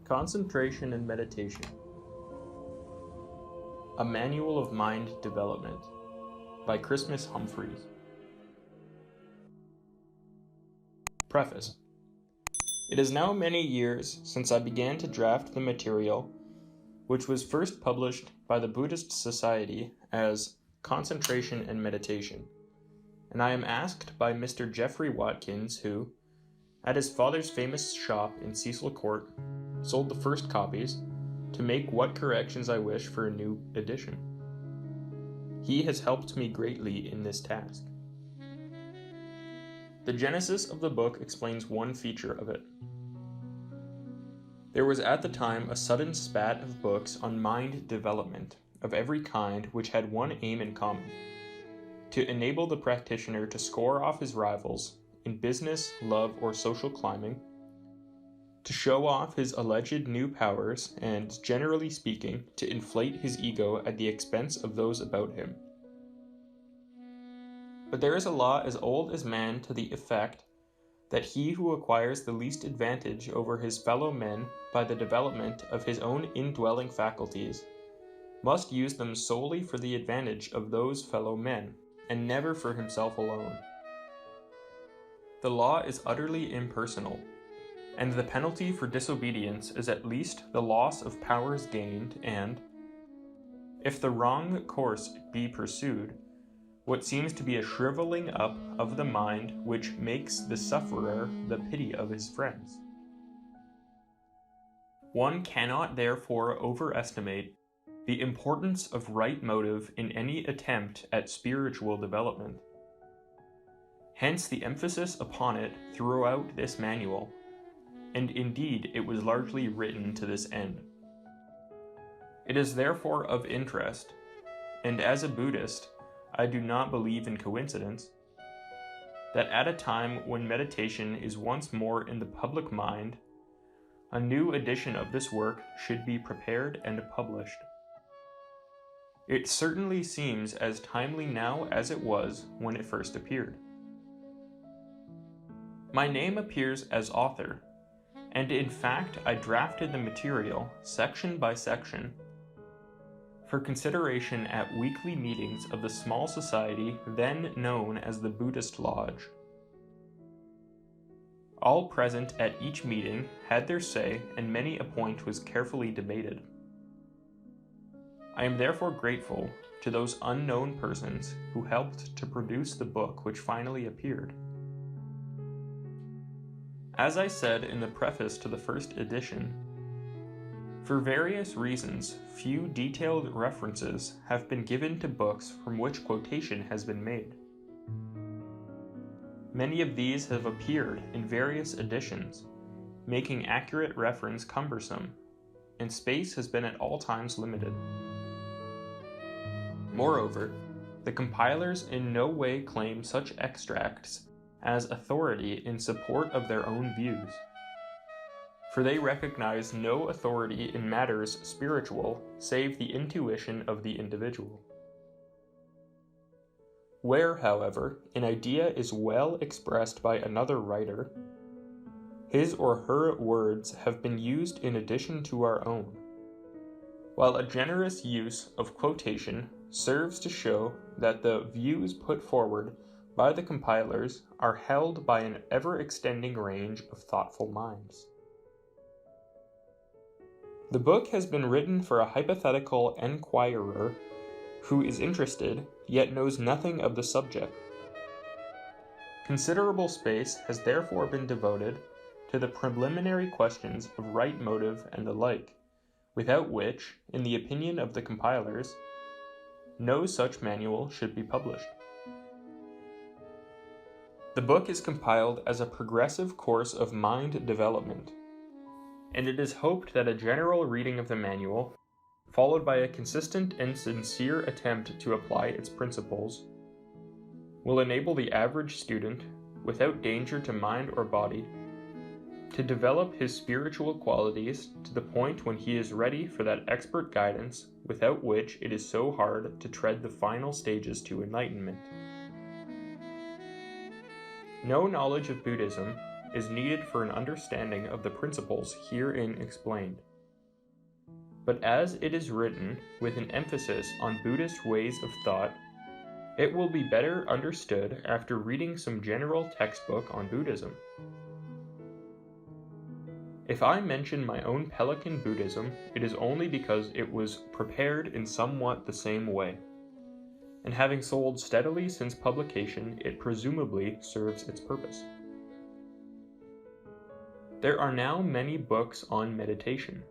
Concentration and Meditation. A Manual of Mind Development by Christmas Humphreys. Preface. It is now many years since I began to draft the material, which was first published by the Buddhist Society as Concentration and Meditation, and I am asked by Mr. Geoffrey Watkins, who, at his father's famous shop in Cecil Court, sold the first copies, to make what corrections I wish for a new edition. He has helped me greatly in this task. The genesis of the book explains one feature of it. There was at the time a sudden spat of books on mind development of every kind which had one aim in common: to enable the practitioner to score off his rivals in business, love, or social climbing, to show off his alleged new powers, and, generally speaking, to inflate his ego at the expense of those about him. But there is a law as old as man to the effect that he who acquires the least advantage over his fellow men by the development of his own indwelling faculties must use them solely for the advantage of those fellow men, and never for himself alone. The law is utterly impersonal, and the penalty for disobedience is at least the loss of powers gained and, if the wrong course be pursued, what seems to be a shriveling up of the mind which makes the sufferer the pity of his friends. One cannot therefore overestimate the importance of right motive in any attempt at spiritual development. Hence the emphasis upon it throughout this manual, and indeed it was largely written to this end. It is therefore of interest, and as a Buddhist, I do not believe in coincidence, that at a time when meditation is once more in the public mind, a new edition of this work should be prepared and published. It certainly seems as timely now as it was when it first appeared. My name appears as author, and in fact I drafted the material, section by section, for consideration at weekly meetings of the small society then known as the Buddhist Lodge. All present at each meeting had their say, and many a point was carefully debated. I am therefore grateful to those unknown persons who helped to produce the book which finally appeared. As I said in the preface to the first edition, for various reasons, few detailed references have been given to books from which quotation has been made. Many of these have appeared in various editions, making accurate reference cumbersome, and space has been at all times limited. Moreover, the compilers in no way claim such extracts as authority in support of their own views, for they recognize no authority in matters spiritual save the intuition of the individual. Where, however, an idea is well expressed by another writer, his or her words have been used in addition to our own, while a generous use of quotation serves to show that the views put forward by the compilers are held by an ever-extending range of thoughtful minds. The book has been written for a hypothetical enquirer who is interested, yet knows nothing of the subject. Considerable space has therefore been devoted to the preliminary questions of right motive and the like, without which, in the opinion of the compilers, no such manual should be published. The book is compiled as a progressive course of mind development, and it is hoped that a general reading of the manual, followed by a consistent and sincere attempt to apply its principles, will enable the average student, without danger to mind or body, to develop his spiritual qualities to the point when he is ready for that expert guidance without which it is so hard to tread the final stages to enlightenment. No knowledge of Buddhism is needed for an understanding of the principles herein explained. But as it is written with an emphasis on Buddhist ways of thought, it will be better understood after reading some general textbook on Buddhism. If I mention my own Pelican Buddhism, it is only because it was prepared in somewhat the same way, and having sold steadily since publication, it presumably serves its purpose. There are now many books on meditation,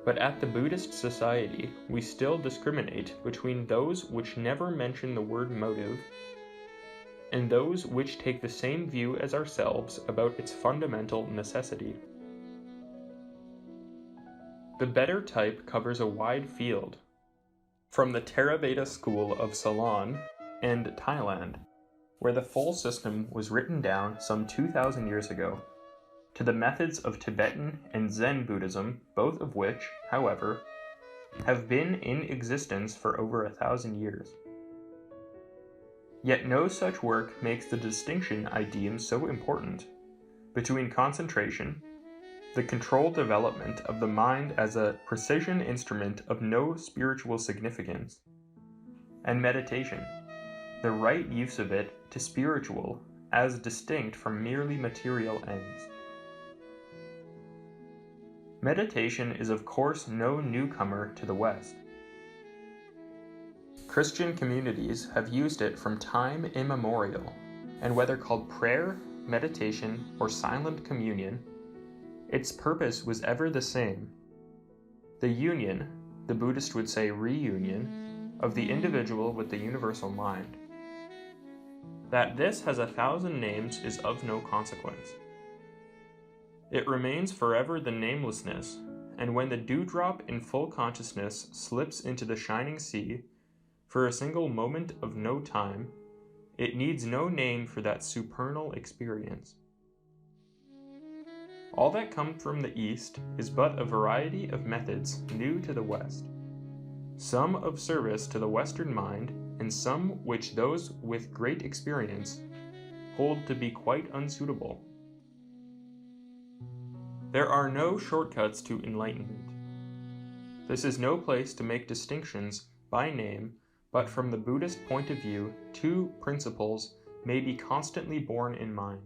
but at the Buddhist Society, we still discriminate between those which never mention the word motive and those which take the same view as ourselves about its fundamental necessity. The better type covers a wide field, from the Theravada school of Ceylon and Thailand, where the full system was written down some 2,000 years ago, to the methods of Tibetan and Zen Buddhism, both of which, however, have been in existence for over 1,000 years. Yet no such work makes the distinction I deem so important between concentration, the controlled development of the mind as a precision instrument of no spiritual significance, and meditation, the right use of it to spiritual as distinct from merely material ends. Meditation is of course no newcomer to the West. Christian communities have used it from time immemorial, and whether called prayer, meditation, or silent communion, its purpose was ever the same: the union, the Buddhist would say reunion, of the individual with the universal mind. That this has 1,000 names is of no consequence. It remains forever the namelessness, and when the dewdrop in full consciousness slips into the shining sea, for a single moment of no time, it needs no name for that supernal experience. All that comes from the East is but a variety of methods new to the West, some of service to the Western mind, and some which those with great experience hold to be quite unsuitable. There are no shortcuts to enlightenment. This is no place to make distinctions by name, but from the Buddhist point of view, two principles may be constantly borne in mind.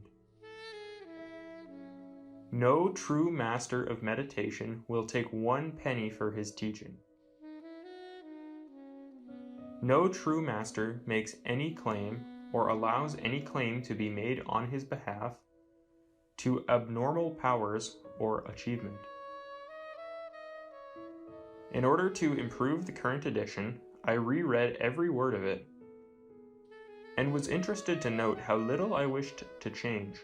No true master of meditation will take 1 penny for his teaching. No true master makes any claim or allows any claim to be made on his behalf to abnormal powers or achievement. In order to improve the current edition, I reread every word of it, and was interested to note how little I wished to change.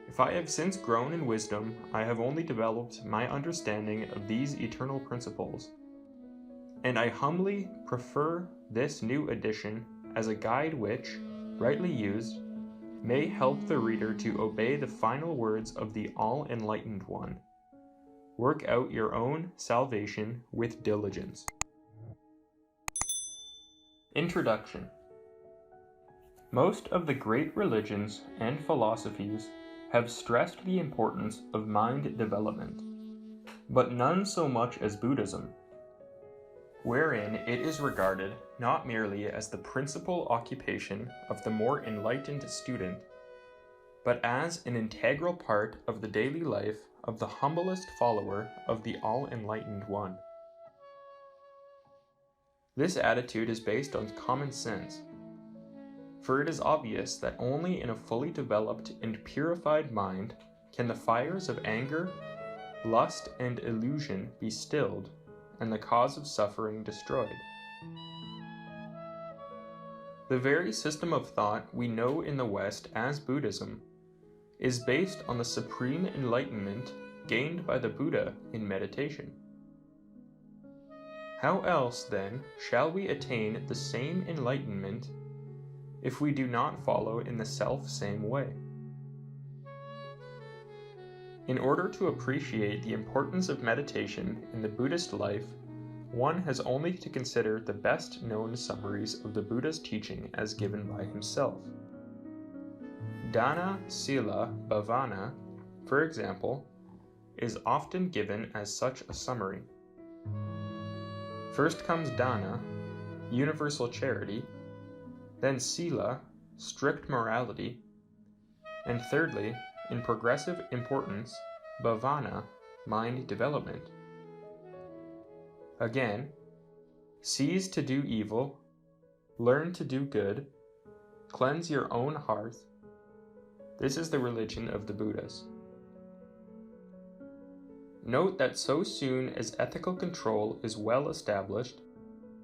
If I have since grown in wisdom, I have only developed my understanding of these eternal principles, and I humbly prefer this new edition as a guide which, rightly used, may help the reader to obey the final words of the All-Enlightened One. Work out your own salvation with diligence. Introduction. Most of the great religions and philosophies have stressed the importance of mind development, but none so much as Buddhism, wherein it is regarded not merely as the principal occupation of the more enlightened student, but as an integral part of the daily life of the humblest follower of the All-Enlightened One. This attitude is based on common sense, for it is obvious that only in a fully developed and purified mind can the fires of anger, lust, and illusion be stilled, and the cause of suffering destroyed. The very system of thought we know in the West as Buddhism is based on the supreme enlightenment gained by the Buddha in meditation. How else, then, shall we attain the same enlightenment if we do not follow in the self-same way? In order to appreciate the importance of meditation in the Buddhist life, one has only to consider the best known summaries of the Buddha's teaching as given by himself. Dana, Sila, Bhavana, for example, is often given as such a summary. First comes Dana, universal charity, then Sila, strict morality, and thirdly, in progressive importance, Bhavana, mind development. Again, cease to do evil, learn to do good, cleanse your own hearth. This is the religion of the Buddhas. Note that so soon as ethical control is well established,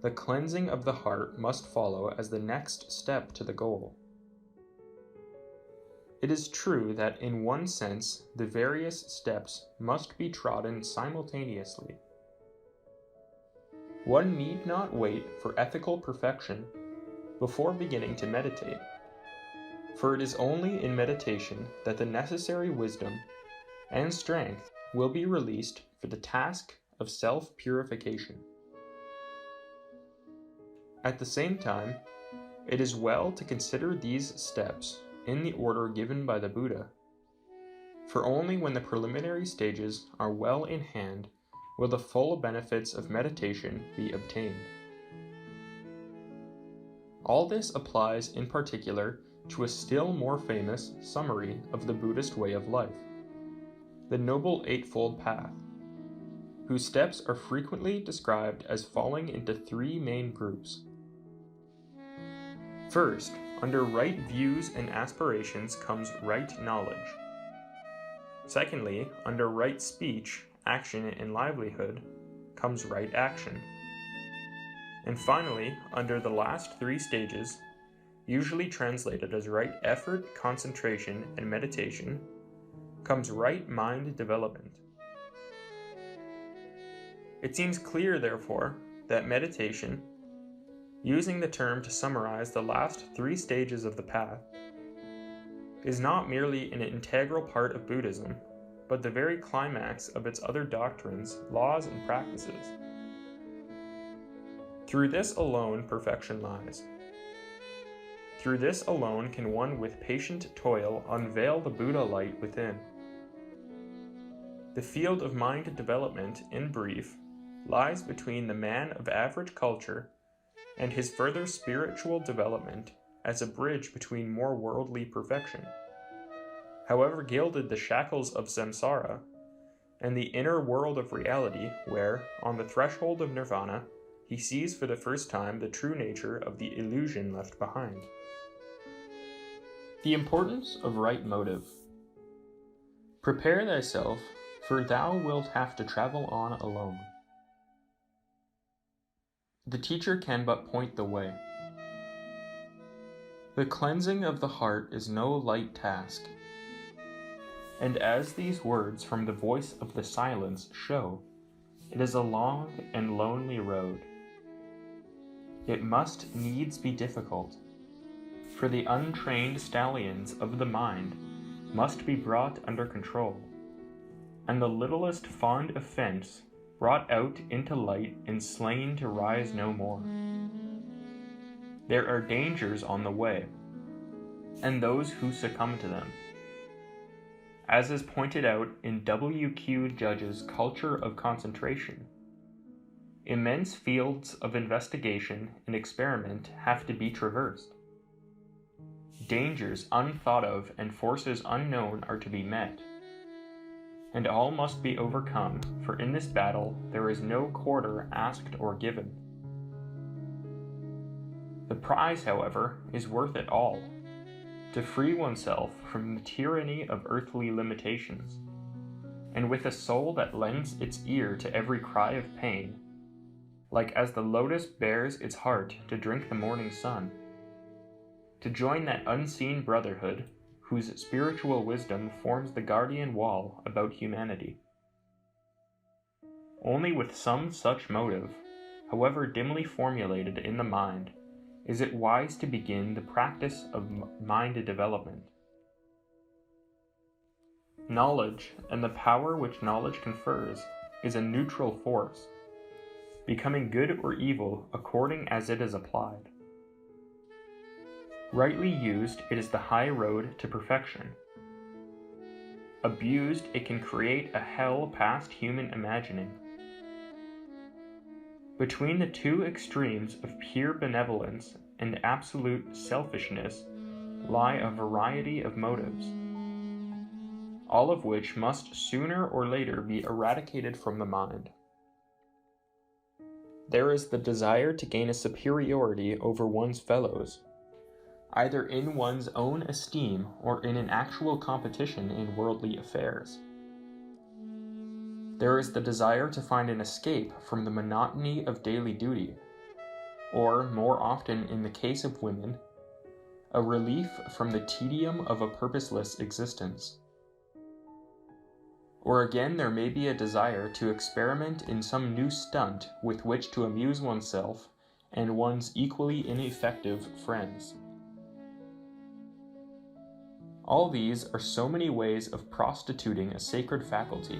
the cleansing of the heart must follow as the next step to the goal. It is true that in one sense the various steps must be trodden simultaneously. One need not wait for ethical perfection before beginning to meditate, for it is only in meditation that the necessary wisdom and strength will be released for the task of self-purification. At the same time, it is well to consider these steps in the order given by the Buddha, for only when the preliminary stages are well in hand will the full benefits of meditation be obtained. All this applies in particular to a still more famous summary of the Buddhist way of life, the Noble Eightfold Path, whose steps are frequently described as falling into three main groups. First, under right views and aspirations comes right knowledge. Secondly, under right speech, action, and livelihood comes right action. And finally, under the last three stages, usually translated as right effort, concentration, and meditation, comes right mind development. It seems clear, therefore, that meditation, using the term to summarize the last three stages of the path, is not merely an integral part of Buddhism, but the very climax of its other doctrines, laws, and practices. Through this alone perfection lies. Through this alone can one with patient toil unveil the Buddha light within. The field of mind development, in brief, lies between the man of average culture and his further spiritual development as a bridge between more worldly perfection, however gilded the shackles of samsara, and the inner world of reality where, on the threshold of nirvana, he sees for the first time the true nature of the illusion left behind. The importance of right motive. Prepare thyself, for thou wilt have to travel on alone. The teacher can but point the way. The cleansing of the heart is no light task, and as these words from the voice of the silence show, it is a long and lonely road. It must needs be difficult, for the untrained stallions of the mind must be brought under control, and the littlest fond offense brought out into light and slain to rise no more. There are dangers on the way, and those who succumb to them. As is pointed out in W.Q. Judge's Culture of Concentration, immense fields of investigation and experiment have to be traversed. Dangers unthought of and forces unknown are to be met, and all must be overcome, for in this battle there is no quarter asked or given. The prize, however, is worth it all, to free oneself from the tyranny of earthly limitations, and with a soul that lends its ear to every cry of pain, like as the lotus bears its heart to drink the morning sun, to join that unseen brotherhood whose spiritual wisdom forms the guardian wall about humanity. Only with some such motive, however dimly formulated in the mind, is it wise to begin the practice of mind development. Knowledge, and the power which knowledge confers, is a neutral force, becoming good or evil according as it is applied. Rightly used, it is the high road to perfection. Abused, it can create a hell past human imagining. Between the two extremes of pure benevolence and absolute selfishness lie a variety of motives, all of which must sooner or later be eradicated from the mind. There is the desire to gain a superiority over one's fellows, either in one's own esteem or in an actual competition in worldly affairs. There is the desire to find an escape from the monotony of daily duty, or, more often in the case of women, a relief from the tedium of a purposeless existence. Or again, there may be a desire to experiment in some new stunt with which to amuse oneself and one's equally ineffective friends. All these are so many ways of prostituting a sacred faculty,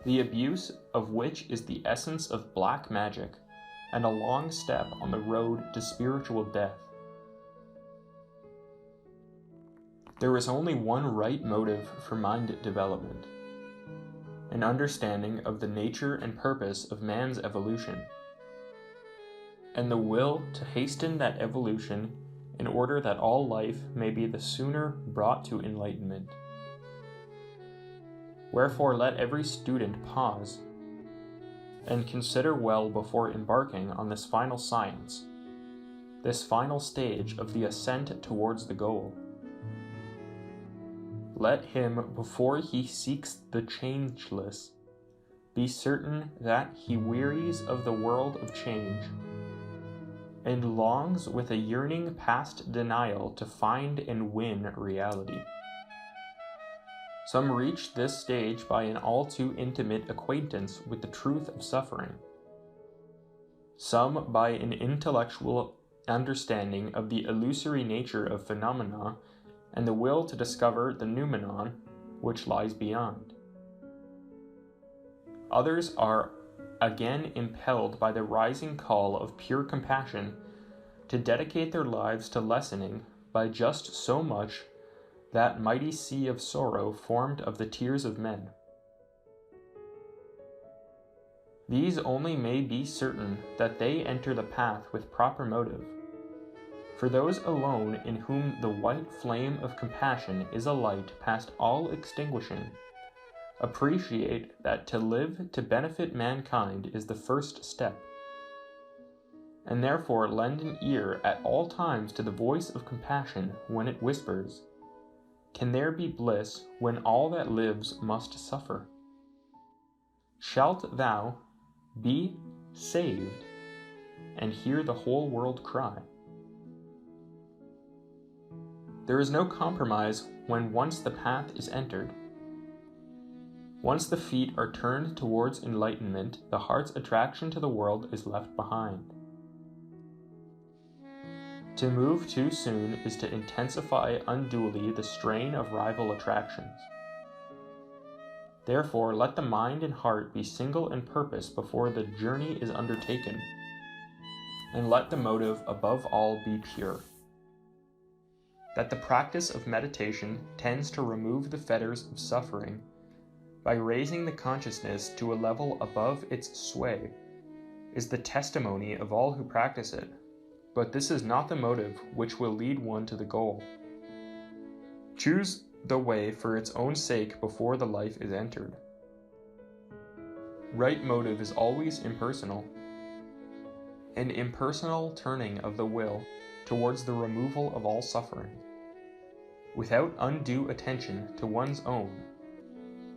the abuse of which is the essence of black magic and a long step on the road to spiritual death. There is only one right motive for mind development: an understanding of the nature and purpose of man's evolution, and the will to hasten that evolution in order that all life may be the sooner brought to enlightenment. Wherefore let every student pause and consider well before embarking on this final science, this final stage of the ascent towards the goal. Let him, before he seeks the changeless, be certain that he wearies of the world of change, and longs with a yearning past denial to find and win reality. Some reach this stage by an all too intimate acquaintance with the truth of suffering. Some by an intellectual understanding of the illusory nature of phenomena and the will to discover the noumenon which lies beyond. Others are again impelled by the rising call of pure compassion to dedicate their lives to lessening by just so much that mighty sea of sorrow formed of the tears of men. These only may be certain that they enter the path with proper motive, for those alone in whom the white flame of compassion is a light past all extinguishing appreciate that to live to benefit mankind is the first step, and therefore lend an ear at all times to the voice of compassion when it whispers, "Can there be bliss when all that lives must suffer? Shalt thou be saved and hear the whole world cry?" There is no compromise when once the path is entered. Once the feet are turned towards enlightenment, the heart's attraction to the world is left behind. To move too soon is to intensify unduly the strain of rival attractions. Therefore, let the mind and heart be single in purpose before the journey is undertaken, and let the motive above all be pure. That the practice of meditation tends to remove the fetters of suffering by raising the consciousness to a level above its sway is the testimony of all who practice it, but this is not the motive which will lead one to the goal. Choose the way for its own sake before the life is entered. Right motive is always impersonal. An impersonal turning of the will towards the removal of all suffering, without undue attention to one's own,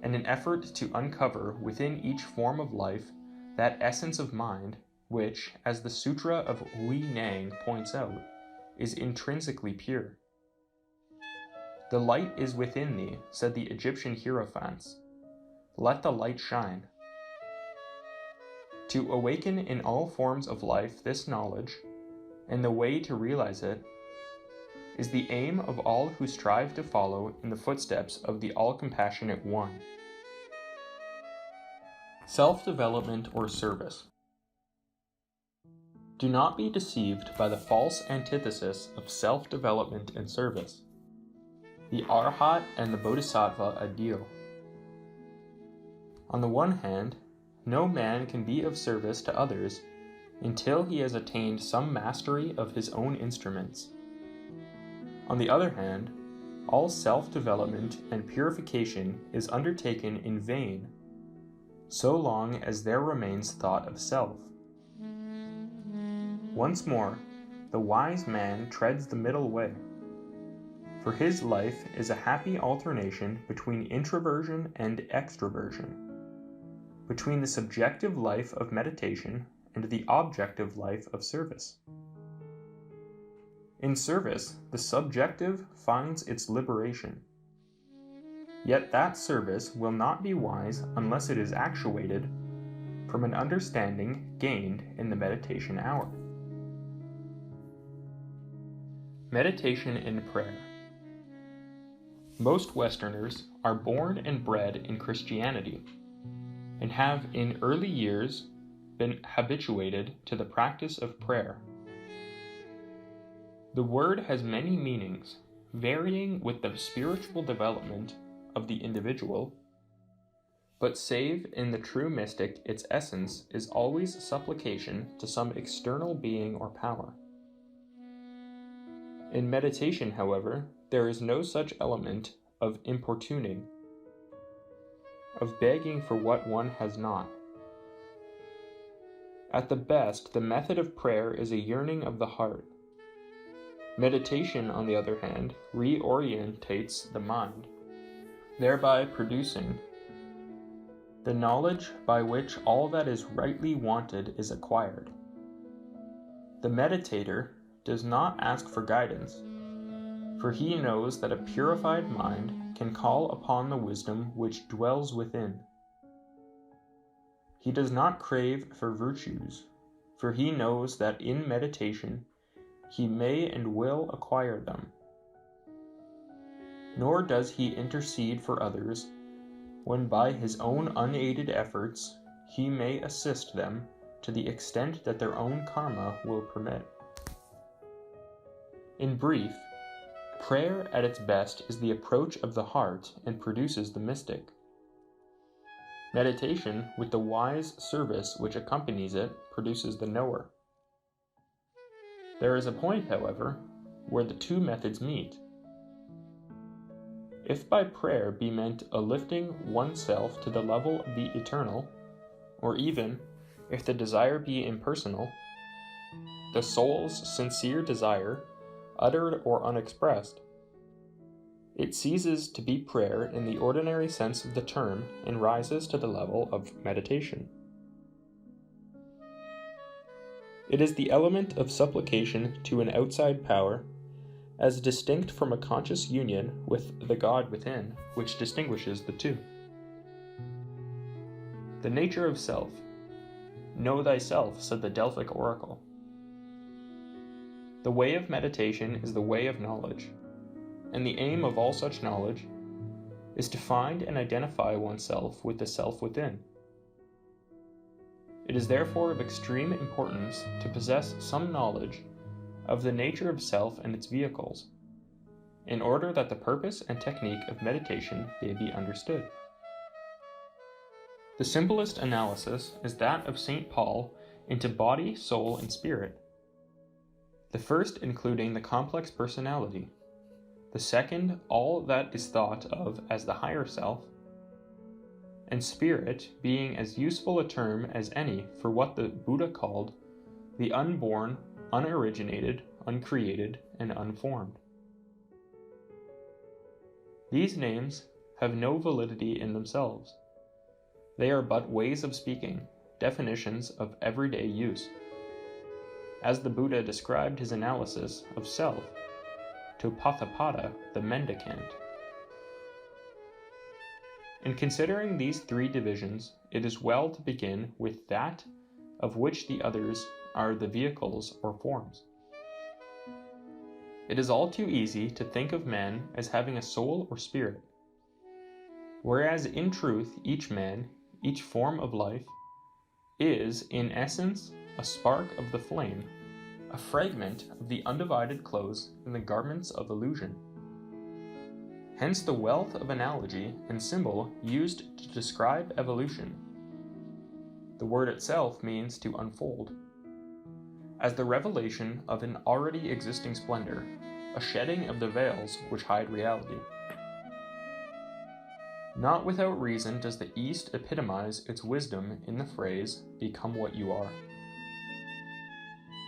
and an effort to uncover within each form of life that essence of mind which, as the Sutra of Hui Nang points out, is intrinsically pure. "The light is within thee," said the Egyptian hierophants. "Let the light shine." To awaken in all forms of life this knowledge, and the way to realize it, is the aim of all who strive to follow in the footsteps of the all-compassionate One. Self-development or service. Do not be deceived by the false antithesis of self-development and service, the Arhat and the Bodhisattva ideal. On the one hand, no man can be of service to others until he has attained some mastery of his own instruments. On the other hand, all self-development and purification is undertaken in vain, so long as there remains thought of self. Once more, the wise man treads the middle way, for his life is a happy alternation between introversion and extroversion, between the subjective life of meditation and the objective life of service. In service, the subjective finds its liberation. Yet that service will not be wise unless it is actuated from an understanding gained in the meditation hour. Meditation in prayer. Most Westerners are born and bred in Christianity, and have in early years been habituated to the practice of prayer. The word has many meanings, varying with the spiritual development of the individual, but save in the true mystic, its essence is always supplication to some external being or power. In meditation, however, there is no such element of importuning, of begging for what one has not. At the best, the method of prayer is a yearning of the heart. Meditation, on the other hand, reorientates the mind, thereby producing the knowledge by which all that is rightly wanted is acquired. The meditator does not ask for guidance, for he knows that a purified mind can call upon the wisdom which dwells within. He does not crave for virtues, for he knows that in meditation he may and will acquire them. Nor does he intercede for others when by his own unaided efforts he may assist them to the extent that their own karma will permit. In brief, prayer at its best is the approach of the heart and produces the mystic. Meditation, with the wise service which accompanies it, produces the knower. There is a point, however, where the two methods meet. If by prayer be meant a lifting oneself to the level of the eternal, or even, if the desire be impersonal, the soul's sincere desire, uttered or unexpressed, it ceases to be prayer in the ordinary sense of the term and rises to the level of meditation. It is the element of supplication to an outside power, as distinct from a conscious union with the God within, which distinguishes the two. The nature of self. Know thyself, said the Delphic oracle. The way of meditation is the way of knowledge, and the aim of all such knowledge is to find and identify oneself with the self within. It is therefore of extreme importance to possess some knowledge of the nature of self and its vehicles, in order that the purpose and technique of meditation may be understood. The simplest analysis is that of St. Paul into body, soul, and spirit. The first including the complex personality, the second all that is thought of as the higher self, and spirit being as useful a term as any for what the Buddha called the unborn, unoriginated, uncreated, and unformed. These names have no validity in themselves. They are but ways of speaking, definitions of everyday use. As the Buddha described his analysis of self to Pathapada, the mendicant. In considering these three divisions, it is well to begin with that of which the others are the vehicles or forms. It is all too easy to think of man as having a soul or spirit, whereas in truth each man, each form of life, is, in essence, a spark of the flame, a fragment of the undivided close in the garments of illusion. Hence the wealth of analogy and symbol used to describe evolution. The word itself means to unfold. As the revelation of an already existing splendor, a shedding of the veils which hide reality. Not without reason does the East epitomize its wisdom in the phrase, "Become what you are."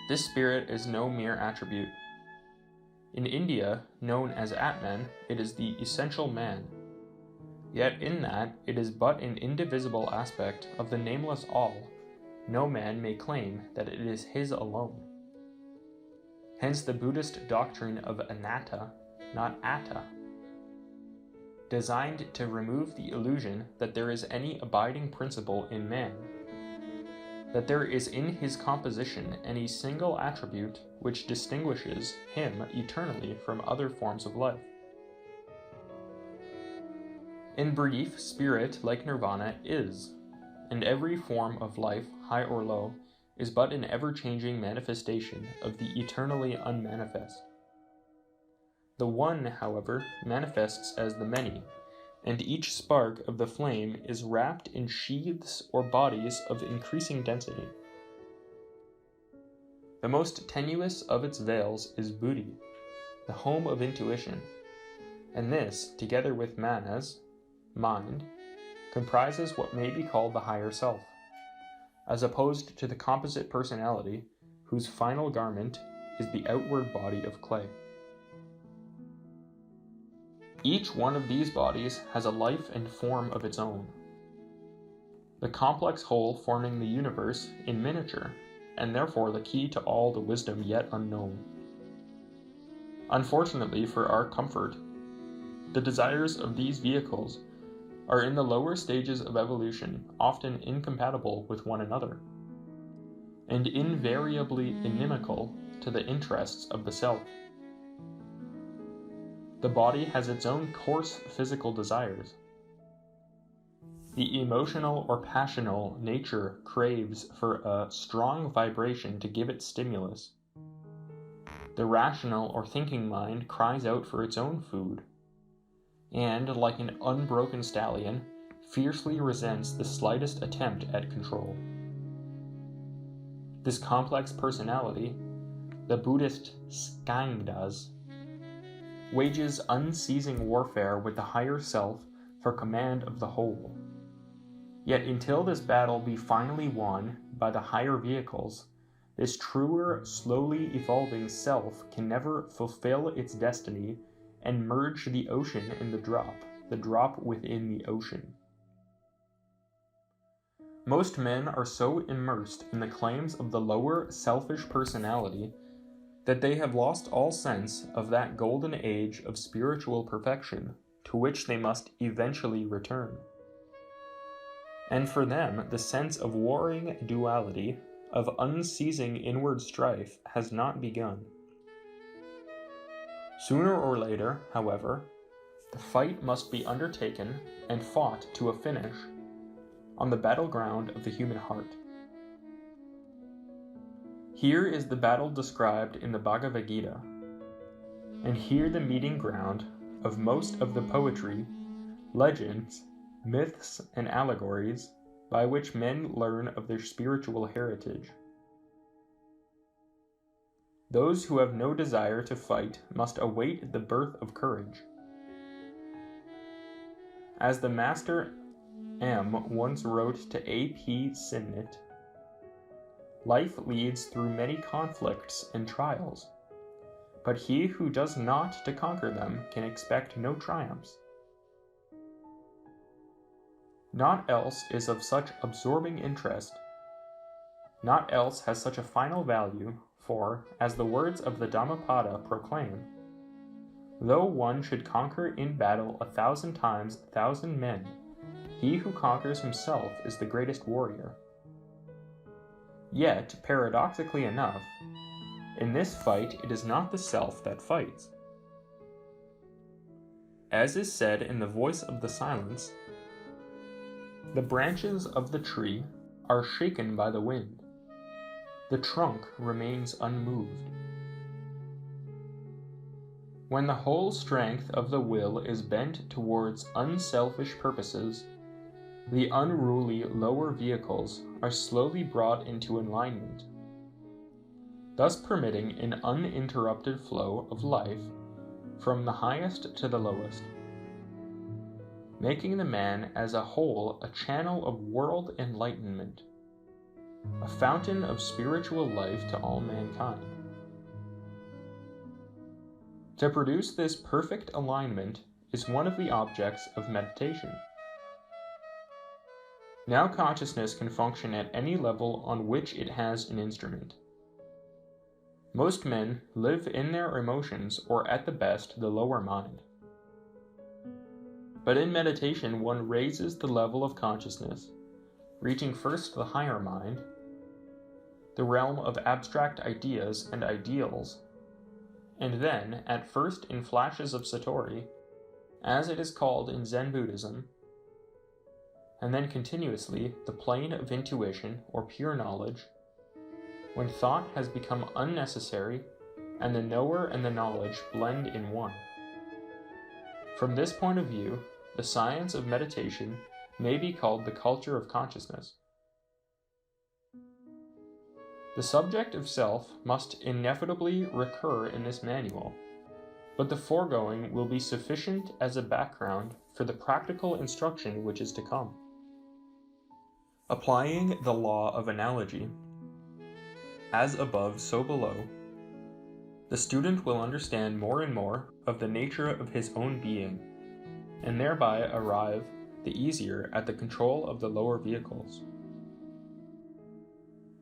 This spirit is no mere attribute. In India, known as Atman, it is the essential man. Yet in that it is but an indivisible aspect of the nameless all, no man may claim that it is his alone. Hence the Buddhist doctrine of anatta, not atta, designed to remove the illusion that there is any abiding principle in man, that there is in his composition any single attribute which distinguishes him eternally from other forms of life. In brief, spirit, like nirvana, is, and every form of life, high or low, is but an ever-changing manifestation of the eternally unmanifest. The one, however, manifests as the many, and each spark of the flame is wrapped in sheaths or bodies of increasing density. The most tenuous of its veils is buddhi, the home of intuition, and this, together with manas, mind, comprises what may be called the higher self, as opposed to the composite personality, whose final garment is the outward body of clay. Each one of these bodies has a life and form of its own, the complex whole forming the universe in miniature, and therefore the key to all the wisdom yet unknown. Unfortunately for our comfort, the desires of these vehicles are in the lower stages of evolution often incompatible with one another, and invariably inimical to the interests of the self. The body has its own coarse physical desires. The emotional or passional nature craves for a strong vibration to give it stimulus. The rational or thinking mind cries out for its own food, and, like an unbroken stallion, fiercely resents the slightest attempt at control. This complex personality, the Buddhist Skangdas, wages unceasing warfare with the higher self for command of the whole. Yet until this battle be finally won by the higher vehicles, this truer, slowly evolving self can never fulfill its destiny and merge the ocean in the drop within the ocean. Most men are so immersed in the claims of the lower, selfish personality that they have lost all sense of that golden age of spiritual perfection to which they must eventually return. And for them, the sense of warring duality, of unceasing inward strife, has not begun. Sooner or later, however, the fight must be undertaken and fought to a finish on the battleground of the human heart. Here is the battle described in the Bhagavad Gita, and here the meeting ground of most of the poetry, legends, myths, and allegories by which men learn of their spiritual heritage. Those who have no desire to fight must await the birth of courage. As the Master M once wrote to A.P. Simnett, life leads through many conflicts and trials, but he who does not to conquer them can expect no triumphs. Naught else is of such absorbing interest, naught else has such a final value, for, as the words of the Dhammapada proclaim, though one should conquer in battle 1,000 times 1,000 men, he who conquers himself is the greatest warrior. Yet, paradoxically enough, in this fight it is not the self that fights. As is said in the voice of the silence, the branches of the tree are shaken by the wind, the trunk remains unmoved. When the whole strength of the will is bent towards unselfish purposes, the unruly lower vehicles are slowly brought into alignment, thus permitting an uninterrupted flow of life from the highest to the lowest, making the man as a whole a channel of world enlightenment, a fountain of spiritual life to all mankind. To produce this perfect alignment is one of the objects of meditation. Now consciousness can function at any level on which it has an instrument. Most men live in their emotions, or at the best, the lower mind. But in meditation, one raises the level of consciousness, reaching first the higher mind, the realm of abstract ideas and ideals, and then, at first in flashes of satori, as it is called in Zen Buddhism, and then continuously the plane of intuition or pure knowledge, when thought has become unnecessary and the knower and the knowledge blend in one. From this point of view, the science of meditation may be called the culture of consciousness. The subject of self must inevitably recur in this manual, but the foregoing will be sufficient as a background for the practical instruction which is to come. Applying the law of analogy, as above so below, the student will understand more and more of the nature of his own being, and thereby arrive the easier at the control of the lower vehicles.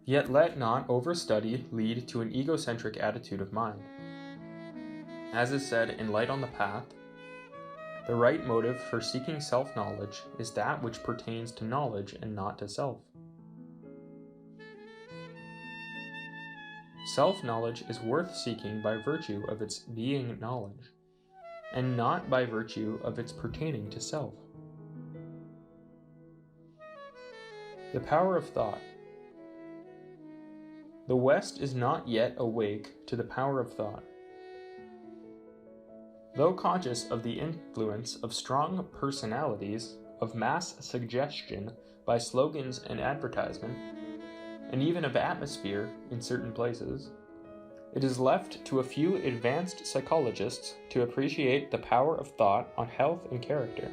Yet let not overstudy lead to an egocentric attitude of mind. As is said in Light on the Path, the right motive for seeking self-knowledge is that which pertains to knowledge and not to self. Self-knowledge is worth seeking by virtue of its being knowledge, and not by virtue of its pertaining to self. The power of thought. The West is not yet awake to the power of thought. Though conscious of the influence of strong personalities, of mass suggestion by slogans and advertisement, and even of atmosphere in certain places, it is left to a few advanced psychologists to appreciate the power of thought on health and character.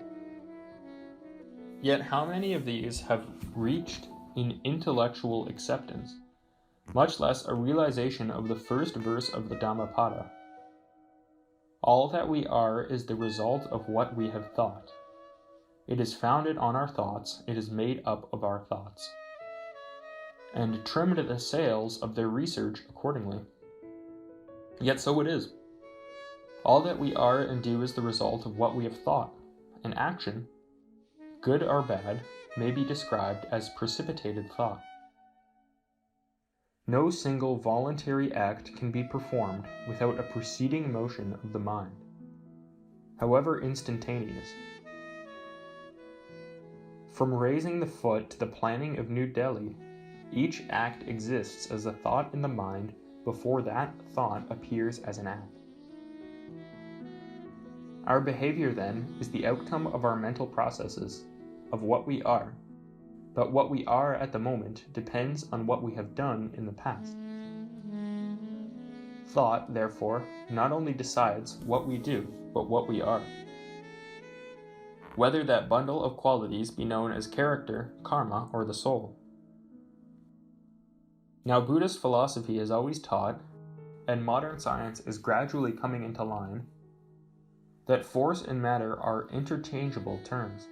Yet how many of these have reached in intellectual acceptance, much less a realization of the first verse of the Dhammapada? All that we are is the result of what we have thought. It is founded on our thoughts, it is made up of our thoughts, and trimmed the sails of their research accordingly. Yet so it is. All that we are and do is the result of what we have thought, and action, good or bad, may be described as precipitated thought. No single voluntary act can be performed without a preceding motion of the mind, however instantaneous. From raising the foot to the planning of New Delhi, each act exists as a thought in the mind before that thought appears as an act. Our behavior, then, is the outcome of our mental processes, of what we are, but what we are at the moment depends on what we have done in the past. Thought, therefore, not only decides what we do, but what we are. Whether that bundle of qualities be known as character, karma, or the soul. Now, Buddhist philosophy has always taught, and modern science is gradually coming into line, that force and matter are interchangeable terms.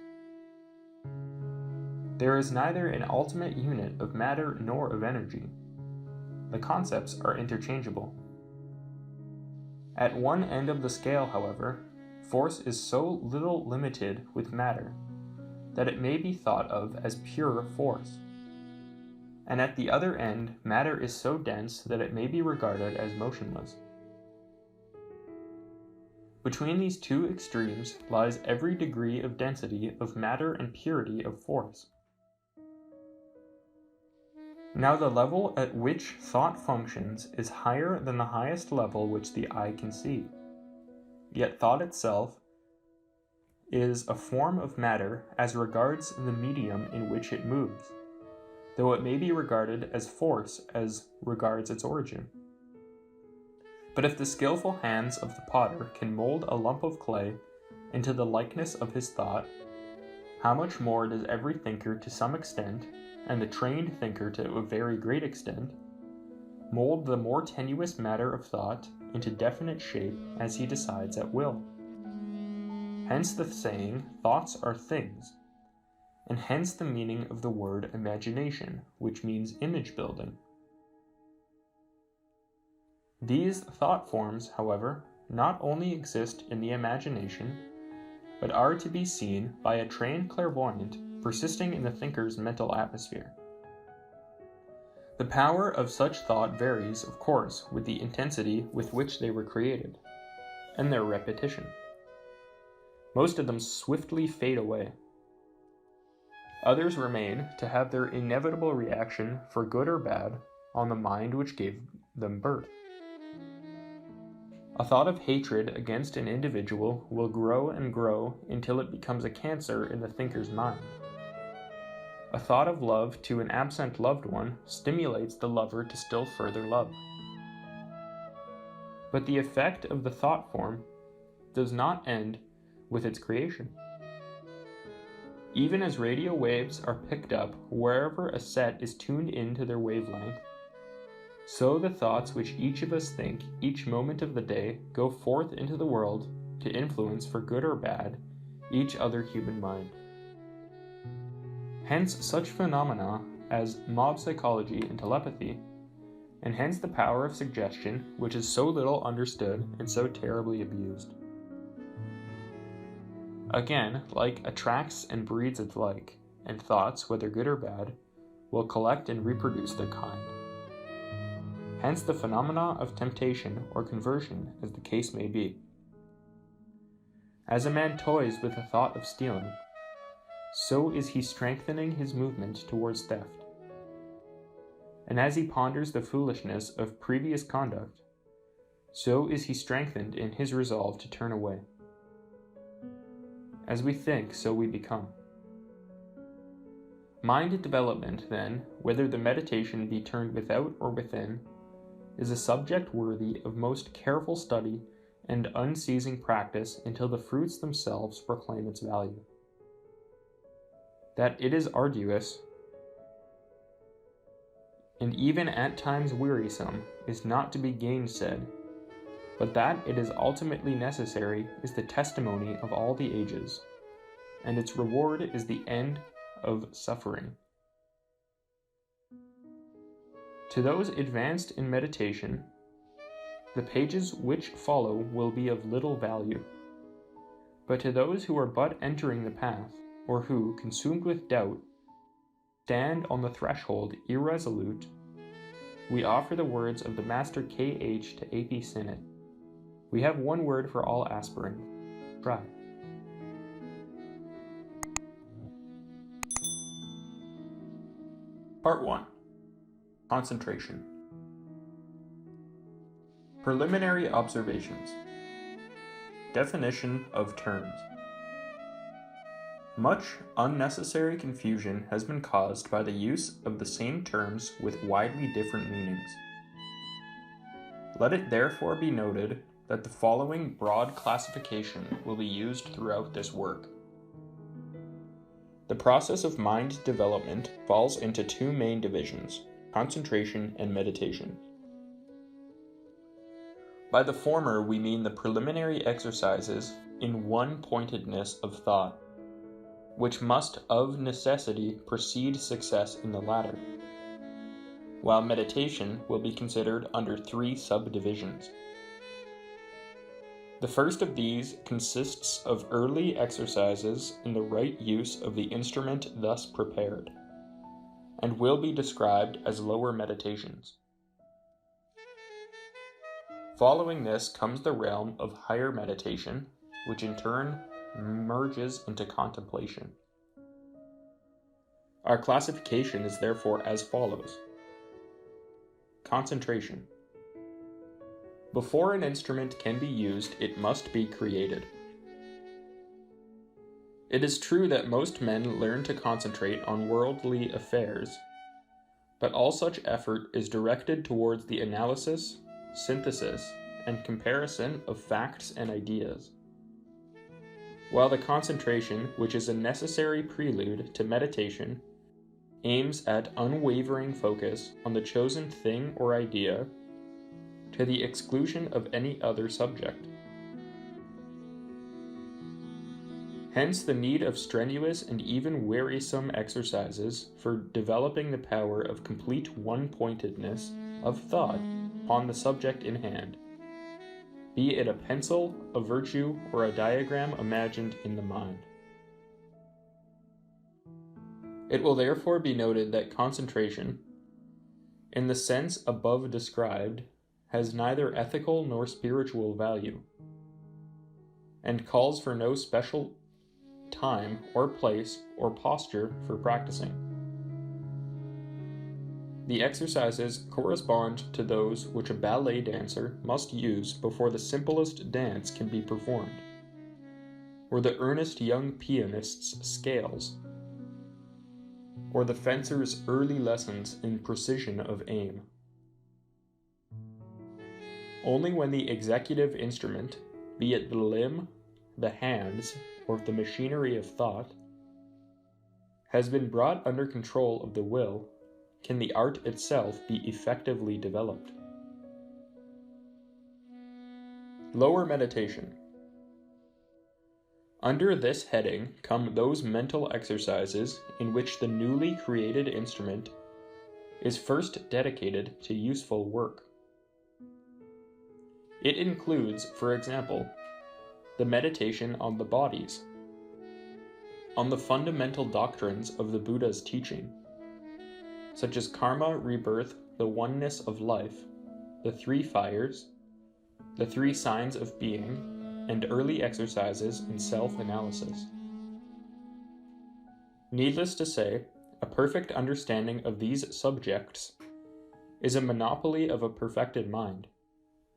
There is neither an ultimate unit of matter nor of energy. The concepts are interchangeable. At one end of the scale, however, force is so little limited with matter that it may be thought of as pure force. And at the other end, matter is so dense that it may be regarded as motionless. Between these two extremes lies every degree of density of matter and purity of force. Now the level at which thought functions is higher than the highest level which the eye can see. Yet thought itself is a form of matter as regards the medium in which it moves, though it may be regarded as force as regards its origin. But if the skillful hands of the potter can mold a lump of clay into the likeness of his thought, how much more does every thinker to some extent, and the trained thinker to a very great extent, mold the more tenuous matter of thought into definite shape as he decides at will. Hence the saying, thoughts are things, and hence the meaning of the word imagination, which means image building. These thought forms, however, not only exist in the imagination, but are to be seen by a trained clairvoyant persisting in the thinker's mental atmosphere. The power of such thought varies, of course, with the intensity with which they were created, and their repetition. Most of them swiftly fade away. Others remain to have their inevitable reaction, for good or bad, on the mind which gave them birth. A thought of hatred against an individual will grow and grow until it becomes a cancer in the thinker's mind. A thought of love to an absent loved one stimulates the lover to still further love. But the effect of the thought form does not end with its creation. Even as radio waves are picked up wherever a set is tuned into their wavelength, so the thoughts which each of us think each moment of the day go forth into the world to influence, for good or bad, each other human mind. Hence such phenomena as mob psychology and telepathy, and hence the power of suggestion, which is so little understood and so terribly abused. Again, like attracts and breeds its like, and thoughts, whether good or bad, will collect and reproduce their kind. Hence the phenomena of temptation or conversion, as the case may be. As a man toys with the thought of stealing, so is he strengthening his movement towards theft. And as he ponders the foolishness of previous conduct, so is he strengthened in his resolve to turn away. As we think, so we become. Mind development, then, whether the meditation be turned without or within, is a subject worthy of most careful study and unceasing practice until the fruits themselves proclaim its value. That it is arduous, and even at times wearisome, is not to be gainsaid, but that it is ultimately necessary is the testimony of all the ages, and its reward is the end of suffering. To those advanced in meditation, the pages which follow will be of little value. But to those who are but entering the path, or who, consumed with doubt, stand on the threshold irresolute, we offer the words of the Master K.H. to A.P. Sinnett. We have one word for all aspirants: try. Part 1. Concentration. Preliminary observations. Definition of terms. Much unnecessary confusion has been caused by the use of the same terms with widely different meanings. Let it therefore be noted that the following broad classification will be used throughout this work. The process of mind development falls into two main divisions: concentration and meditation. By the former we mean the preliminary exercises in one-pointedness of thought, which must of necessity precede success in the latter, while meditation will be considered under three subdivisions. The first of these consists of early exercises in the right use of the instrument thus prepared, and will be described as lower meditations. Following this comes the realm of higher meditation, which in turn merges into contemplation. Our classification is therefore as follows. Concentration. Before an instrument can be used, it must be created. It is true that most men learn to concentrate on worldly affairs, but all such effort is directed towards the analysis, synthesis, and comparison of facts and ideas. While the concentration, which is a necessary prelude to meditation, aims at unwavering focus on the chosen thing or idea to the exclusion of any other subject. Hence the need of strenuous and even wearisome exercises for developing the power of complete one-pointedness of thought upon the subject in hand, be it a pencil, a virtue, or a diagram imagined in the mind. It will therefore be noted that concentration, in the sense above described, has neither ethical nor spiritual value, and calls for no special time or place or posture for practicing. The exercises correspond to those which a ballet dancer must use before the simplest dance can be performed, or the earnest young pianist's scales, or the fencer's early lessons in precision of aim. Only when the executive instrument, be it the limb, the hands, or the machinery of thought, has been brought under control of the will, can the art itself be effectively developed. Lower meditation. Under this heading come those mental exercises in which the newly created instrument is first dedicated to useful work. It includes, for example, the meditation on the bodies, on the fundamental doctrines of the Buddha's teaching, such as karma, rebirth, the oneness of life, the three fires, the three signs of being, and early exercises in self-analysis. Needless to say, a perfect understanding of these subjects is a monopoly of a perfected mind,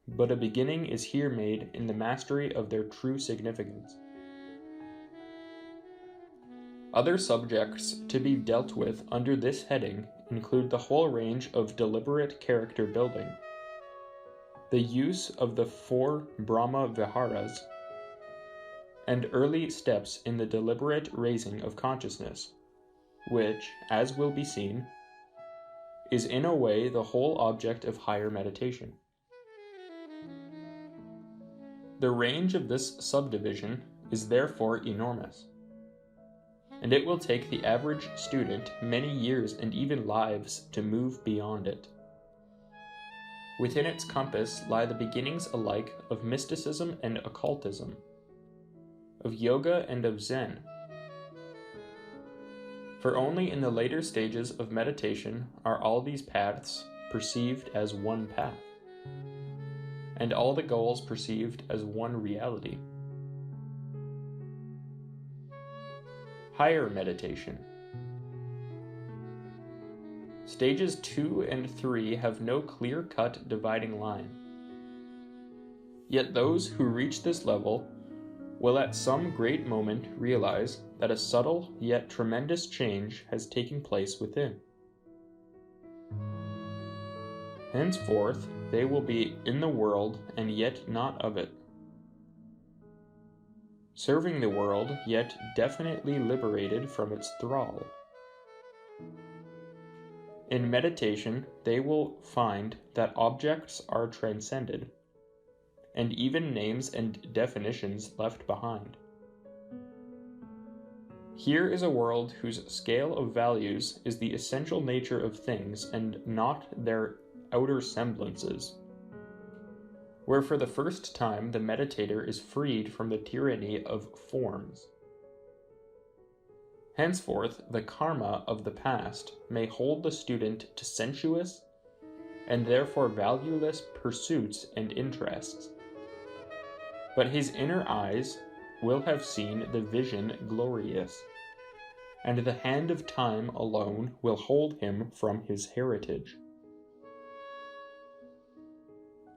but a beginning is here made in the mastery of their true significance. Other subjects to be dealt with under this heading include the whole range of deliberate character building, the use of the 4 Brahma Viharas, and early steps in the deliberate raising of consciousness, which, as will be seen, is in a way the whole object of higher meditation. The range of this subdivision is therefore enormous, and it will take the average student many years and even lives to move beyond it. Within its compass lie the beginnings alike of mysticism and occultism, of yoga and of Zen. For only in the later stages of meditation are all these paths perceived as one path, and all the goals perceived as one reality. Higher meditation. Stages 2 and 3 have no clear-cut dividing line. Yet those who reach this level will at some great moment realize that a subtle yet tremendous change has taken place within. Henceforth, they will be in the world and yet not of it, serving the world yet definitely liberated from its thrall. In meditation, they will find that objects are transcended, and even names and definitions left behind. Here is a world whose scale of values is the essential nature of things and not their outer semblances, where for the first time the meditator is freed from the tyranny of forms. Henceforth, the karma of the past may hold the student to sensuous and therefore valueless pursuits and interests, but his inner eyes will have seen the vision glorious, and the hand of time alone will hold him from his heritage.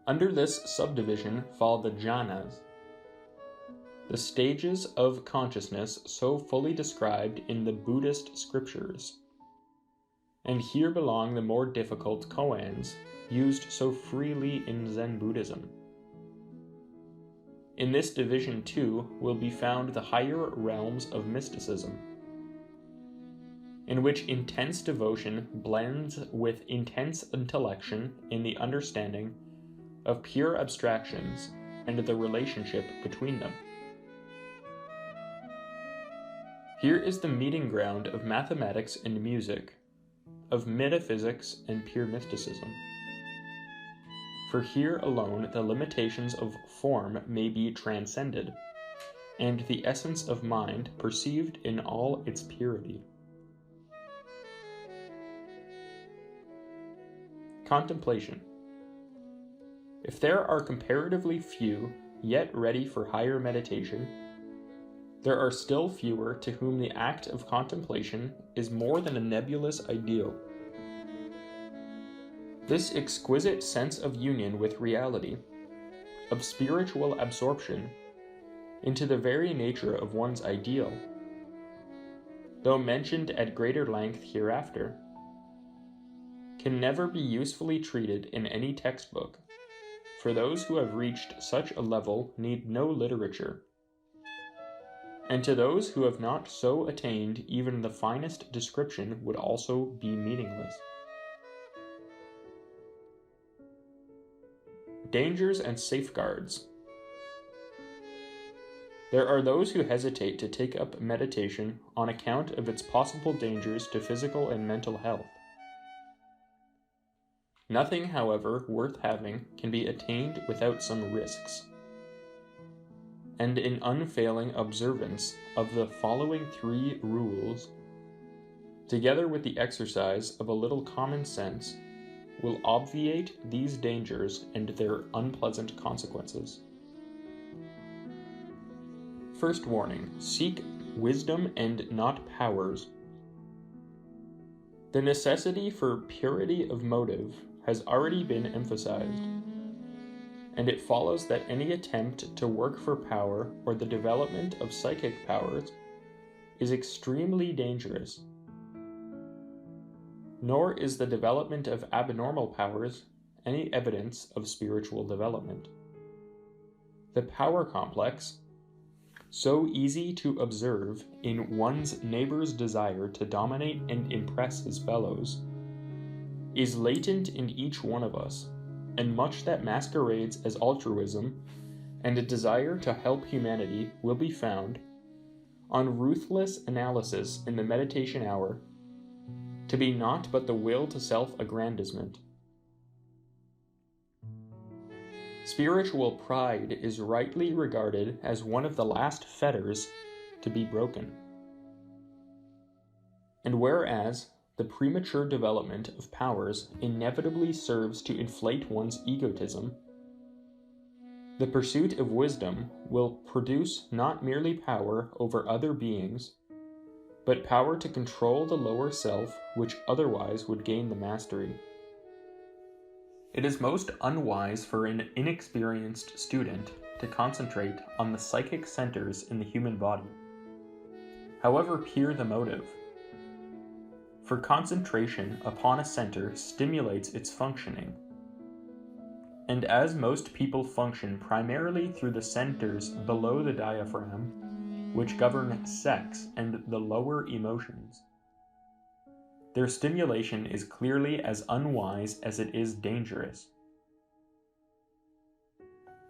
Under this subdivision fall the Jhanas, the stages of consciousness so fully described in the Buddhist scriptures. And here belong the more difficult koans, used so freely in Zen Buddhism. In this division, too, will be found the higher realms of mysticism, in which intense devotion blends with intense intellection in the understanding of pure abstractions and the relationship between them. Here is the meeting ground of mathematics and music, of metaphysics and pure mysticism. For here alone the limitations of form may be transcended, and the essence of mind perceived in all its purity. Contemplation. If there are comparatively few, yet ready for higher meditation, there are still fewer to whom the act of contemplation is more than a nebulous ideal. This exquisite sense of union with reality, of spiritual absorption into the very nature of one's ideal, though mentioned at greater length hereafter, can never be usefully treated in any textbook, for those who have reached such a level need no literature. And to those who have not so attained, even the finest description would also be meaningless. Dangers and safeguards. There are those who hesitate to take up meditation on account of its possible dangers to physical and mental health. Nothing, however, worth having can be attained without some risks, and an unfailing observance of the following 3 rules, together with the exercise of a little common sense, will obviate these dangers and their unpleasant consequences. First warning: seek wisdom and not powers. The necessity for purity of motive has already been emphasized, and it follows that any attempt to work for power or the development of psychic powers is extremely dangerous. Nor is the development of abnormal powers any evidence of spiritual development. The power complex, so easy to observe in one's neighbor's desire to dominate and impress his fellows, is latent in each one of us, and much that masquerades as altruism and a desire to help humanity will be found, on ruthless analysis in the meditation hour, to be naught but the will to self-aggrandizement. Spiritual pride is rightly regarded as one of the last fetters to be broken. And whereas the premature development of powers inevitably serves to inflate one's egotism, the pursuit of wisdom will produce not merely power over other beings, but power to control the lower self which otherwise would gain the mastery. It is most unwise for an inexperienced student to concentrate on the psychic centers in the human body, however pure the motive, for concentration upon a center stimulates its functioning. And as most people function primarily through the centers below the diaphragm, which govern sex and the lower emotions, their stimulation is clearly as unwise as it is dangerous.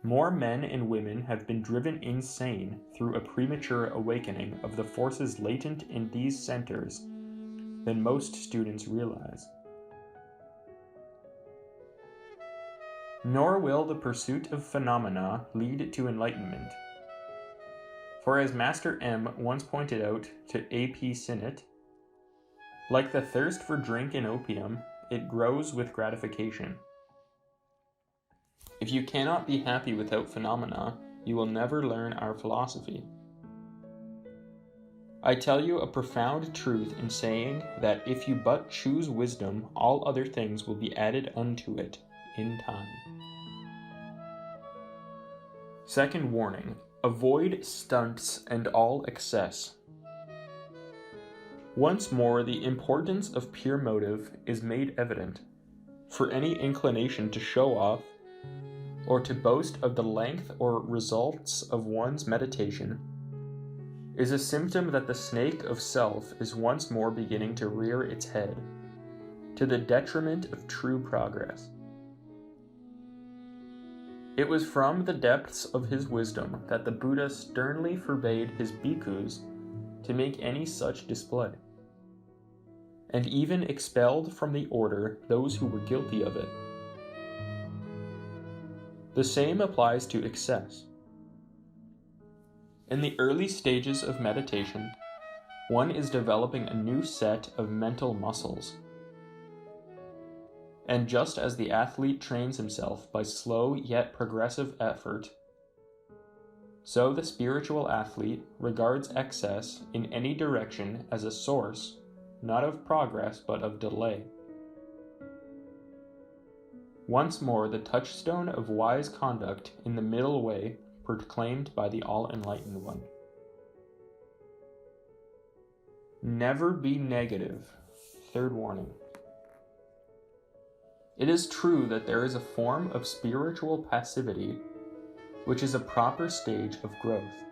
More men and women have been driven insane through a premature awakening of the forces latent in these centers than most students realize. Nor will the pursuit of phenomena lead to enlightenment. For as Master M once pointed out to A.P. Sinnett, like the thirst for drink and opium, it grows with gratification. If you cannot be happy without phenomena, you will never learn our philosophy. I tell you a profound truth in saying that if you but choose wisdom, all other things will be added unto it in time. Second warning, avoid stunts and all excess. Once more, the importance of pure motive is made evident, for any inclination to show off, or to boast of the length or results of one's meditation, is a symptom that the snake of self is once more beginning to rear its head, to the detriment of true progress. It was from the depths of his wisdom that the Buddha sternly forbade his bhikkhus to make any such display, and even expelled from the order those who were guilty of it. The same applies to excess. In the early stages of meditation, one is developing a new set of mental muscles. And just as the athlete trains himself by slow yet progressive effort, so the spiritual athlete regards excess in any direction as a source, not of progress but of delay. Once more, the touchstone of wise conduct in the middle way proclaimed by the All-Enlightened One. Never be negative. Third warning. It is true that there is a form of spiritual passivity which is a proper stage of growth.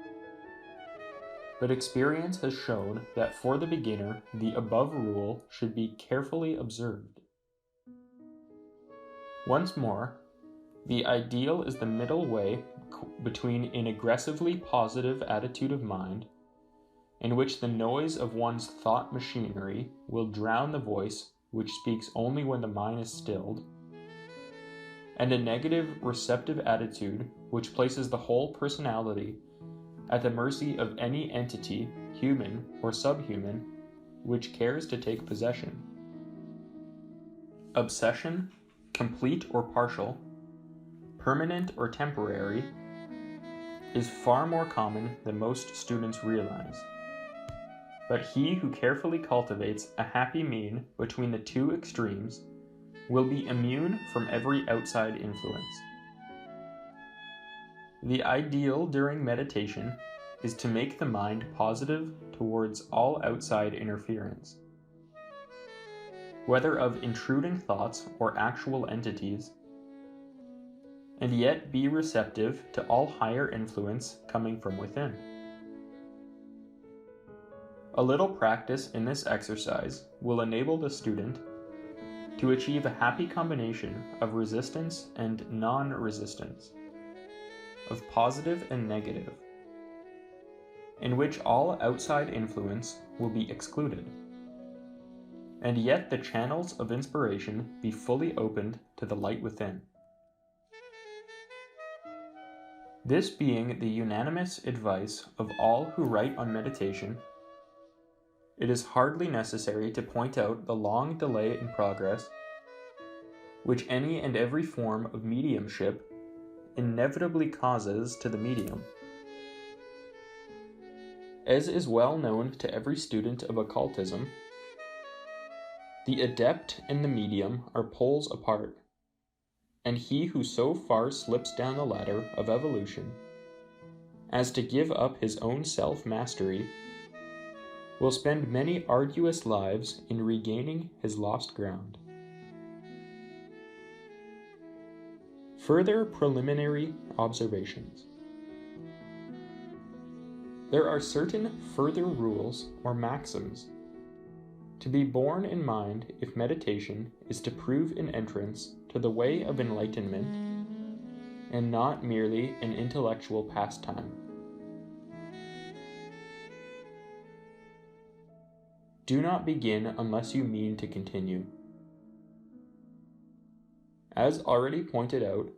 But experience has shown that for the beginner, the above rule should be carefully observed. Once more, the ideal is the middle way between an aggressively positive attitude of mind, in which the noise of one's thought machinery will drown the voice which speaks only when the mind is stilled, and a negative receptive attitude which places the whole personality at the mercy of any entity, human or subhuman, which cares to take possession. Obsession, complete or partial, permanent or temporary, is far more common than most students realize. But he who carefully cultivates a happy mean between the two extremes will be immune from every outside influence. The ideal during meditation is to make the mind positive towards all outside interference, whether of intruding thoughts or actual entities, and yet be receptive to all higher influence coming from within. A little practice in this exercise will enable the student to achieve a happy combination of resistance and non-resistance, of positive and negative, in which all outside influence will be excluded, and yet the channels of inspiration be fully opened to the light within. This being the unanimous advice of all who write on meditation, it is hardly necessary to point out the long delay in progress which any and every form of mediumship inevitably causes to the medium. As is well known to every student of occultism, the adept and the medium are poles apart, and he who so far slips down the ladder of evolution as to give up his own self-mastery will spend many arduous lives in regaining his lost ground. Further preliminary observations. There are certain further rules or maxims to be borne in mind if meditation is to prove an entrance to the way of enlightenment and not merely an intellectual pastime. Do not begin unless you mean to continue. As already pointed out,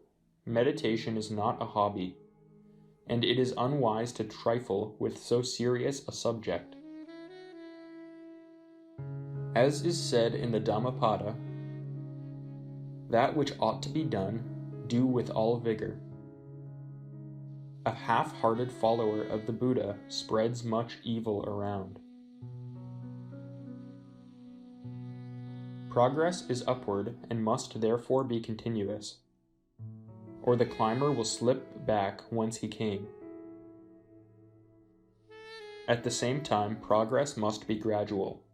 meditation is not a hobby, and it is unwise to trifle with so serious a subject. As is said in the Dhammapada, that which ought to be done, do with all vigor. A half-hearted follower of the Buddha spreads much evil around. Progress is upward and must therefore be continuous, or the climber will slip back whence he came. At the same time, progress must be gradual.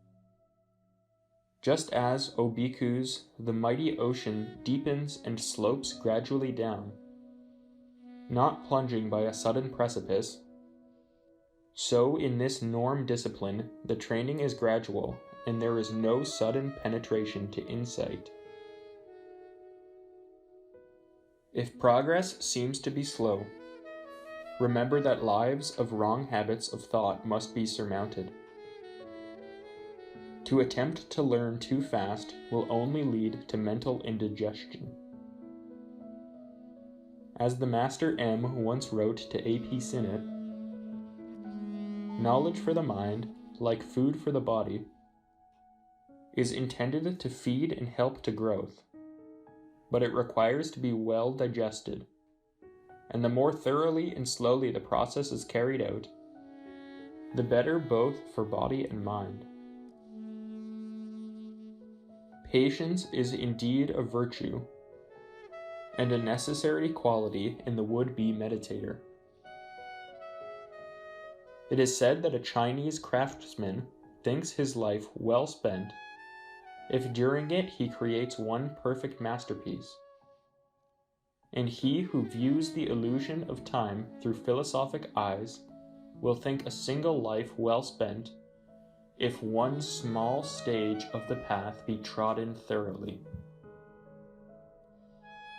Just as, O bhikkhus, the mighty ocean deepens and slopes gradually down, not plunging by a sudden precipice, so in this norm discipline, the training is gradual, and there is no sudden penetration to insight. If progress seems to be slow, remember that lives of wrong habits of thought must be surmounted. To attempt to learn too fast will only lead to mental indigestion. As the Master M once wrote to A.P. Sinnett, knowledge for the mind, like food for the body, is intended to feed and help to growth, but it requires to be well digested, and the more thoroughly and slowly the process is carried out, the better both for body and mind. Patience is indeed a virtue, and a necessary quality in the would-be meditator. It is said that a Chinese craftsman thinks his life well spent if during it he creates one perfect masterpiece, and he who views the illusion of time through philosophic eyes will think a single life well spent if one small stage of the path be trodden thoroughly.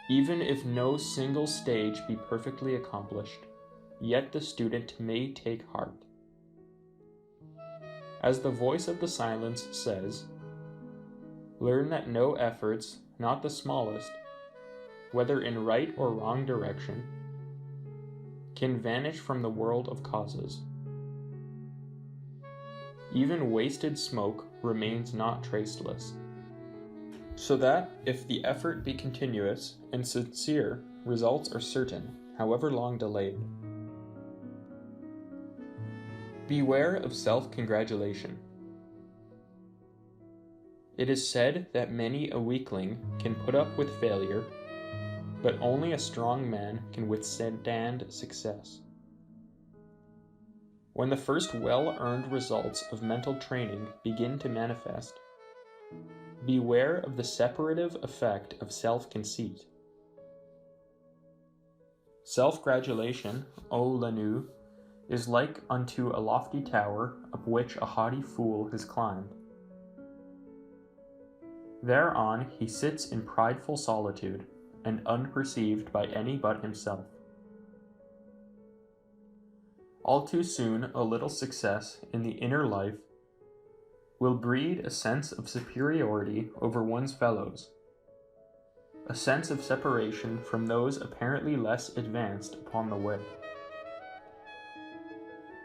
Even if no single stage be perfectly accomplished, yet the student may take heart. As the voice of the silence says, learn that no efforts, not the smallest, whether in right or wrong direction, can vanish from the world of causes. Even wasted smoke remains not traceless. So that, if the effort be continuous and sincere, results are certain, however long delayed. Beware of self-congratulation. It is said that many a weakling can put up with failure, but only a strong man can withstand success. When the first well-earned results of mental training begin to manifest, beware of the separative effect of self-conceit. Self-gratulation, O Lanu, is like unto a lofty tower up which a haughty fool has climbed. Thereon he sits in prideful solitude, and unperceived by any but himself. All too soon a little success in the inner life will breed a sense of superiority over one's fellows, a sense of separation from those apparently less advanced upon the way.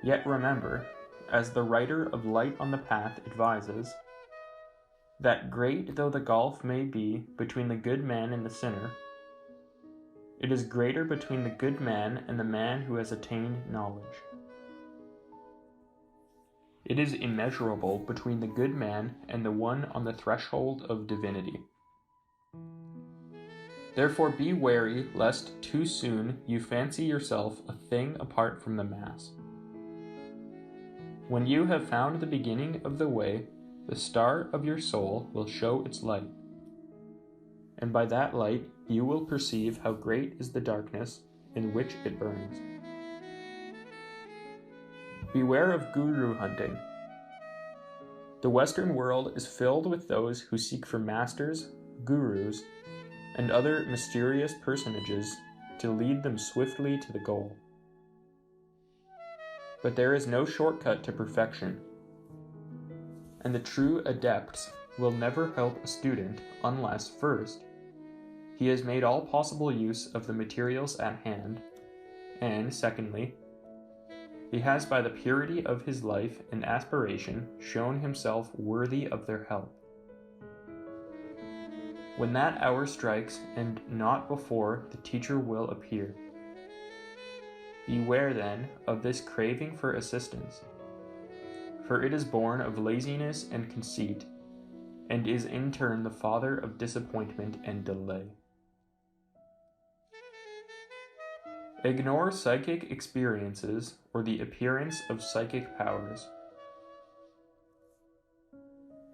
Yet remember, as the writer of Light on the Path advises, that great though the gulf may be between the good man and the sinner, it is greater between the good man and the man who has attained knowledge. It is immeasurable between the good man and the one on the threshold of divinity. Therefore be wary lest too soon you fancy yourself a thing apart from the mass. When you have found the beginning of the way, the star of your soul will show its light, and by that light you will perceive how great is the darkness in which it burns. Beware of guru hunting. The Western world is filled with those who seek for masters, gurus, and other mysterious personages to lead them swiftly to the goal. But there is no shortcut to perfection, and the true adepts will never help a student unless, first, he has made all possible use of the materials at hand, and, secondly, he has by the purity of his life and aspiration shown himself worthy of their help. When that hour strikes, and not before, the teacher will appear. Beware, then, of this craving for assistance, for it is born of laziness and conceit, and is in turn the father of disappointment and delay. Ignore psychic experiences or the appearance of psychic powers.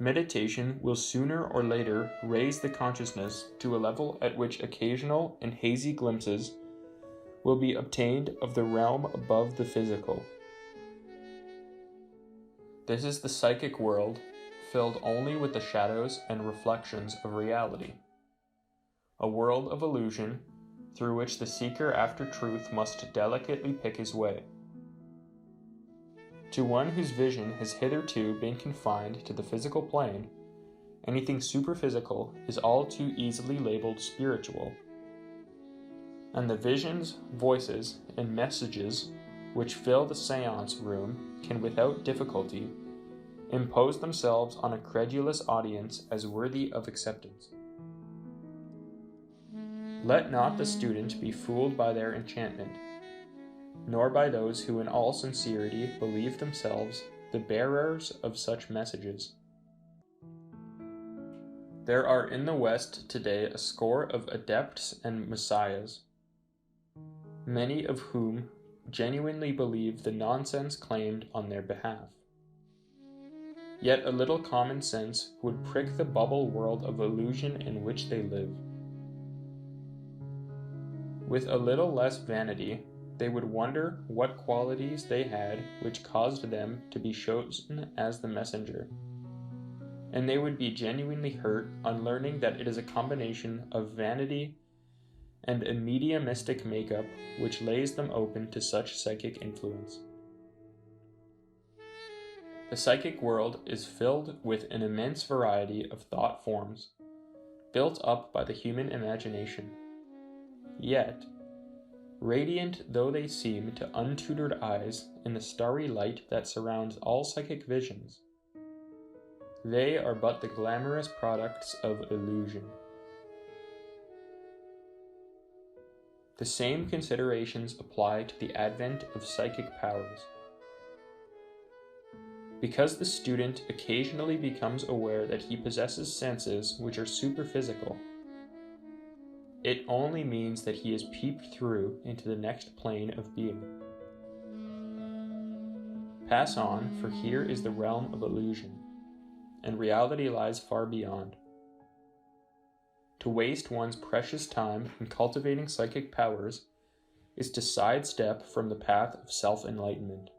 Meditation will sooner or later raise the consciousness to a level at which occasional and hazy glimpses will be obtained of the realm above the physical. This is the psychic world, filled only with the shadows and reflections of reality. A world of illusion, through which the seeker after truth must delicately pick his way. To one whose vision has hitherto been confined to the physical plane, anything superphysical is all too easily labeled spiritual. And the visions, voices, and messages which fill the seance room can without difficulty impose themselves on a credulous audience as worthy of acceptance. Let not the student be fooled by their enchantment, nor by those who in all sincerity believe themselves the bearers of such messages. There are in the West today a score of adepts and messiahs, many of whom genuinely believe the nonsense claimed on their behalf. Yet a little common sense would prick the bubble world of illusion in which they live. With a little less vanity, they would wonder what qualities they had which caused them to be chosen as the messenger. And they would be genuinely hurt on learning that it is a combination of vanity and a mediumistic makeup which lays them open to such psychic influence. The psychic world is filled with an immense variety of thought forms, built up by the human imagination. Yet, radiant though they seem to untutored eyes in the starry light that surrounds all psychic visions, they are but the glamorous products of illusion. The same considerations apply to the advent of psychic powers. Because the student occasionally becomes aware that he possesses senses which are superphysical, it only means that he has peeped through into the next plane of being. Pass on, for here is the realm of illusion, and reality lies far beyond. To waste one's precious time in cultivating psychic powers is to sidestep from the path of self-enlightenment.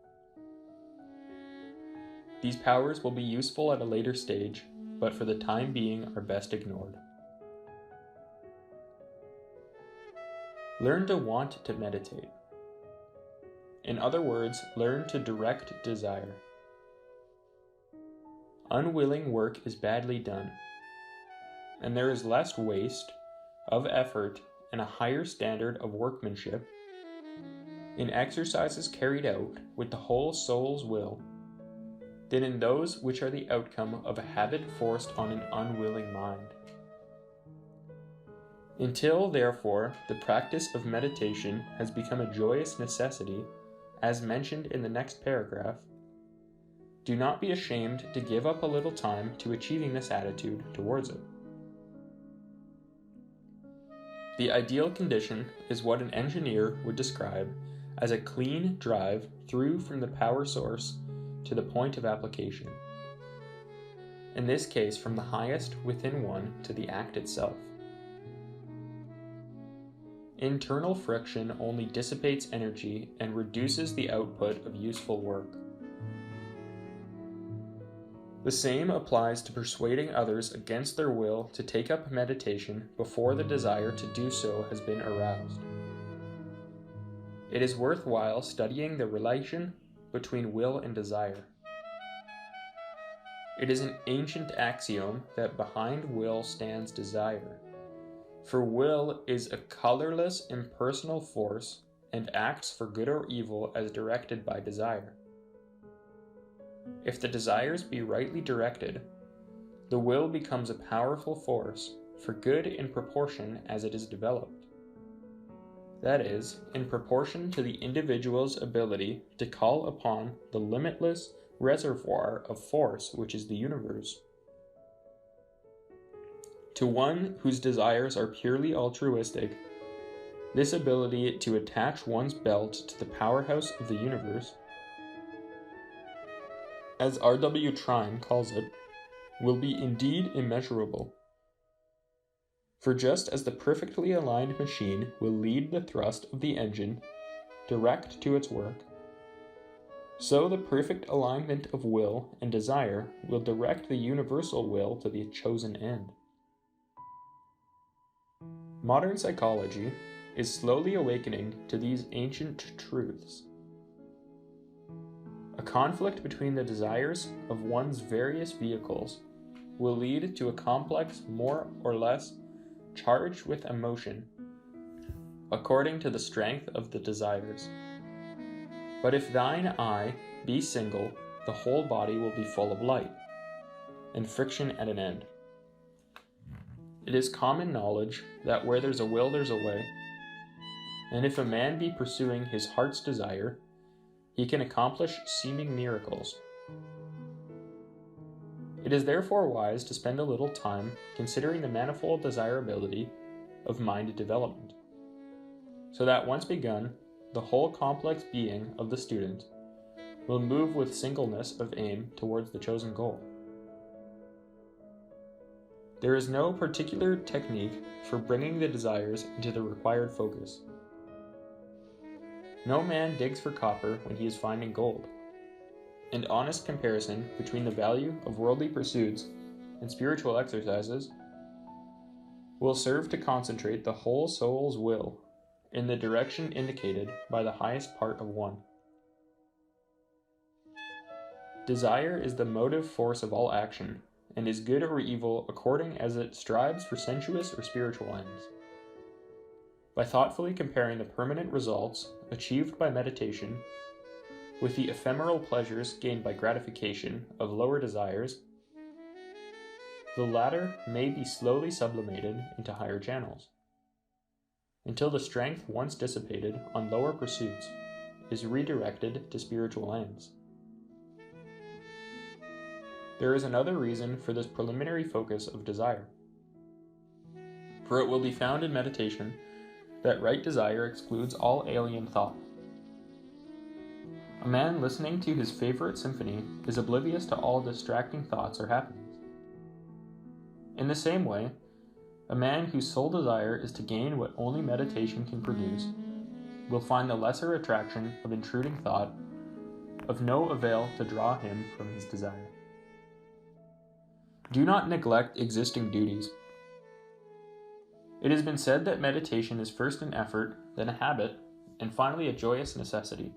These powers will be useful at a later stage, but for the time being are best ignored. Learn to want to meditate. In other words, learn to direct desire. Unwilling work is badly done, and there is less waste of effort and a higher standard of workmanship in exercises carried out with the whole soul's will than in those which are the outcome of a habit forced on an unwilling mind. Until, therefore, the practice of meditation has become a joyous necessity, as mentioned in the next paragraph, do not be ashamed to give up a little time to achieving this attitude towards it. The ideal condition is what an engineer would describe as a clean drive through from the power source to the point of application. In this case, from the highest within one to the act itself. Internal friction only dissipates energy and reduces the output of useful work. The same applies to persuading others against their will to take up meditation before the desire to do so has been aroused. It is worthwhile studying the relation between will and desire. It is an ancient axiom that behind will stands desire, for will is a colorless, impersonal force and acts for good or evil as directed by desire. If the desires be rightly directed, the will becomes a powerful force for good in proportion as it is developed. That is, in proportion to the individual's ability to call upon the limitless reservoir of force which is the universe. To one whose desires are purely altruistic, This ability to attach one's belt to the powerhouse of the universe, as R.W. Trine calls it, will be indeed immeasurable. For just as the perfectly aligned machine will lead the thrust of the engine direct to its work, so the perfect alignment of will and desire will direct the universal will to the chosen end. Modern psychology is slowly awakening to these ancient truths. A conflict between the desires of one's various vehicles will lead to a complex more or less charged with emotion, according to the strength of the desires. But if thine eye be single, the whole body will be full of light, and friction at an end. It is common knowledge that where there's a will, there's a way, and if a man be pursuing his heart's desire, he can accomplish seeming miracles. It is therefore wise to spend a little time considering the manifold desirability of mind development, so that once begun, the whole complex being of the student will move with singleness of aim towards the chosen goal. There is no particular technique for bringing the desires into the required focus. No man digs for copper when he is finding gold, and honest comparison between the value of worldly pursuits and spiritual exercises will serve to concentrate the whole soul's will in the direction indicated by the highest part of one. Desire is the motive force of all action, and is good or evil according as it strives for sensuous or spiritual ends. By thoughtfully comparing the permanent results achieved by meditation with the ephemeral pleasures gained by gratification of lower desires, the latter may be slowly sublimated into higher channels, until the strength once dissipated on lower pursuits is redirected to spiritual ends. There is another reason for this preliminary focus of desire, for it will be found in meditation that right desire excludes all alien thought. A man listening to his favorite symphony is oblivious to all distracting thoughts or happenings. In the same way, a man whose sole desire is to gain what only meditation can produce will find the lesser attraction of intruding thought of no avail to draw him from his desire. Do not neglect existing duties. It has been said that meditation is first an effort, then a habit, and finally a joyous necessity.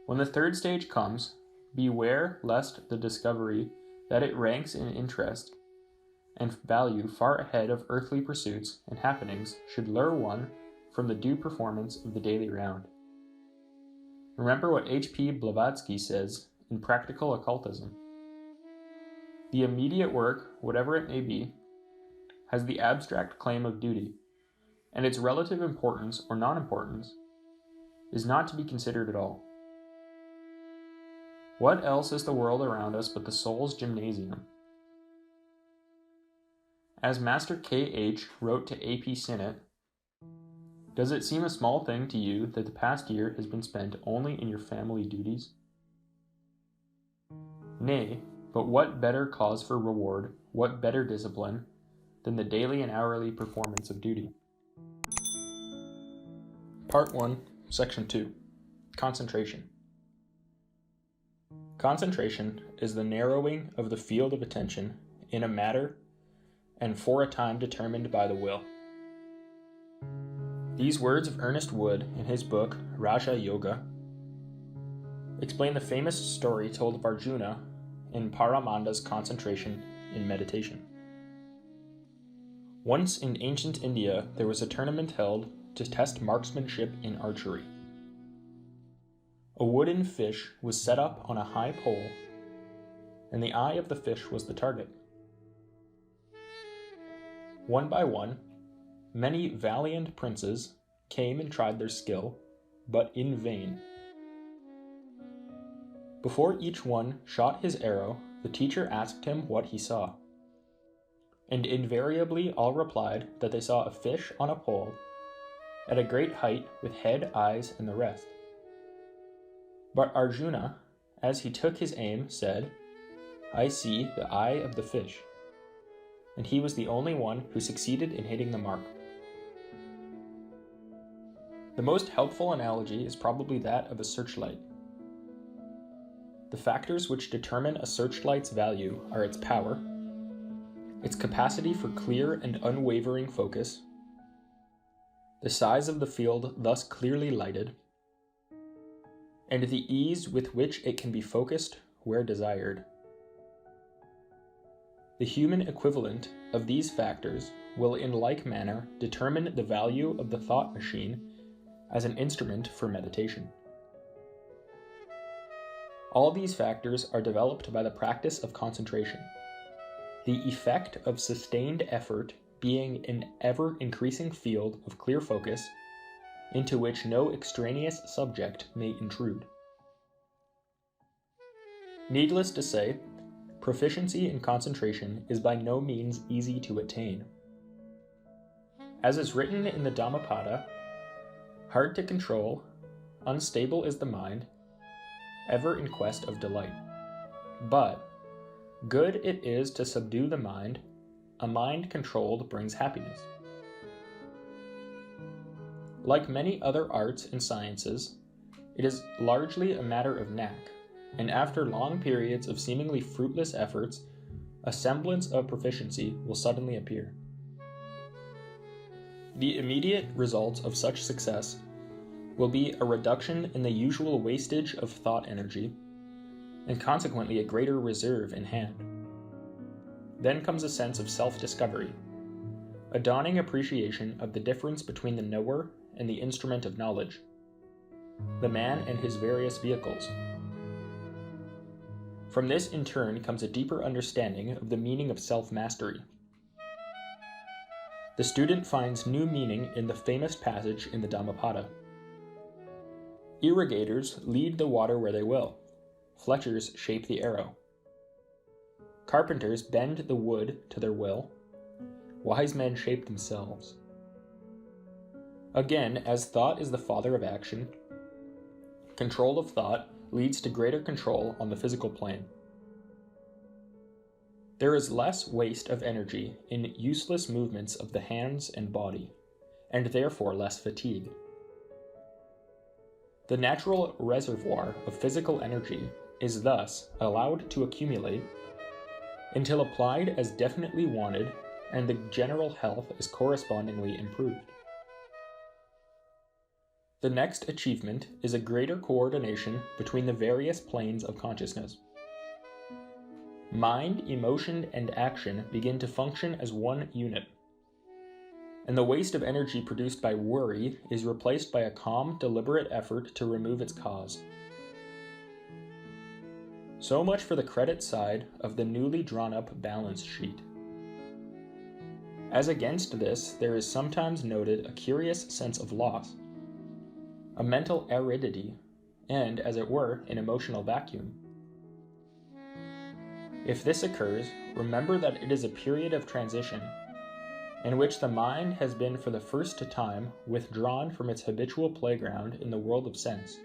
When the third stage comes, beware lest the discovery that it ranks in interest and value far ahead of earthly pursuits and happenings should lure one from the due performance of the daily round. Remember what H.P. Blavatsky says in Practical Occultism. The immediate work, whatever it may be, has the abstract claim of duty, and its relative importance or non-importance is not to be considered at all. What else is the world around us but the soul's gymnasium? As Master K.H. wrote to A.P. Sinnett, does it seem a small thing to you that the past year has been spent only in your family duties? Nay, but what better cause for reward, what better discipline, than the daily and hourly performance of duty? Part 1, Section 2. Concentration. Concentration is the narrowing of the field of attention in a matter and for a time determined by the will. These words of Ernest Wood in his book Raja Yoga explain the famous story told of Arjuna in Paramananda's concentration in meditation. Once in ancient India, there was a tournament held to test marksmanship in archery. A wooden fish was set up on a high pole, and the eye of the fish was the target. One by one, many valiant princes came and tried their skill, but in vain. Before each one shot his arrow, the teacher asked him what he saw, and invariably all replied that they saw a fish on a pole at a great height with head, eyes, and the rest. But Arjuna, as he took his aim, said, "I see the eye of the fish," and he was the only one who succeeded in hitting the mark. The most helpful analogy is probably that of a searchlight. The factors which determine a searchlight's value are its power, its capacity for clear and unwavering focus, the size of the field thus clearly lighted, and the ease with which it can be focused where desired. The human equivalent of these factors will in like manner determine the value of the thought machine as an instrument for meditation. All these factors are developed by the practice of concentration, the effect of sustained effort being an ever-increasing field of clear focus into which no extraneous subject may intrude. Needless to say, proficiency in concentration is by no means easy to attain. As is written in the Dhammapada, hard to control, unstable is the mind, ever in quest of delight. But good it is to subdue the mind, a mind controlled brings happiness. Like many other arts and sciences, it is largely a matter of knack, and after long periods of seemingly fruitless efforts, a semblance of proficiency will suddenly appear. The immediate result of such success will be a reduction in the usual wastage of thought energy, and consequently a greater reserve in hand. Then comes a sense of self-discovery, a dawning appreciation of the difference between the knower and the instrument of knowledge, the man and his various vehicles. From this in turn comes a deeper understanding of the meaning of self-mastery. The student finds new meaning in the famous passage in the Dhammapada. Irrigators lead the water where they will. Fletchers shape the arrow. Carpenters bend the wood to their will. Wise men shape themselves. Again, as thought is the father of action, control of thought leads to greater control on the physical plane. There is less waste of energy in useless movements of the hands and body, and therefore less fatigue. The natural reservoir of physical energy is thus allowed to accumulate until applied as definitely wanted, and the general health is correspondingly improved. The next achievement is a greater coordination between the various planes of consciousness. Mind, emotion, and action begin to function as one unit, and the waste of energy produced by worry is replaced by a calm, deliberate effort to remove its cause. So much for the credit side of the newly drawn-up balance sheet. As against this, there is sometimes noted a curious sense of loss, a mental aridity, and, as it were, an emotional vacuum. If this occurs, remember that it is a period of transition, in which the mind has been for the first time withdrawn from its habitual playground in the world of sense,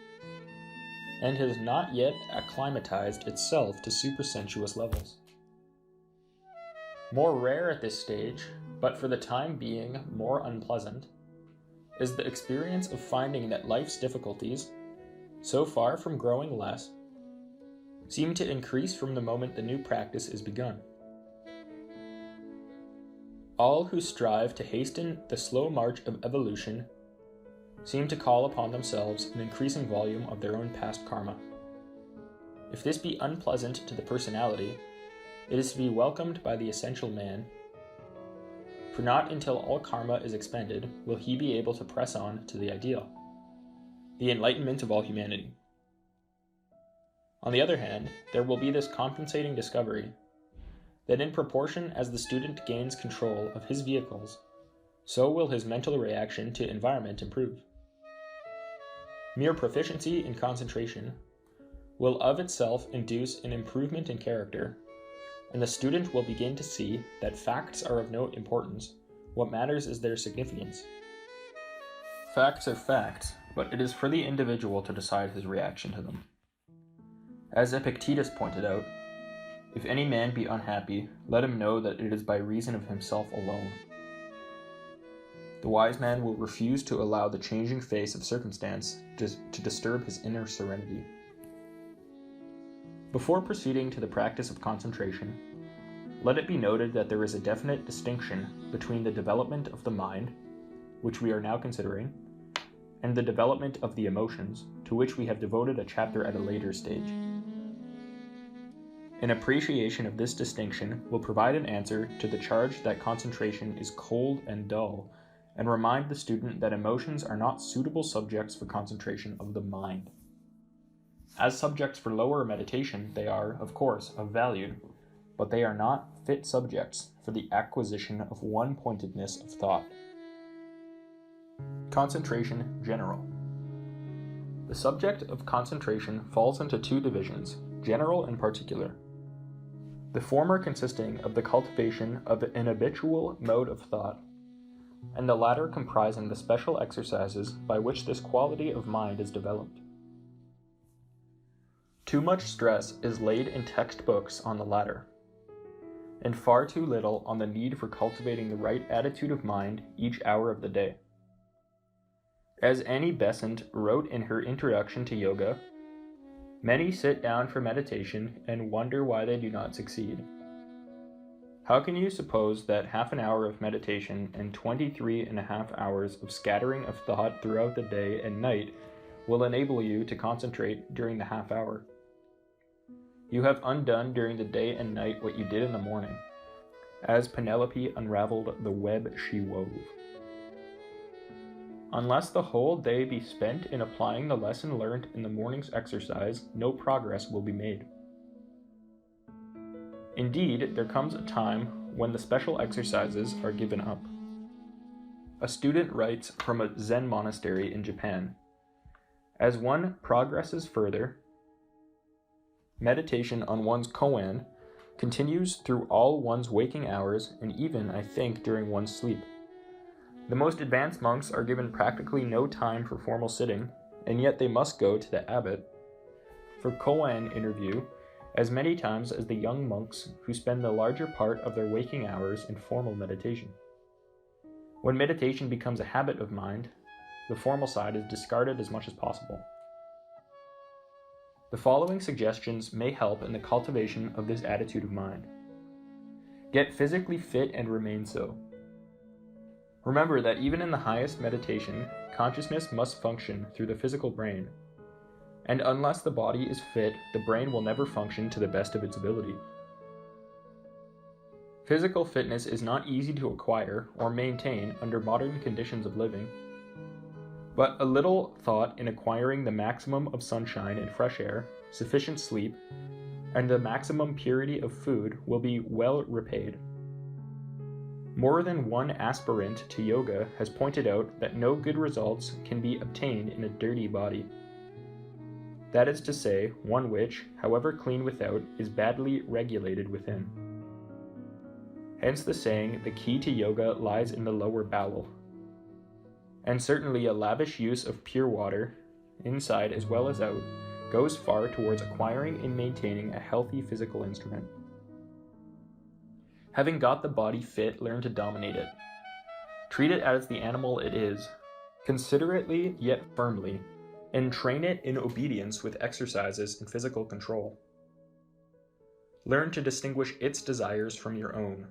and has not yet acclimatized itself to supersensuous levels. More rare at this stage, but for the time being more unpleasant, is the experience of finding that life's difficulties, so far from growing less, seem to increase from the moment the new practice is begun. All who strive to hasten the slow march of evolution seem to call upon themselves an increasing volume of their own past karma. If this be unpleasant to the personality, it is to be welcomed by the essential man, for not until all karma is expended will he be able to press on to the ideal, the enlightenment of all humanity. On the other hand, there will be this compensating discovery that in proportion as the student gains control of his vehicles, so will his mental reaction to environment improve. Mere proficiency in concentration will of itself induce an improvement in character, and the student will begin to see that facts are of no importance. What matters is their significance. Facts are facts, but it is for the individual to decide his reaction to them. As Epictetus pointed out, if any man be unhappy, let him know that it is by reason of himself alone. The wise man will refuse to allow the changing face of circumstance to disturb his inner serenity. Before proceeding to the practice of concentration, let it be noted that there is a definite distinction between the development of the mind, which we are now considering, and the development of the emotions, to which we have devoted a chapter at a later stage. An appreciation of this distinction will provide an answer to the charge that concentration is cold and dull, and remind the student that emotions are not suitable subjects for concentration of the mind. As subjects for lower meditation, they are, of course, of value, but they are not fit subjects for the acquisition of one-pointedness of thought. Concentration general. The subject of concentration falls into two divisions, general and particular. The former consisting of the cultivation of an habitual mode of thought, and the latter comprising the special exercises by which this quality of mind is developed. Too much stress is laid in textbooks on the latter, and far too little on the need for cultivating the right attitude of mind each hour of the day. As Annie Besant wrote in her introduction to yoga, many sit down for meditation and wonder why they do not succeed. How can you suppose that half an hour of meditation and 23.5 hours of scattering of thought throughout the day and night will enable you to concentrate during the half hour? You have undone during the day and night what you did in the morning, as Penelope unraveled the web she wove. Unless the whole day be spent in applying the lesson learned in the morning's exercise, no progress will be made. Indeed, there comes a time when the special exercises are given up. A student writes from a Zen monastery in Japan, "As one progresses further, meditation on one's koan continues through all one's waking hours and even, I think, during one's sleep. The most advanced monks are given practically no time for formal sitting, and yet they must go to the abbot for koan interview as many times as the young monks who spend the larger part of their waking hours in formal meditation. When meditation becomes a habit of mind, the formal side is discarded as much as possible." The following suggestions may help in the cultivation of this attitude of mind. Get physically fit and remain so. Remember that even in the highest meditation, consciousness must function through the physical brain, and unless the body is fit, the brain will never function to the best of its ability. Physical fitness is not easy to acquire or maintain under modern conditions of living, but a little thought in acquiring the maximum of sunshine and fresh air, sufficient sleep, and the maximum purity of food will be well repaid. More than one aspirant to yoga has pointed out that no good results can be obtained in a dirty body. That is to say, one which, however clean without, is badly regulated within. Hence the saying, the key to yoga lies in the lower bowel. And certainly a lavish use of pure water, inside as well as out, goes far towards acquiring and maintaining a healthy physical instrument. Having got the body fit, learn to dominate it. Treat it as the animal it is, considerately yet firmly, and train it in obedience with exercises and physical control. Learn to distinguish its desires from your own.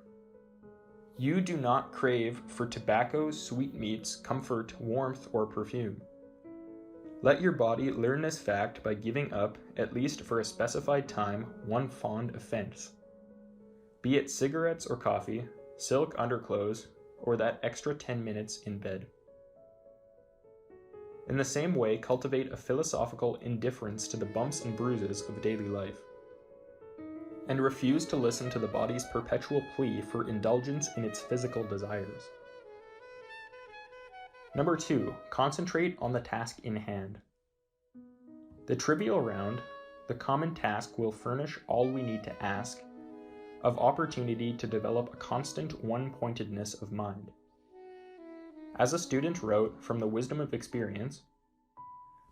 You do not crave for tobacco, sweetmeats, comfort, warmth, or perfume. Let your body learn this fact by giving up, at least for a specified time, one fond offense. Be it cigarettes or coffee, silk underclothes, or that extra 10 minutes in bed. In the same way, cultivate a philosophical indifference to the bumps and bruises of daily life, and refuse to listen to the body's perpetual plea for indulgence in its physical desires. Number 2, concentrate on the task in hand. The trivial round, the common task, will furnish all we need to ask of opportunity to develop a constant one-pointedness of mind. As a student wrote from the wisdom of experience,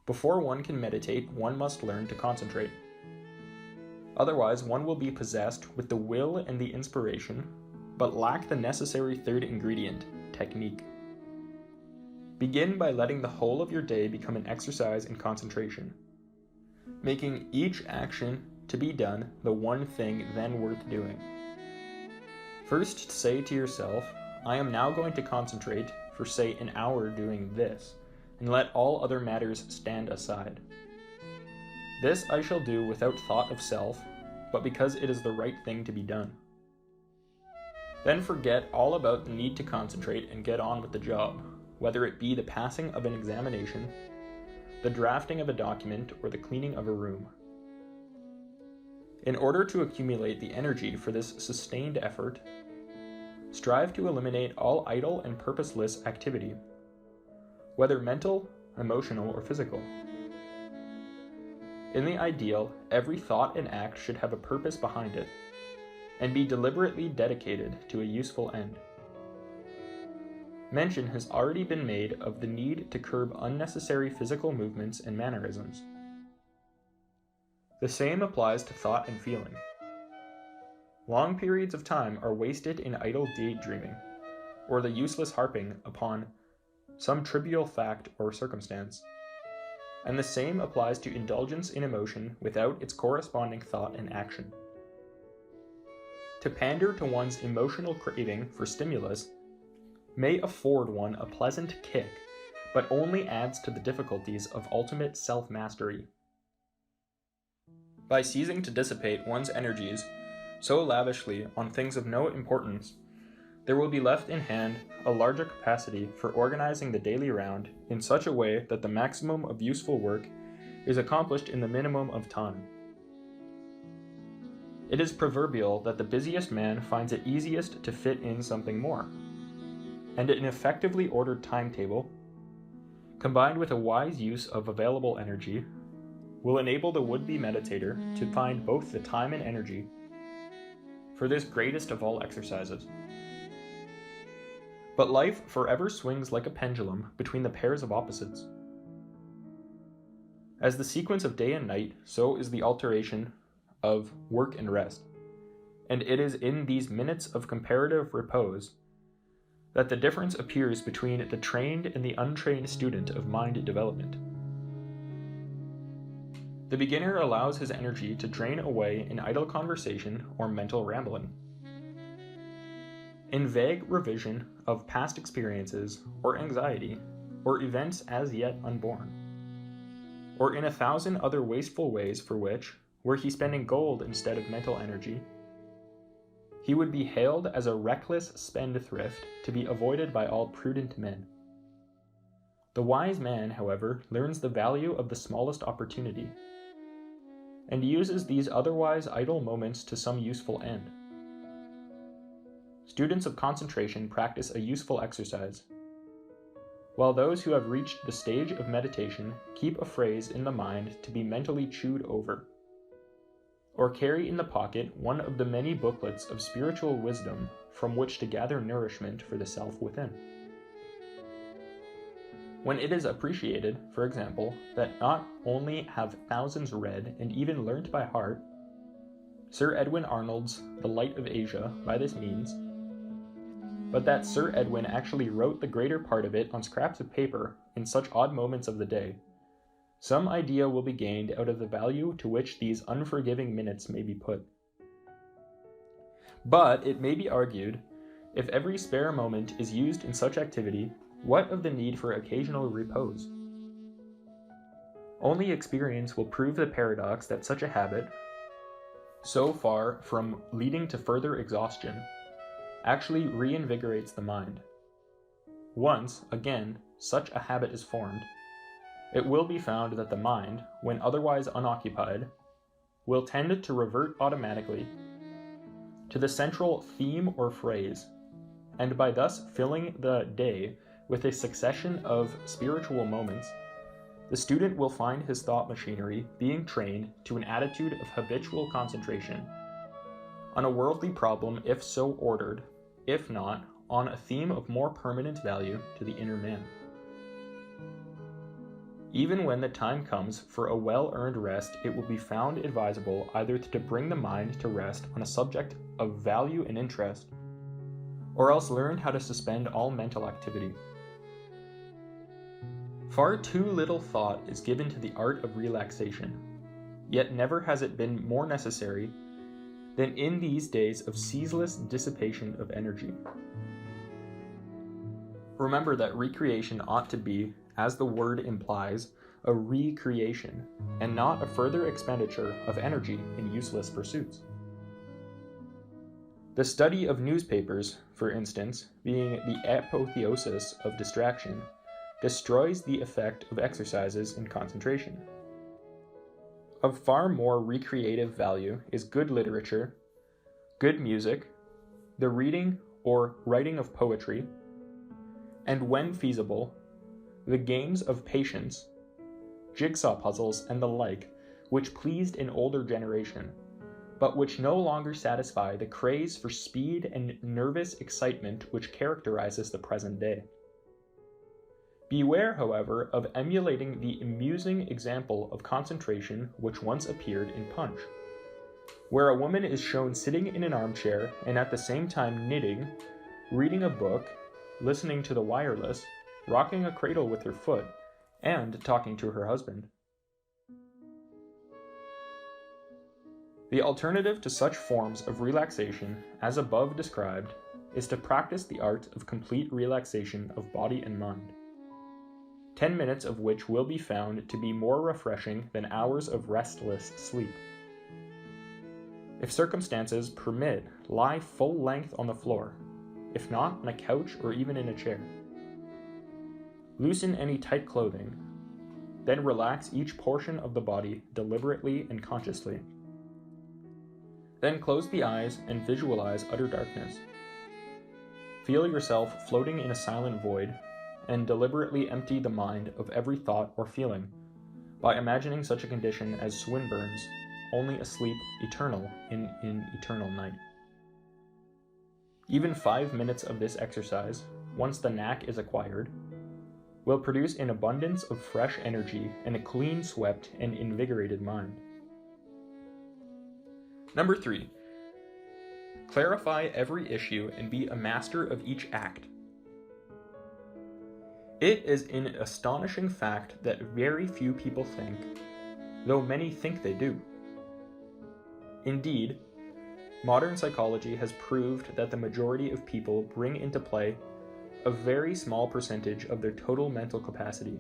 before one can meditate, one must learn to concentrate. Otherwise, one will be possessed with the will and the inspiration, but lack the necessary third ingredient, technique. Begin by letting the whole of your day become an exercise in concentration, making each action to be done the one thing then worth doing. First, say to yourself, I am now going to concentrate for, say, an hour doing this, and let all other matters stand aside. This I shall do without thought of self, but because it is the right thing to be done. Then forget all about the need to concentrate and get on with the job, whether it be the passing of an examination, the drafting of a document, or the cleaning of a room. In order to accumulate the energy for this sustained effort, strive to eliminate all idle and purposeless activity, whether mental, emotional, or physical. In the ideal, every thought and act should have a purpose behind it, and be deliberately dedicated to a useful end. Mention has already been made of the need to curb unnecessary physical movements and mannerisms. The same applies to thought and feeling. Long periods of time are wasted in idle daydreaming, or the useless harping upon some trivial fact or circumstance. And the same applies to indulgence in emotion without its corresponding thought and action. To pander to one's emotional craving for stimulus may afford one a pleasant kick, but only adds to the difficulties of ultimate self-mastery. By ceasing to dissipate one's energies so lavishly on things of no importance, there will be left in hand a larger capacity for organizing the daily round in such a way that the maximum of useful work is accomplished in the minimum of time. It is proverbial that the busiest man finds it easiest to fit in something more, and an effectively ordered timetable, combined with a wise use of available energy, will enable the would-be meditator to find both the time and energy for this greatest of all exercises. But life forever swings like a pendulum between the pairs of opposites. As the sequence of day and night, so is the alternation of work and rest, and it is in these minutes of comparative repose that the difference appears between the trained and the untrained student of mind development. The beginner allows his energy to drain away in idle conversation or mental rambling, in vague revision of past experiences or anxiety or events as yet unborn, or in 1,000 other wasteful ways for which, were he spending gold instead of mental energy, he would be hailed as a reckless spendthrift to be avoided by all prudent men. The wise man, however, learns the value of the smallest opportunity, and uses these otherwise idle moments to some useful end. Students of concentration practice a useful exercise, while those who have reached the stage of meditation keep a phrase in the mind to be mentally chewed over, or carry in the pocket one of the many booklets of spiritual wisdom from which to gather nourishment for the self within. When it is appreciated, for example, that not only have thousands read and even learnt by heart Sir Edwin Arnold's The Light of Asia by this means, but that Sir Edwin actually wrote the greater part of it on scraps of paper in such odd moments of the day, some idea will be gained out of the value to which these unforgiving minutes may be put. But it may be argued, if every spare moment is used in such activity, what of the need for occasional repose? Only experience will prove the paradox that such a habit, so far from leading to further exhaustion, actually reinvigorates the mind. Once, again, such a habit is formed, it will be found that the mind, when otherwise unoccupied, will tend to revert automatically to the central theme or phrase, and by thus filling the day with a succession of spiritual moments, the student will find his thought machinery being trained to an attitude of habitual concentration on a worldly problem if so ordered, if not, on a theme of more permanent value to the inner man. Even when the time comes for a well-earned rest, it will be found advisable either to bring the mind to rest on a subject of value and interest, or else learn how to suspend all mental activity. Far too little thought is given to the art of relaxation, yet never has it been more necessary than in these days of ceaseless dissipation of energy. Remember that recreation ought to be, as the word implies, a recreation, and not a further expenditure of energy in useless pursuits. The study of newspapers, for instance, being the apotheosis of distraction, destroys the effect of exercises in concentration. Of far more recreative value is good literature, good music, the reading or writing of poetry, and when feasible, the games of patience, jigsaw puzzles, and the like, which pleased an older generation, but which no longer satisfy the craze for speed and nervous excitement which characterizes the present day. Beware, however, of emulating the amusing example of concentration which once appeared in Punch, where a woman is shown sitting in an armchair and at the same time knitting, reading a book, listening to the wireless, rocking a cradle with her foot, and talking to her husband. The alternative to such forms of relaxation, as above described, is to practice the art of complete relaxation of body and mind, 10 minutes of which will be found to be more refreshing than hours of restless sleep. If circumstances permit, lie full length on the floor, if not on a couch or even in a chair. Loosen any tight clothing, then relax each portion of the body deliberately and consciously. Then close the eyes and visualize utter darkness. Feel yourself floating in a silent void, and deliberately empty the mind of every thought or feeling by imagining such a condition as Swinburne's only asleep eternal in eternal night. Even 5 minutes of this exercise, once the knack is acquired, will produce an abundance of fresh energy and a clean swept and invigorated mind. Number 3. Clarify every issue and be a master of each act. It is an astonishing fact that very few people think, though many think they do. Indeed, modern psychology has proved that the majority of people bring into play a very small percentage of their total mental capacity.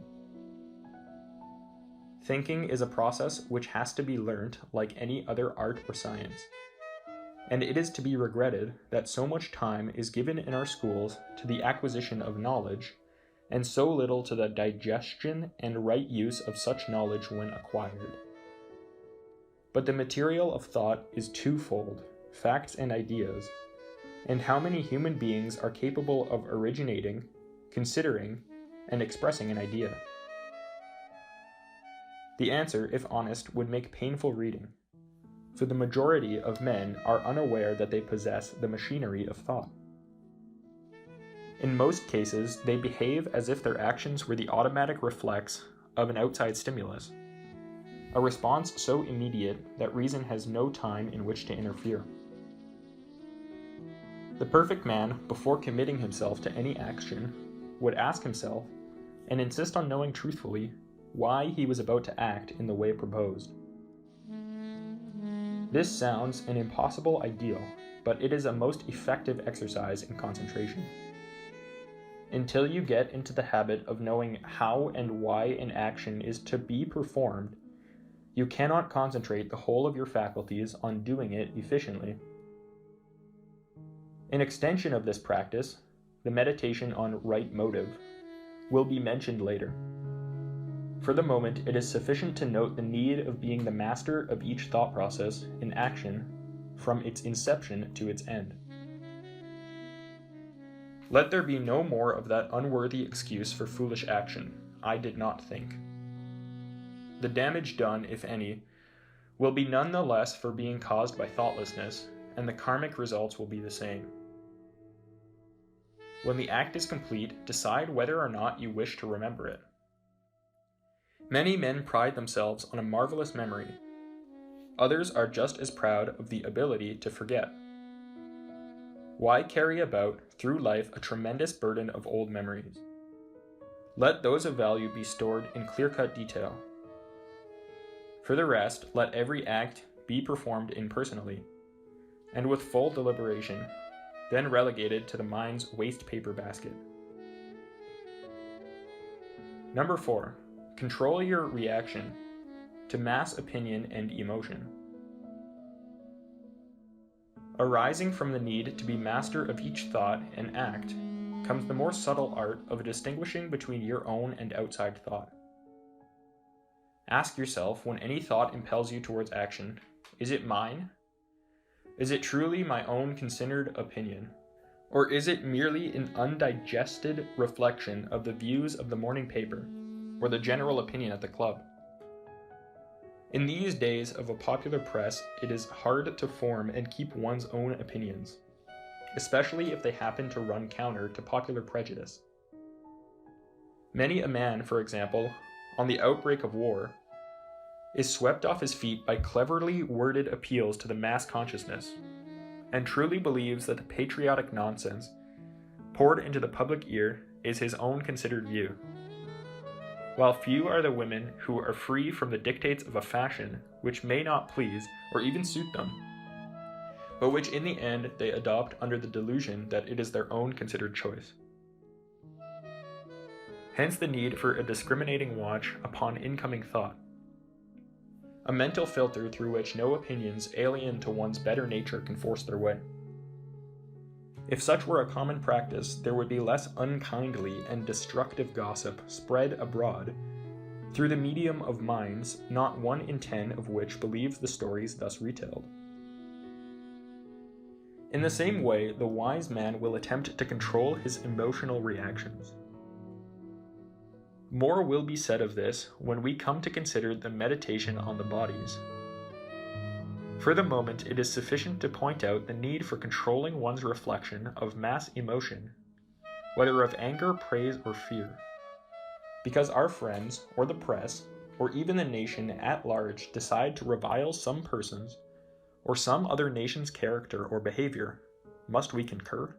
Thinking is a process which has to be learnt like any other art or science, and it is to be regretted that so much time is given in our schools to the acquisition of knowledge, and so little to the digestion and right use of such knowledge when acquired. But the material of thought is twofold, facts and ideas, and how many human beings are capable of originating, considering, and expressing an idea? The answer, if honest, would make painful reading, for the majority of men are unaware that they possess the machinery of thought. In most cases, they behave as if their actions were the automatic reflex of an outside stimulus, a response so immediate that reason has no time in which to interfere. The perfect man, before committing himself to any action, would ask himself, and insist on knowing truthfully, why he was about to act in the way proposed. This sounds an impossible ideal, but it is a most effective exercise in concentration. Until you get into the habit of knowing how and why an action is to be performed, you cannot concentrate the whole of your faculties on doing it efficiently. An extension of this practice, the meditation on right motive, will be mentioned later. For the moment, it is sufficient to note the need of being the master of each thought process in action from its inception to its end. Let there be no more of that unworthy excuse for foolish action, I did not think. The damage done, if any, will be none the less for being caused by thoughtlessness, and the karmic results will be the same. When the act is complete, decide whether or not you wish to remember it. Many men pride themselves on a marvelous memory. Others are just as proud of the ability to forget. Why carry about through life a tremendous burden of old memories? Let those of value be stored in clear-cut detail. For the rest, let every act be performed impersonally, and with full deliberation, then relegated to the mind's waste paper basket. Number 4. Control your reaction to mass opinion and emotion. Arising from the need to be master of each thought and act comes the more subtle art of distinguishing between your own and outside thought. Ask yourself when any thought impels you towards action, is it mine? Is it truly my own considered opinion? Or is it merely an undigested reflection of the views of the morning paper, or the general opinion at the club? In these days of a popular press, it is hard to form and keep one's own opinions, especially if they happen to run counter to popular prejudice. Many a man, for example, on the outbreak of war, is swept off his feet by cleverly worded appeals to the mass consciousness, and truly believes that the patriotic nonsense poured into the public ear is his own considered view. While few are the women who are free from the dictates of a fashion which may not please or even suit them, but which in the end they adopt under the delusion that it is their own considered choice. Hence the need for a discriminating watch upon incoming thought, a mental filter through which no opinions alien to one's better nature can force their way. If such were a common practice, there would be less unkindly and destructive gossip spread abroad through the medium of minds, not 1 in 10 of which believes the stories thus retailed. In the same way, the wise man will attempt to control his emotional reactions. More will be said of this when we come to consider the meditation on the bodies. For the moment, it is sufficient to point out the need for controlling one's reflection of mass emotion, whether of anger, praise, or fear, because our friends, or the press, or even the nation at large decide to revile some persons, or some other nation's character or behavior. Must we concur?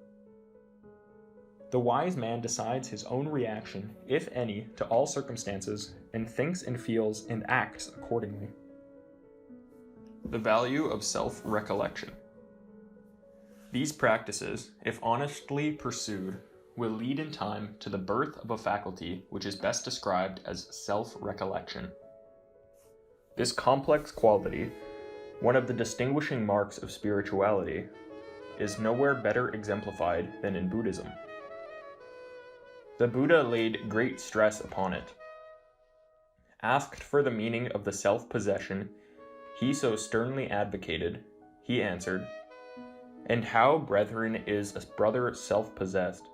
The wise man decides his own reaction, if any, to all circumstances, and thinks and feels and acts accordingly. The value of self-recollection. These practices, if honestly pursued, will lead in time to the birth of a faculty which is best described as self-recollection. This complex quality, one of the distinguishing marks of spirituality, is nowhere better exemplified than in Buddhism. The Buddha laid great stress upon it. Asked for the meaning of the self-possession he so sternly advocated, he answered, "And how, brethren, is a brother self-possessed?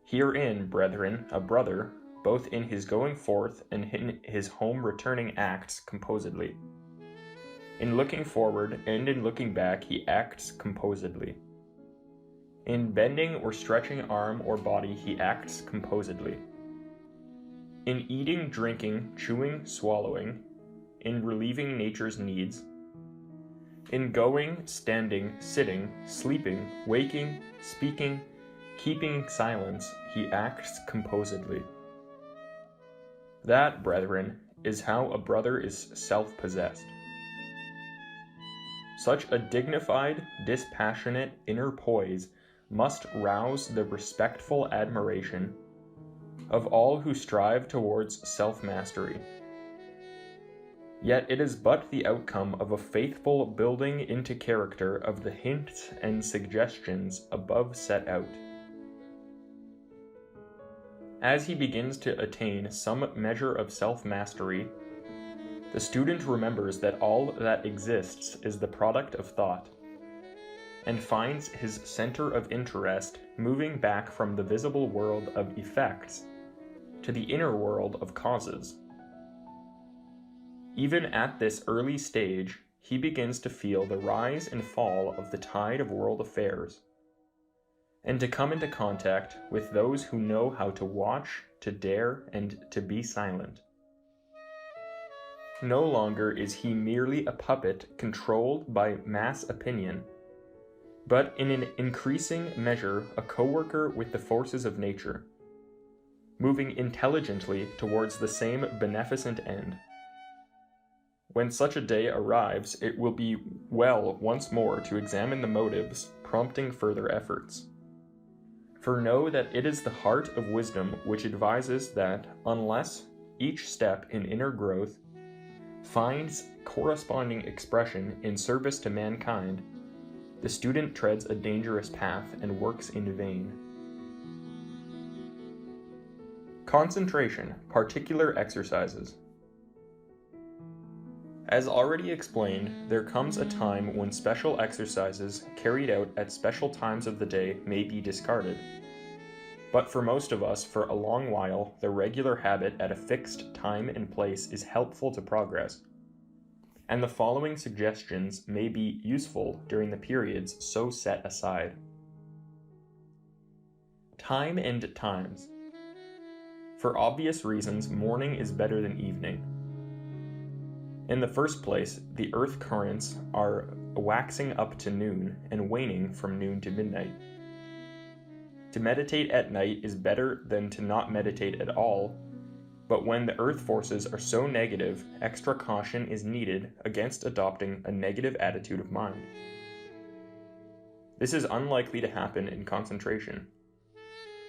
Herein, brethren, a brother, both in his going forth and in his home returning acts composedly. In looking forward and in looking back he acts composedly. In bending or stretching arm or body he acts composedly. In eating, drinking, chewing, swallowing, in relieving nature's needs, in going, standing, sitting, sleeping, waking, speaking, keeping silence, he acts composedly. That, brethren, is how a brother is self-possessed. Such a dignified, dispassionate inner poise must rouse the respectful admiration of all who strive towards self-mastery. Yet it is but the outcome of a faithful building into character of the hints and suggestions above set out. As he begins to attain some measure of self-mastery, the student remembers that all that exists is the product of thought, and finds his center of interest moving back from the visible world of effects to the inner world of causes. Even at this early stage, he begins to feel the rise and fall of the tide of world affairs, and to come into contact with those who know how to watch, to dare, and to be silent. No longer is he merely a puppet controlled by mass opinion, but in an increasing measure a co-worker with the forces of nature, moving intelligently towards the same beneficent end. When such a day arrives, it will be well once more to examine the motives prompting further efforts. For know that it is the heart of wisdom which advises that, unless each step in inner growth finds corresponding expression in service to mankind, the student treads a dangerous path and works in vain. Concentration, particular exercises. As already explained, there comes a time when special exercises carried out at special times of the day may be discarded. But for most of us, for a long while, the regular habit at a fixed time and place is helpful to progress, and the following suggestions may be useful during the periods so set aside. Time and times. For obvious reasons, morning is better than evening. In the first place, the earth currents are waxing up to noon and waning from noon to midnight. To meditate at night is better than to not meditate at all, but when the earth forces are so negative, extra caution is needed against adopting a negative attitude of mind. This is unlikely to happen in concentration.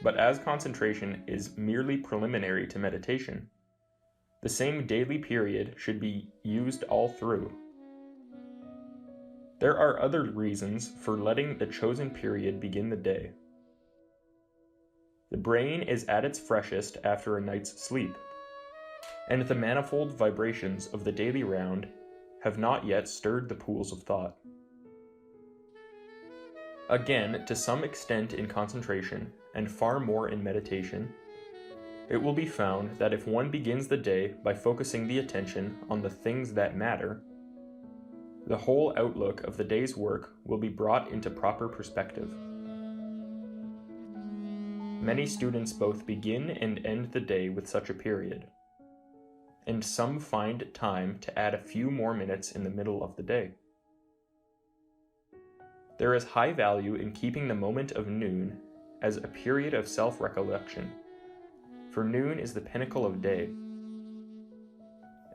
But as concentration is merely preliminary to meditation, the same daily period should be used all through. There are other reasons for letting the chosen period begin the day. The brain is at its freshest after a night's sleep, and the manifold vibrations of the daily round have not yet stirred the pools of thought. Again, to some extent in concentration, and far more in meditation, it will be found that if one begins the day by focusing the attention on the things that matter, the whole outlook of the day's work will be brought into proper perspective. Many students both begin and end the day with such a period, and some find time to add a few more minutes in the middle of the day. There is high value in keeping the moment of noon as a period of self-recollection, for noon is the pinnacle of day,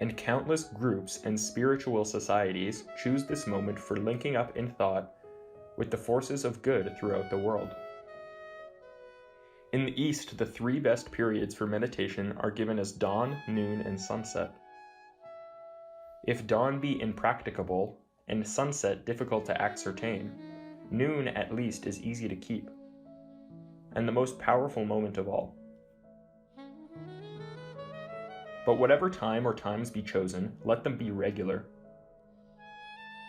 and countless groups and spiritual societies choose this moment for linking up in thought with the forces of good throughout the world. In the East, the three best periods for meditation are given as dawn, noon, and sunset. If dawn be impracticable, and sunset difficult to ascertain, noon at least is easy to keep, and the most powerful moment of all. But whatever time or times be chosen, let them be regular.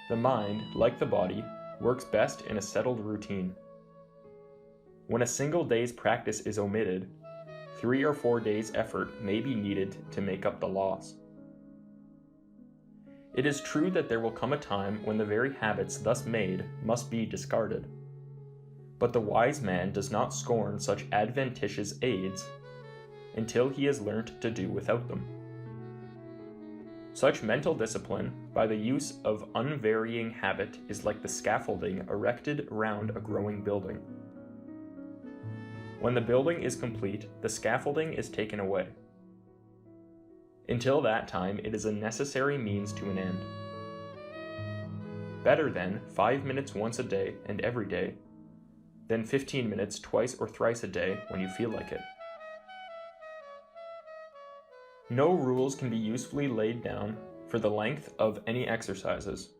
The mind, like the body, works best in a settled routine. When a single day's practice is omitted, 3 or 4 days' effort may be needed to make up the loss. It is true that there will come a time when the very habits thus made must be discarded, but the wise man does not scorn such adventitious aids until he has learnt to do without them. Such mental discipline, by the use of unvarying habit, is like the scaffolding erected round a growing building. When the building is complete, the scaffolding is taken away. Until that time, it is a necessary means to an end. Better then 5 minutes once a day and every day, than 15 minutes twice or thrice a day when you feel like it. No rules can be usefully laid down for the length of any exercises,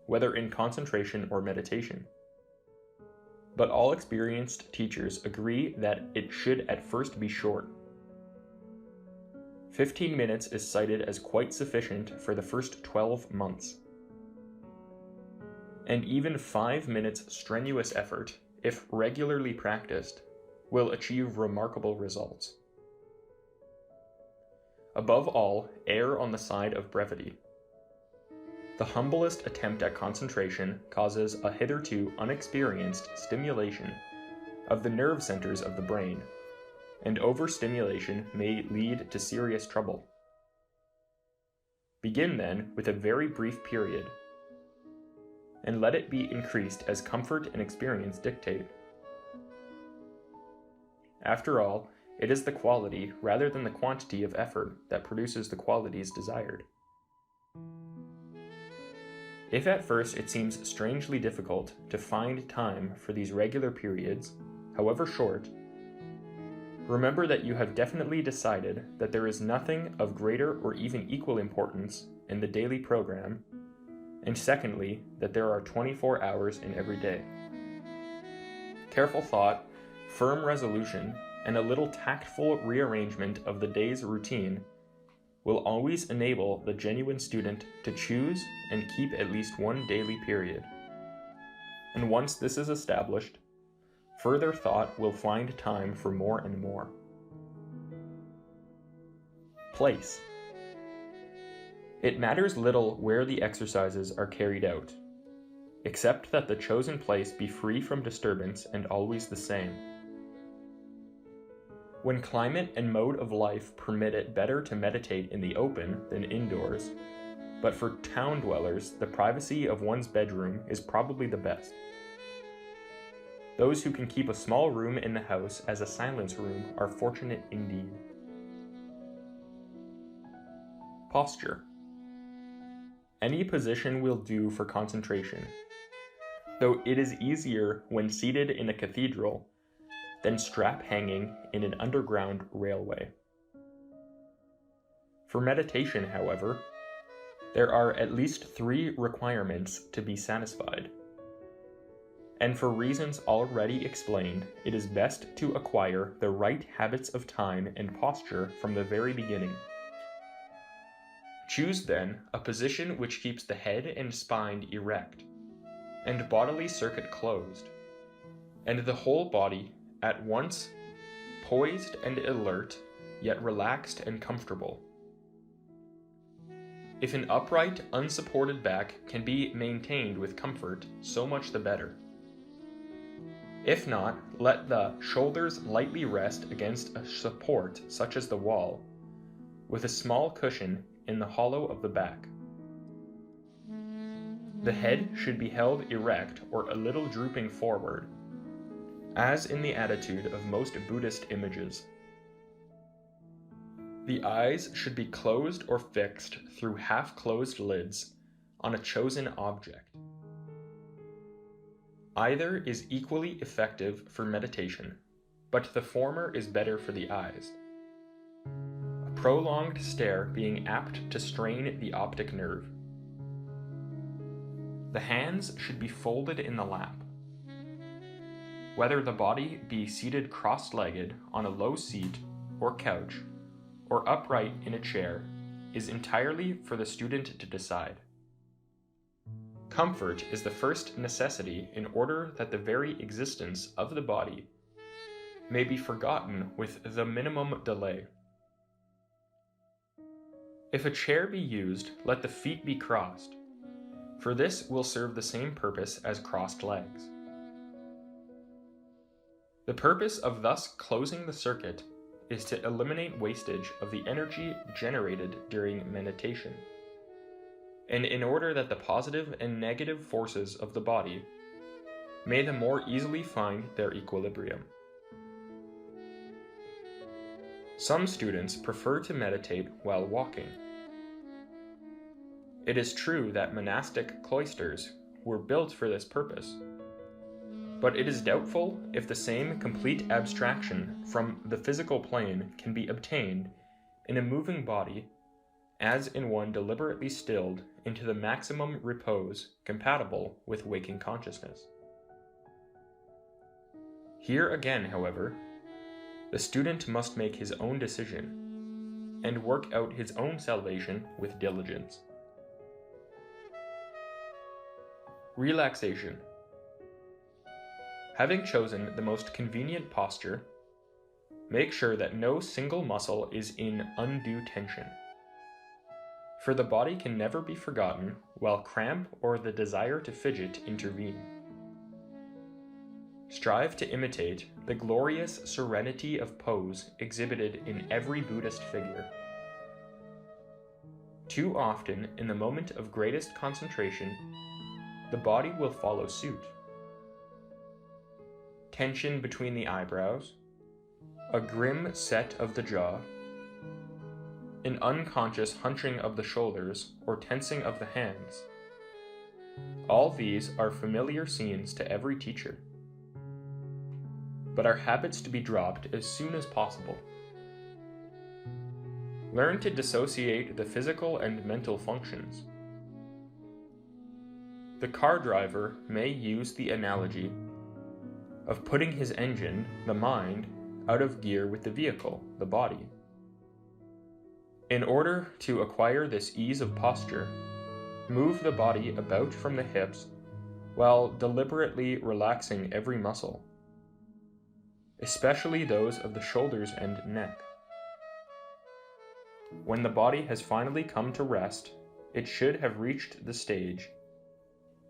whether in concentration or meditation. But all experienced teachers agree that it should at first be short. 15 minutes is cited as quite sufficient for the first 12 months. And even 5 minutes strenuous effort, if regularly practiced, will achieve remarkable results. Above all, err on the side of brevity. The humblest attempt at concentration causes a hitherto unexperienced stimulation of the nerve centers of the brain, and overstimulation may lead to serious trouble. Begin then with a very brief period, and let it be increased as comfort and experience dictate. After all, it is the quality rather than the quantity of effort that produces the qualities desired. If at first it seems strangely difficult to find time for these regular periods, however short, remember that you have definitely decided that there is nothing of greater or even equal importance in the daily program, and secondly, that there are 24 hours in every day. Careful thought, firm resolution, and a little tactful rearrangement of the day's routine will always enable the genuine student to choose and keep at least one daily period. And once this is established, further thought will find time for more and more. Place. It matters little where the exercises are carried out, except that the chosen place be free from disturbance and always the same. When climate and mode of life permit it better to meditate in the open than indoors, but for town dwellers, the privacy of one's bedroom is probably the best. Those who can keep a small room in the house as a silence room are fortunate indeed. Posture. Any position will do for concentration, though it is easier when seated in a cathedral than strap hanging in an underground railway. For meditation, however, there are at least 3 requirements to be satisfied. And for reasons already explained, it is best to acquire the right habits of time and posture from the very beginning. Choose then a position which keeps the head and spine erect, and bodily circuit closed, and the whole body at once poised and alert, yet relaxed and comfortable. If an upright, unsupported back can be maintained with comfort, so much the better. If not, let the shoulders lightly rest against a support such as the wall, with a small cushion in the hollow of the back. The head should be held erect or a little drooping forward, as in the attitude of most Buddhist images. The eyes should be closed or fixed through half-closed lids on a chosen object. Either is equally effective for meditation, but the former is better for the eyes. A prolonged stare being apt to strain the optic nerve. The hands should be folded in the lap. Whether the body be seated cross-legged on a low seat or couch, or upright in a chair, is entirely for the student to decide. Comfort is the first necessity in order that the very existence of the body may be forgotten with the minimum delay. If a chair be used, let the feet be crossed, for this will serve the same purpose as crossed legs. The purpose of thus closing the circuit is to eliminate wastage of the energy generated during meditation, and in order that the positive and negative forces of the body may the more easily find their equilibrium. Some students prefer to meditate while walking. It is true that monastic cloisters were built for this purpose, but it is doubtful if the same complete abstraction from the physical plane can be obtained in a moving body as in one deliberately stilled into the maximum repose compatible with waking consciousness. Here again, however, the student must make his own decision and work out his own salvation with diligence. Relaxation. Having chosen the most convenient posture, make sure that no single muscle is in undue tension, for the body can never be forgotten while cramp or the desire to fidget intervene. strive to imitate the glorious serenity of pose exhibited in every Buddhist figure. Too often, in the moment of greatest concentration, the body will follow suit. Tension between the eyebrows, a grim set of the jaw, an unconscious hunching of the shoulders or tensing of the hands. All these are familiar scenes to every teacher, but are habits to be dropped as soon as possible. Learn to dissociate the physical and mental functions. The car driver may use the analogy of putting his engine, the mind, out of gear with the vehicle, the body. In order to acquire this ease of posture, move the body about from the hips while deliberately relaxing every muscle, especially those of the shoulders and neck. When the body has finally come to rest, it should have reached the stage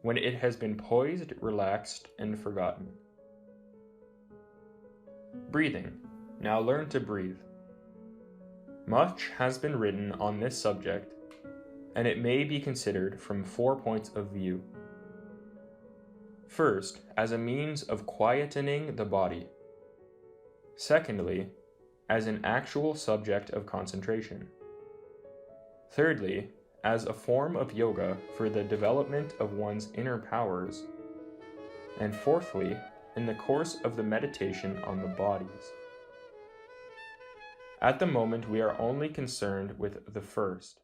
when it has been poised, relaxed, and forgotten. Breathing. Now learn to breathe. Much has been written on this subject, and it may be considered from 4 points of view. First, as a means of quietening the body. Secondly, as an actual subject of concentration. Thirdly, as a form of yoga for the development of one's inner powers. And fourthly, in the course of the meditation on the bodies. At the moment, we are only concerned with the first,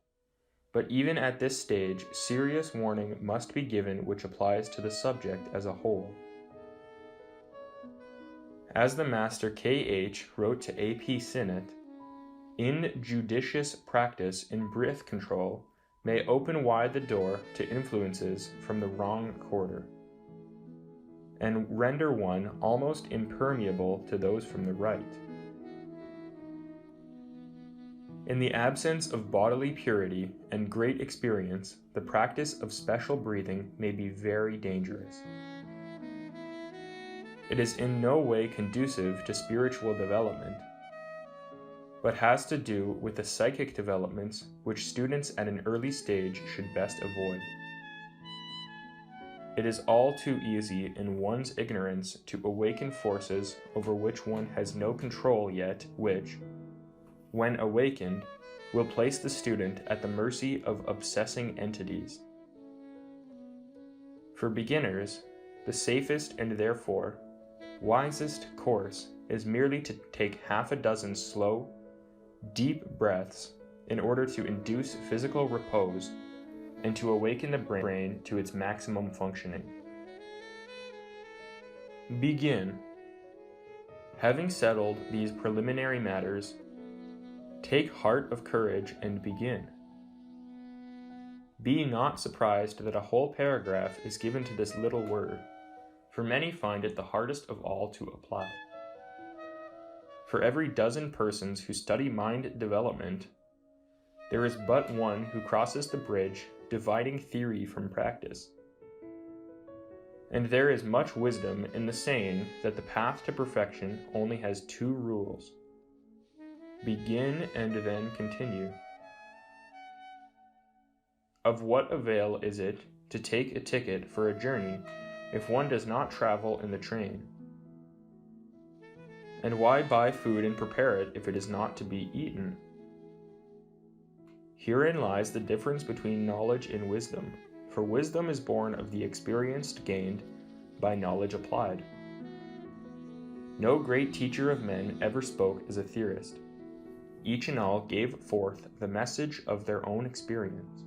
but even at this stage, serious warning must be given which applies to the subject as a whole. As the Master K.H. wrote to A.P. Sinnett, injudicious practice in breath control may open wide the door to influences from the wrong quarter, and render one almost impermeable to those from the right. In the absence of bodily purity and great experience, the practice of special breathing may be very dangerous. It is in no way conducive to spiritual development, but has to do with the psychic developments which students at an early stage should best avoid. It is all too easy in one's ignorance to awaken forces over which one has no control yet, which, when awakened, will place the student at the mercy of obsessing entities. For beginners, the safest and therefore wisest course is merely to take half a dozen slow, deep breaths in order to induce physical repose and to awaken the brain to its maximum functioning. Begin. Having settled these preliminary matters, take heart of courage and begin. Be not surprised that a whole paragraph is given to this little word, for many find it the hardest of all to apply. For every dozen persons who study mind development, there is but one who crosses the bridge dividing theory from practice. And there is much wisdom in the saying that the path to perfection only has 2 rules: begin and then continue. Of what avail is it to take a ticket for a journey if one does not travel in the train? And why buy food and prepare it if it is not to be eaten? Herein lies the difference between knowledge and wisdom, for wisdom is born of the experience gained by knowledge applied. No great teacher of men ever spoke as a theorist. Each and all gave forth the message of their own experience.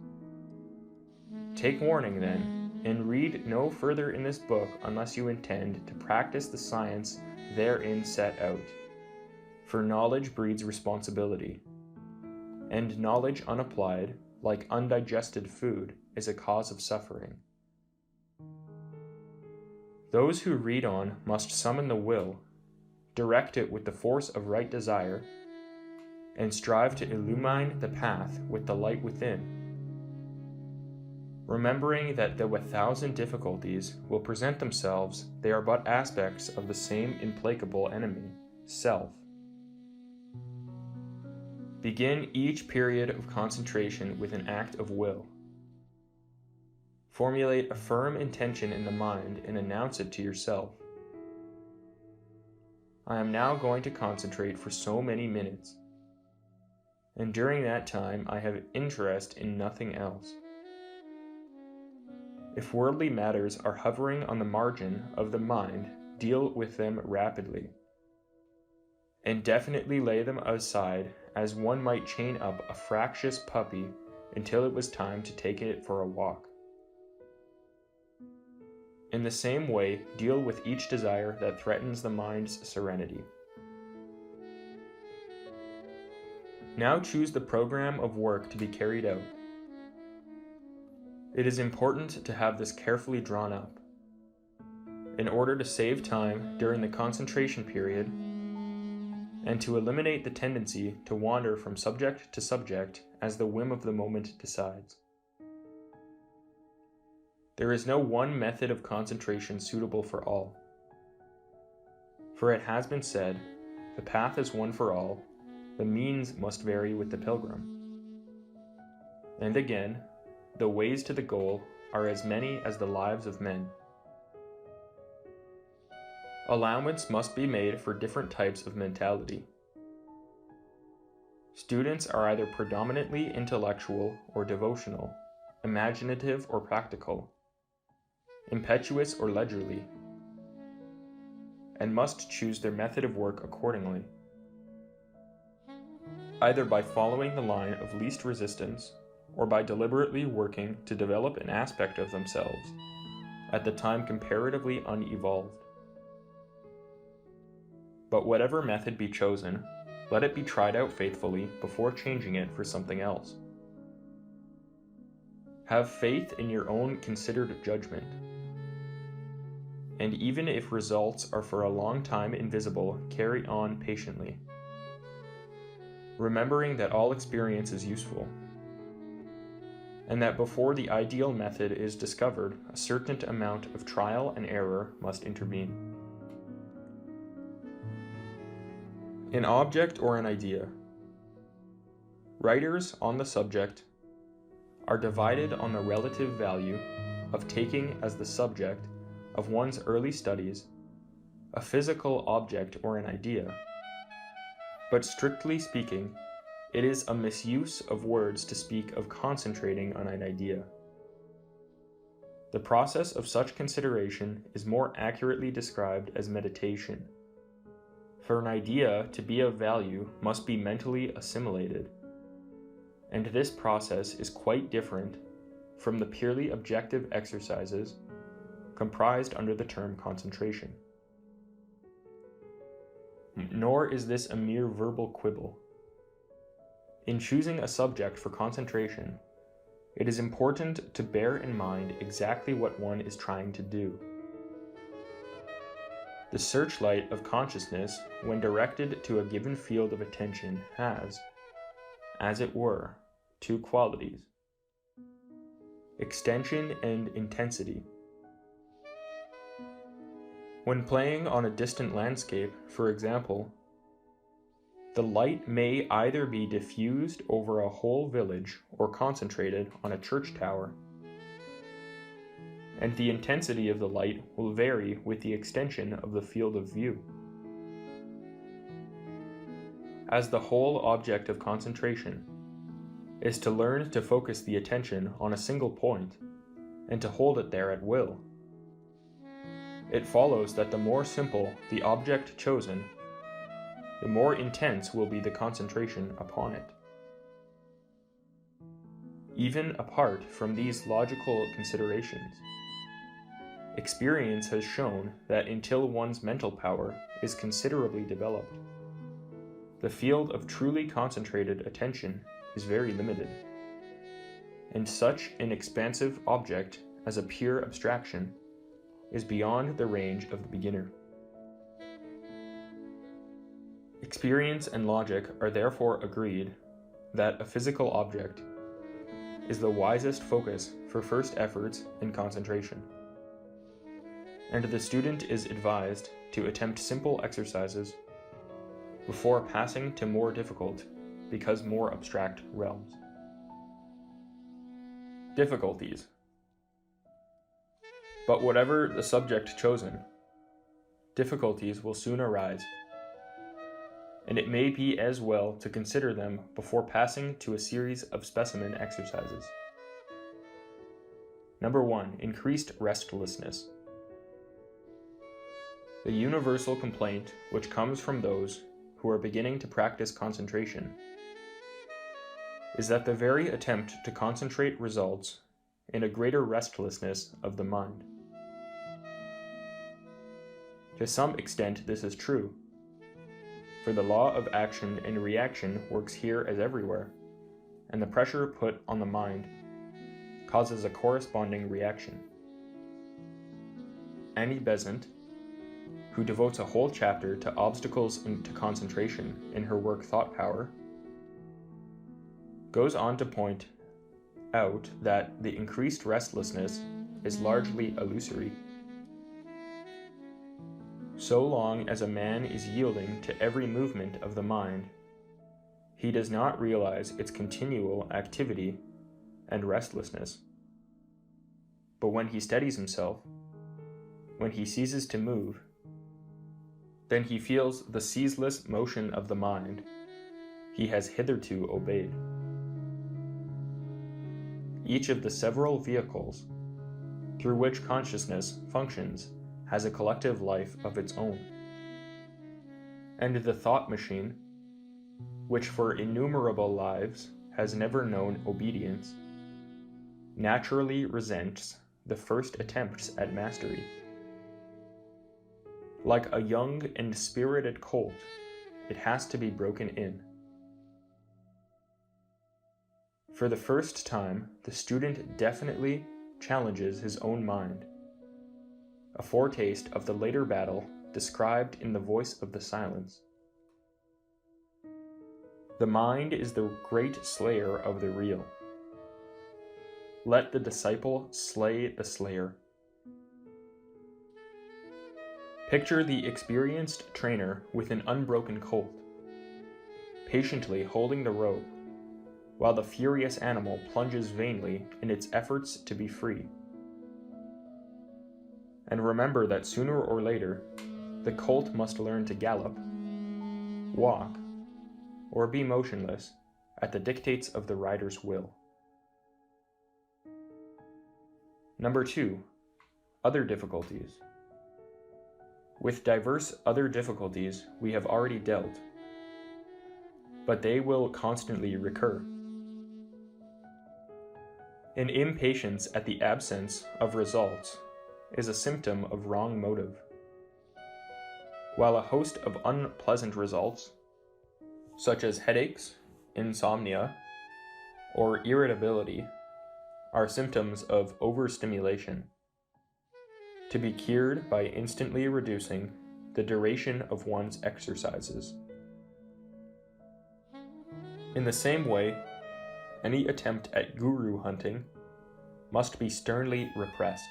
Take warning, then, and read no further in this book unless you intend to practice the science therein set out. For knowledge breeds responsibility, and knowledge unapplied, like undigested food, is a cause of suffering. Those who read on must summon the will, direct it with the force of right desire, and strive to illumine the path with the light within. remembering that though 1,000 difficulties will present themselves, they are but aspects of the same implacable enemy, self. Begin each period of concentration with an act of will. Formulate a firm intention in the mind and announce it to yourself. I am now going to concentrate for so many minutes, and during that time I have interest in nothing else. If worldly matters are hovering on the margin of the mind, deal with them rapidly, and definitely lay them aside as one might chain up a fractious puppy until it was time to take it for a walk. In the same way, deal with each desire that threatens the mind's serenity. Now choose the program of work to be carried out. It is important to have this carefully drawn up, in order to save time during the concentration period and to eliminate the tendency to wander from subject to subject as the whim of the moment decides. There is no one method of concentration suitable for all. For it has been said, the path is one for all, the means must vary with the pilgrim. And again, the ways to the goal are as many as the lives of men. Allowance must be made for different types of mentality. Students are either predominantly intellectual or devotional, imaginative or practical, impetuous or leisurely, and must choose their method of work accordingly, either by following the line of least resistance or by deliberately working to develop an aspect of themselves, at the time comparatively unevolved. But whatever method be chosen, let it be tried out faithfully before changing it for something else. Have faith in your own considered judgment, and even if results are for a long time invisible, carry on patiently, remembering that all experience is useful, and that before the ideal method is discovered, a certain amount of trial and error must intervene. An object or an idea. Writers on the subject are divided on the relative value of taking as the subject of one's early studies a physical object or an idea, but strictly speaking, it is a misuse of words to speak of concentrating on an idea. The process of such consideration is more accurately described as meditation. For an idea to be of value must be mentally assimilated, and this process is quite different from the purely objective exercises comprised under the term concentration. Nor is this a mere verbal quibble. In choosing a subject for concentration, it is important to bear in mind exactly what one is trying to do. The searchlight of consciousness, when directed to a given field of attention, has, as it were, two qualities: extension and intensity. When playing on a distant landscape, for example, the light may either be diffused over a whole village or concentrated on a church tower, and the intensity of the light will vary with the extension of the field of view. As the whole object of concentration is to learn to focus the attention on a single point and to hold it there at will, it follows that the more simple the object chosen, the more intense will be the concentration upon it. Even apart from these logical considerations, experience has shown that until one's mental power is considerably developed, the field of truly concentrated attention is very limited, and such an expansive object as a pure abstraction is beyond the range of the beginner. Experience and logic are therefore agreed that a physical object is the wisest focus for first efforts in concentration. And the student is advised to attempt simple exercises before passing to more difficult, because more abstract realms. Difficulties. But whatever the subject chosen, difficulties will soon arise, and it may be as well to consider them before passing to a series of specimen exercises. Number 1, increased restlessness. The universal complaint which comes from those who are beginning to practice concentration is that the very attempt to concentrate results in a greater restlessness of the mind. To some extent, this is true, for the law of action and reaction works here as everywhere, and the pressure put on the mind causes a corresponding reaction. Annie Besant, who devotes a whole chapter to obstacles to concentration in her work Thought Power, goes on to point out that the increased restlessness is largely illusory. So long as a man is yielding to every movement of the mind, he does not realize its continual activity and restlessness. But when he steadies himself, when he ceases to move, then he feels the ceaseless motion of the mind he has hitherto obeyed. Each of the several vehicles through which consciousness functions has a collective life of its own. And the thought machine, which for innumerable lives has never known obedience, naturally resents the first attempts at mastery. Like a young and spirited colt, it has to be broken in. For the first time, the student definitely challenges his own mind, a foretaste of the later battle described in the voice of the silence. The mind is the great slayer of the real. Let the disciple slay the slayer. Picture the experienced trainer with an unbroken colt, patiently holding the rope, while the furious animal plunges vainly in its efforts to be free. And remember that sooner or later, the colt must learn to gallop, walk, or be motionless at the dictates of the rider's will. Number 2, other difficulties. With diverse other difficulties we have already dealt, but they will constantly recur. An impatience at the absence of results is a symptom of wrong motive, while a host of unpleasant results, such as headaches, insomnia, or irritability, are symptoms of overstimulation, to be cured by instantly reducing the duration of one's exercises. In the same way, any attempt at guru hunting must be sternly repressed.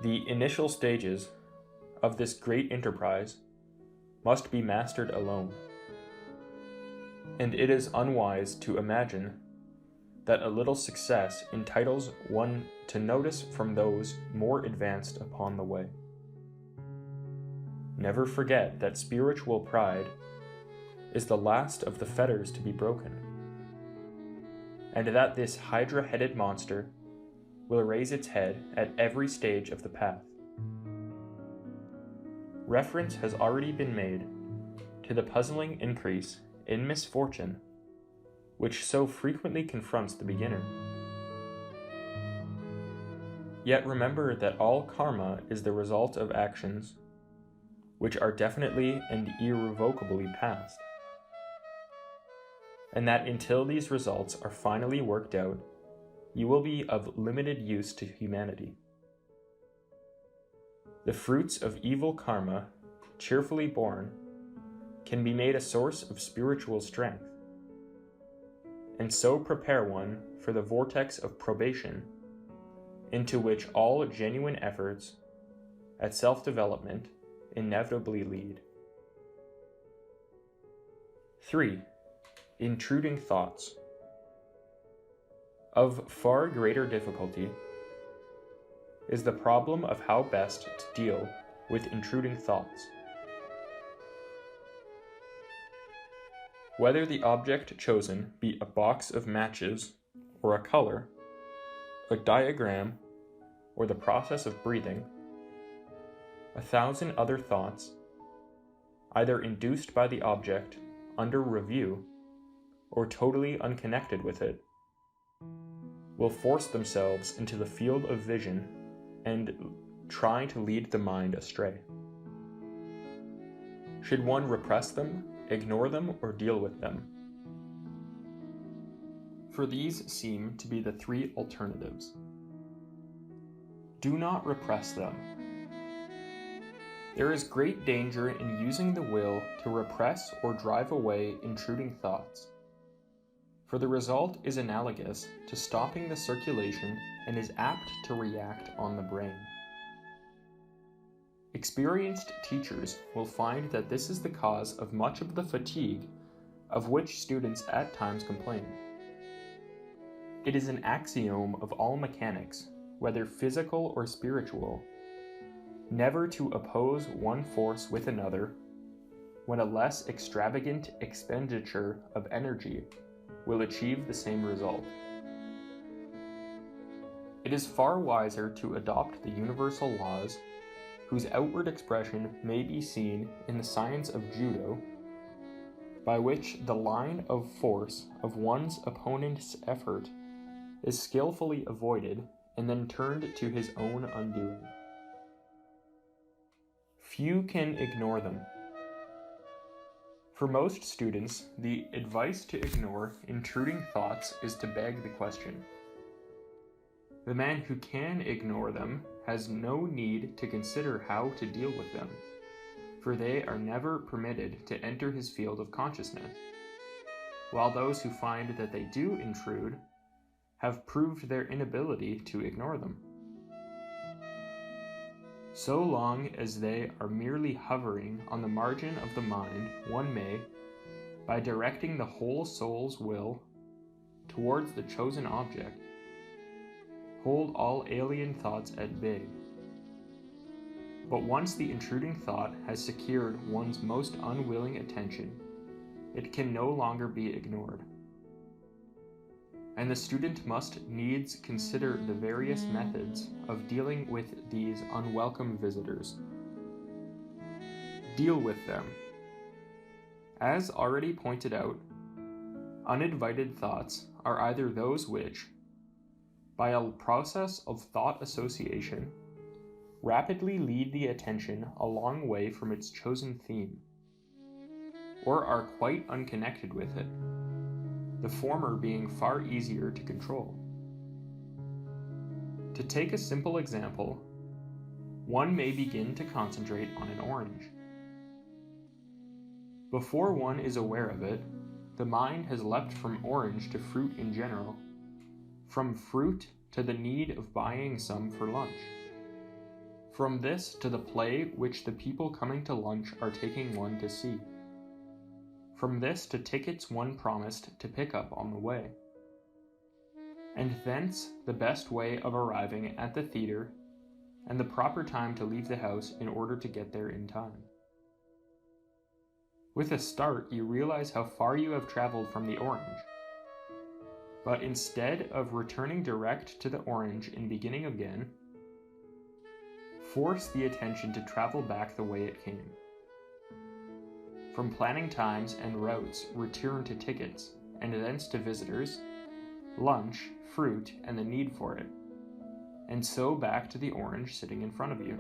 The initial stages of this great enterprise must be mastered alone, and it is unwise to imagine that a little success entitles one to notice from those more advanced upon the way. Never forget that spiritual pride is the last of the fetters to be broken, and that this hydra-headed monster will raise its head at every stage of the path. Reference has already been made to the puzzling increase in misfortune which so frequently confronts the beginner. Yet remember that all karma is the result of actions which are definitely and irrevocably past, and that until these results are finally worked out, you will be of limited use to humanity. The fruits of evil karma, cheerfully borne, can be made a source of spiritual strength. and so prepare one for the vortex of probation, into which all genuine efforts at self-development inevitably lead. 3. Intruding thoughts. Of far greater difficulty is the problem of how best to deal with intruding thoughts. Whether the object chosen be a box of matches, or a color, a diagram, or the process of breathing, 1,000 other thoughts, either induced by the object under review or totally unconnected with it, will force themselves into the field of vision and try to lead the mind astray. Should one repress them, ignore them, or deal with them? For these seem to be the 3 alternatives. Do not repress them. There is great danger in using the will to repress or drive away intruding thoughts, for the result is analogous to stopping the circulation and is apt to react on the brain. Experienced teachers will find that this is the cause of much of the fatigue of which students at times complain. It is an axiom of all mechanics, whether physical or spiritual, never to oppose one force with another when a less extravagant expenditure of energy will achieve the same result. It is far wiser to adopt the universal laws whose outward expression may be seen in the science of judo, by which the line of force of one's opponent's effort is skillfully avoided and then turned to his own undoing. Few can ignore them. For most students, the advice to ignore intruding thoughts is to beg the question. The man who can ignore them has no need to consider how to deal with them, for they are never permitted to enter his field of consciousness, while those who find that they do intrude have proved their inability to ignore them. So long as they are merely hovering on the margin of the mind, one may, by directing the whole soul's will towards the chosen object, hold all alien thoughts at bay. But once the intruding thought has secured one's most unwilling attention, it can no longer be ignored. And the student must needs consider the various methods of dealing with these unwelcome visitors. Deal with them. As already pointed out, uninvited thoughts are either those which, by a process of thought association, rapidly lead the attention a long way from its chosen theme, or are quite unconnected with it, the former being far easier to control. To take a simple example, one may begin to concentrate on an orange. Before one is aware of it, the mind has leapt from orange to fruit in general, from fruit to the need of buying some for lunch, from this to the play which the people coming to lunch are taking one to see, from this to tickets one promised to pick up on the way, and thence the best way of arriving at the theater and the proper time to leave the house in order to get there in time. With a start, you realize how far you have traveled from the orange, but instead of returning direct to the orange and beginning again, force the attention to travel back the way it came. From planning times and routes, return to tickets, and thence to visitors, lunch, fruit, and the need for it, and so back to the orange sitting in front of you.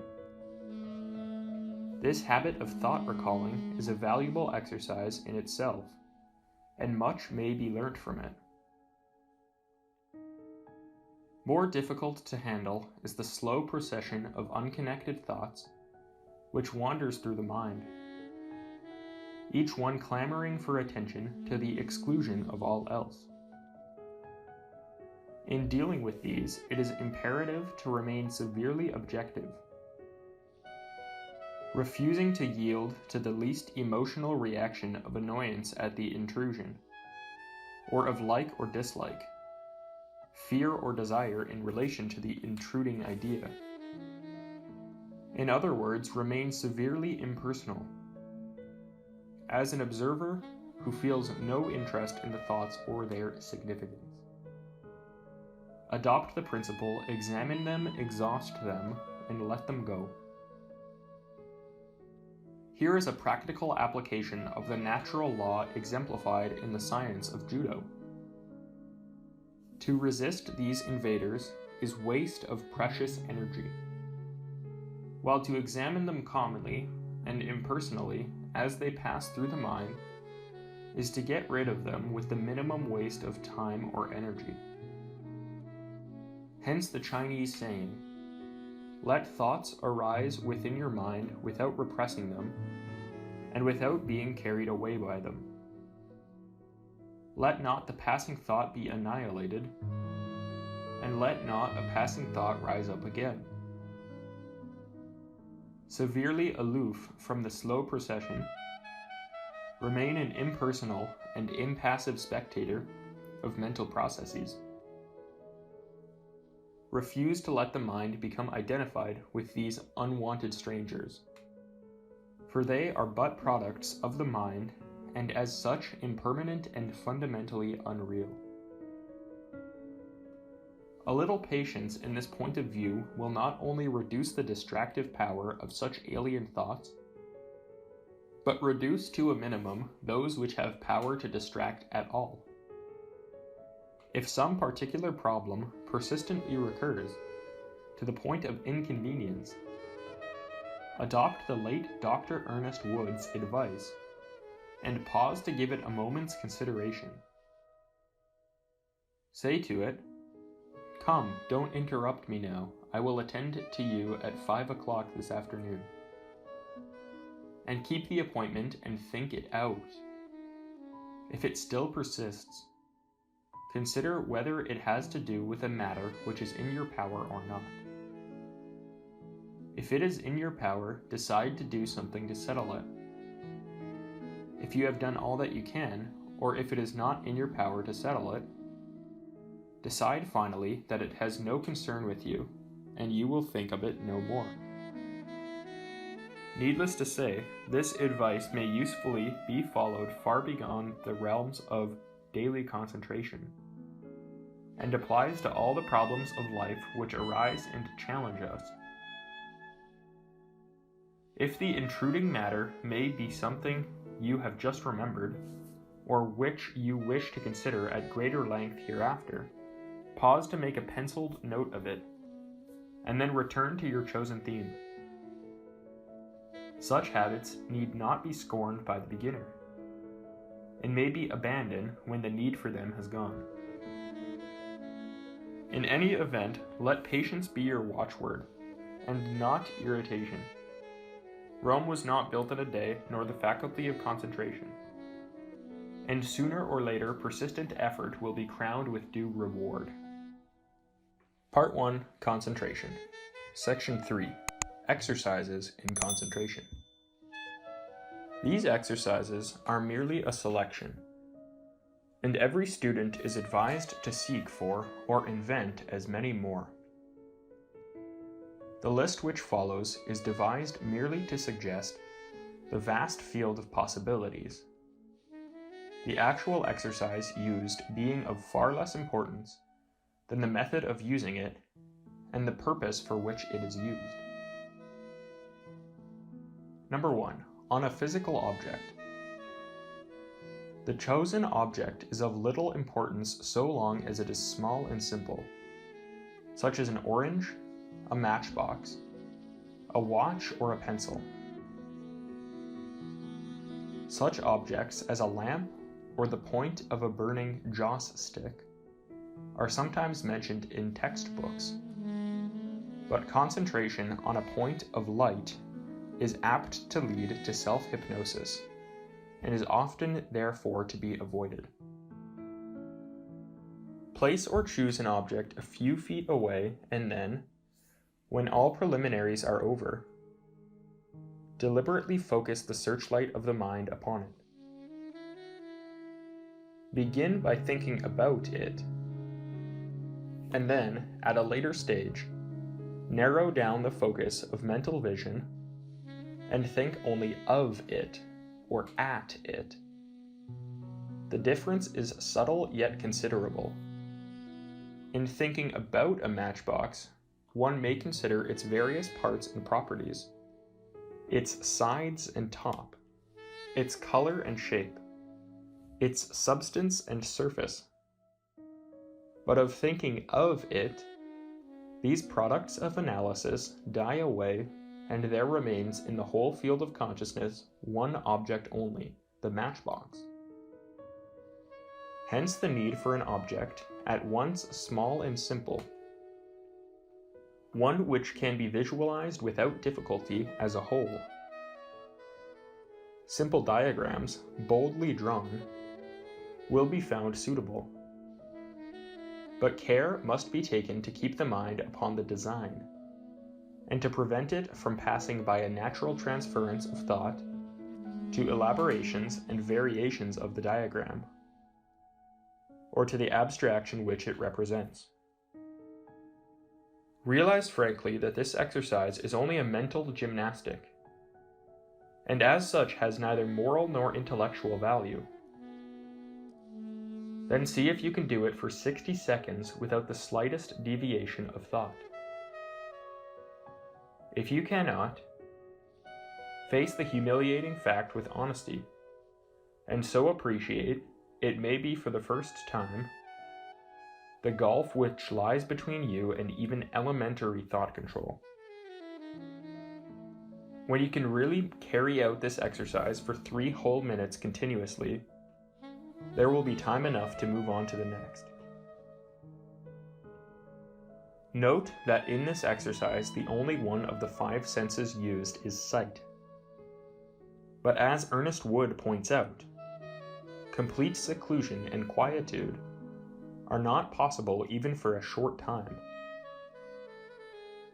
This habit of thought recalling is a valuable exercise in itself, and much may be learnt from it. More difficult to handle is the slow procession of unconnected thoughts which wanders through the mind, each one clamoring for attention to the exclusion of all else. In dealing with these, it is imperative to remain severely objective, refusing to yield to the least emotional reaction of annoyance at the intrusion, or of like or dislike, fear or desire in relation to the intruding idea. In other words, remain severely impersonal, as an observer who feels no interest in the thoughts or their significance. Adopt the principle, examine them, exhaust them, and let them go. Here is a practical application of the natural law exemplified in the science of judo. To resist these invaders is waste of precious energy, while to examine them calmly and impersonally as they pass through the mind is to get rid of them with the minimum waste of time or energy. Hence the Chinese saying, "Let thoughts arise within your mind without repressing them, and without being carried away by them. Let not the passing thought be annihilated, and let not a passing thought rise up again." Severely aloof from the slow procession, remain an impersonal and impassive spectator of mental processes. Refuse to let the mind become identified with these unwanted strangers, for they are but products of the mind and as such impermanent and fundamentally unreal. A little patience in this point of view will not only reduce the distractive power of such alien thoughts, but reduce to a minimum those which have power to distract at all. If some particular problem persistently recurs to the point of inconvenience, adopt the late Dr. Ernest Wood's advice and pause to give it a moment's consideration. Say to it, "Come, don't interrupt me now. I will attend to you at 5 o'clock this afternoon." And keep the appointment and think it out. If it still persists, consider whether it has to do with a matter which is in your power or not. If it is in your power, decide to do something to settle it. If you have done all that you can, or if it is not in your power to settle it, decide finally that it has no concern with you, and you will think of it no more. Needless to say, this advice may usefully be followed far beyond the realms of daily concentration, and applies to all the problems of life which arise and challenge us. If the intruding matter may be something you have just remembered, or which you wish to consider at greater length hereafter, pause to make a penciled note of it, and then return to your chosen theme. Such habits need not be scorned by the beginner, and may be abandoned when the need for them has gone. In any event, let patience be your watchword, and not irritation. Rome was not built in a day, nor the faculty of concentration. And sooner or later, persistent effort will be crowned with due reward. Part 1. Concentration. Section 3. Exercises in concentration. These exercises are merely a selection, and every student is advised to seek for or invent as many more. The list which follows is devised merely to suggest the vast field of possibilities, the actual exercise used being of far less importance than the method of using it and the purpose for which it is used. Number 1. On a physical object. The chosen object is of little importance so long as it is small and simple, such as an orange, a matchbox, a watch, or a pencil. Such objects as a lamp or the point of a burning joss stick are sometimes mentioned in textbooks, but concentration on a point of light is apt to lead to self-hypnosis and is often therefore to be avoided. Place or choose an object a few feet away and then, when all preliminaries are over, deliberately focus the searchlight of the mind upon it. Begin by thinking about it, and then, at a later stage, narrow down the focus of mental vision and think only of it or at it. The difference is subtle yet considerable. In thinking about a matchbox, one may consider its various parts and properties, its sides and top, its color and shape, its substance and surface. But of thinking of it, these products of analysis die away, and there remains in the whole field of consciousness one object only, the matchbox. Hence the need for an object at once small and simple, one which can be visualized without difficulty as a whole. Simple diagrams, boldly drawn, will be found suitable. But care must be taken to keep the mind upon the design, and to prevent it from passing by a natural transference of thought to elaborations and variations of the diagram, or to the abstraction which it represents. Realize frankly that this exercise is only a mental gymnastic, and as such has neither moral nor intellectual value. Then see if you can do it for 60 seconds without the slightest deviation of thought. If you cannot, face the humiliating fact with honesty, and so appreciate, it may be for the first time, the gulf which lies between you and even elementary thought control. When you can really carry out this exercise for 3 whole minutes continuously, there will be time enough to move on to the next. Note that in this exercise, the only one of the 5 senses used is sight. But as Ernest Wood points out, complete seclusion and quietude are not possible even for a short time.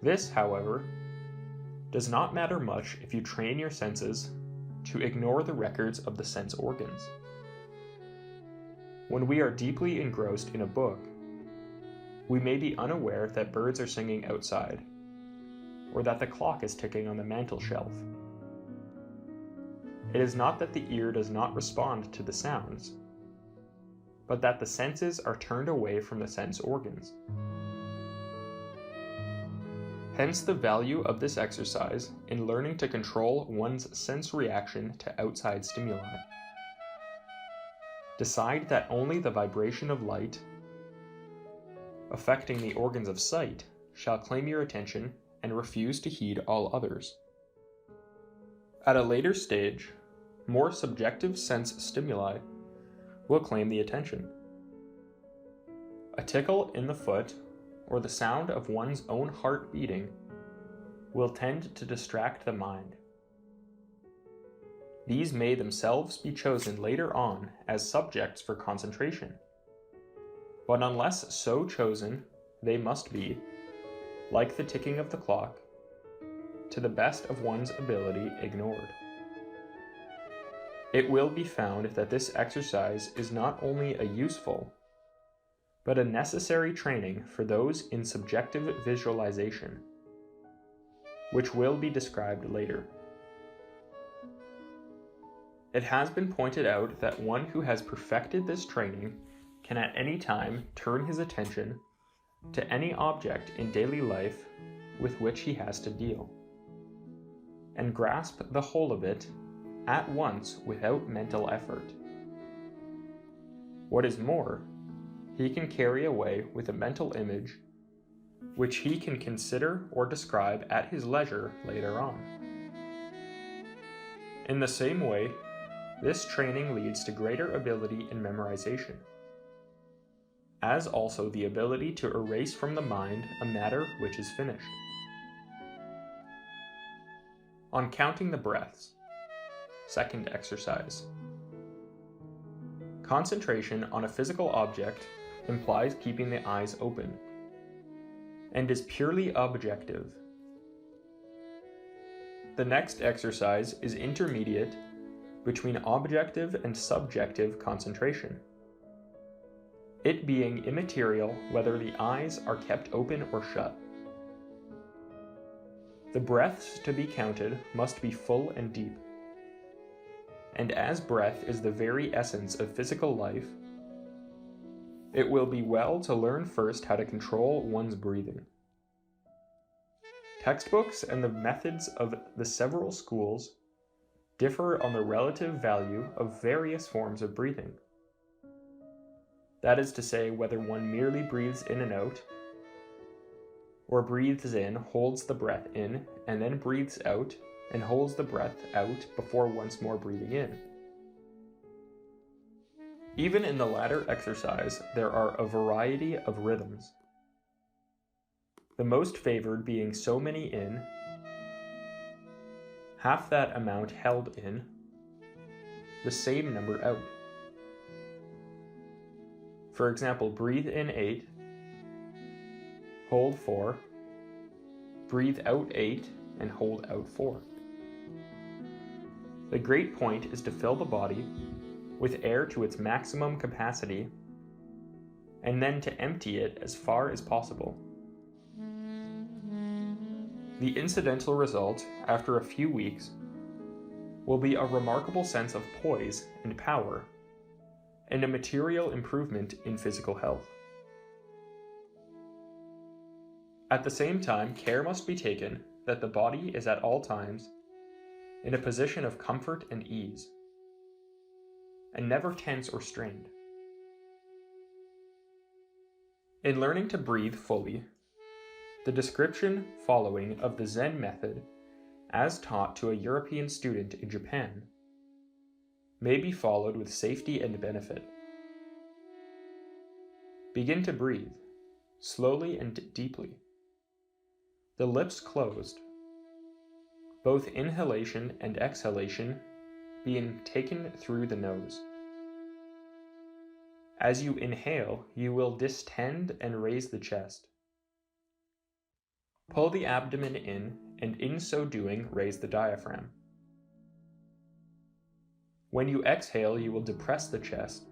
This, however, does not matter much if you train your senses to ignore the records of the sense organs. When we are deeply engrossed in a book, we may be unaware that birds are singing outside, or that the clock is ticking on the mantel shelf. It is not that the ear does not respond to the sounds, but that the senses are turned away from the sense organs. Hence the value of this exercise in learning to control one's sense reaction to outside stimuli. Decide that only the vibration of light, affecting the organs of sight, shall claim your attention and refuse to heed all others. At a later stage, more subjective sense stimuli will claim the attention. A tickle in the foot or the sound of one's own heart beating will tend to distract the mind. These may themselves be chosen later on as subjects for concentration, but unless so chosen, they must be, like the ticking of the clock, to the best of one's ability ignored. It will be found that this exercise is not only a useful, but a necessary training for those in subjective visualization, which will be described later. It has been pointed out that one who has perfected this training can at any time turn his attention to any object in daily life with which he has to deal, and grasp the whole of it at once without mental effort. What is more, he can carry away with a mental image which he can consider or describe at his leisure later on. In the same way, this training leads to greater ability in memorization, as also the ability to erase from the mind a matter which is finished. On counting the breaths. Second exercise. Concentration on a physical object implies keeping the eyes open, and is purely objective. The next exercise is intermediate between objective and subjective concentration, it being immaterial whether the eyes are kept open or shut. The breaths to be counted must be full and deep. And as breath is the very essence of physical life, it will be well to learn first how to control one's breathing. Textbooks and the methods of the several schools differ on the relative value of various forms of breathing. That is to say, whether one merely breathes in and out, or breathes in, holds the breath in, and then breathes out, and holds the breath out before once more breathing in. Even in the latter exercise, there are a variety of rhythms, the most favored being so many in, half that amount held in, the same number out. For example, breathe in 8, hold 4, breathe out 8, and hold out 4. The great point is to fill the body with air to its maximum capacity, and then to empty it as far as possible. The incidental result, after a few weeks, will be a remarkable sense of poise and power, and a material improvement in physical health. At the same time, care must be taken that the body is at all times in a position of comfort and ease, and never tense or strained. In learning to breathe fully, the description following of the Zen method as taught to a European student in Japan may be followed with safety and benefit. Begin to breathe, slowly and deeply. The lips closed, both inhalation and exhalation being taken through the nose. As you inhale, you will distend and raise the chest. Pull the abdomen in, and in so doing, raise the diaphragm. When you exhale, you will depress the chest,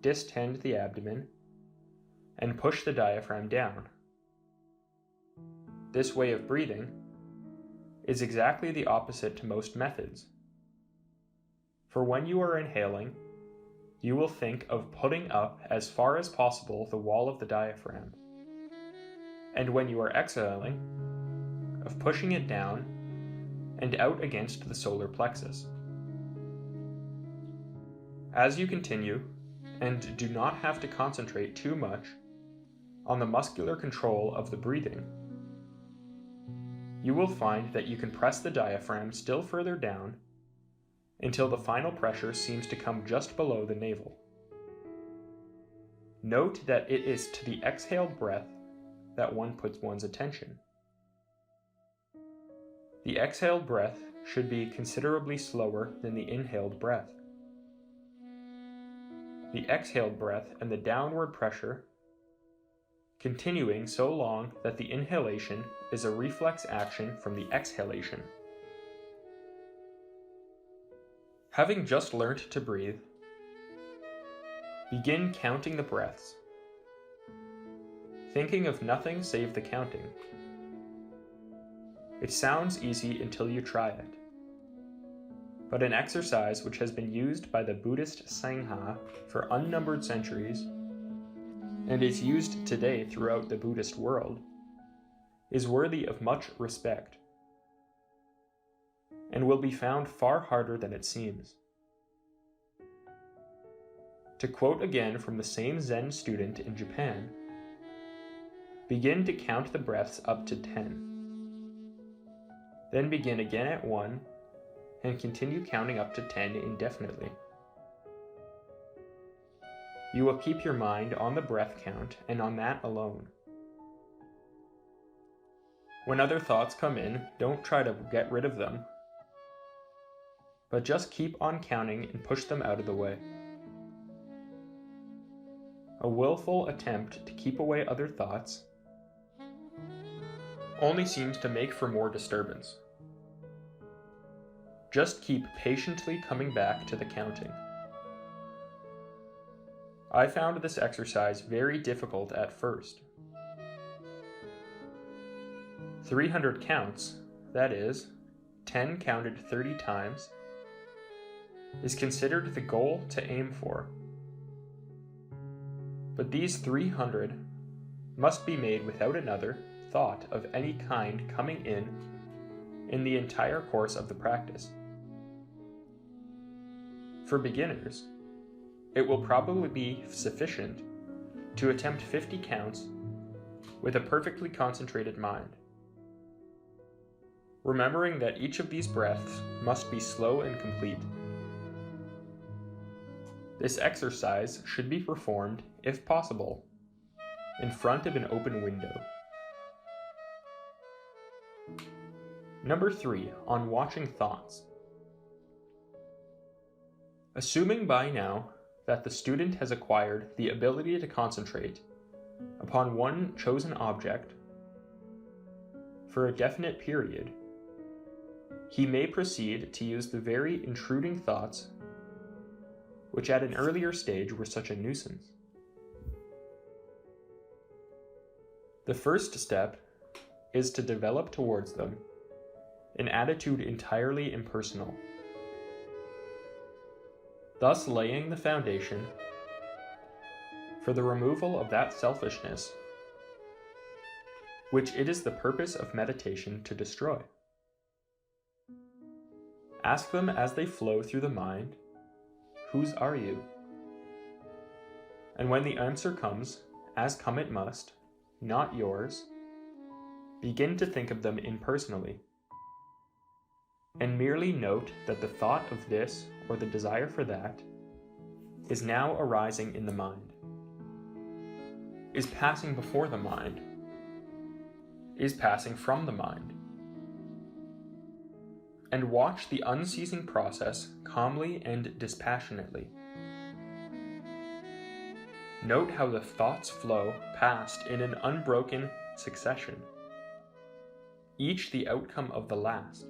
distend the abdomen, and push the diaphragm down. This way of breathing is exactly the opposite to most methods. For when you are inhaling, you will think of putting up as far as possible the wall of the diaphragm, and when you are exhaling, of pushing it down and out against the solar plexus. As you continue, and do not have to concentrate too much on the muscular control of the breathing, you will find that you can press the diaphragm still further down until the final pressure seems to come just below the navel. Note that it is to the exhaled breath that one puts one's attention. The exhaled breath should be considerably slower than the inhaled breath. The exhaled breath and the downward pressure continuing so long that the inhalation is a reflex action from the exhalation. Having just learnt to breathe, begin counting the breaths, thinking of nothing save the counting. It sounds easy until you try it, but an exercise which has been used by the Buddhist Sangha for unnumbered centuries, and is used today throughout the Buddhist world, is worthy of much respect, and will be found far harder than it seems. To quote again from the same Zen student in Japan, begin to count the breaths up to 10. Then begin again at 1, and continue counting up to 10 indefinitely. You will keep your mind on the breath count and on that alone. When other thoughts come in, don't try to get rid of them, but just keep on counting and push them out of the way. a willful attempt to keep away other thoughts, only seems to make for more disturbance. Just keep patiently coming back to the counting. I found this exercise very difficult at first. 300 counts, that is, 10 counted 30 times, is considered the goal to aim for. But these 300 must be made without another thought of any kind coming in the entire course of the practice. For beginners, it will probably be sufficient to attempt 50 counts with a perfectly concentrated mind, remembering that each of these breaths must be slow and complete. This exercise should be performed, if possible, in front of an open window. Number 3, on watching thoughts. Assuming by now that the student has acquired the ability to concentrate upon one chosen object for a definite period, he may proceed to use the very intruding thoughts which at an earlier stage were such a nuisance. The first step is to develop towards them an attitude entirely impersonal, thus laying the foundation for the removal of that selfishness which it is the purpose of meditation to destroy. Ask them as they flow through the mind, "Whose are you?" And when the answer comes, as come it must, not yours, begin to think of them impersonally, and merely note that the thought of this or the desire for that is now arising in the mind, is passing before the mind, is passing from the mind, and watch the unceasing process calmly and dispassionately. Note how the thoughts flow past in an unbroken succession, each the outcome of the last,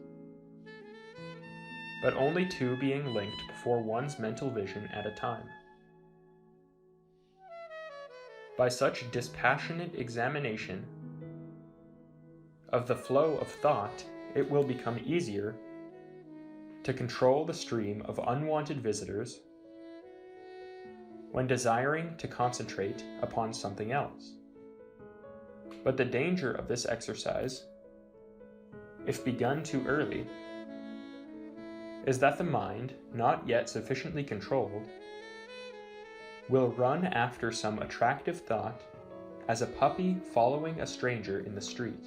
but only two being linked before one's mental vision at a time. By such dispassionate examination of the flow of thought, it will become easier to control the stream of unwanted visitors when desiring to concentrate upon something else. But the danger of this exercise, if begun too early, is that the mind, not yet sufficiently controlled, will run after some attractive thought as a puppy following a stranger in the street.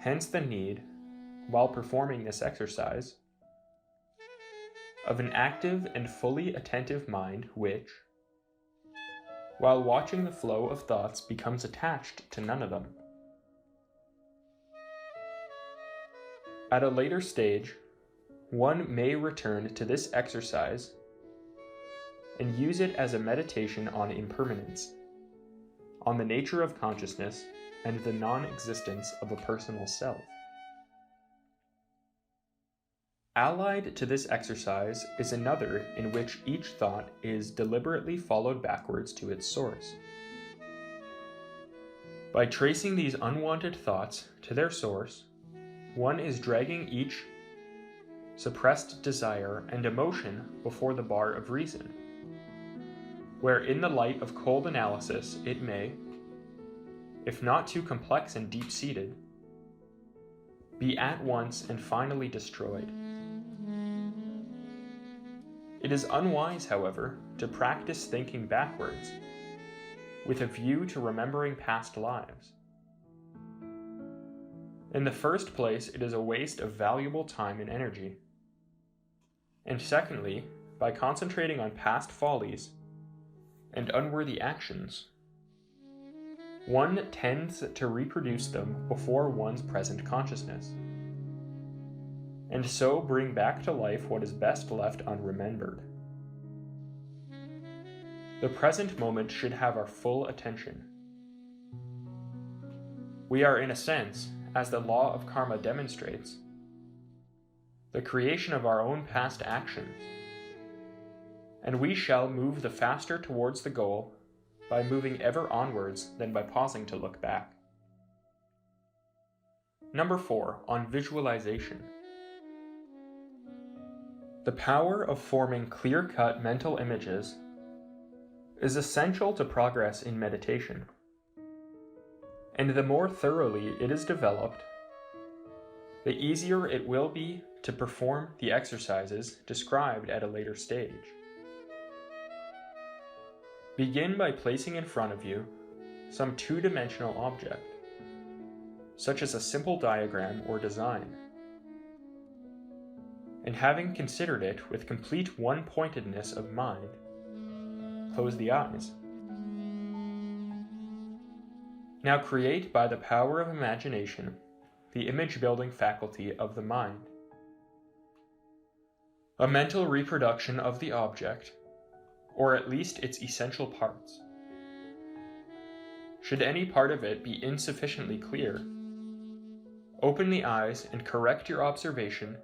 Hence the need, while performing this exercise, of an active and fully attentive mind which, while watching the flow of thoughts, becomes attached to none of them. At a later stage, one may return to this exercise and use it as a meditation on impermanence, on the nature of consciousness, and the non-existence of a personal self. Allied to this exercise is another in which each thought is deliberately followed backwards to its source. By tracing these unwanted thoughts to their source, one is dragging each suppressed desire and emotion before the bar of reason, where in the light of cold analysis it may, if not too complex and deep-seated, be at once and finally destroyed. It is unwise, however, to practice thinking backwards, with a view to remembering past lives. In the first place, it is a waste of valuable time and energy. And secondly, by concentrating on past follies and unworthy actions, one tends to reproduce them before one's present consciousness, and so bring back to life what is best left unremembered. The present moment should have our full attention. We are, in a sense, as the law of karma demonstrates, the creation of our own past actions, and we shall move the faster towards the goal by moving ever onwards than by pausing to look back. Number 4, on visualization. The power of forming clear-cut mental images is essential to progress in meditation, and the more thoroughly it is developed, the easier it will be to perform the exercises described at a later stage. Begin by placing in front of you some two-dimensional object, such as a simple diagram or design, and having considered it with complete one-pointedness of mind, close the eyes. Now create by the power of imagination the image-building faculty of the mind, a mental reproduction of the object, or at least its essential parts. Should any part of it be insufficiently clear, open the eyes and correct your observation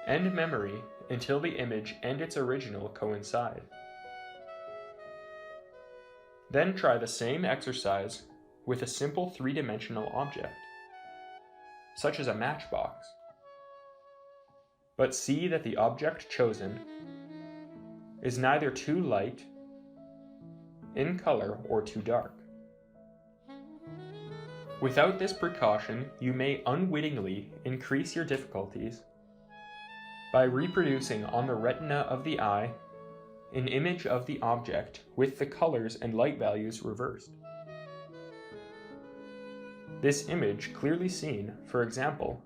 and memory until the image and its original coincide. Then try the same exercise with a simple three-dimensional object, such as a matchbox. But see that the object chosen is neither too light in color or too dark. Without this precaution, you may unwittingly increase your difficulties by reproducing on the retina of the eye an image of the object with the colors and light values reversed. This image, clearly seen, for example,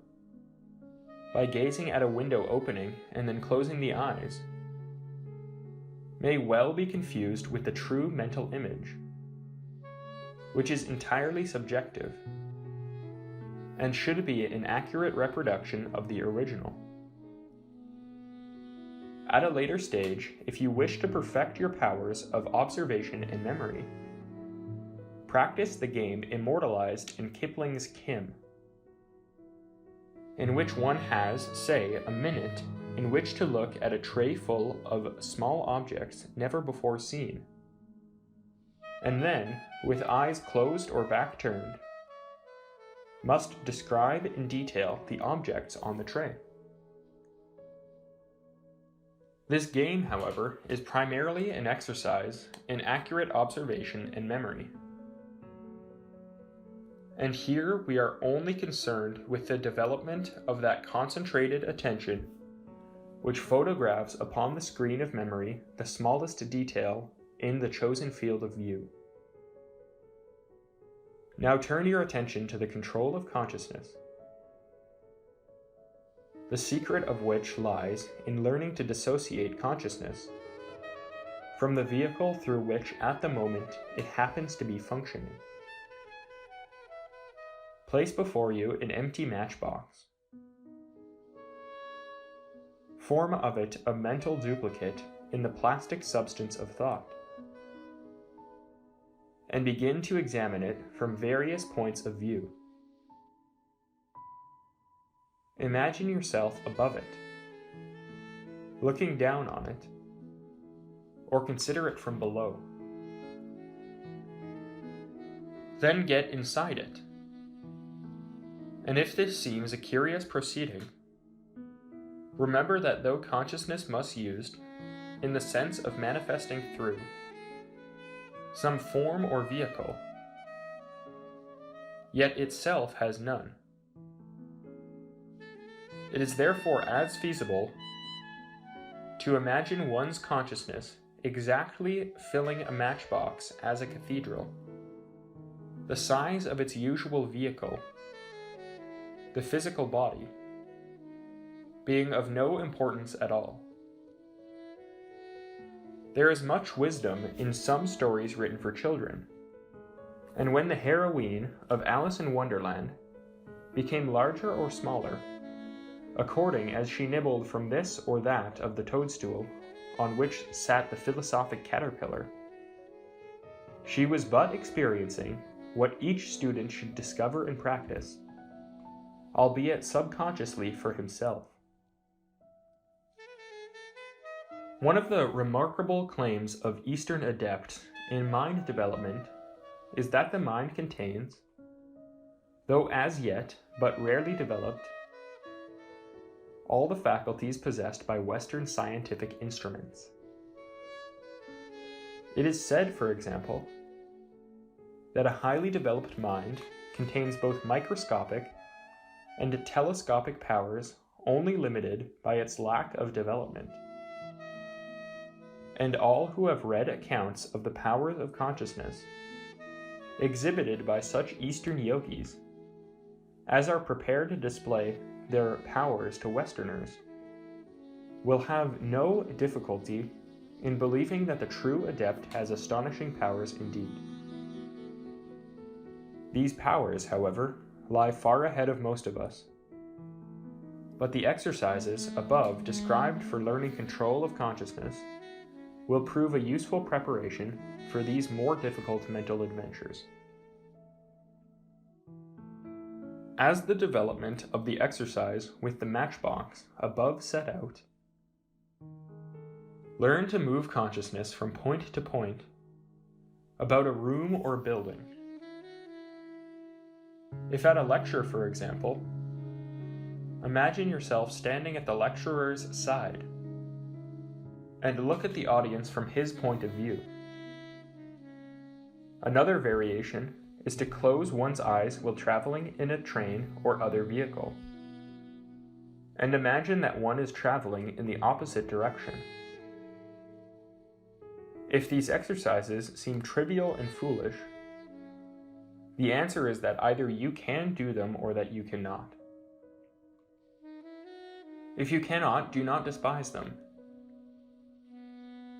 by gazing at a window opening and then closing the eyes, may well be confused with the true mental image, which is entirely subjective, and should be an accurate reproduction of the original. At a later stage, if you wish to perfect your powers of observation and memory, practice the game immortalized in Kipling's Kim, in which one has, say, a minute in which to look at a tray full of small objects never before seen, and then, with eyes closed or back turned, must describe in detail the objects on the tray. This game, however, is primarily an exercise in accurate observation and memory. And here we are only concerned with the development of that concentrated attention which photographs upon the screen of memory the smallest detail in the chosen field of view. Now turn your attention to the control of consciousness, the secret of which lies in learning to dissociate consciousness from the vehicle through which at the moment it happens to be functioning. Place before you an empty matchbox. Form of it a mental duplicate in the plastic substance of thought, and begin to examine it from various points of view. Imagine yourself above it, looking down on it, or consider it from below. Then get inside it. And if this seems a curious proceeding, remember that though consciousness must used, in the sense of manifesting through, some form or vehicle, yet itself has none. It is therefore as feasible to imagine one's consciousness exactly filling a matchbox as a cathedral, the size of its usual vehicle, the physical body, being of no importance at all. There is much wisdom in some stories written for children, and when the heroine of Alice in Wonderland became larger or smaller, according as she nibbled from this or that of the toadstool on which sat the philosophic caterpillar. She was but experiencing what each student should discover and practice, albeit subconsciously for himself. One of the remarkable claims of Eastern adepts in mind development is that the mind contains, though as yet but rarely developed, all the faculties possessed by Western scientific instruments. It is said, for example, that a highly developed mind contains both microscopic and telescopic powers only limited by its lack of development. And all who have read accounts of the powers of consciousness exhibited by such Eastern yogis as are prepared to display their powers to Westerners will have no difficulty in believing that the true adept has astonishing powers indeed. These powers, however, lie far ahead of most of us. But the exercises above described for learning control of consciousness will prove a useful preparation for these more difficult mental adventures. As the development of the exercise with the matchbox above set out, learn to move consciousness from point to point about a room or building. If at a lecture, for example, imagine yourself standing at the lecturer's side and look at the audience from his point of view. Another variation is to close one's eyes while traveling in a train or other vehicle, and imagine that one is traveling in the opposite direction. If these exercises seem trivial and foolish, the answer is that either you can do them or that you cannot. If you cannot, do not despise them.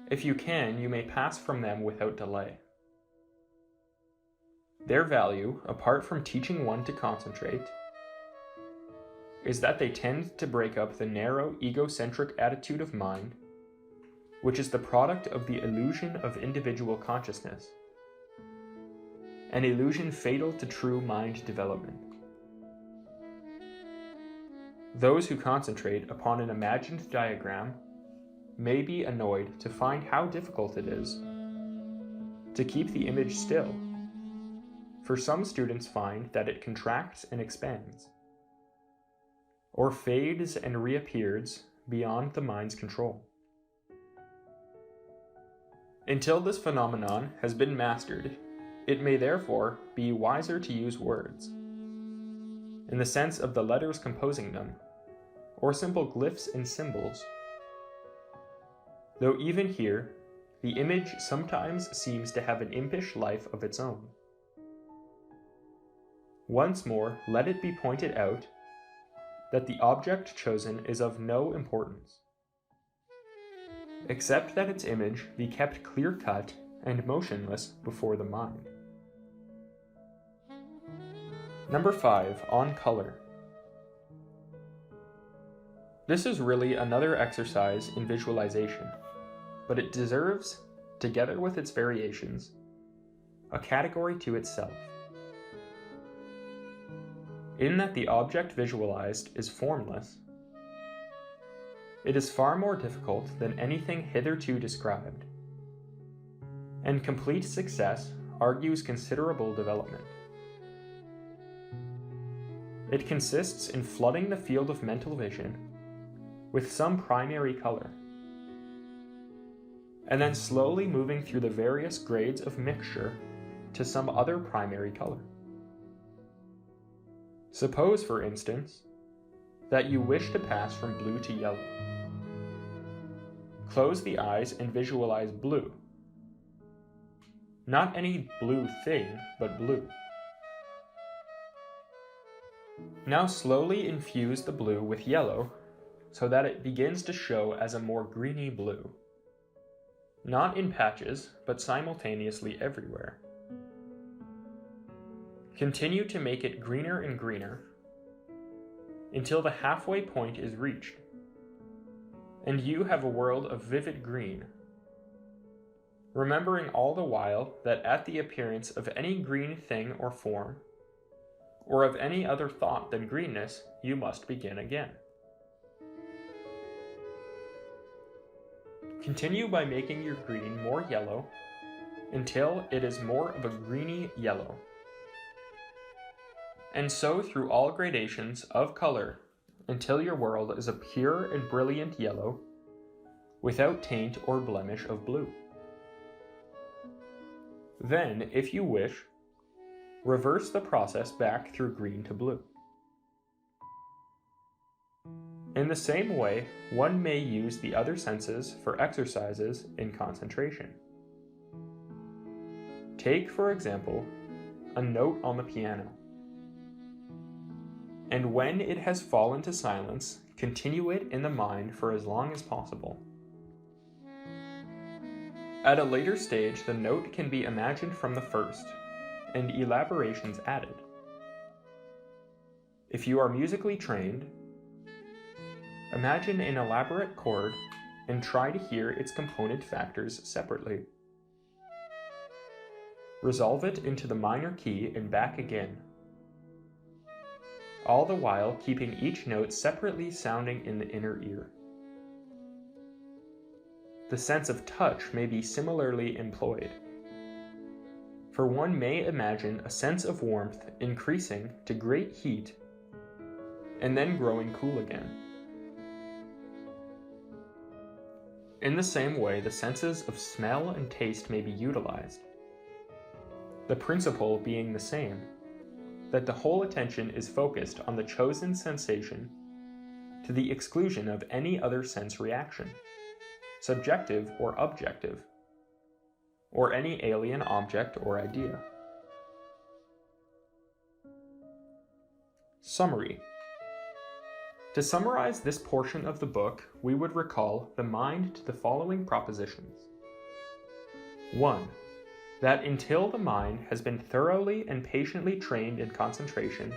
If you can, you may pass from them without delay. Their value, apart from teaching one to concentrate, is that they tend to break up the narrow, egocentric attitude of mind, which is the product of the illusion of individual consciousness, an illusion fatal to true mind development. Those who concentrate upon an imagined diagram may be annoyed to find how difficult it is to keep the image still, for some students find that it contracts and expands, or fades and reappears beyond the mind's control. Until this phenomenon has been mastered, it may therefore be wiser to use words, in the sense of the letters composing them, or simple glyphs and symbols. Though even here, the image sometimes seems to have an impish life of its own. Once more, let it be pointed out that the object chosen is of no importance, except that its image be kept clear-cut and motionless before the mind. Number 5, on color. This is really another exercise in visualization, but it deserves, together with its variations, a category to itself. In that the object visualized is formless, it is far more difficult than anything hitherto described, and complete success argues considerable development. It consists in flooding the field of mental vision with some primary color, and then slowly moving through the various grades of mixture to some other primary color. Suppose, for instance, that you wish to pass from blue to yellow. Close the eyes and visualize blue. Not any blue thing, but blue. Now slowly infuse the blue with yellow so that it begins to show as a more greeny blue. Not in patches, but simultaneously everywhere. Continue to make it greener and greener until the halfway point is reached, and you have a world of vivid green, remembering all the while that at the appearance of any green thing or form, or of any other thought than greenness, you must begin again. Continue by making your green more yellow until it is more of a greeny yellow. And so through all gradations of color until your world is a pure and brilliant yellow without taint or blemish of blue. Then, if you wish, reverse the process back through green to blue. In the same way, one may use the other senses for exercises in concentration. Take, for example, a note on the piano. And when it has fallen to silence, continue it in the mind for as long as possible. At a later stage, the note can be imagined from the first, and elaborations added. If you are musically trained, imagine an elaborate chord and try to hear its component factors separately. Resolve it into the minor key and back again, all the while keeping each note separately sounding in the inner ear. The sense of touch may be similarly employed, for one may imagine a sense of warmth increasing to great heat and then growing cool again. In the same way, the senses of smell and taste may be utilized, the principle being the same, that the whole attention is focused on the chosen sensation to the exclusion of any other sense reaction, subjective or objective, or any alien object or idea. Summary. To summarize this portion of the book, we would recall the mind to the following propositions. 1. That until the mind has been thoroughly and patiently trained in concentration,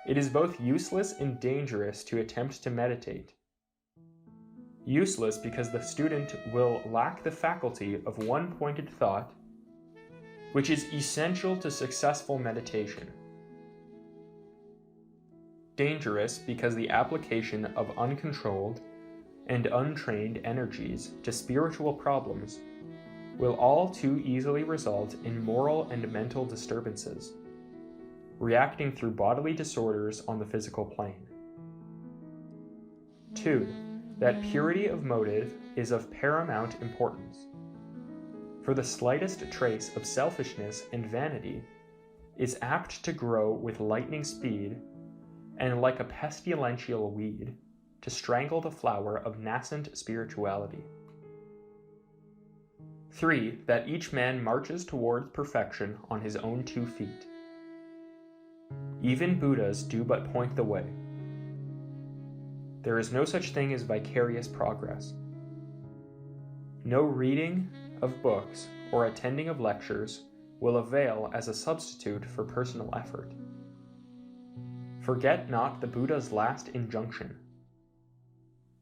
it is both useless and dangerous to attempt to meditate. Useless because the student will lack the faculty of one-pointed thought, which is essential to successful meditation. Dangerous because the application of uncontrolled and untrained energies to spiritual problems will all too easily result in moral and mental disturbances, reacting through bodily disorders on the physical plane. 2. That purity of motive is of paramount importance, for the slightest trace of selfishness and vanity is apt to grow with lightning speed and, like a pestilential weed, to strangle the flower of nascent spirituality. 3. That each man marches toward perfection on his own 2 feet. Even Buddhas do but point the way. There is no such thing as vicarious progress. No reading of books or attending of lectures will avail as a substitute for personal effort. Forget not the Buddha's last injunction.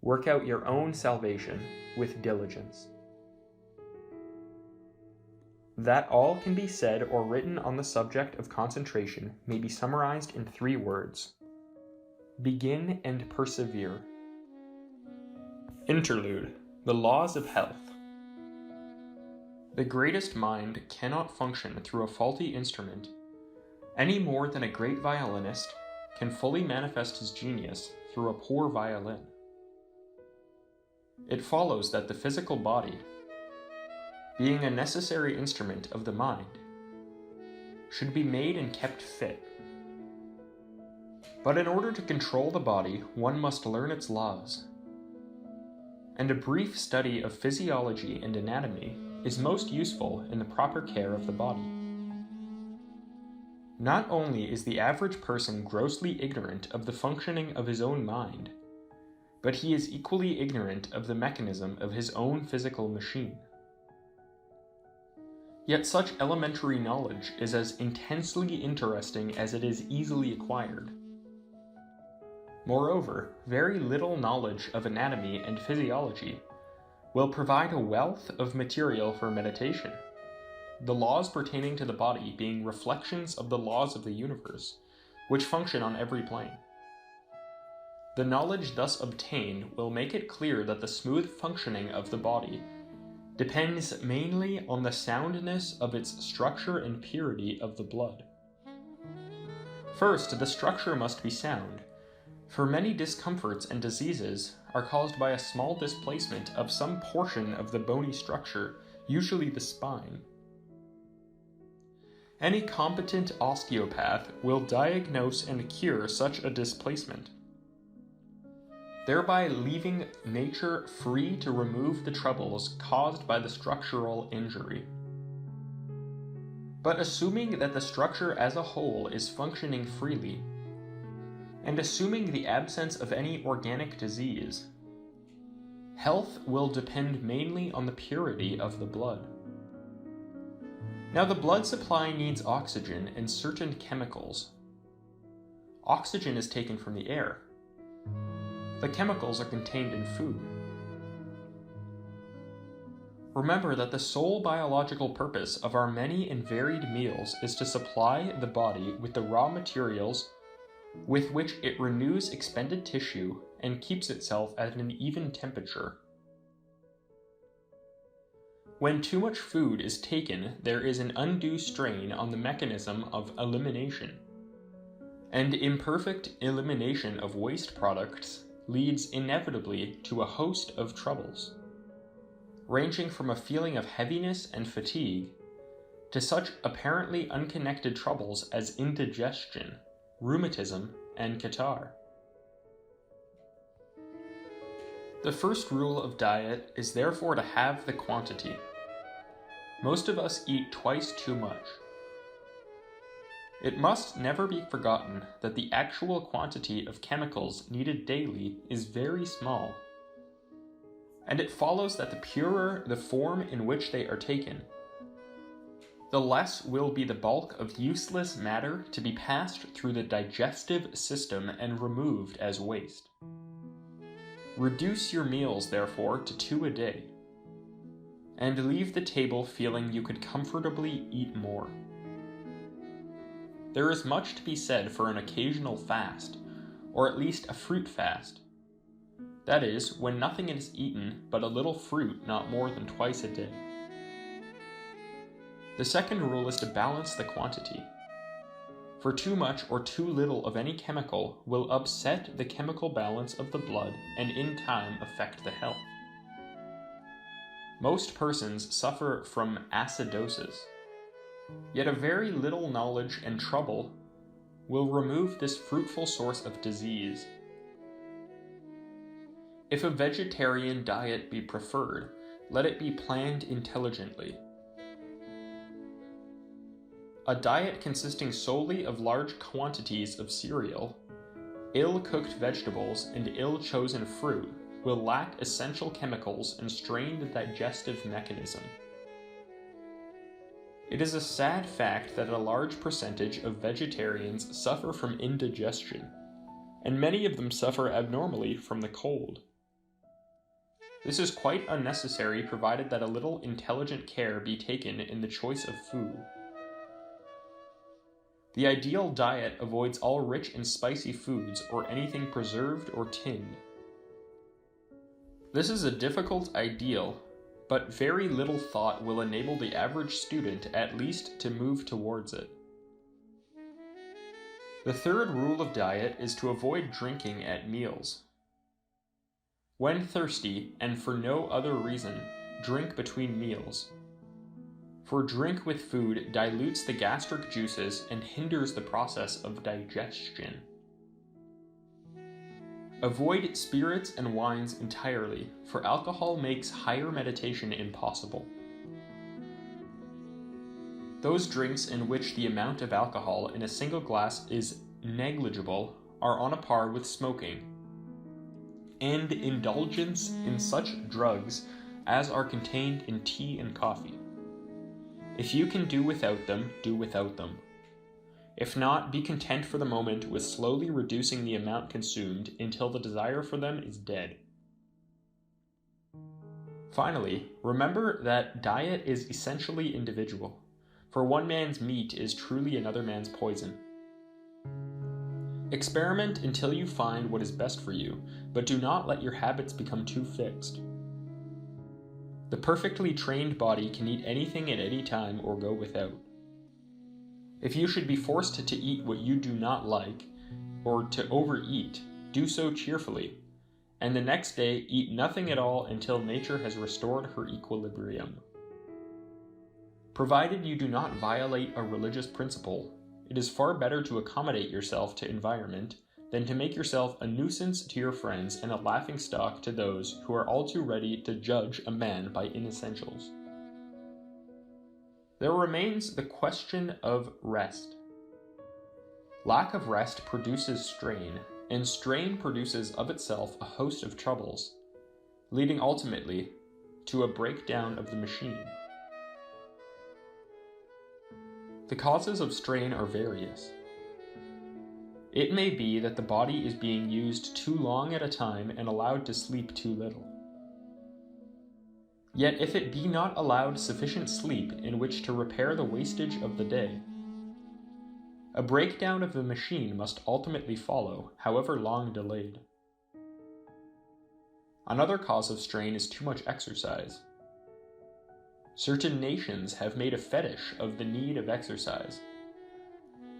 Work out your own salvation with diligence. That all can be said or written on the subject of concentration may be summarized in 3 words. Begin and persevere. Interlude. The laws of health. The greatest mind cannot function through a faulty instrument, any more than a great violinist can fully manifest his genius through a poor violin. It follows that the physical body, being a necessary instrument of the mind, should be made and kept fit. But in order to control the body, one must learn its laws. And a brief study of physiology and anatomy is most useful in the proper care of the body. Not only is the average person grossly ignorant of the functioning of his own mind, but he is equally ignorant of the mechanism of his own physical machine. Yet such elementary knowledge is as intensely interesting as it is easily acquired. Moreover, very little knowledge of anatomy and physiology will provide a wealth of material for meditation, the laws pertaining to the body being reflections of the laws of the universe, which function on every plane. The knowledge thus obtained will make it clear that the smooth functioning of the body depends mainly on the soundness of its structure and purity of the blood. First, the structure must be sound, for many discomforts and diseases are caused by a small displacement of some portion of the bony structure, usually the spine. Any competent osteopath will diagnose and cure such a displacement, thereby leaving nature free to remove the troubles caused by the structural injury. But assuming that the structure as a whole is functioning freely, and assuming the absence of any organic disease, health will depend mainly on the purity of the blood. Now, the blood supply needs oxygen and certain chemicals. Oxygen is taken from the air. The chemicals are contained in food. Remember that the sole biological purpose of our many and varied meals is to supply the body with the raw materials with which it renews expended tissue and keeps itself at an even temperature. When too much food is taken, there is an undue strain on the mechanism of elimination, and imperfect elimination of waste products leads inevitably to a host of troubles, ranging from a feeling of heaviness and fatigue to such apparently unconnected troubles as indigestion, rheumatism, and catarrh. The first rule of diet is therefore to have the quantity. Most of us eat twice too much. It must never be forgotten that the actual quantity of chemicals needed daily is very small, and it follows that the purer the form in which they are taken, the less will be the bulk of useless matter to be passed through the digestive system and removed as waste. Reduce your meals, therefore, to 2 a day, and leave the table feeling you could comfortably eat more. There is much to be said for an occasional fast, or at least a fruit fast. That is, when nothing is eaten but a little fruit not more than twice a day. The second rule is to balance the quantity, for too much or too little of any chemical will upset the chemical balance of the blood and in time affect the health. Most persons suffer from acidosis, yet a very little knowledge and trouble will remove this fruitful source of disease. If a vegetarian diet be preferred, let it be planned intelligently. A diet consisting solely of large quantities of cereal, ill-cooked vegetables, and ill-chosen fruit will lack essential chemicals and strain the digestive mechanism. It is a sad fact that a large percentage of vegetarians suffer from indigestion, and many of them suffer abnormally from the cold. This is quite unnecessary provided that a little intelligent care be taken in the choice of food. The ideal diet avoids all rich and spicy foods or anything preserved or tinned. This is a difficult ideal, but very little thought will enable the average student at least to move towards it. The third rule of diet is to avoid drinking at meals. When thirsty, and for no other reason, drink between meals. For drink with food dilutes the gastric juices and hinders the process of digestion. Avoid spirits and wines entirely, for alcohol makes higher meditation impossible. Those drinks in which the amount of alcohol in a single glass is negligible are on a par with smoking, and indulgence in such drugs as are contained in tea and coffee. If you can do without them, do without them. If not, be content for the moment with slowly reducing the amount consumed until the desire for them is dead. Finally, remember that diet is essentially individual, for one man's meat is truly another man's poison. Experiment until you find what is best for you, but do not let your habits become too fixed. The perfectly trained body can eat anything at any time or go without. If you should be forced to eat what you do not like, or to overeat, do so cheerfully, and the next day eat nothing at all until nature has restored her equilibrium. Provided you do not violate a religious principle, it is far better to accommodate yourself to environment than to make yourself a nuisance to your friends and a laughingstock to those who are all too ready to judge a man by inessentials. There remains the question of rest. Lack of rest produces strain, and strain produces of itself a host of troubles, leading ultimately to a breakdown of the machine. The causes of strain are various. It may be that the body is being used too long at a time and allowed to sleep too little. Yet if it be not allowed sufficient sleep in which to repair the wastage of the day, a breakdown of the machine must ultimately follow, however long delayed. Another cause of strain is too much exercise. Certain nations have made a fetish of the need of exercise,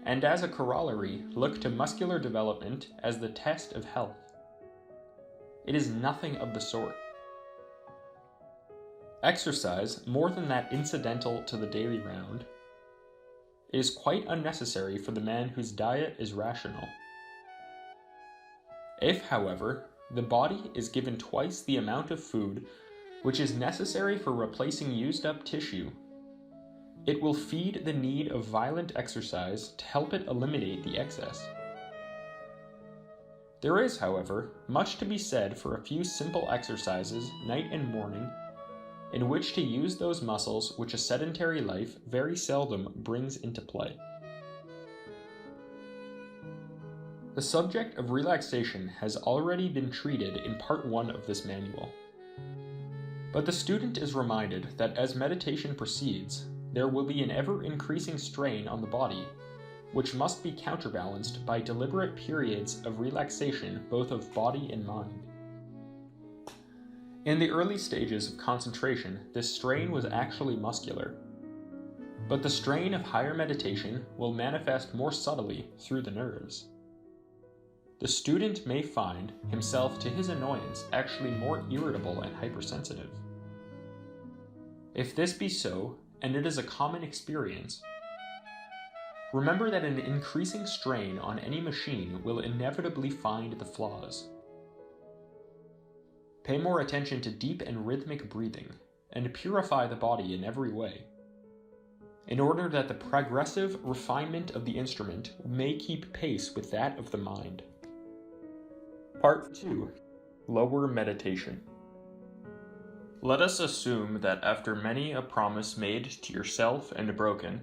and as a corollary, look to muscular development as the test of health. It is nothing of the sort. Exercise, more than that incidental to the daily round, is quite unnecessary for the man whose diet is rational. If, however, the body is given twice the amount of food which is necessary for replacing used-up tissue, it will feed the need of violent exercise to help it eliminate the excess. There is, however, much to be said for a few simple exercises, night and morning, in which to use those muscles which a sedentary life very seldom brings into play. The subject of relaxation has already been treated in Part 1 of this manual. But the student is reminded that as meditation proceeds, there will be an ever-increasing strain on the body, which must be counterbalanced by deliberate periods of relaxation both of body and mind. In the early stages of concentration, this strain was actually muscular, but the strain of higher meditation will manifest more subtly through the nerves. The student may find himself, to his annoyance, actually more irritable and hypersensitive. If this be so, and it is a common experience, remember that an increasing strain on any machine will inevitably find the flaws. Pay more attention to deep and rhythmic breathing, and purify the body in every way, in order that the progressive refinement of the instrument may keep pace with that of the mind. Part 2. Lower Meditation. Let us assume that after many a promise made to yourself and broken,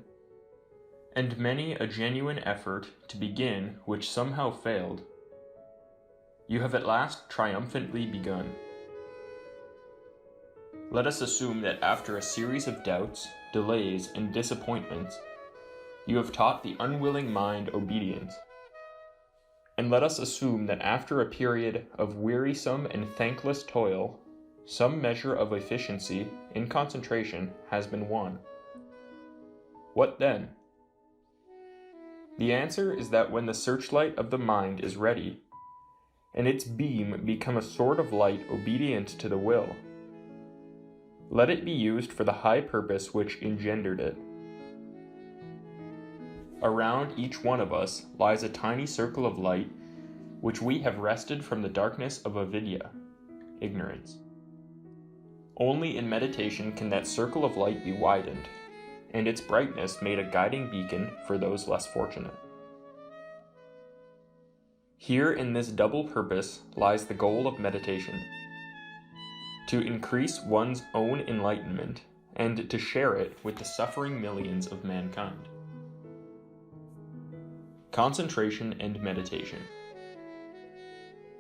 and many a genuine effort to begin which somehow failed, you have at last triumphantly begun. Let us assume that after a series of doubts, delays, and disappointments, you have taught the unwilling mind obedience. And let us assume that after a period of wearisome and thankless toil, some measure of efficiency in concentration has been won. What then? The answer is that when the searchlight of the mind is ready, and its beam become a sort of light obedient to the will, let it be used for the high purpose which engendered it. Around each one of us lies a tiny circle of light which we have wrested from the darkness of avidya, ignorance. Only in meditation can that circle of light be widened, and its brightness made a guiding beacon for those less fortunate. Here in this double purpose lies the goal of meditation: to increase one's own enlightenment and to share it with the suffering millions of mankind. Concentration and meditation.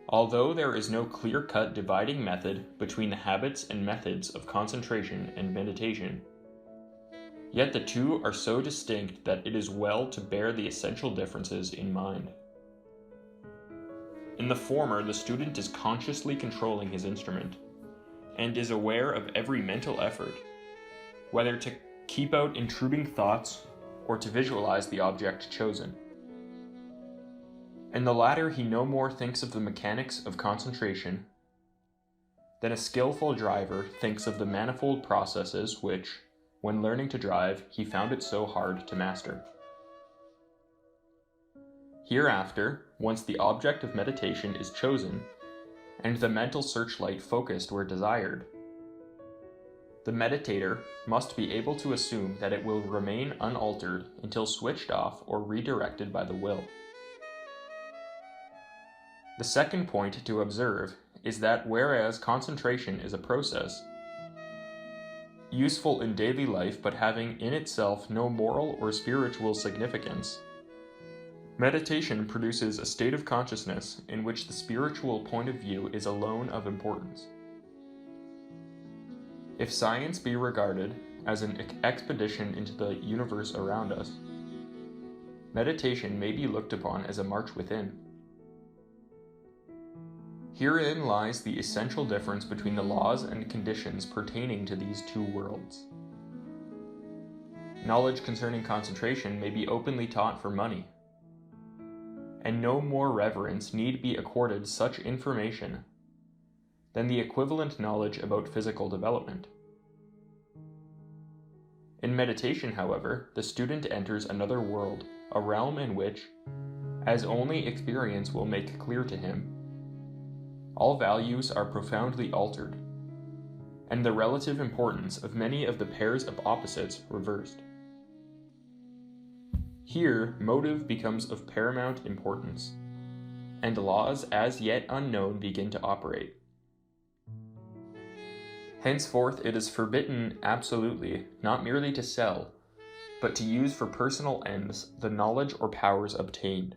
Although there is no clear-cut dividing method between the habits and methods of concentration and meditation, yet the two are so distinct that it is well to bear the essential differences in mind. In the former, the student is consciously controlling his instrument, and is aware of every mental effort, whether to keep out intruding thoughts or to visualize the object chosen. In the latter, he no more thinks of the mechanics of concentration than a skillful driver thinks of the manifold processes which, when learning to drive, he found it so hard to master. Hereafter, once the object of meditation is chosen, and the mental searchlight focused where desired, the meditator must be able to assume that it will remain unaltered until switched off or redirected by the will. The second point to observe is that whereas concentration is a process, useful in daily life but having in itself no moral or spiritual significance, meditation produces a state of consciousness in which the spiritual point of view is alone of importance. If science be regarded as an expedition into the universe around us, meditation may be looked upon as a march within. Herein lies the essential difference between the laws and conditions pertaining to these two worlds. Knowledge concerning concentration may be openly taught for money, and no more reverence need be accorded such information than the equivalent knowledge about physical development. In meditation, however, the student enters another world, a realm in which, as only experience will make clear to him, all values are profoundly altered, and the relative importance of many of the pairs of opposites reversed. Here, motive becomes of paramount importance, and laws as yet unknown begin to operate. Henceforth, it is forbidden absolutely not merely to sell, but to use for personal ends the knowledge or powers obtained.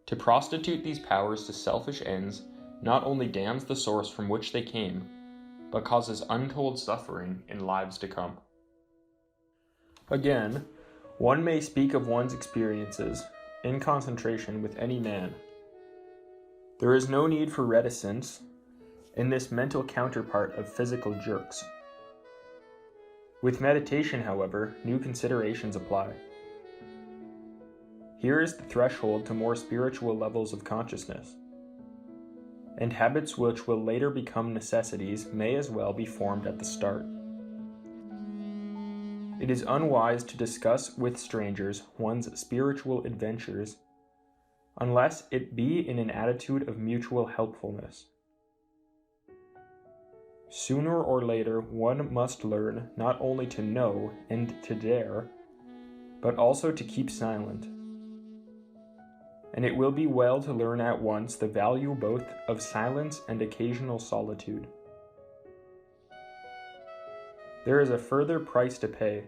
To prostitute these powers to selfish ends not only damns the source from which they came, but causes untold suffering in lives to come. Again, one may speak of one's experiences in concentration with any man. There is no need for reticence in this mental counterpart of physical jerks. With meditation, however, new considerations apply. Here is the threshold to more spiritual levels of consciousness, and habits which will later become necessities may as well be formed at the start. It is unwise to discuss with strangers one's spiritual adventures unless it be in an attitude of mutual helpfulness. Sooner or later, one must learn not only to know and to dare, but also to keep silent. And it will be well to learn at once the value both of silence and occasional solitude. There is a further price to pay,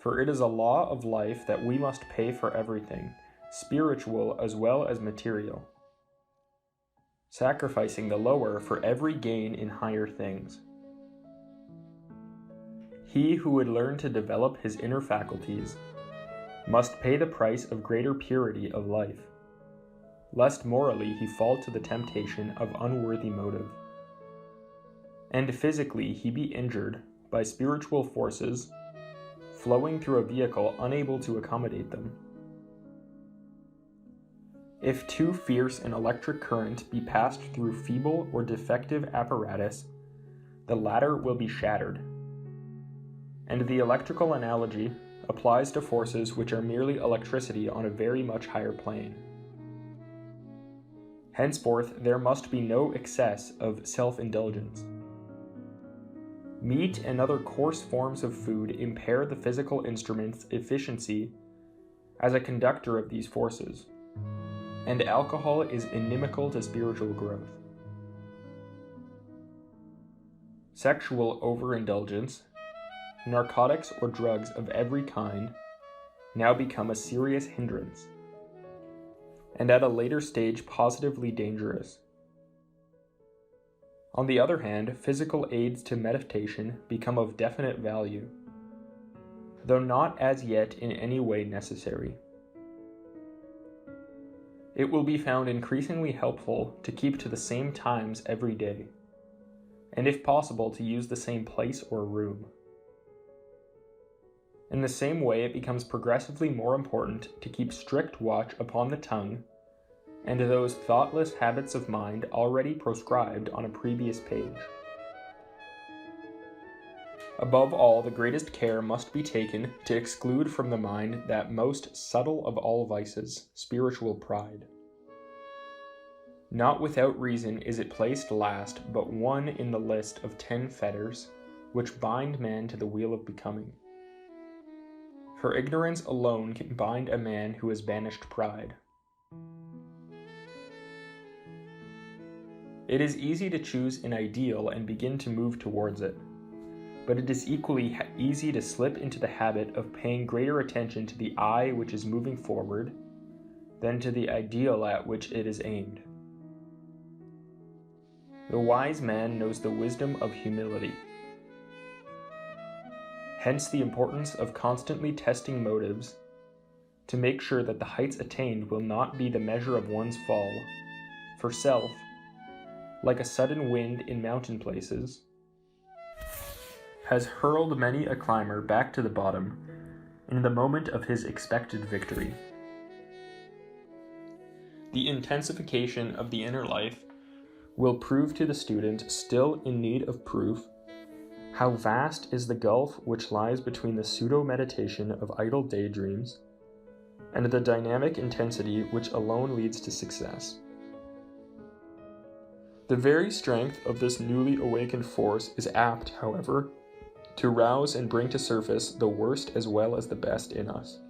for it is a law of life that we must pay for everything, spiritual as well as material, sacrificing the lower for every gain in higher things. He who would learn to develop his inner faculties must pay the price of greater purity of life, lest morally he fall to the temptation of unworthy motive, and physically he be injured by spiritual forces flowing through a vehicle unable to accommodate them. If too fierce an electric current be passed through feeble or defective apparatus, the latter will be shattered. And the electrical analogy applies to forces which are merely electricity on a very much higher plane. Henceforth, there must be no excess of self-indulgence. Meat and other coarse forms of food impair the physical instrument's efficiency as a conductor of these forces, and alcohol is inimical to spiritual growth. Sexual overindulgence, narcotics or drugs of every kind, now become a serious hindrance, and at a later stage positively dangerous. On the other hand, physical aids to meditation become of definite value, though not as yet in any way necessary. It will be found increasingly helpful to keep to the same times every day, and if possible to use the same place or room. In the same way, it becomes progressively more important to keep strict watch upon the tongue and those thoughtless habits of mind already proscribed on a previous page. Above all, the greatest care must be taken to exclude from the mind that most subtle of all vices, spiritual pride. Not without reason is it placed last but one in the list of 10 fetters which bind man to the wheel of becoming. For ignorance alone can bind a man who has banished pride. It is easy to choose an ideal and begin to move towards it, but it is equally easy to slip into the habit of paying greater attention to the I which is moving forward than to the ideal at which it is aimed. The wise man knows the wisdom of humility. Hence the importance of constantly testing motives to make sure that the heights attained will not be the measure of one's fall, for self, like a sudden wind in mountain places, has hurled many a climber back to the bottom in the moment of his expected victory. The intensification of the inner life will prove to the student still in need of proof how vast is the gulf which lies between the pseudo-meditation of idle daydreams and the dynamic intensity which alone leads to success. The very strength of this newly awakened force is apt, however, to rouse and bring to surface the worst as well as the best in us.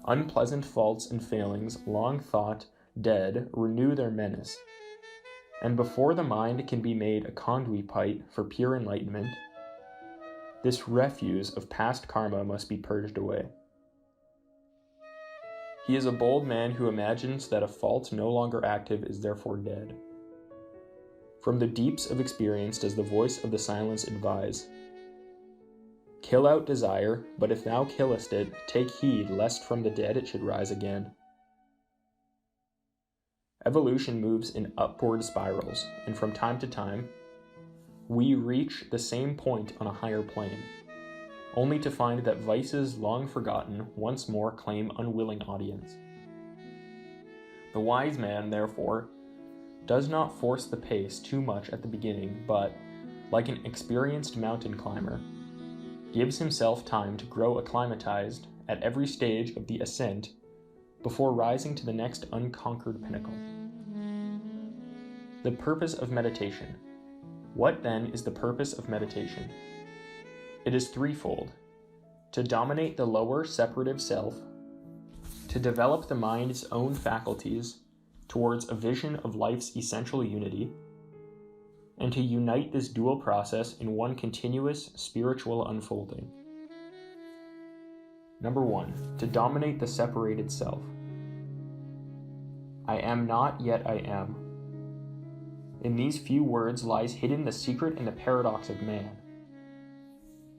Unpleasant faults and failings, long thought dead, renew their menace, and before the mind can be made a conduit for pure enlightenment, this refuse of past karma must be purged away. He is a bold man who imagines that a fault no longer active is therefore dead. From the deeps of experience does the voice of the silence advise, kill out desire, but if thou killest it, take heed lest from the dead it should rise again. Evolution moves in upward spirals, and from time to time, we reach the same point on a higher plane, only to find that vices long forgotten once more claim unwilling audience. The wise man, therefore, does not force the pace too much at the beginning, but, like an experienced mountain climber, gives himself time to grow acclimatized at every stage of the ascent before rising to the next unconquered pinnacle. The purpose of meditation. What then is the purpose of meditation? It is threefold: to dominate the lower separative self, to develop the mind's own faculties towards a vision of life's essential unity, and to unite this dual process in one continuous spiritual unfolding. Number 1, to dominate the separated self. I am not, yet I am. In these few words lies hidden the secret and the paradox of man.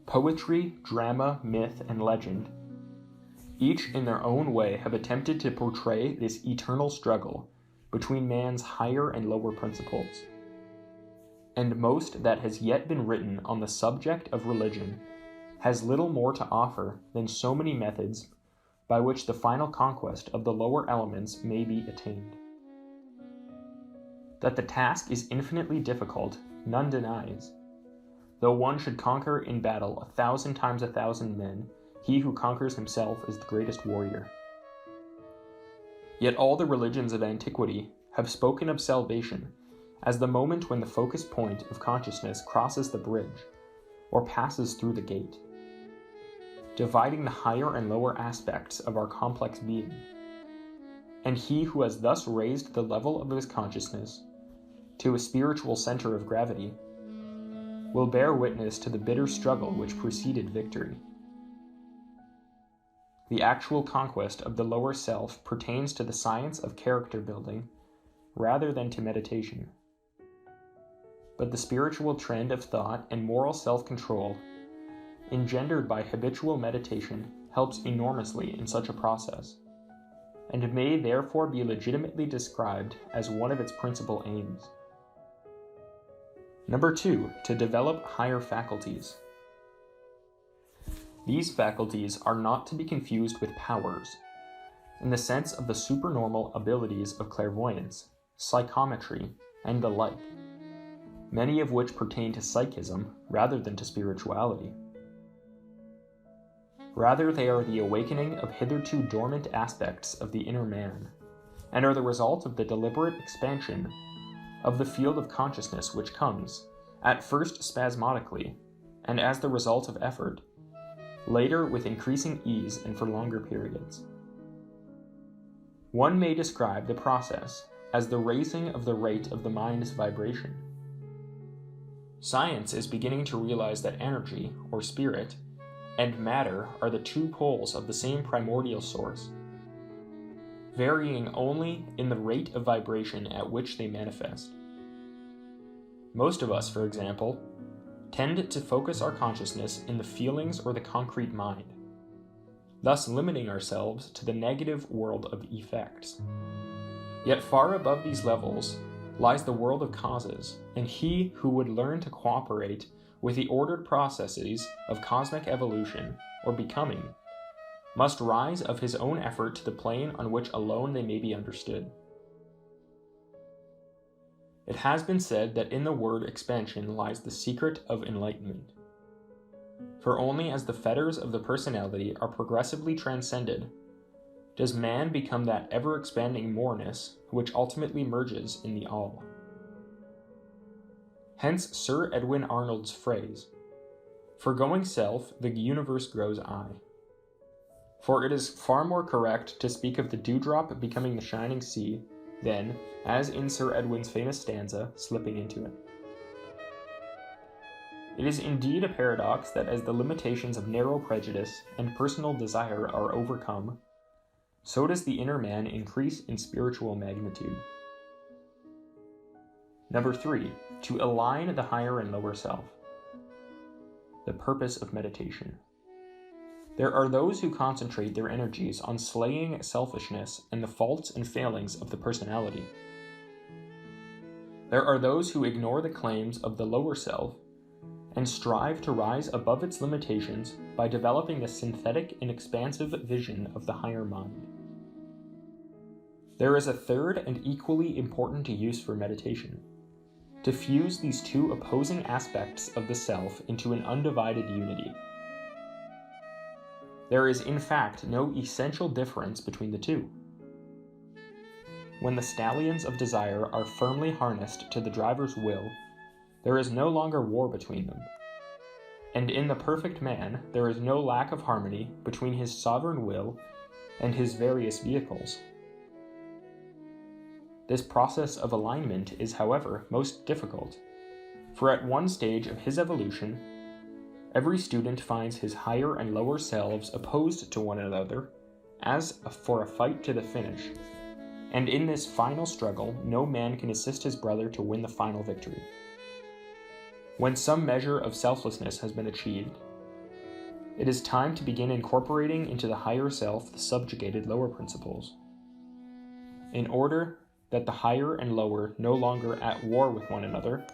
Poetry, drama, myth, and legend, each in their own way, have attempted to portray this eternal struggle between man's higher and lower principles. And most that has yet been written on the subject of religion has little more to offer than so many methods by which the final conquest of the lower elements may be attained. That the task is infinitely difficult, none denies. Though one should conquer in battle 1,000 times 1,000 men, he who conquers himself is the greatest warrior. Yet all the religions of antiquity have spoken of salvation as the moment when the focus point of consciousness crosses the bridge, or passes through the gate, dividing the higher and lower aspects of our complex being. And he who has thus raised the level of his consciousness to a spiritual center of gravity will bear witness to the bitter struggle which preceded victory. The actual conquest of the lower self pertains to the science of character building rather than to meditation. But the spiritual trend of thought and moral self-control engendered by habitual meditation helps enormously in such a process, and may therefore be legitimately described as one of its principal aims. Number 2, to develop higher faculties. These faculties are not to be confused with powers, in the sense of the supernormal abilities of clairvoyance, psychometry, and the like, many of which pertain to psychism rather than to spirituality. Rather, they are the awakening of hitherto dormant aspects of the inner man, and are the result of the deliberate expansion of the field of consciousness which comes, at first spasmodically, and as the result of effort, later with increasing ease and for longer periods. One may describe the process as the raising of the rate of the mind's vibration. Science is beginning to realize that energy, or spirit, and matter are the two poles of the same primordial source, varying only in the rate of vibration at which they manifest. Most of us, for example, tend to focus our consciousness in the feelings or the concrete mind, thus limiting ourselves to the negative world of effects. Yet far above these levels lies the world of causes, and he who would learn to cooperate with the ordered processes of cosmic evolution or becoming must rise of his own effort to the plane on which alone they may be understood. It has been said that in the word expansion lies the secret of enlightenment. For only as the fetters of the personality are progressively transcended does man become that ever-expanding moreness which ultimately merges in the all. Hence Sir Edwin Arnold's phrase, "Forgoing self, the universe grows I." For it is far more correct to speak of the dewdrop becoming the shining sea than, as in Sir Edwin's famous stanza, slipping into it. It is indeed a paradox that as the limitations of narrow prejudice and personal desire are overcome, so does the inner man increase in spiritual magnitude. Number 3, to align the higher and lower self. The purpose of meditation. There are those who concentrate their energies on slaying selfishness and the faults and failings of the personality. There are those who ignore the claims of the lower self and strive to rise above its limitations by developing the synthetic and expansive vision of the higher mind. There is a third and equally important use for meditation: to fuse these two opposing aspects of the self into an undivided unity. There is in fact no essential difference between the two. When the stallions of desire are firmly harnessed to the driver's will, there is no longer war between them. And in the perfect man, there is no lack of harmony between his sovereign will and his various vehicles. This process of alignment is, however, most difficult, for at one stage of his evolution, every student finds his higher and lower selves opposed to one another as for a fight to the finish, and in this final struggle no man can assist his brother to win the final victory. When some measure of selflessness has been achieved, it is time to begin incorporating into the higher self the subjugated lower principles, in order that the higher and lower, no longer at war with one another,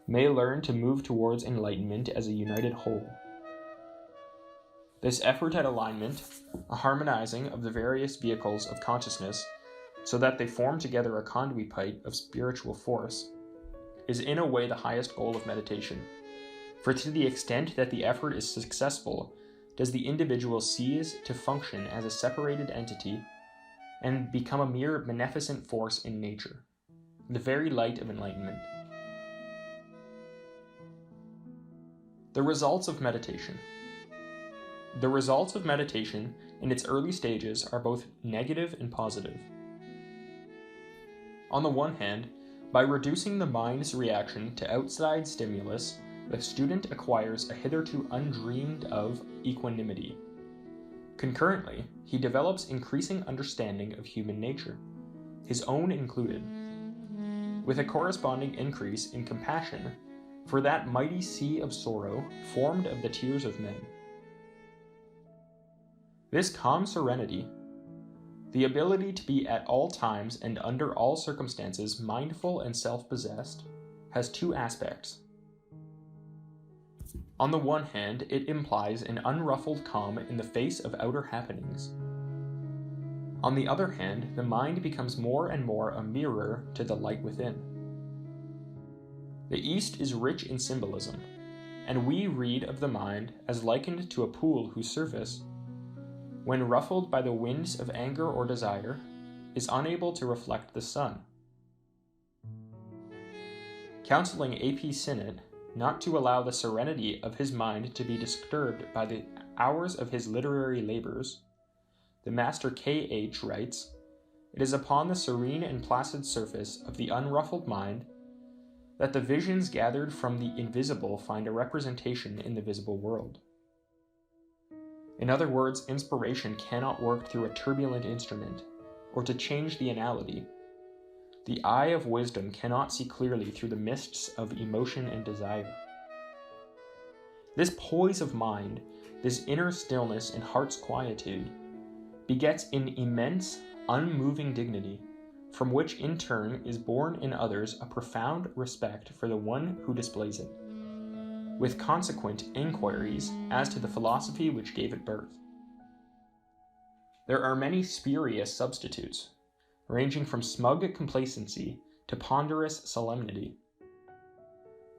may learn to move towards enlightenment as a united whole. This effort at alignment, a harmonizing of the various vehicles of consciousness so that they form together a conduit pipe of spiritual force, is in a way the highest goal of meditation. For to the extent that the effort is successful, does the individual cease to function as a separated entity and become a mere beneficent force in nature, the very light of enlightenment. The results of meditation. The results of meditation in its early stages are both negative and positive. On the one hand, by reducing the mind's reaction to outside stimulus, the student acquires a hitherto undreamed of equanimity. Concurrently, he develops increasing understanding of human nature, his own included, with a corresponding increase in compassion for that mighty sea of sorrow formed of the tears of men. This calm serenity, the ability to be at all times and under all circumstances mindful and self-possessed, has two aspects. On the one hand, it implies an unruffled calm in the face of outer happenings. On the other hand, the mind becomes more and more a mirror to the light within. The East is rich in symbolism, and we read of the mind as likened to a pool whose surface, when ruffled by the winds of anger or desire, is unable to reflect the sun. Counseling A.P. Sinnett not to allow the serenity of his mind to be disturbed by the hours of his literary labors, the Master K.H. writes, "It is upon the serene and placid surface of the unruffled mind that the visions gathered from the invisible find a representation in the visible world." In other words, inspiration cannot work through a turbulent instrument, or to change the analogy, the eye of wisdom cannot see clearly through the mists of emotion and desire. This poise of mind, this inner stillness and heart's quietude, begets an immense, unmoving dignity, from which in turn is born in others a profound respect for the one who displays it, with consequent inquiries as to the philosophy which gave it birth. There are many spurious substitutes, ranging from smug complacency to ponderous solemnity,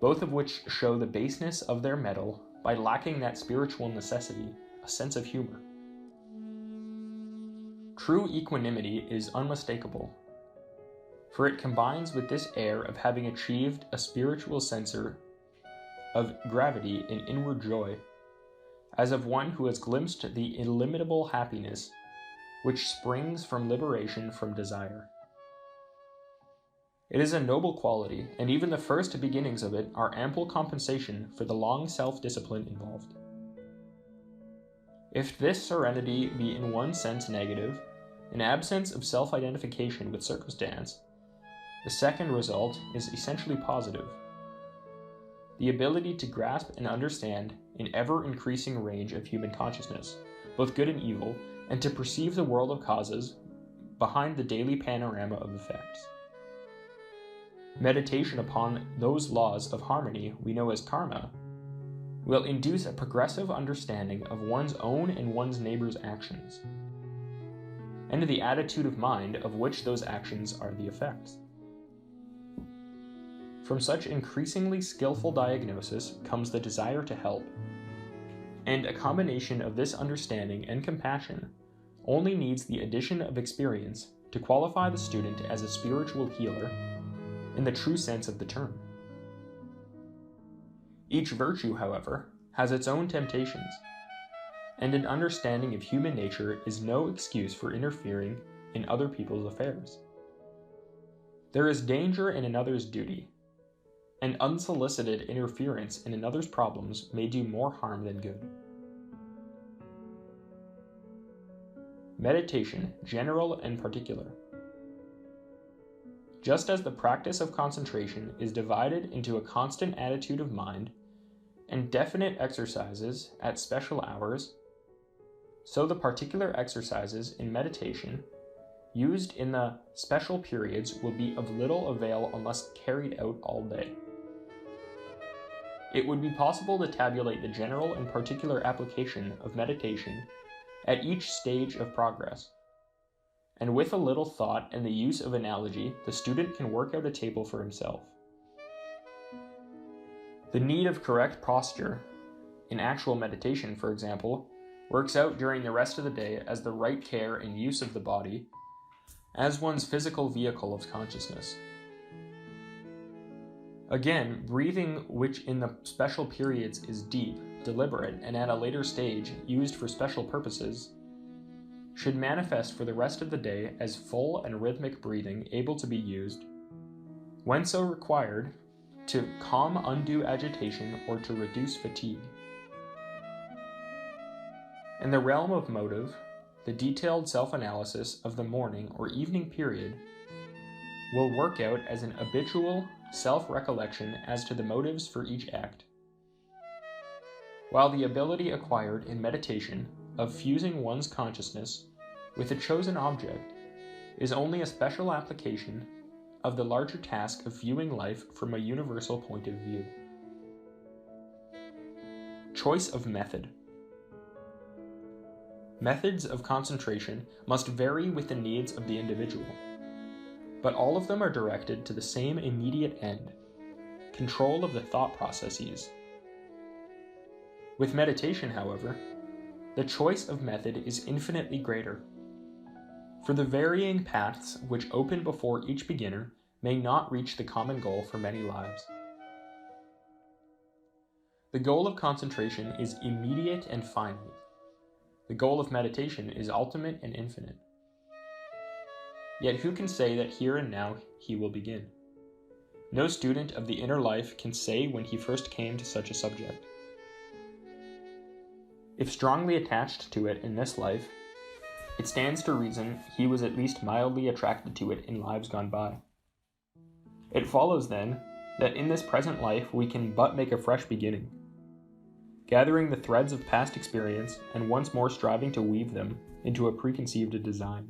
both of which show the baseness of their mettle by lacking that spiritual necessity, a sense of humor. True equanimity is unmistakable, for it combines with this air of having achieved a spiritual censor of gravity and inward joy, as of one who has glimpsed the illimitable happiness which springs from liberation from desire. It is a noble quality, and even the first beginnings of it are ample compensation for the long self-discipline involved. If this serenity be in one sense negative, an absence of self-identification with circumstance, the second result is essentially positive. The ability to grasp and understand an ever-increasing range of human consciousness, both good and evil, and to perceive the world of causes behind the daily panorama of effects. Meditation upon those laws of harmony we know as karma will induce a progressive understanding of one's own and one's neighbor's actions, and the attitude of mind of which those actions are the effects. From such increasingly skillful diagnosis comes the desire to help, and a combination of this understanding and compassion only needs the addition of experience to qualify the student as a spiritual healer in the true sense of the term. Each virtue, however, has its own temptations, and an understanding of human nature is no excuse for interfering in other people's affairs. There is danger in another's duty, and unsolicited interference in another's problems may do more harm than good. Meditation, general and particular. Just as the practice of concentration is divided into a constant attitude of mind and definite exercises at special hours, so the particular exercises in meditation used in the special periods will be of little avail unless carried out all day. It would be possible to tabulate the general and particular application of meditation at each stage of progress, and with a little thought and the use of analogy, the student can work out a table for himself. The need of correct posture in actual meditation, for example, works out during the rest of the day as the right care and use of the body as one's physical vehicle of consciousness. Again, breathing, which in the special periods is deep, deliberate, and at a later stage used for special purposes, should manifest for the rest of the day as full and rhythmic breathing able to be used, when so required, to calm undue agitation or to reduce fatigue. In the realm of motive, the detailed self-analysis of the morning or evening period will work out as an habitual self-recollection as to the motives for each act, while the ability acquired in meditation of fusing one's consciousness with a chosen object is only a special application of the larger task of viewing life from a universal point of view. Choice of method. Methods of concentration must vary with the needs of the individual, but all of them are directed to the same immediate end: control of the thought processes. With meditation, however, the choice of method is infinitely greater, for the varying paths which open before each beginner may not reach the common goal for many lives. The goal of concentration is immediate and finite. The goal of meditation is ultimate and infinite. Yet who can say that here and now he will begin? No student of the inner life can say when he first came to such a subject. If strongly attached to it in this life, it stands to reason he was at least mildly attracted to it in lives gone by. It follows then that in this present life we can but make a fresh beginning, gathering the threads of past experience and once more striving to weave them into a preconceived design.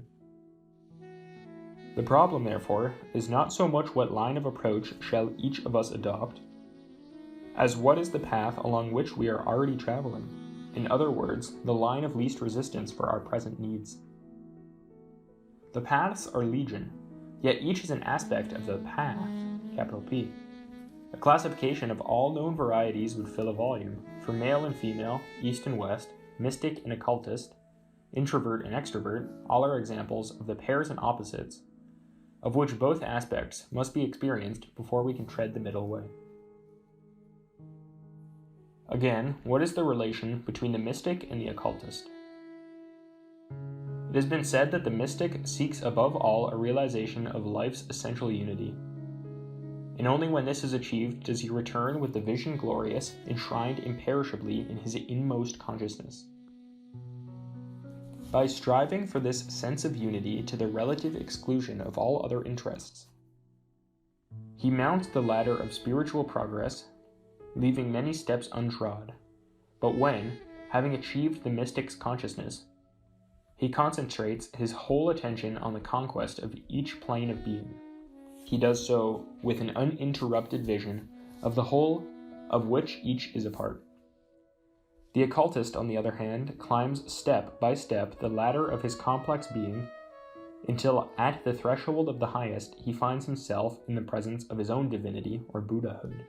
The problem, therefore, is not so much what line of approach shall each of us adopt, as what is the path along which we are already traveling. In other words, the line of least resistance for our present needs. The paths are legion, yet each is an aspect of the path, capital P. A classification of all known varieties would fill a volume, for male and female, east and west, mystic and occultist, introvert and extrovert, all are examples of the pairs and opposites, of which both aspects must be experienced before we can tread the middle way. Again, what is the relation between the mystic and the occultist? It has been said that the mystic seeks above all a realization of life's essential unity, and only when this is achieved does he return with the vision glorious, enshrined imperishably in his inmost consciousness. By striving for this sense of unity to the relative exclusion of all other interests, he mounts the ladder of spiritual progress, leaving many steps untrod. But when, having achieved the mystic's consciousness, he concentrates his whole attention on the conquest of each plane of being, he does so with an uninterrupted vision of the whole of which each is a part. The occultist, on the other hand, climbs step by step the ladder of his complex being until at the threshold of the highest he finds himself in the presence of his own divinity or Buddhahood.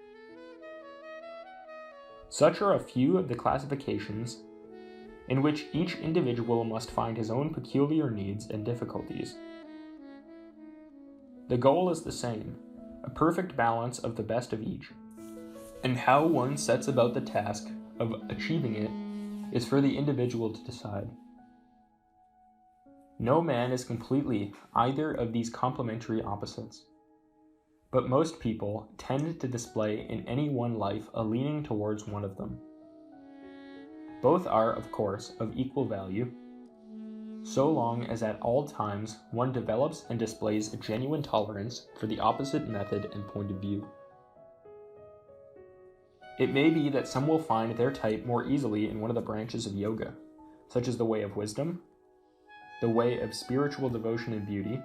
Such are a few of the classifications in which each individual must find his own peculiar needs and difficulties. The goal is the same, a perfect balance of the best of each, and how one sets about the task of achieving it is for the individual to decide. No man is completely either of these complementary opposites, but most people tend to display in any one life a leaning towards one of them. Both are, of course, of equal value, so long as at all times one develops and displays a genuine tolerance for the opposite method and point of view. It may be that some will find their type more easily in one of the branches of yoga, such as the way of wisdom, the way of spiritual devotion and beauty,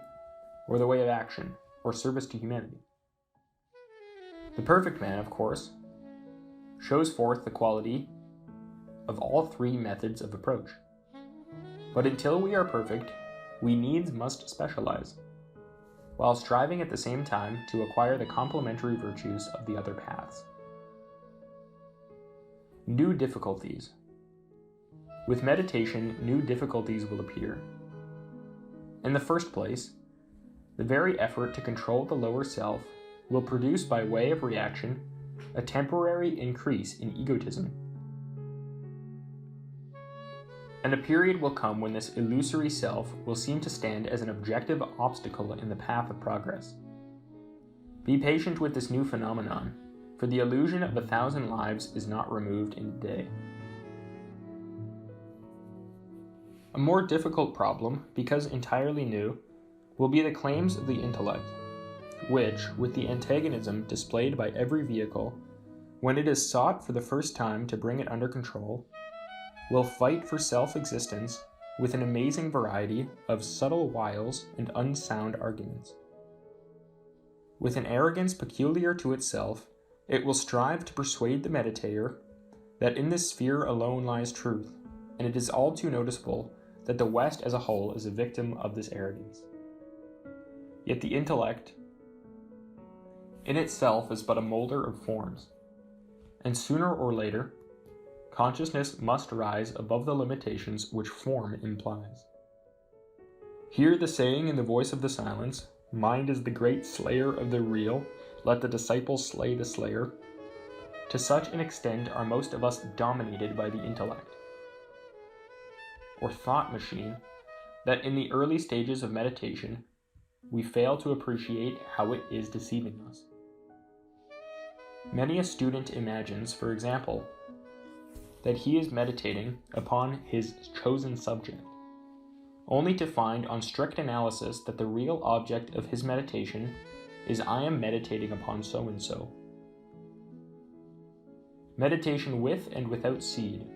or the way of action, or service to humanity. The perfect man, of course, shows forth the quality of all three methods of approach. But until we are perfect, we needs must specialize, while striving at the same time to acquire the complementary virtues of the other paths. New difficulties. With meditation, new difficulties will appear. In the first place, the very effort to control the lower self will produce by way of reaction a temporary increase in egotism. And a period will come when this illusory self will seem to stand as an objective obstacle in the path of progress. Be patient with this new phenomenon, for the illusion of 1,000 lives is not removed in a day. A more difficult problem, because entirely new, will be the claims of the intellect, which, with the antagonism displayed by every vehicle, when it is sought for the first time to bring it under control, will fight for self-existence with an amazing variety of subtle wiles and unsound arguments. With an arrogance peculiar to itself, it will strive to persuade the meditator that in this sphere alone lies truth, and it is all too noticeable that the West as a whole is a victim of this arrogance. Yet the intellect in itself is but a molder of forms, and sooner or later, consciousness must rise above the limitations which form implies. Hear the saying in the voice of the silence, "Mind is the great slayer of the real, let the disciple slay the slayer." To such an extent are most of us dominated by the intellect, or thought machine, that in the early stages of meditation, we fail to appreciate how it is deceiving us. Many a student imagines, for example, that he is meditating upon his chosen subject, only to find on strict analysis that the real object of his meditation is "I am meditating upon so-and-so." Meditation with and without seed.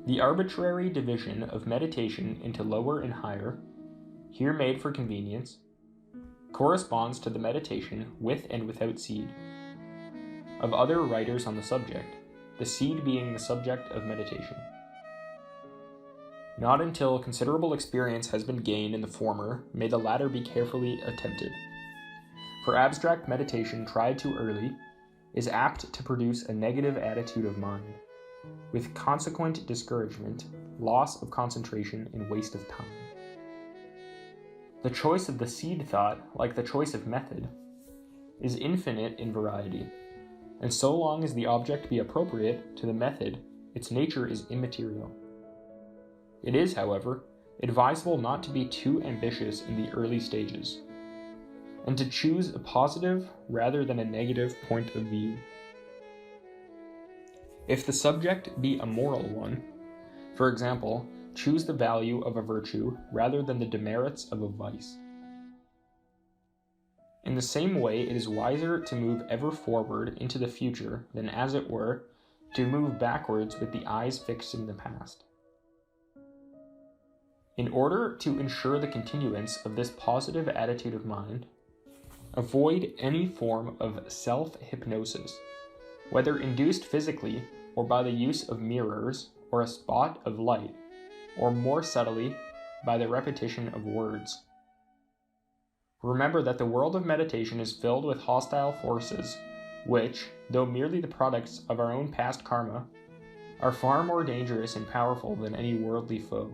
The arbitrary division of meditation into lower and higher, here made for convenience, corresponds to the meditation with and without seed of other writers on the subject, the seed being the subject of meditation. Not until considerable experience has been gained in the former may the latter be carefully attempted. For abstract meditation tried too early is apt to produce a negative attitude of mind, with consequent discouragement, loss of concentration, and waste of time. The choice of the seed thought, like the choice of method, is infinite in variety, and so long as the object be appropriate to the method, its nature is immaterial. It is, however, advisable not to be too ambitious in the early stages, and to choose a positive rather than a negative point of view. If the subject be a moral one, for example, choose the value of a virtue rather than the demerits of a vice. In the same way, it is wiser to move ever forward into the future than, as it were, to move backwards with the eyes fixed in the past. In order to ensure the continuance of this positive attitude of mind, avoid any form of self-hypnosis, whether induced physically or by the use of mirrors or a spot of light, or more subtly by the repetition of words. Remember that the world of meditation is filled with hostile forces which, though merely the products of our own past karma, are far more dangerous and powerful than any worldly foe.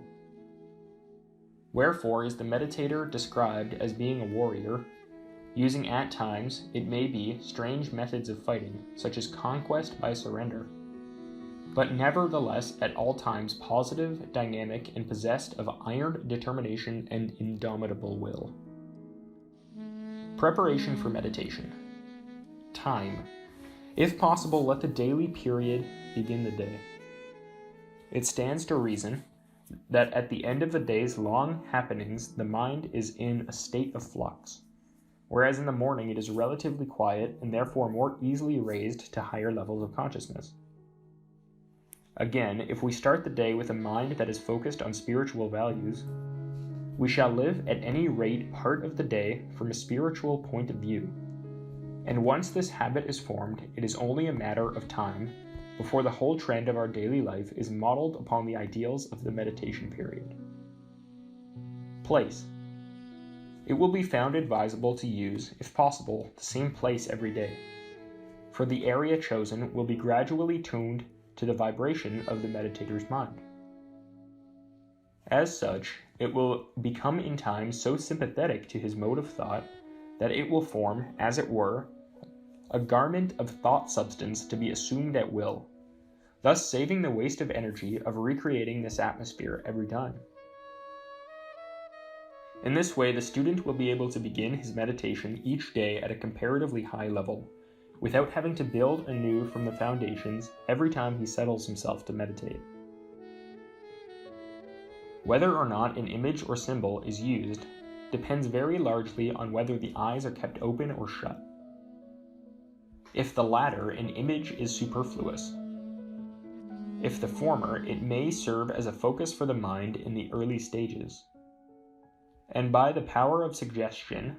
Wherefore is the meditator described as being a warrior, using at times, it may be, strange methods of fighting, such as conquest by surrender, but nevertheless at all times positive, dynamic, and possessed of iron determination and indomitable will. Preparation for meditation. Time. If possible, let the daily period begin the day. It stands to reason that at the end of the day's long happenings, the mind is in a state of flux, whereas in the morning it is relatively quiet and therefore more easily raised to higher levels of consciousness. Again, if we start the day with a mind that is focused on spiritual values, we shall live at any rate part of the day from a spiritual point of view. And once this habit is formed, it is only a matter of time before the whole trend of our daily life is modeled upon the ideals of the meditation period. Place. It will be found advisable to use, if possible, the same place every day, for the area chosen will be gradually tuned to the vibration of the meditator's mind. As such, it will become in time so sympathetic to his mode of thought that it will form, as it were, a garment of thought substance to be assumed at will, thus saving the waste of energy of recreating this atmosphere every time. In this way, the student will be able to begin his meditation each day at a comparatively high level, without having to build anew from the foundations every time he settles himself to meditate. Whether or not an image or symbol is used depends very largely on whether the eyes are kept open or shut. If the latter, an image is superfluous. If the former, it may serve as a focus for the mind in the early stages, and by the power of suggestion,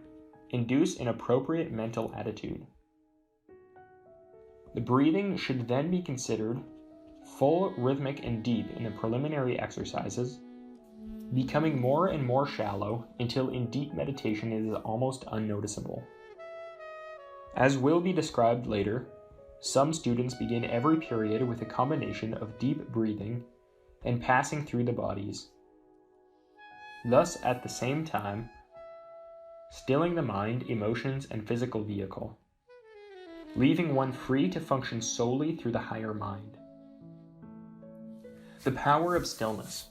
induce an appropriate mental attitude. The breathing should then be considered full, rhythmic, and deep in the preliminary exercises, becoming more and more shallow until in deep meditation it is almost unnoticeable. As will be described later, some students begin every period with a combination of deep breathing and passing through the bodies, thus at the same time stilling the mind, emotions, and physical vehicle, leaving one free to function solely through the higher mind. The power of stillness.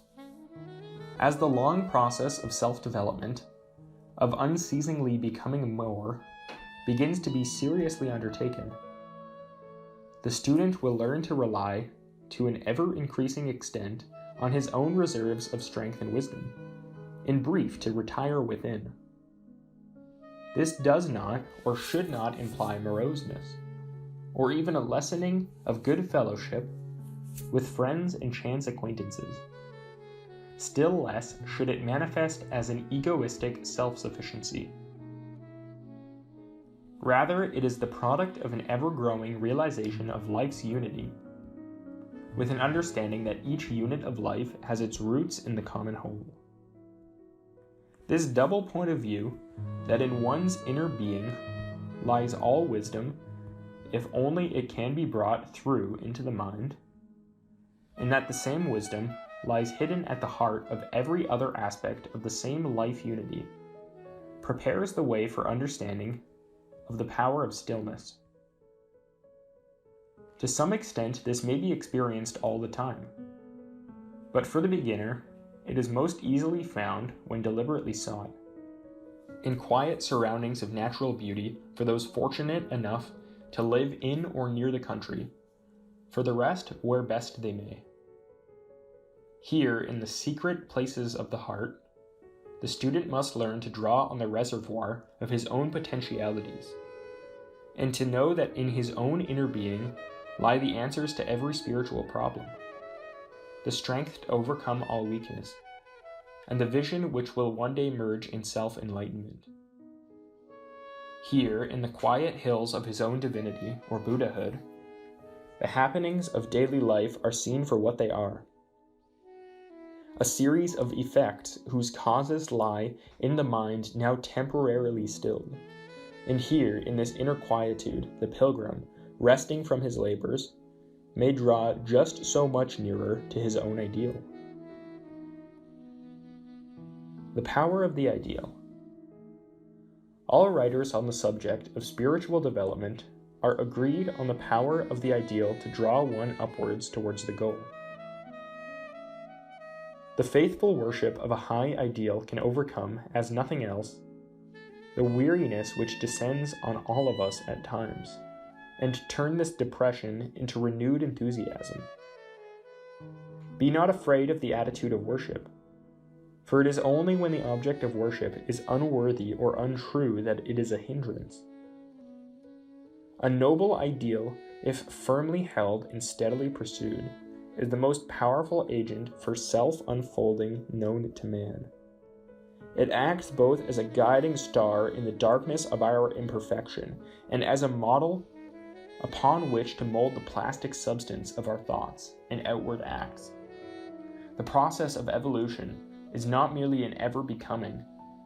As the long process of self-development, of unceasingly becoming more, begins to be seriously undertaken, the student will learn to rely, to an ever-increasing extent, on his own reserves of strength and wisdom, in brief, to retire within. This does not, or should not, imply moroseness, or even a lessening of good fellowship with friends and chance acquaintances. Still less should it manifest as an egoistic self-sufficiency. Rather, it is the product of an ever-growing realization of life's unity, with an understanding that each unit of life has its roots in the common whole. This double point of view, that in one's inner being lies all wisdom, if only it can be brought through into the mind, and that the same wisdom lies hidden at the heart of every other aspect of the same life unity, prepares the way for understanding of the power of stillness. To some extent, this may be experienced all the time, but for the beginner, it is most easily found when deliberately sought. In quiet surroundings of natural beauty for those fortunate enough to live in or near the country, for the rest where best they may. Here, in the secret places of the heart, the student must learn to draw on the reservoir of his own potentialities, and to know that in his own inner being lie the answers to every spiritual problem, the strength to overcome all weakness, and the vision which will one day merge in self-enlightenment. Here, in the quiet hills of his own divinity, or Buddhahood, the happenings of daily life are seen for what they are, a series of effects whose causes lie in the mind now temporarily stilled. And here, in this inner quietude, the pilgrim, resting from his labors, may draw just so much nearer to his own ideal. The power of the ideal. All writers on the subject of spiritual development are agreed on the power of the ideal to draw one upwards towards the goal. The faithful worship of a high ideal can overcome, as nothing else, the weariness which descends on all of us at times, and turn this depression into renewed enthusiasm. Be not afraid of the attitude of worship, for it is only when the object of worship is unworthy or untrue that it is a hindrance. A noble ideal, if firmly held and steadily pursued, is the most powerful agent for self-unfolding known to man. It acts both as a guiding star in the darkness of our imperfection and as a model upon which to mold the plastic substance of our thoughts and outward acts. The process of evolution is not merely an ever-becoming,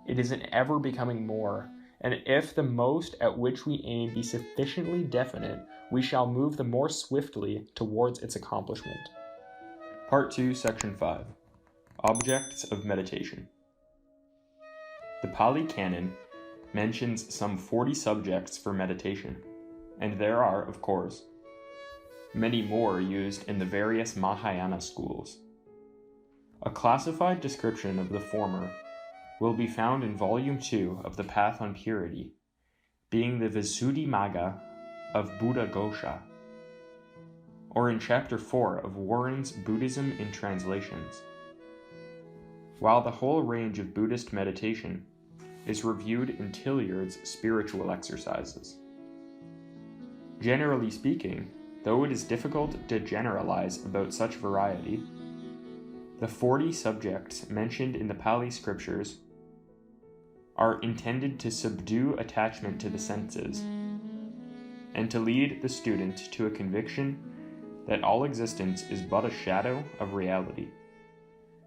it is an ever-becoming more, and if the most at which we aim be sufficiently definite, we shall move the more swiftly towards its accomplishment. Part 2, Section 5. Objects of Meditation. The Pali Canon mentions some 40 subjects for meditation, and there are, of course, many more used in the various Mahayana schools. A classified description of the former will be found in Volume 2 of the Path on Purity, being the Visuddhimagga of Buddhaghosa, or in Chapter 4 of Warren's Buddhism in Translations. while the whole range of Buddhist meditation is reviewed in Tilliard's Spiritual Exercises. Generally speaking, though it is difficult to generalize about such variety, the 40 subjects mentioned in the Pali scriptures are intended to subdue attachment to the senses and to lead the student to a conviction that all existence is but a shadow of reality,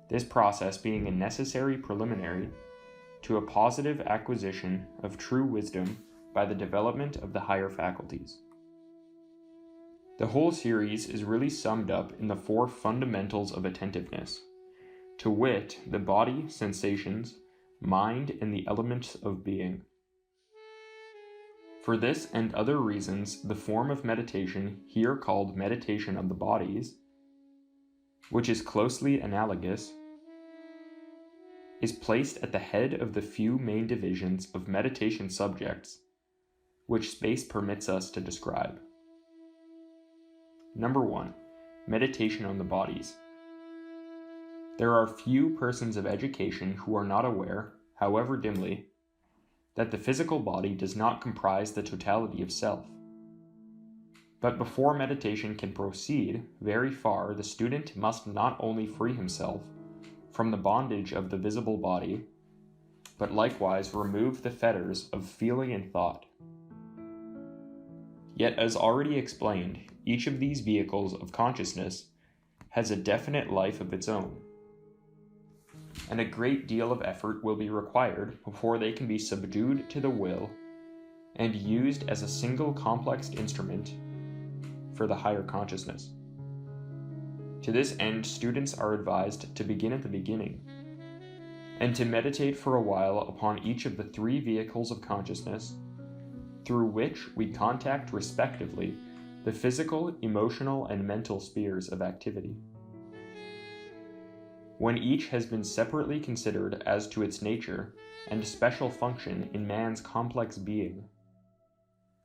this process being a necessary preliminary to a positive acquisition of true wisdom by the development of the higher faculties. The whole series is really summed up in the 4 fundamentals of attentiveness, to wit, the body, sensations, mind, and the elements of being. For this and other reasons, the form of meditation, here called meditation of the bodies, which is closely analogous, is placed at the head of the few main divisions of meditation subjects, which space permits us to describe. Number 1. Meditation on the bodies. There are few persons of education who are not aware, however dimly, that the physical body does not comprise the totality of self. But before meditation can proceed very far, the student must not only free himself from the bondage of the visible body, but likewise remove the fetters of feeling and thought. Yet, as already explained, each of these vehicles of consciousness has a definite life of its own, and a great deal of effort will be required before they can be subdued to the will and used as a single complex instrument for the higher consciousness. To this end, students are advised to begin at the beginning, and to meditate for a while upon each of the 3 vehicles of consciousness, through which we contact respectively the physical, emotional, and mental spheres of activity. When each has been separately considered as to its nature and special function in man's complex being,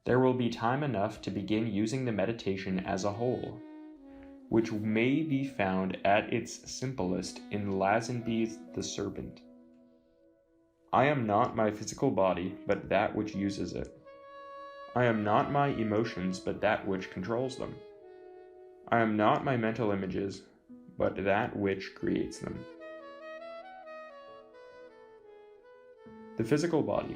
there will be time enough to begin using the meditation as a whole, which may be found at its simplest in Lazenby's The Serpent. I am not my physical body, but that which uses it. I am not my emotions, but that which controls them. I am not my mental images, but that which creates them. The physical body.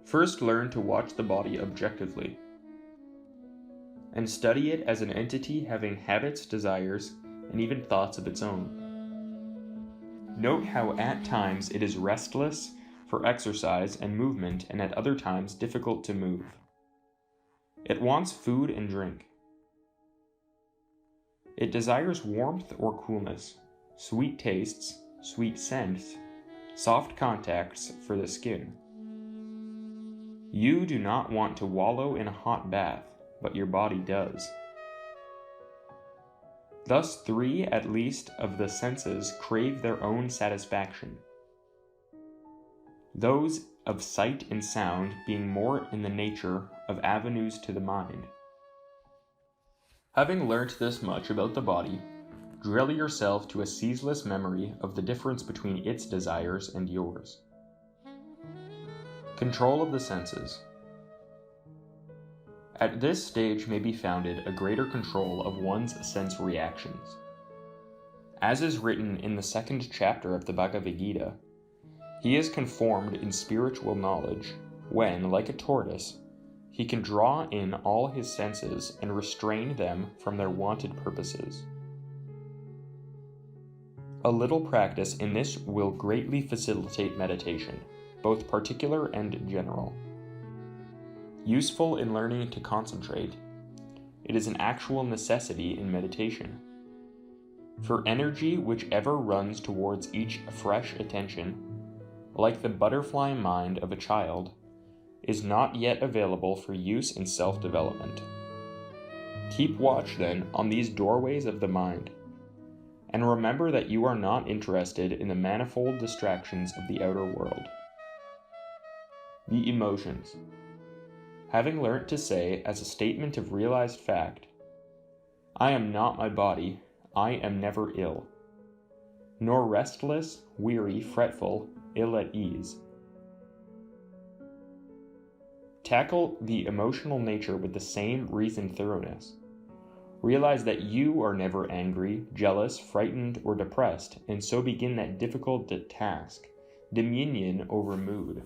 First, learn to watch the body objectively, and study it as an entity having habits, desires, and even thoughts of its own. Note how at times it is restless for exercise and movement, and at other times difficult to move. It wants food and drink. It desires warmth or coolness, sweet tastes, sweet scents, soft contacts for the skin. You do not want to wallow in a hot bath, but your body does. Thus 3 at least of the senses crave their own satisfaction, those of sight and sound being more in the nature of avenues to the mind. Having learnt this much about the body, drill yourself to a ceaseless memory of the difference between its desires and yours. Control of the senses. At this stage may be founded a greater control of one's sense reactions. As is written in the 2nd chapter of the Bhagavad Gita, he is conformed in spiritual knowledge when, like a tortoise, he can draw in all his senses and restrain them from their wanted purposes. A little practice in this will greatly facilitate meditation, both particular and general. Useful in learning to concentrate, it is an actual necessity in meditation. For energy which ever runs towards each fresh attention, like the butterfly mind of a child, is not yet available for use in self-development. Keep watch, then, on these doorways of the mind, and remember that you are not interested in the manifold distractions of the outer world. The emotions. Having learnt to say, as a statement of realized fact, I am not my body, I am never ill, nor restless, weary, fretful, ill at ease. Tackle the emotional nature with the same reasoned thoroughness. Realize that you are never angry, jealous, frightened, or depressed, and so begin that difficult task, dominion over mood.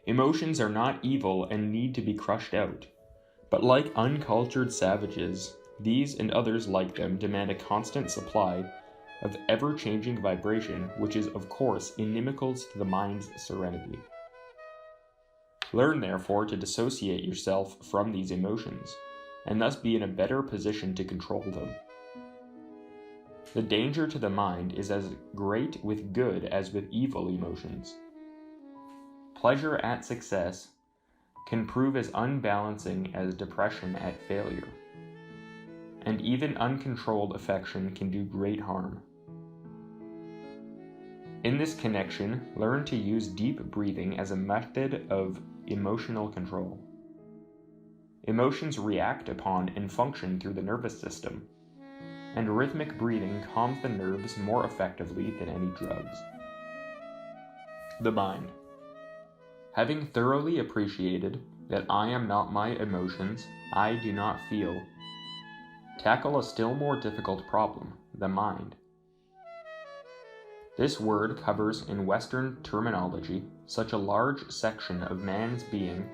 Emotions are not evil and need to be crushed out, but like uncultured savages, these and others like them demand a constant supply of ever-changing vibration, which is, of course, inimical to the mind's serenity. Learn, therefore, to dissociate yourself from these emotions, and thus be in a better position to control them. The danger to the mind is as great with good as with evil emotions. Pleasure at success can prove as unbalancing as depression at failure, and even uncontrolled affection can do great harm. In this connection, learn to use deep breathing as a method of emotional control. Emotions react upon and function through the nervous system, and rhythmic breathing calms the nerves more effectively than any drugs. The mind. Having thoroughly appreciated that I am not my emotions, I do not feel, tackle a still more difficult problem, the mind. This word covers in Western terminology such a large section of man's being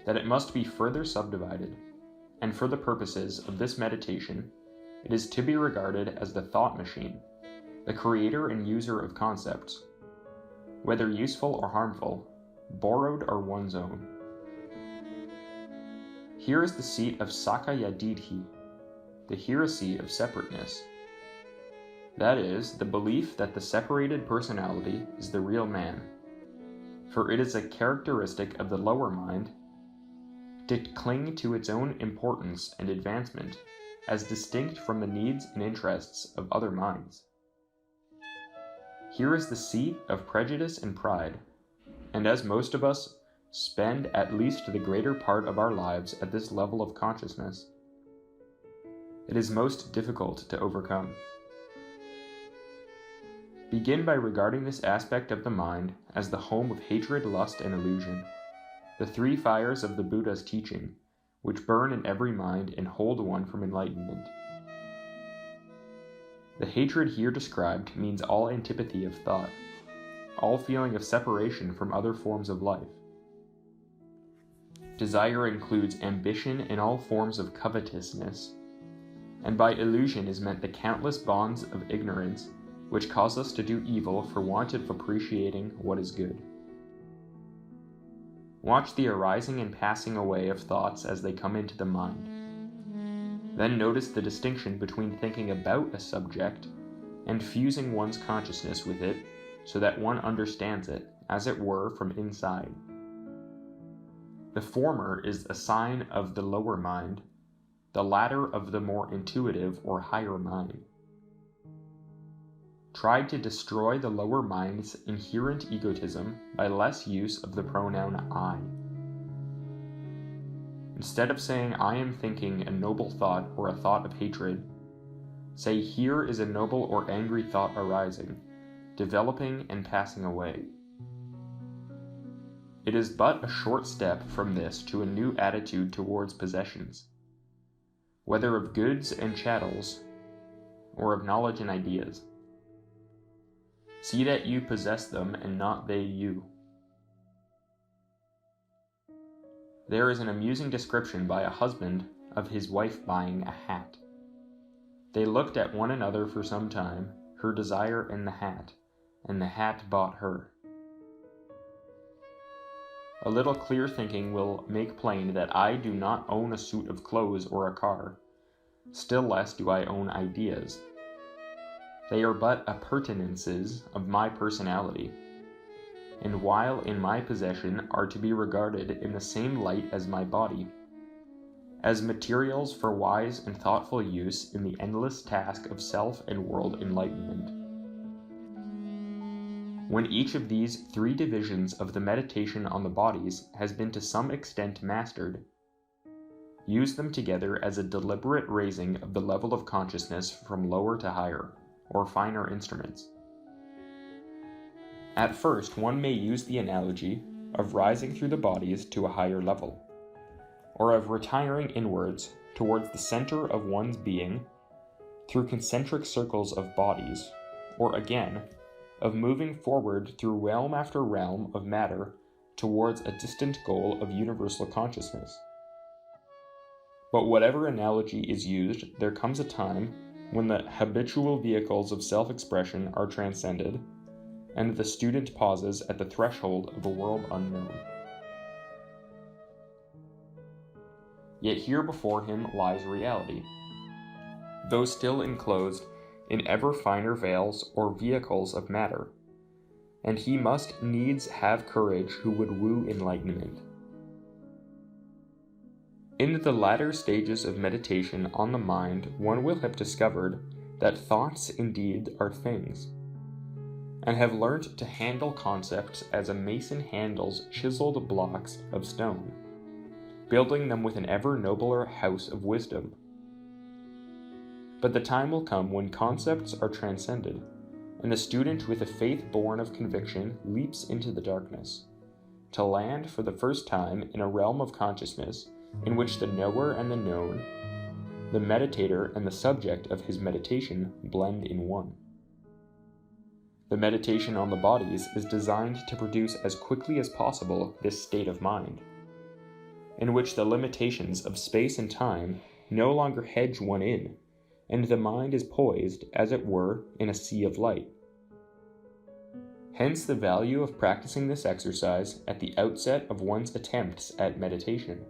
that it must be further subdivided, and for the purposes of this meditation, it is to be regarded as the thought machine, the creator and user of concepts, whether useful or harmful, borrowed or one's own. Here is the seat of Sakayadidhi, the heresy of separateness. That is, the belief that the separated personality is the real man, for it is a characteristic of the lower mind to cling to its own importance and advancement as distinct from the needs and interests of other minds. Here is the seat of prejudice and pride, and as most of us spend at least the greater part of our lives at this level of consciousness, it is most difficult to overcome. Begin by regarding this aspect of the mind as the home of hatred, lust, and illusion, the three fires of the Buddha's teaching, which burn in every mind and hold one from enlightenment. The hatred here described means all antipathy of thought, all feeling of separation from other forms of life. Desire includes ambition and all forms of covetousness, and by illusion is meant the countless bonds of ignorance which cause us to do evil for want of appreciating what is good. Watch the arising and passing away of thoughts as they come into the mind. Then notice the distinction between thinking about a subject and fusing one's consciousness with it so that one understands it, as it were, from inside. The former is a sign of the lower mind, the latter of the more intuitive or higher mind. Try to destroy the lower mind's inherent egotism by less use of the pronoun I. Instead of saying I am thinking a noble thought or a thought of hatred, say here is a noble or angry thought arising, developing and passing away. It is but a short step from this to a new attitude towards possessions, whether of goods and chattels, or of knowledge and ideas. See that you possess them and not they you. There is an amusing description by a husband of his wife buying a hat. They looked at one another for some time, her desire and the hat bought her. A little clear thinking will make plain that I do not own a suit of clothes or a car, still less do I own ideas. They are but appurtenances of my personality, and while in my possession are to be regarded in the same light as my body, as materials for wise and thoughtful use in the endless task of self and world enlightenment. When each of these three divisions of the meditation on the bodies has been to some extent mastered, use them together as a deliberate raising of the level of consciousness from lower to higher, or finer instruments. At first, one may use the analogy of rising through the bodies to a higher level, or of retiring inwards towards the center of one's being through concentric circles of bodies, or again, of moving forward through realm after realm of matter towards a distant goal of universal consciousness. But whatever analogy is used, there comes a time when the habitual vehicles of self-expression are transcended, and the student pauses at the threshold of a world unknown. Yet here before him lies reality, though still enclosed in ever finer veils or vehicles of matter, and he must needs have courage who would woo enlightenment. In the latter stages of meditation on the mind, one will have discovered that thoughts indeed are things, and have learnt to handle concepts as a mason handles chiseled blocks of stone, building them with an ever nobler house of wisdom. But the time will come when concepts are transcended, and the student with a faith born of conviction leaps into the darkness, to land for the first time in a realm of consciousness in which the knower and the known, the meditator and the subject of his meditation blend in one. The meditation on the bodies is designed to produce as quickly as possible this state of mind, in which the limitations of space and time no longer hedge one in, and the mind is poised, as it were, in a sea of light. Hence the value of practicing this exercise at the outset of one's attempts at meditation,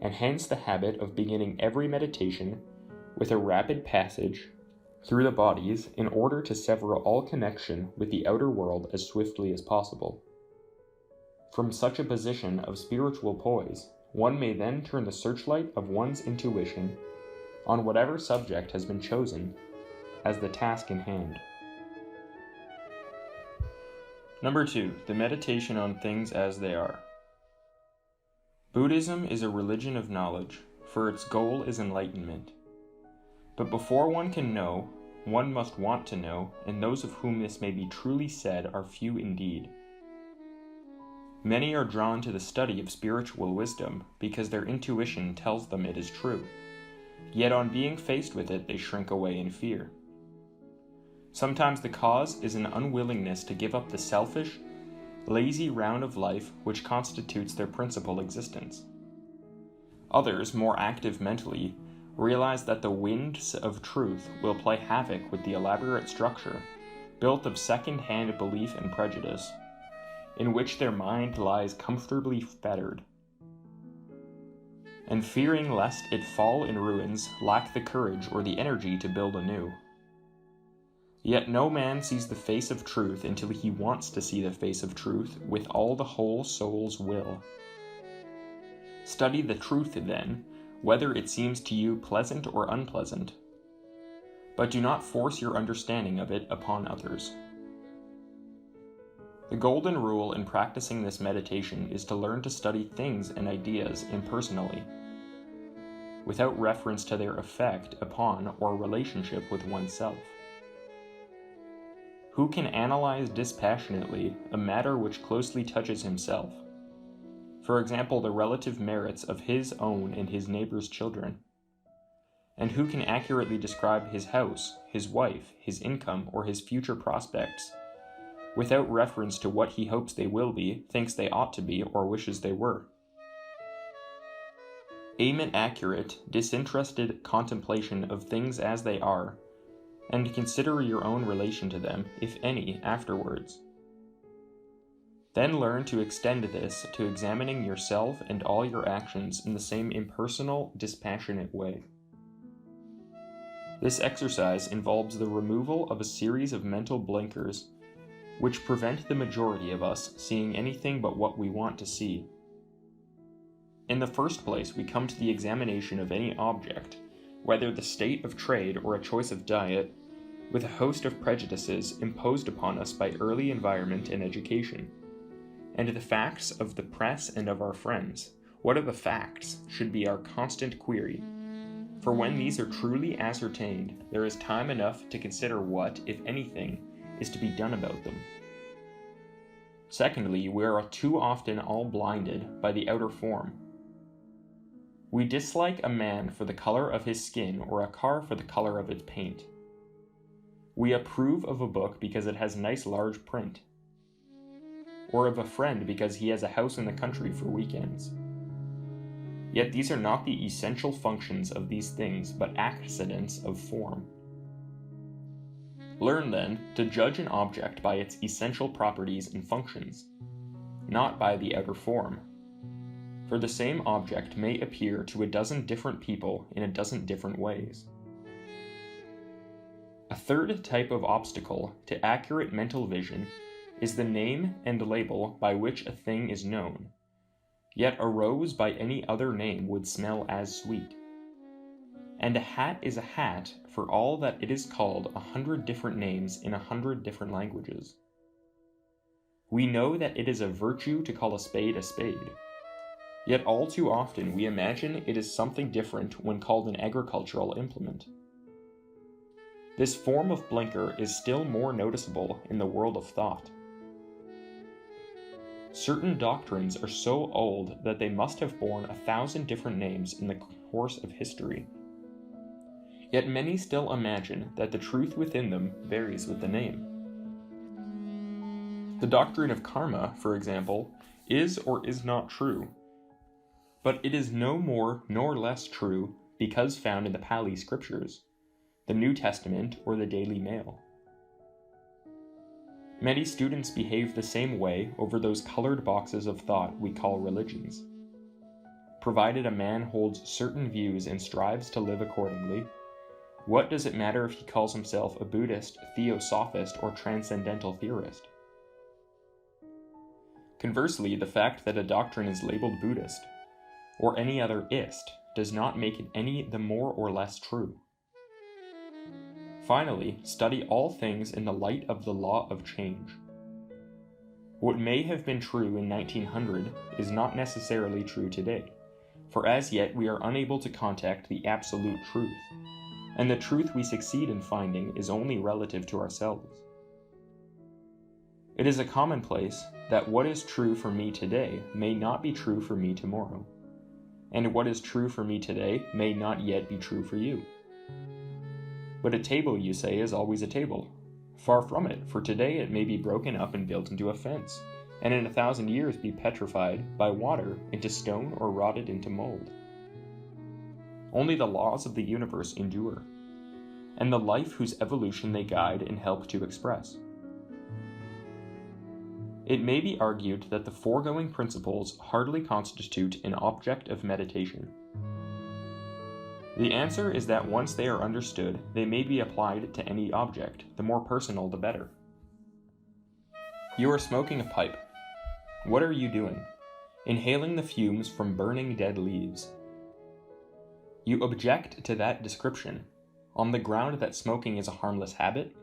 and hence the habit of beginning every meditation with a rapid passage through the bodies in order to sever all connection with the outer world as swiftly as possible. From such a position of spiritual poise, one may then turn the searchlight of one's intuition on whatever subject has been chosen as the task in hand. Number 2, the meditation on things as they are. Buddhism is a religion of knowledge, for its goal is enlightenment. But before one can know, one must want to know, and those of whom this may be truly said are few indeed. Many are drawn to the study of spiritual wisdom because their intuition tells them it is true, yet on being faced with it they shrink away in fear. Sometimes the cause is an unwillingness to give up the selfish, lazy round of life which constitutes their principal existence. Others, more active mentally, realize that the winds of truth will play havoc with the elaborate structure, built of second-hand belief and prejudice, in which their mind lies comfortably fettered, and fearing lest it fall in ruins, lack the courage or the energy to build anew. Yet no man sees the face of truth until he wants to see the face of truth with all the whole soul's will. Study the truth, then, whether it seems to you pleasant or unpleasant, but do not force your understanding of it upon others. The golden rule in practicing this meditation is to learn to study things and ideas impersonally, without reference to their effect upon or relationship with oneself. Who can analyze dispassionately a matter which closely touches himself? For example, the relative merits of his own and his neighbor's children. And who can accurately describe his house, his wife, his income, or his future prospects, without reference to what he hopes they will be, thinks they ought to be, or wishes they were? Aim at accurate, disinterested contemplation of things as they are, and consider your own relation to them, if any, afterwards. Then learn to extend this to examining yourself and all your actions in the same impersonal, dispassionate way. This exercise involves the removal of a series of mental blinkers which prevent the majority of us seeing anything but what we want to see. In the first place, we come to the examination of any object, whether the state of trade or a choice of diet, with a host of prejudices imposed upon us by early environment and education, and the facts of the press and of our friends. What are the facts should be our constant query, For when these are truly ascertained, there is time enough to consider what, if anything, is to be done about them. Secondly, we are too often all blinded by the outer form. We dislike a man for the color of his skin or a car for the color of its paint. We approve of a book because it has nice large print, or of a friend because he has a house in the country for weekends. Yet these are not the essential functions of these things, but accidents of form. Learn, then, to judge an object by its essential properties and functions, not by the outer form. For the same object may appear to a dozen different people in a dozen different ways. A third type of obstacle to accurate mental vision is the name and label by which a thing is known, yet a rose by any other name would smell as sweet. And a hat is a hat for all that it is called 100 different names in 100 different languages. We know that it is a virtue to call a spade, yet all too often we imagine it is something different when called an agricultural implement. This form of blinker is still more noticeable in the world of thought. Certain doctrines are so old that they must have borne 1,000 different names in the course of history. Yet many still imagine that the truth within them varies with the name. The doctrine of karma, for example, is or is not true, but it is no more nor less true because found in the Pali scriptures, the New Testament, or the Daily Mail. Many students behave the same way over those colored boxes of thought we call religions. Provided a man holds certain views and strives to live accordingly, what does it matter if he calls himself a Buddhist, theosophist, or transcendental theorist? Conversely, the fact that a doctrine is labeled Buddhist, or any other ist, does not make it any the more or less true. Finally, study all things in the light of the law of change. What may have been true in 1900 is not necessarily true today, for as yet we are unable to contact the absolute truth, and the truth we succeed in finding is only relative to ourselves. It is a commonplace that what is true for me today may not be true for me tomorrow, and what is true for me today may not yet be true for you. But a table, you say, is always a table. Far from it, for today it may be broken up and built into a fence, and in 1,000 years be petrified by water into stone or rotted into mold. Only the laws of the universe endure, and the life whose evolution they guide and help to express. It may be argued that the foregoing principles hardly constitute an object of meditation. The answer is that once they are understood, they may be applied to any object, the more personal the better. You are smoking a pipe. What are you doing? Inhaling the fumes from burning dead leaves. You object to that description, on the ground that smoking is a harmless habit?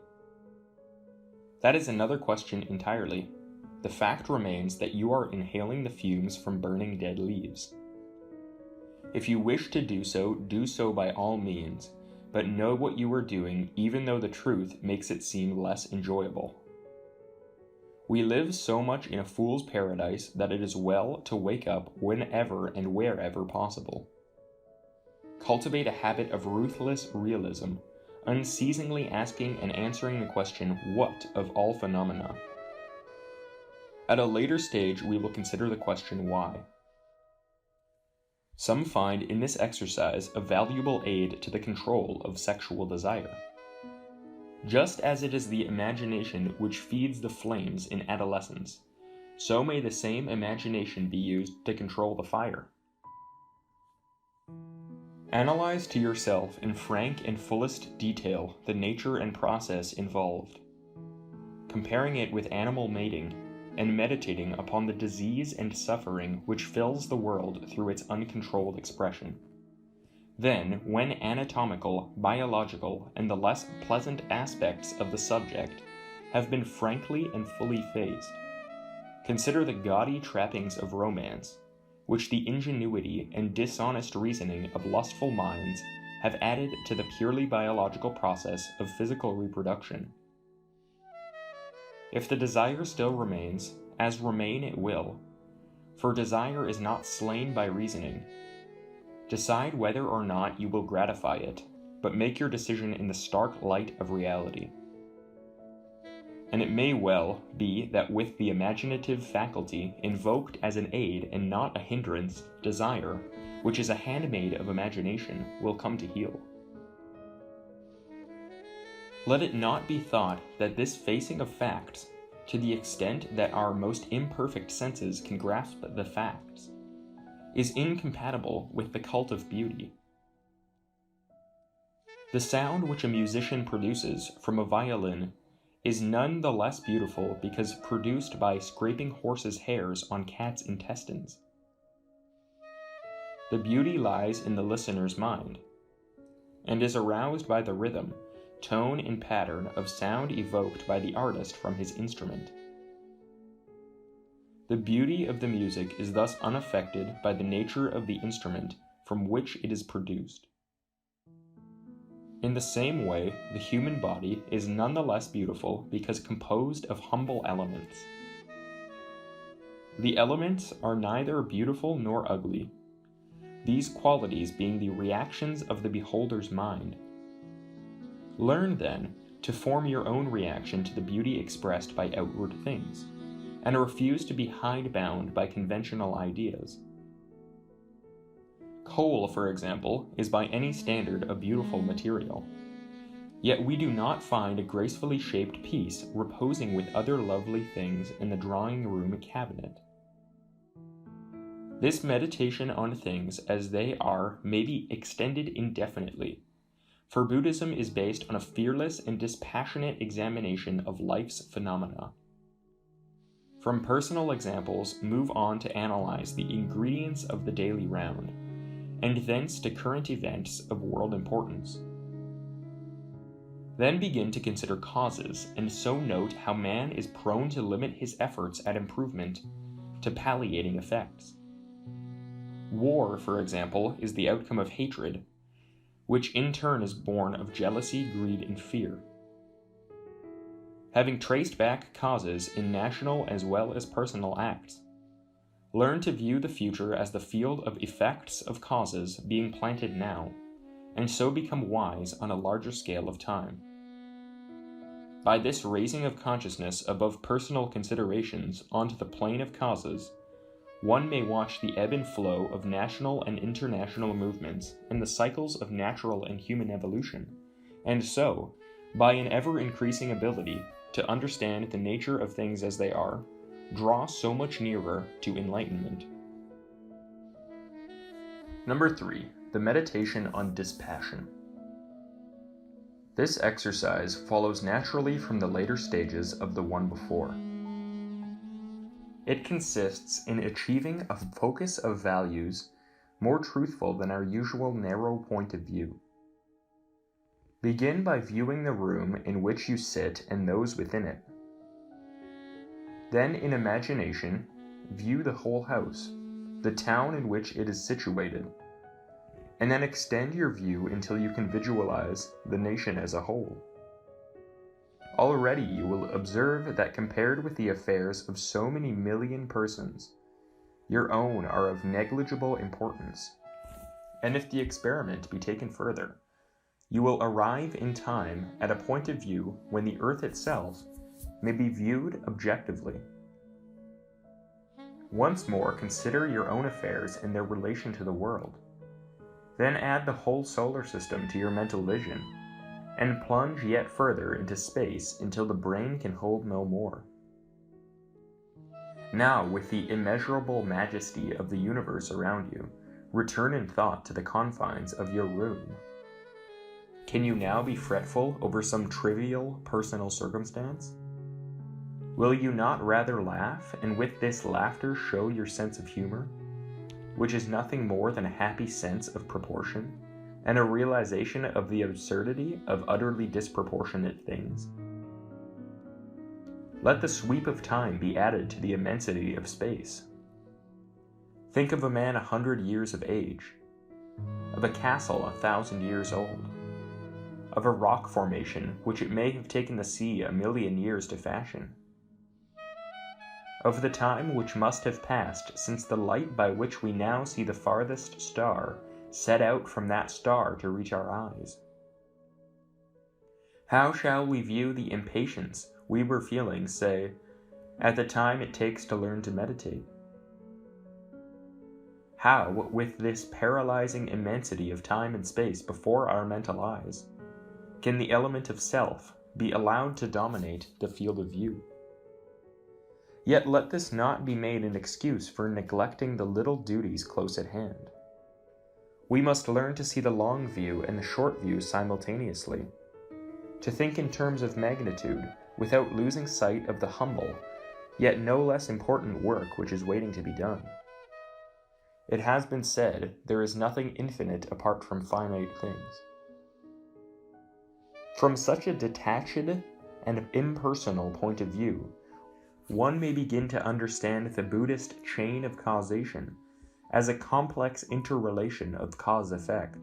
That is another question entirely. The fact remains that you are inhaling the fumes from burning dead leaves. If you wish to do so by all means, but know what you are doing even though the truth makes it seem less enjoyable. We live so much in a fool's paradise that it is well to wake up whenever and wherever possible. Cultivate a habit of ruthless realism, unceasingly asking and answering the question, what of all phenomena? At a later stage, we will consider the question, why. Some find in this exercise a valuable aid to the control of sexual desire. Just as it is the imagination which feeds the flames in adolescence, so may the same imagination be used to control the fire. Analyze to yourself in frank and fullest detail the nature and process involved, comparing it with animal mating, and meditating upon the disease and suffering which fills the world through its uncontrolled expression. Then, when anatomical, biological, and the less pleasant aspects of the subject have been frankly and fully faced, consider the gaudy trappings of romance, which the ingenuity and dishonest reasoning of lustful minds have added to the purely biological process of physical reproduction. If the desire still remains, as remain it will, for desire is not slain by reasoning, decide whether or not you will gratify it, but make your decision in the stark light of reality. And it may well be that with the imaginative faculty invoked as an aid and not a hindrance, desire, which is a handmaid of imagination, will come to heal. Let it not be thought that this facing of facts, to the extent that our most imperfect senses can grasp the facts, is incompatible with the cult of beauty. The sound which a musician produces from a violin is none the less beautiful because produced by scraping horses' hairs on cats' intestines. The beauty lies in the listener's mind, and is aroused by the rhythm, tone, and pattern of sound evoked by the artist from his instrument. The beauty of the music is thus unaffected by the nature of the instrument from which it is produced. In the same way, the human body is none the less beautiful because composed of humble elements. The elements are neither beautiful nor ugly, these qualities being the reactions of the beholder's mind. Learn, then, to form your own reaction to the beauty expressed by outward things, and refuse to be hide-bound by conventional ideas. Coal, for example, is by any standard a beautiful material. Yet we do not find a gracefully shaped piece reposing with other lovely things in the drawing room cabinet. This meditation on things as they are may be extended indefinitely, for Buddhism is based on a fearless and dispassionate examination of life's phenomena. From personal examples, move on to analyze the ingredients of the daily round, and thence to current events of world importance. Then begin to consider causes, and so note how man is prone to limit his efforts at improvement to palliating effects. War, for example, is the outcome of hatred, which in turn is born of jealousy, greed, and fear. Having traced back causes in national as well as personal acts, learn to view the future as the field of effects of causes being planted now, and so become wise on a larger scale of time. By this raising of consciousness above personal considerations onto the plane of causes, one may watch the ebb and flow of national and international movements and the cycles of natural and human evolution, and so, by an ever-increasing ability to understand the nature of things as they are, draw so much nearer to enlightenment. Number 3. The meditation on dispassion. This exercise follows naturally from the later stages of the one before. It consists in achieving a focus of values more truthful than our usual narrow point of view. Begin by viewing the room in which you sit and those within it. Then, in imagination, view the whole house, the town in which it is situated, and then extend your view until you can visualize the nation as a whole. Already you will observe that compared with the affairs of so many million persons, your own are of negligible importance. And if the experiment be taken further, you will arrive in time at a point of view when the earth itself may be viewed objectively. Once more, consider your own affairs in their relation to the world. Then add the whole solar system to your mental vision, and plunge yet further into space until the brain can hold no more. Now, with the immeasurable majesty of the universe around you, return in thought to the confines of your room. Can you now be fretful over some trivial personal circumstance? Will you not rather laugh, and with this laughter show your sense of humor, which is nothing more than a happy sense of proportion, and a realization of the absurdity of utterly disproportionate things? Let the sweep of time be added to the immensity of space. Think of a man 100 years of age. of a castle 1,000 years old, of a rock formation which it may have taken the sea 1,000,000 years to fashion, of the time which must have passed since the light by which we now see the farthest star set out from that star to reach our eyes. How shall we view the impatience we were feeling, say, at the time it takes to learn to meditate? How, with this paralyzing immensity of time and space before our mental eyes, can the element of self be allowed to dominate the field of view? Yet let this not be made an excuse for neglecting the little duties close at hand. We must learn to see the long view and the short view simultaneously, to think in terms of magnitude without losing sight of the humble, yet no less important work which is waiting to be done. It has been said, there is nothing infinite apart from finite things. From such a detached and impersonal point of view, one may begin to understand the Buddhist chain of causation as a complex interrelation of cause-effect.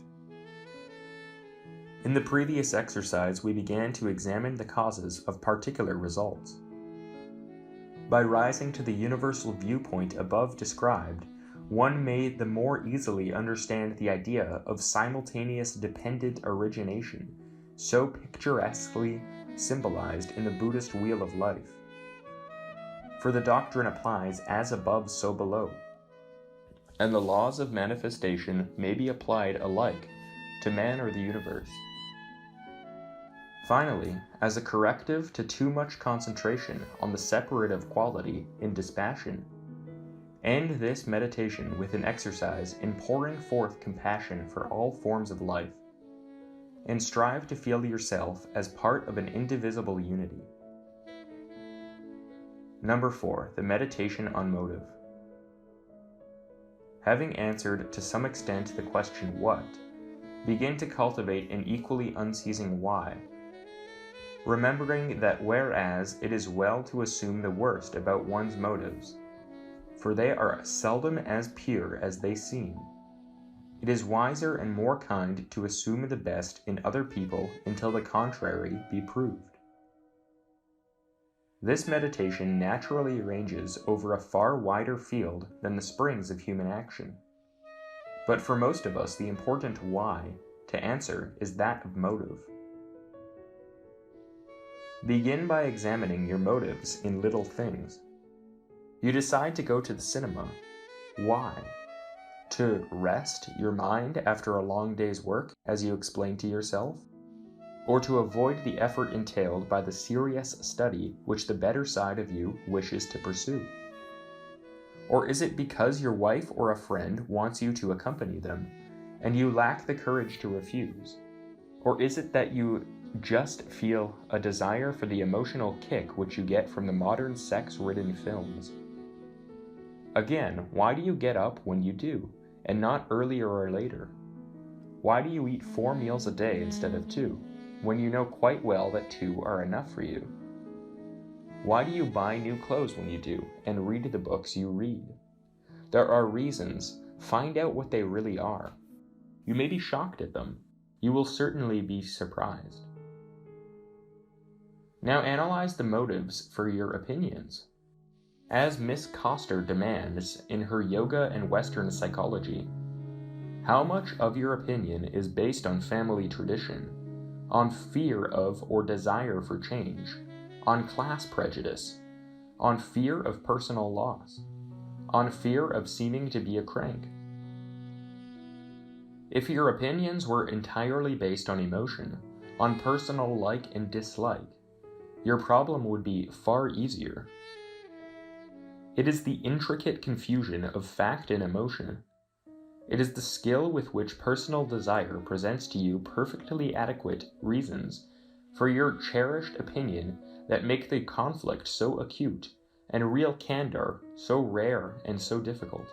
In the previous exercise, we began to examine the causes of particular results. By rising to the universal viewpoint above described, one may the more easily understand the idea of simultaneous dependent origination, so picturesquely symbolized in the Buddhist wheel of life. For the doctrine applies as above, so below, and the laws of manifestation may be applied alike to man or the universe. Finally, as a corrective to too much concentration on the separative quality in dispassion, end this meditation with an exercise in pouring forth compassion for all forms of life, and strive to feel yourself as part of an indivisible unity. Number 4, the meditation on motive. Having answered to some extent the question what, begin to cultivate an equally unceasing why, remembering that whereas it is well to assume the worst about one's motives, for they are seldom as pure as they seem, it is wiser and more kind to assume the best in other people until the contrary be proved. This meditation naturally ranges over a far wider field than the springs of human action. But for most of us, the important why to answer is that of motive. Begin by examining your motives in little things. You decide to go to the cinema. Why? To rest your mind after a long day's work, as you explain to yourself? Or to avoid the effort entailed by the serious study which the better side of you wishes to pursue? Or is it because your wife or a friend wants you to accompany them, and you lack the courage to refuse? Or is it that you just feel a desire for the emotional kick which you get from the modern sex-ridden films? Again, why do you get up when you do, and not earlier or later? Why do you eat 4 meals a day instead of 2, when you know quite well that 2 are enough for you? Why do you buy new clothes when you do, and read the books you read? There are reasons. Find out what they really are. You may be shocked at them. You will certainly be surprised. Now analyze the motives for your opinions. As Miss Coster demands in her Yoga and Western Psychology, how much of your opinion is based on family tradition, on fear of or desire for change, on class prejudice, on fear of personal loss, on fear of seeming to be a crank? If your opinions were entirely based on emotion, on personal like and dislike, your problem would be far easier. It is the intricate confusion of fact and emotion. It is the skill with which personal desire presents to you perfectly adequate reasons for your cherished opinion that make the conflict so acute and real candor so rare and so difficult.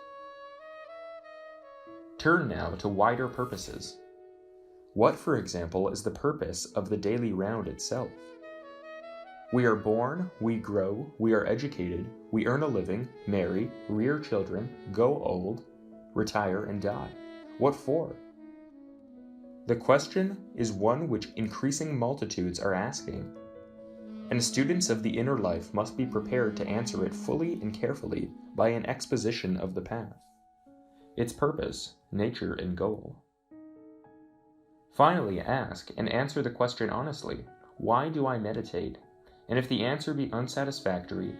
Turn now to wider purposes. What, for example, is the purpose of the daily round itself? We are born, we grow, we are educated, we earn a living, marry, rear children, go old, retire, and die. What for? The question is one which increasing multitudes are asking, and students of the inner life must be prepared to answer it fully and carefully by an exposition of the path, its purpose, nature, and goal. Finally, ask and answer the question honestly, why do I meditate? And if the answer be unsatisfactory,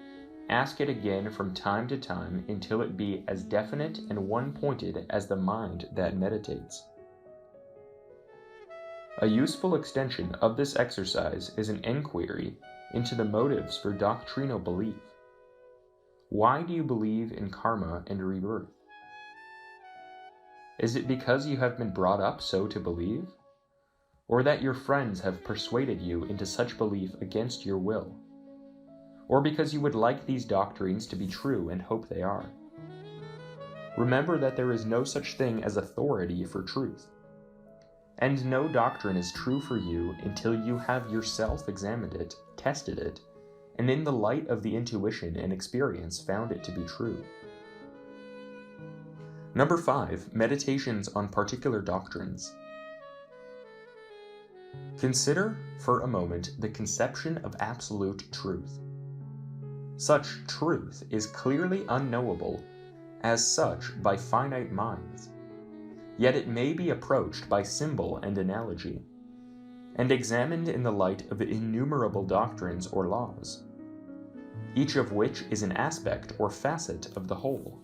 ask it again from time to time until it be as definite and one-pointed as the mind that meditates. A useful extension of this exercise is an enquiry into the motives for doctrinal belief. Why do you believe in karma and rebirth? Is it because you have been brought up so to believe? Or that your friends have persuaded you into such belief against your will? Or because you would like these doctrines to be true and hope they are? Remember that there is no such thing as authority for truth, and no doctrine is true for you until you have yourself examined it, tested it, and in the light of the intuition and experience found it to be true. Number 5, meditations on particular doctrines. Consider for a moment the conception of absolute truth. Such truth is clearly unknowable as such by finite minds, yet it may be approached by symbol and analogy, and examined in the light of innumerable doctrines or laws, each of which is an aspect or facet of the whole.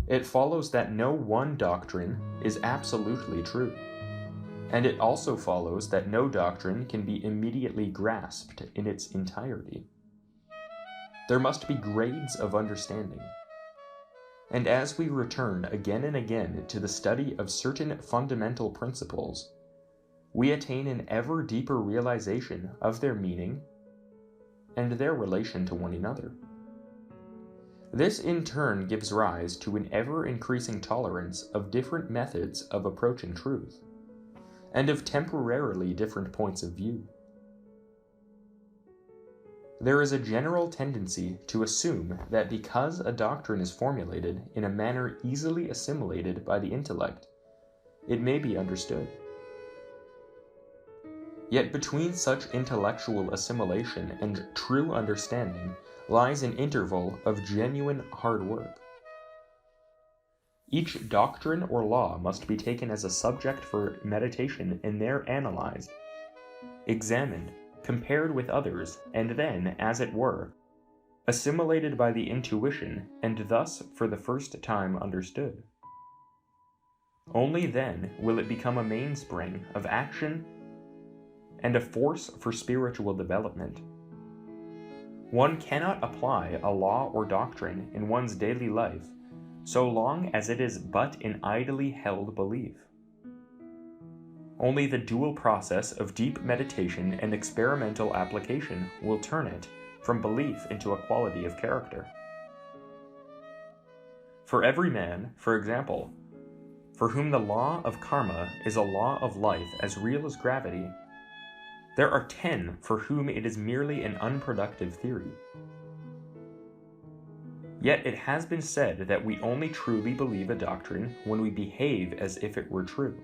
It follows that no one doctrine is absolutely true, and it also follows that no doctrine can be immediately grasped in its entirety. There must be grades of understanding, and as we return again and again to the study of certain fundamental principles, we attain an ever deeper realization of their meaning and their relation to one another. This in turn gives rise to an ever-increasing tolerance of different methods of approaching truth, and of temporarily different points of view. There is a general tendency to assume that because a doctrine is formulated in a manner easily assimilated by the intellect, it may be understood. Yet between such intellectual assimilation and true understanding lies an interval of genuine hard work. Each doctrine or law must be taken as a subject for meditation and there analyzed, examined, compared with others, and then, as it were, assimilated by the intuition and thus for the first time understood. Only then will it become a mainspring of action and a force for spiritual development. One cannot apply a law or doctrine in one's daily life so long as it is but an idly held belief. Only the dual process of deep meditation and experimental application will turn it from belief into a quality of character. For every man, for example, for whom the law of karma is a law of life as real as gravity, there are 10 for whom it is merely an unproductive theory. Yet it has been said that we only truly believe a doctrine when we behave as if it were true.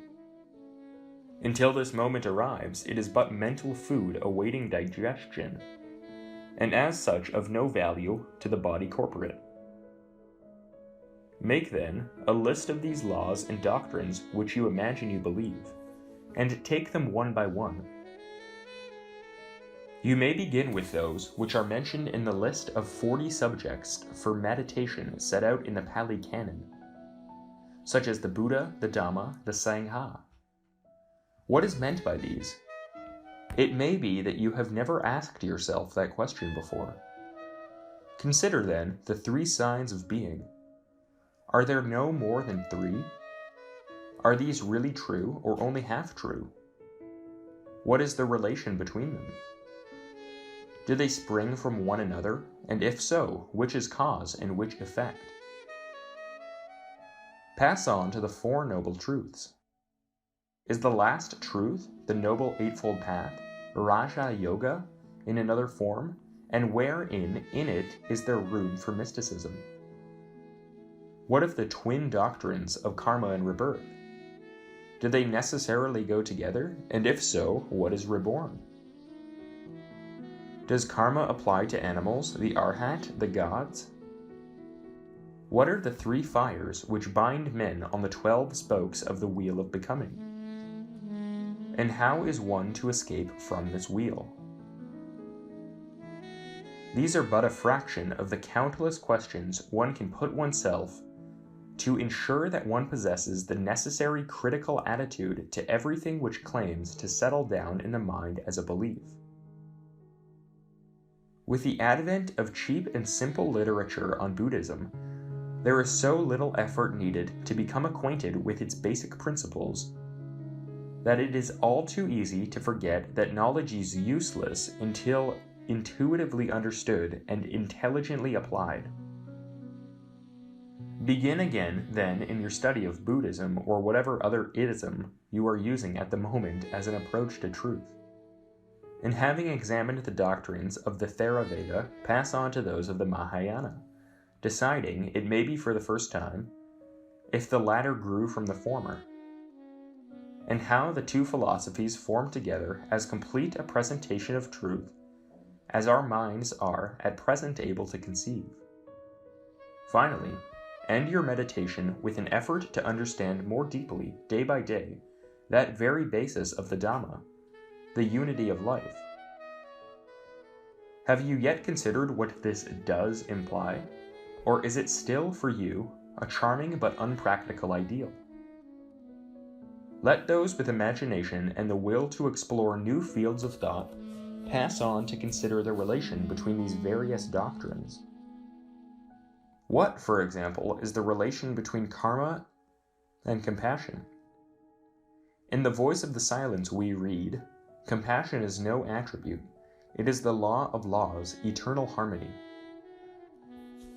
Until this moment arrives, it is but mental food awaiting digestion, and as such of no value to the body corporate. Make then a list of these laws and doctrines which you imagine you believe, and take them one by one. You may begin with those which are mentioned in the list of 40 subjects for meditation set out in the Pali Canon, such as the Buddha, the Dhamma, the Sangha. What is meant by these? It may be that you have never asked yourself that question before. Consider then the 3 signs of being. Are there no more than 3? Are these really true or only half true? What is the relation between them? Do they spring from one another, and if so, which is cause and which effect? Pass on to the 4 noble truths. Is the last truth the Noble Eightfold Path, Raja Yoga, in another form, and wherein in it is there room for mysticism? What of the twin doctrines of karma and rebirth? Do they necessarily go together? And if so, what is reborn? Does karma apply to animals, the arhat, the gods? What are the 3 fires which bind men on the 12 spokes of the wheel of becoming? And how is one to escape from this wheel? These are but a fraction of the countless questions one can put oneself to ensure that one possesses the necessary critical attitude to everything which claims to settle down in the mind as a belief. With the advent of cheap and simple literature on Buddhism, there is so little effort needed to become acquainted with its basic principles that it is all too easy to forget that knowledge is useless until intuitively understood and intelligently applied. Begin again, then, in your study of Buddhism or whatever other ism you are using at the moment as an approach to truth. And having examined the doctrines of the Theravada, pass on to those of the Mahayana, deciding, it may be for the first time, if the latter grew from the former, and how the 2 philosophies form together as complete a presentation of truth as our minds are at present able to conceive. Finally, end your meditation with an effort to understand more deeply, day by day, that very basis of the Dhamma, the unity of life. Have you yet considered what this does imply? Or is it still, for you, a charming but unpractical ideal? Let those with imagination and the will to explore new fields of thought pass on to consider the relation between these various doctrines. What, for example, is the relation between karma and compassion? In the voice of the silence we read, compassion is no attribute, it is the law of laws, eternal harmony.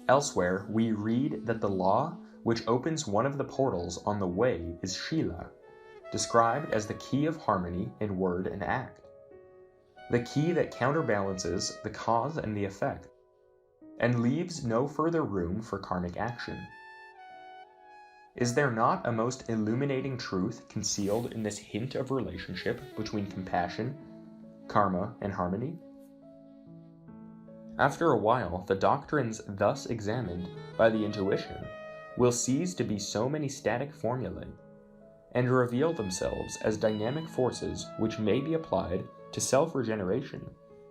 Elsewhere, we read that the law which opens one of the portals on the way is Shila, described as the key of harmony in word and act, the key that counterbalances the cause and the effect, and leaves no further room for karmic action. Is there not a most illuminating truth concealed in this hint of relationship between compassion, karma, and harmony? After a while, the doctrines thus examined by the intuition will cease to be so many static formulae, and reveal themselves as dynamic forces which may be applied to self-regeneration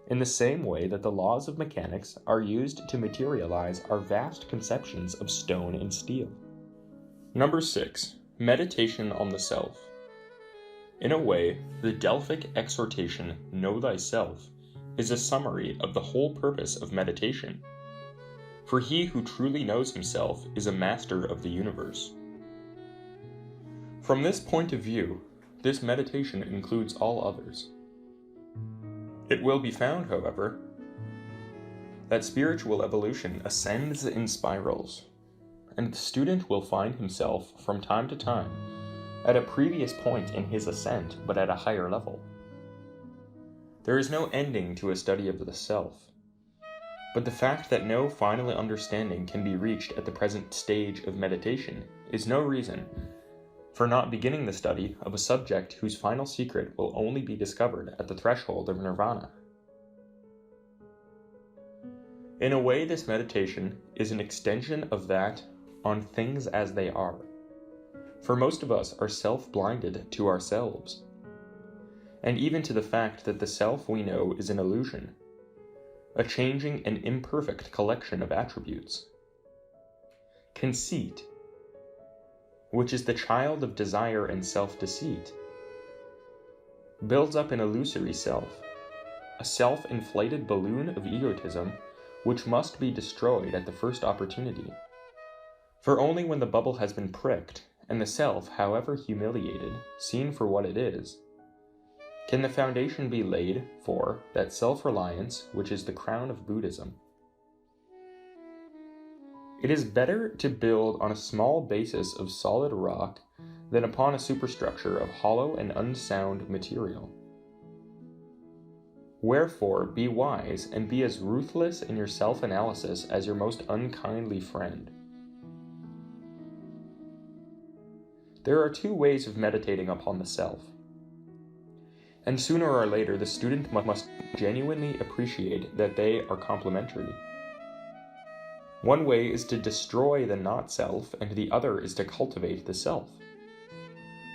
in the same way that the laws of mechanics are used to materialize our vast conceptions of stone and steel. Number 6. Meditation on the Self. In a way, the Delphic exhortation, Know Thyself, is a summary of the whole purpose of meditation. For he who truly knows himself is a master of the universe. From this point of view, this meditation includes all others. It will be found, however, that spiritual evolution ascends in spirals, and the student will find himself from time to time at a previous point in his ascent, but at a higher level. There is no ending to a study of the self, but the fact that no final understanding can be reached at the present stage of meditation is no reason for not beginning the study of a subject whose final secret will only be discovered at the threshold of nirvana. In a way, this meditation is an extension of that on things as they are, for most of us are self-blinded to ourselves, and even to the fact that the self we know is an illusion, a changing and imperfect collection of attributes. Conceit, which is the child of desire and self-deceit, builds up an illusory self, a self-inflated balloon of egotism which must be destroyed at the first opportunity. For only when the bubble has been pricked, and the self, however humiliated, seen for what it is, can the foundation be laid for that self-reliance which is the crown of Buddhism. It is better to build on a small basis of solid rock than upon a superstructure of hollow and unsound material. Wherefore, be wise and be as ruthless in your self-analysis as your most unkindly friend. there are two ways of meditating upon the self. And sooner or later, the student must genuinely appreciate that they are complementary. One way is to destroy the not-self, and the other is to cultivate the self.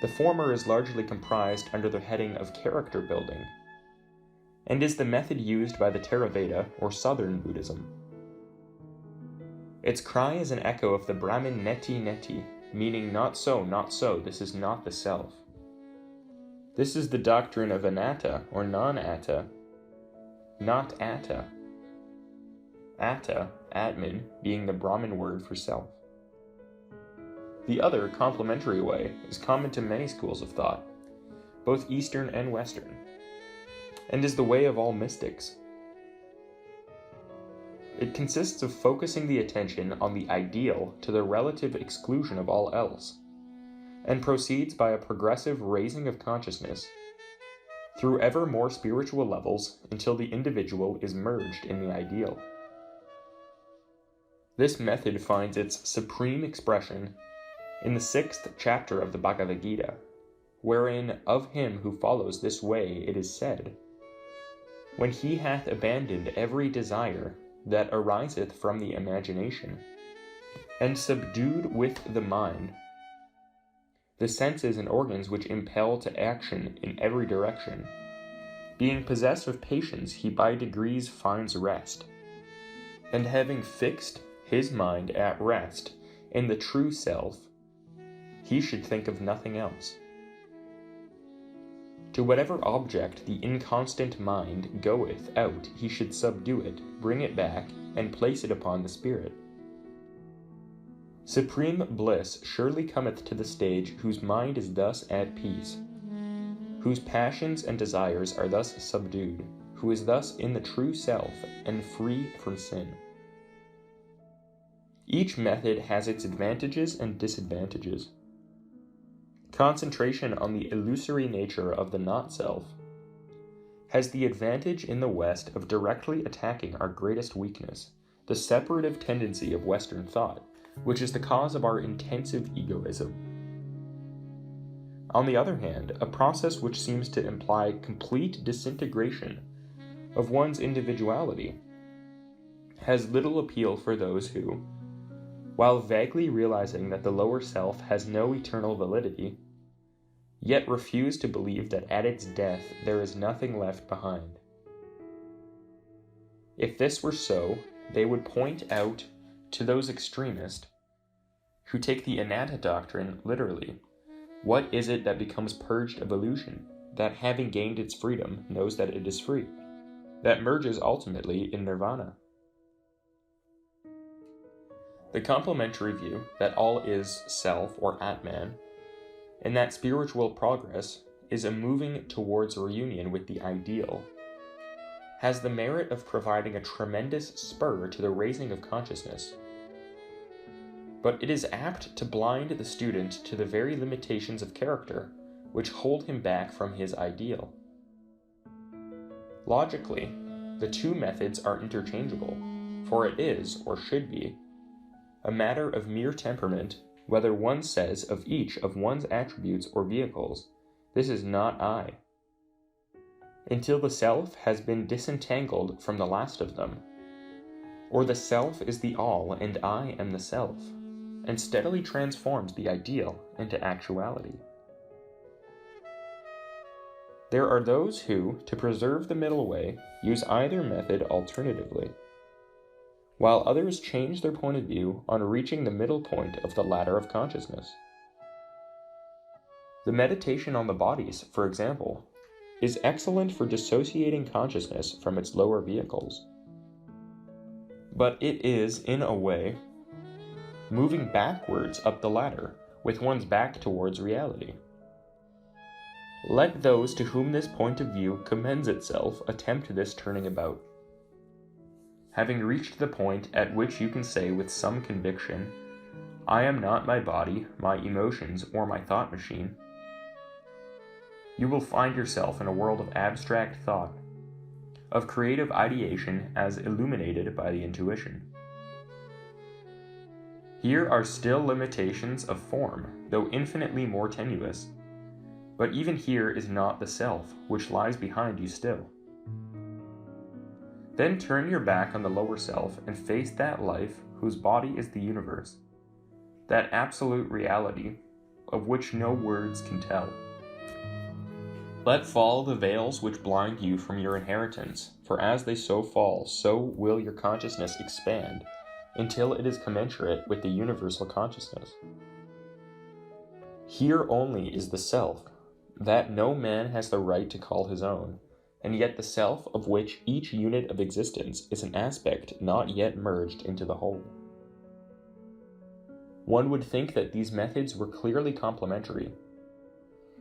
The former is largely comprised under the heading of character building, and is the method used by the Theravada or Southern Buddhism. Its cry is an echo of the Brahmin neti neti, meaning not so, this is not the self. This is the doctrine of anatta or non-atta, not atta. Atta, Atman, being the Brahmin word for self. The other, complementary way, is common to many schools of thought, both Eastern and Western, and is the way of all mystics. It consists of focusing the attention on the ideal to the relative exclusion of all else, and proceeds by a progressive raising of consciousness through ever more spiritual levels until the individual is merged in the ideal. This method finds its supreme expression in the 6th chapter of the Bhagavad Gita, wherein of him who follows this way it is said, "When he hath abandoned every desire that ariseth from the imagination, and subdued with the mind the senses and organs which impel to action in every direction, being possessed of patience he by degrees finds rest, and having fixed his mind at rest in the true self, he should think of nothing else. To whatever object the inconstant mind goeth out, he should subdue it, bring it back, and place it upon the spirit. Supreme bliss surely cometh to the stage whose mind is thus at peace, whose passions and desires are thus subdued, who is thus in the true self and free from sin." Each method has its advantages and disadvantages. Concentration on the illusory nature of the not-self has the advantage in the West of directly attacking our greatest weakness, the separative tendency of Western thought, which is the cause of our intensive egoism. On the other hand, a process which seems to imply complete disintegration of one's individuality has little appeal for those who, while vaguely realizing that the lower self has no eternal validity, yet refuse to believe that at its death there is nothing left behind. If this were so, they would point out to those extremists who take the anatta doctrine literally, what is it that becomes purged of illusion, that having gained its freedom knows that it is free, that merges ultimately in nirvana? The complementary view that all is self or Atman, and that spiritual progress is a moving towards reunion with the ideal, has the merit of providing a tremendous spur to the raising of consciousness. But it is apt to blind the student to the very limitations of character which hold him back from his ideal. Logically, the two methods are interchangeable, for it is, or should be, a matter of mere temperament whether one says of each of one's attributes or vehicles, "This is not I," until the self has been disentangled from the last of them, or the self is the all and I am the self, and steadily transforms the ideal into actuality. There are those who, to preserve the middle way, use either method alternatively, while others change their point of view on reaching the middle point of the ladder of consciousness. The meditation on the bodies, for example, is excellent for dissociating consciousness from its lower vehicles. But it is, in a way, moving backwards up the ladder, with one's back towards reality. Let those to whom this point of view commends itself attempt this turning about. Having reached the point at which you can say with some conviction, "I am not my body, my emotions, or my thought machine," you will find yourself in a world of abstract thought, of creative ideation as illuminated by the intuition. Here are still limitations of form, though infinitely more tenuous. But even here is not the self, which lies behind you still. Then turn your back on the lower self and face that life whose body is the universe, that absolute reality of which no words can tell. Let fall the veils which blind you from your inheritance, for as they so fall, so will your consciousness expand, until it is commensurate with the universal consciousness. Here only is the self, that no man has the right to call his own, and yet the self of which each unit of existence is an aspect not yet merged into the whole. One would think that these methods were clearly complementary.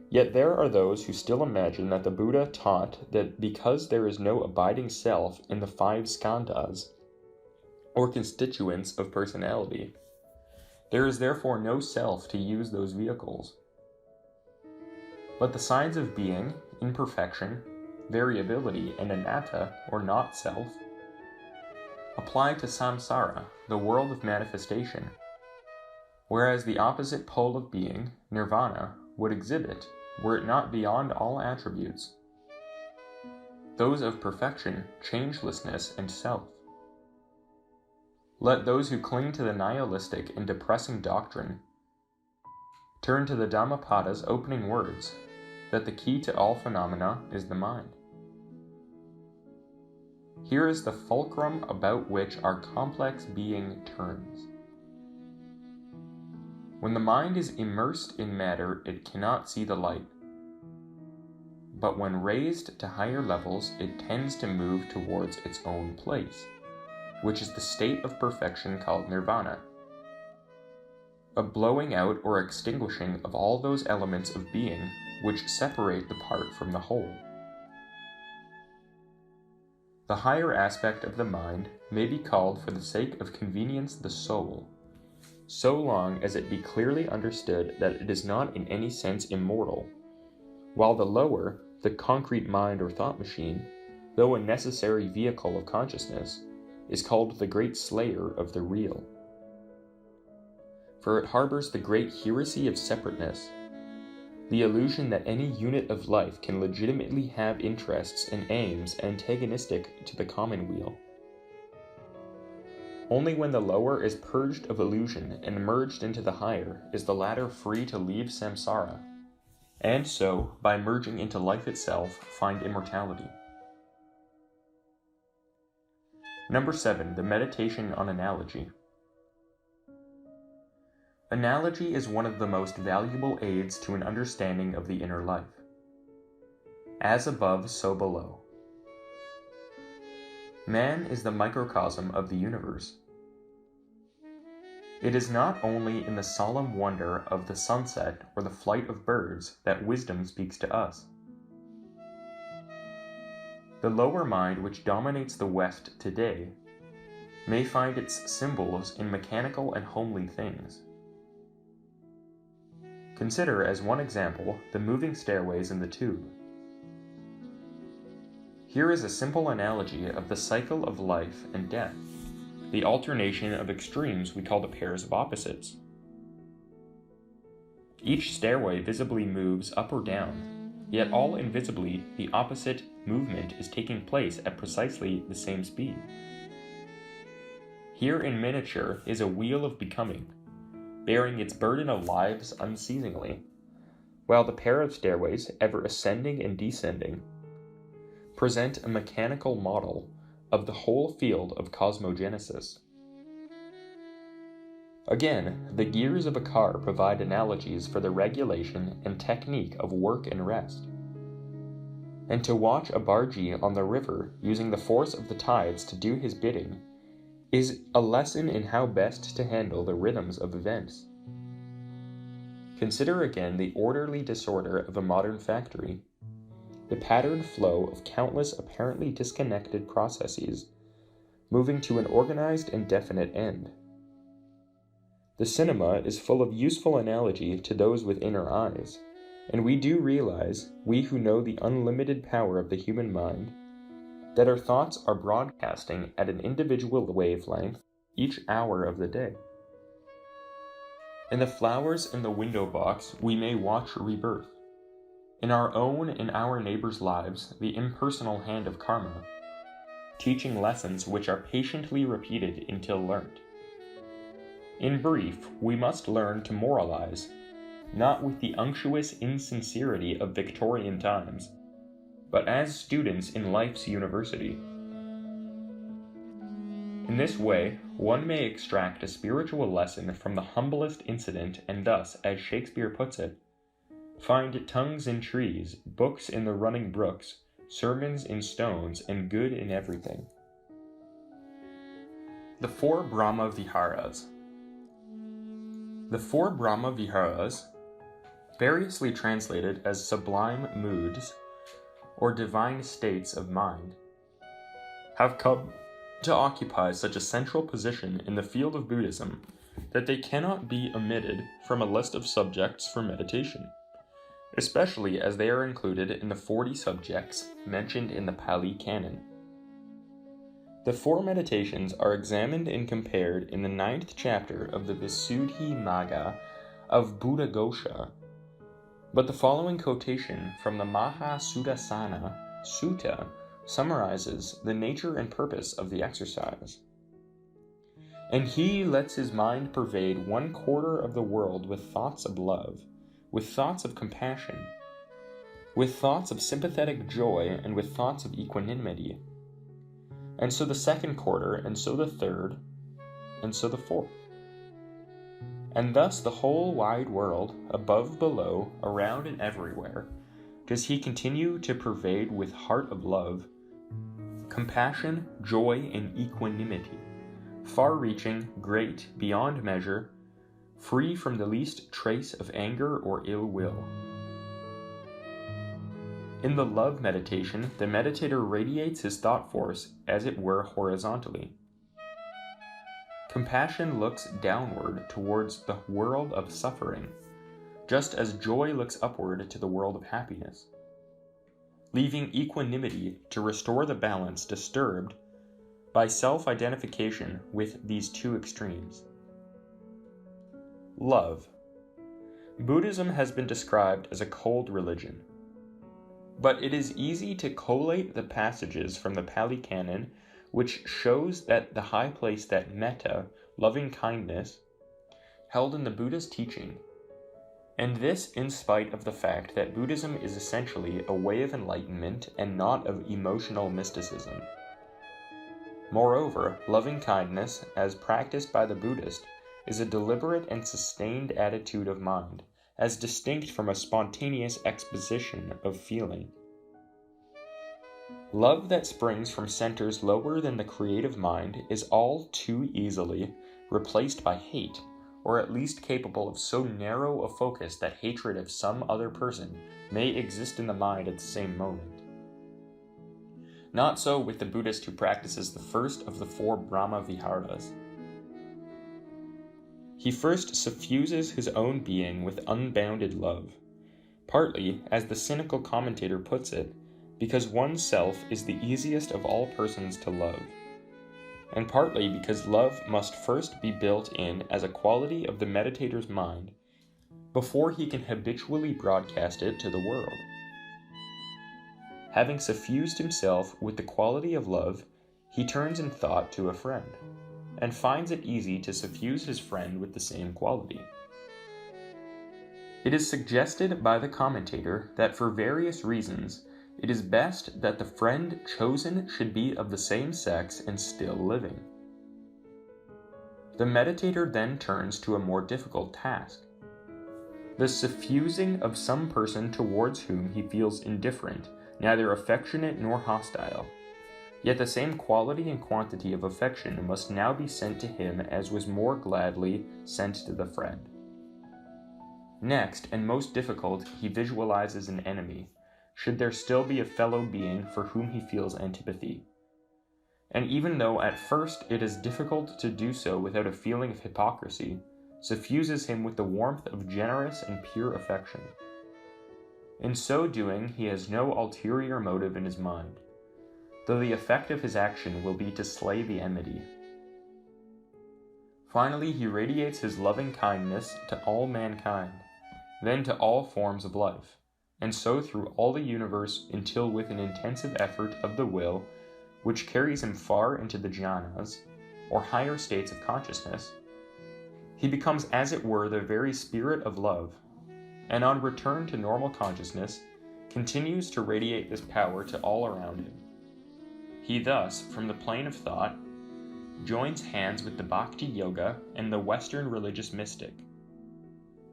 Yet there are those who still imagine that the Buddha taught that because there is no abiding self in the 5 skandhas, or constituents of personality, there is therefore no self to use those vehicles. But the signs of being, imperfection, variability, and anatta, or not self, apply to samsara, the world of manifestation, whereas the opposite pole of being, nirvana, would exhibit, were it not beyond all attributes, those of perfection, changelessness, and self. Let those who cling to the nihilistic and depressing doctrine turn to the Dhammapada's opening words, that the key to all phenomena is the mind. Here is the fulcrum about which our complex being turns. When the mind is immersed in matter, it cannot see the light. But when raised to higher levels, it tends to move towards its own place, which is the state of perfection called nirvana, a blowing out or extinguishing of all those elements of being which separate the part from the whole. The higher aspect of the mind may be called for the sake of convenience the soul, so long as it be clearly understood that it is not in any sense immortal, while the lower, the concrete mind or thought machine, though a necessary vehicle of consciousness, is called the great slayer of the real. For it harbors the great heresy of separateness, the illusion that any unit of life can legitimately have interests and aims antagonistic to the commonweal. Only when the lower is purged of illusion and merged into the higher is the latter free to leave samsara, and so, by merging into life itself, find immortality. Number 7, the meditation on analogy. Analogy is one of the most valuable aids to an understanding of the inner life. As above, so below. Man is the microcosm of the universe. It is not only in the solemn wonder of the sunset or the flight of birds that wisdom speaks to us. The lower mind which dominates the West today may find its symbols in mechanical and homely things. Consider as one example the moving stairways in the tube. Here is a simple analogy of the cycle of life and death, the alternation of extremes we call the pairs of opposites. Each stairway visibly moves up or down, yet all invisibly the opposite movement is taking place at precisely the same speed. Here in miniature is a wheel of becoming, bearing its burden of lives unceasingly, while the pair of stairways, ever ascending and descending, present a mechanical model of the whole field of cosmogenesis. Again, the gears of a car provide analogies for the regulation and technique of work and rest. And to watch a bargee on the river using the force of the tides to do his bidding is a lesson in how best to handle the rhythms of events. Consider again the orderly disorder of a modern factory, the patterned flow of countless apparently disconnected processes, moving to an organized and definite end. The cinema is full of useful analogy to those with inner eyes, and we do realize, we who know the unlimited power of the human mind, that our thoughts are broadcasting at an individual wavelength each hour of the day. In the flowers in the window box, we may watch rebirth. In our own and our neighbors' lives, the impersonal hand of karma, teaching lessons which are patiently repeated until learnt. In brief, we must learn to moralize, not with the unctuous insincerity of Victorian times, but as students in life's university. In this way, one may extract a spiritual lesson from the humblest incident and thus, as Shakespeare puts it, find tongues in trees, books in the running brooks, sermons in stones, and good in everything. The Four Brahma Viharas. The Four Brahma Viharas, variously translated as sublime moods or divine states of mind, have come to occupy such a central position in the field of Buddhism that they cannot be omitted from a list of subjects for meditation, especially as they are included in the 40 subjects mentioned in the Pali Canon. The four meditations are examined and compared in the 9th chapter of the Visuddhimagga of Buddhaghosa, but the following quotation from the Mahasudassana Sutta summarizes the nature and purpose of the exercise. And he lets his mind pervade 1/4 of the world with thoughts of love, with thoughts of compassion, with thoughts of sympathetic joy, and with thoughts of equanimity. And so the 2/4, and so the 3rd, and so the 4th. And thus the whole wide world, above, below, around, and everywhere, does he continue to pervade with heart of love, compassion, joy, and equanimity, far-reaching, great, beyond measure, free from the least trace of anger or ill will. In the love meditation, the meditator radiates his thought force as it were horizontally. Compassion looks downward towards the world of suffering, just as joy looks upward to the world of happiness, leaving equanimity to restore the balance disturbed by self-identification with these two extremes. Love. Buddhism has been described as a cold religion, but it is easy to collate the passages from the Pali Canon which shows that the high place that metta, loving kindness, held in the Buddha's teaching, and this in spite of the fact that Buddhism is essentially a way of enlightenment and not of emotional mysticism. Moreover, loving kindness, as practiced by the Buddhist, is a deliberate and sustained attitude of mind, as distinct from a spontaneous exposition of feeling. Love that springs from centers lower than the creative mind is all too easily replaced by hate, or at least capable of so narrow a focus that hatred of some other person may exist in the mind at the same moment. Not so with the Buddhist who practices the first of the 4 Brahma Viharas. He first suffuses his own being with unbounded love, partly, as the cynical commentator puts it, because oneself is the easiest of all persons to love, and partly because love must first be built in as a quality of the meditator's mind before he can habitually broadcast it to the world. Having suffused himself with the quality of love, he turns in thought to a friend, and finds it easy to suffuse his friend with the same quality. It is suggested by the commentator that for various reasons, it is best that the friend chosen should be of the same sex and still living. The meditator then turns to a more difficult task: the suffusing of some person towards whom he feels indifferent, neither affectionate nor hostile. Yet the same quality and quantity of affection must now be sent to him as was more gladly sent to the friend. Next, and most difficult, he visualizes an enemy, should there still be a fellow being for whom he feels antipathy. And even though at first it is difficult to do so without a feeling of hypocrisy, suffuses him with the warmth of generous and pure affection. In so doing, he has no ulterior motive in his mind, though the effect of his action will be to slay the enmity. Finally, he radiates his loving kindness to all mankind, then to all forms of life, and so through all the universe until with an intensive effort of the will, which carries him far into the Jhanas, or higher states of consciousness, he becomes as it were the very spirit of love, and on return to normal consciousness, continues to radiate this power to all around him. He thus, from the plane of thought, joins hands with the Bhakti Yoga and the Western religious mystic,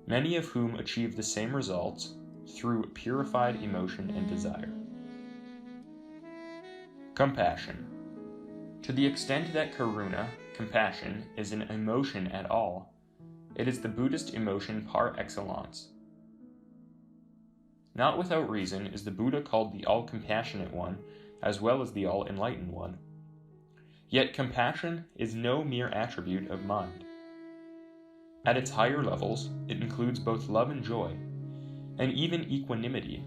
many of whom achieve the same results through purified emotion and desire. Compassion. To the extent that karuna, compassion, is an emotion at all, it is the Buddhist emotion par excellence. Not without reason is the Buddha called the all-compassionate one, as well as the all-enlightened one. Yet compassion is no mere attribute of mind. At its higher levels, it includes both love and joy, and even equanimity,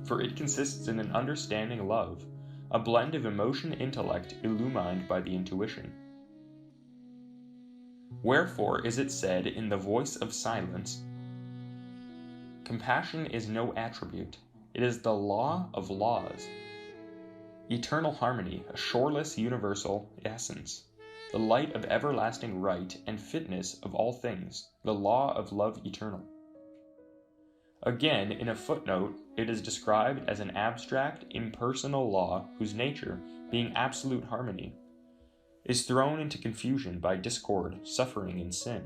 for it consists in an understanding love, a blend of emotion and intellect illumined by the intuition. Wherefore is it said in the voice of silence, compassion is no attribute, it is the law of laws. Eternal harmony, a shoreless universal essence, the light of everlasting right and fitness of all things, the law of love eternal. Again, in a footnote, it is described as an abstract, impersonal law whose nature, being absolute harmony, is thrown into confusion by discord, suffering, and sin.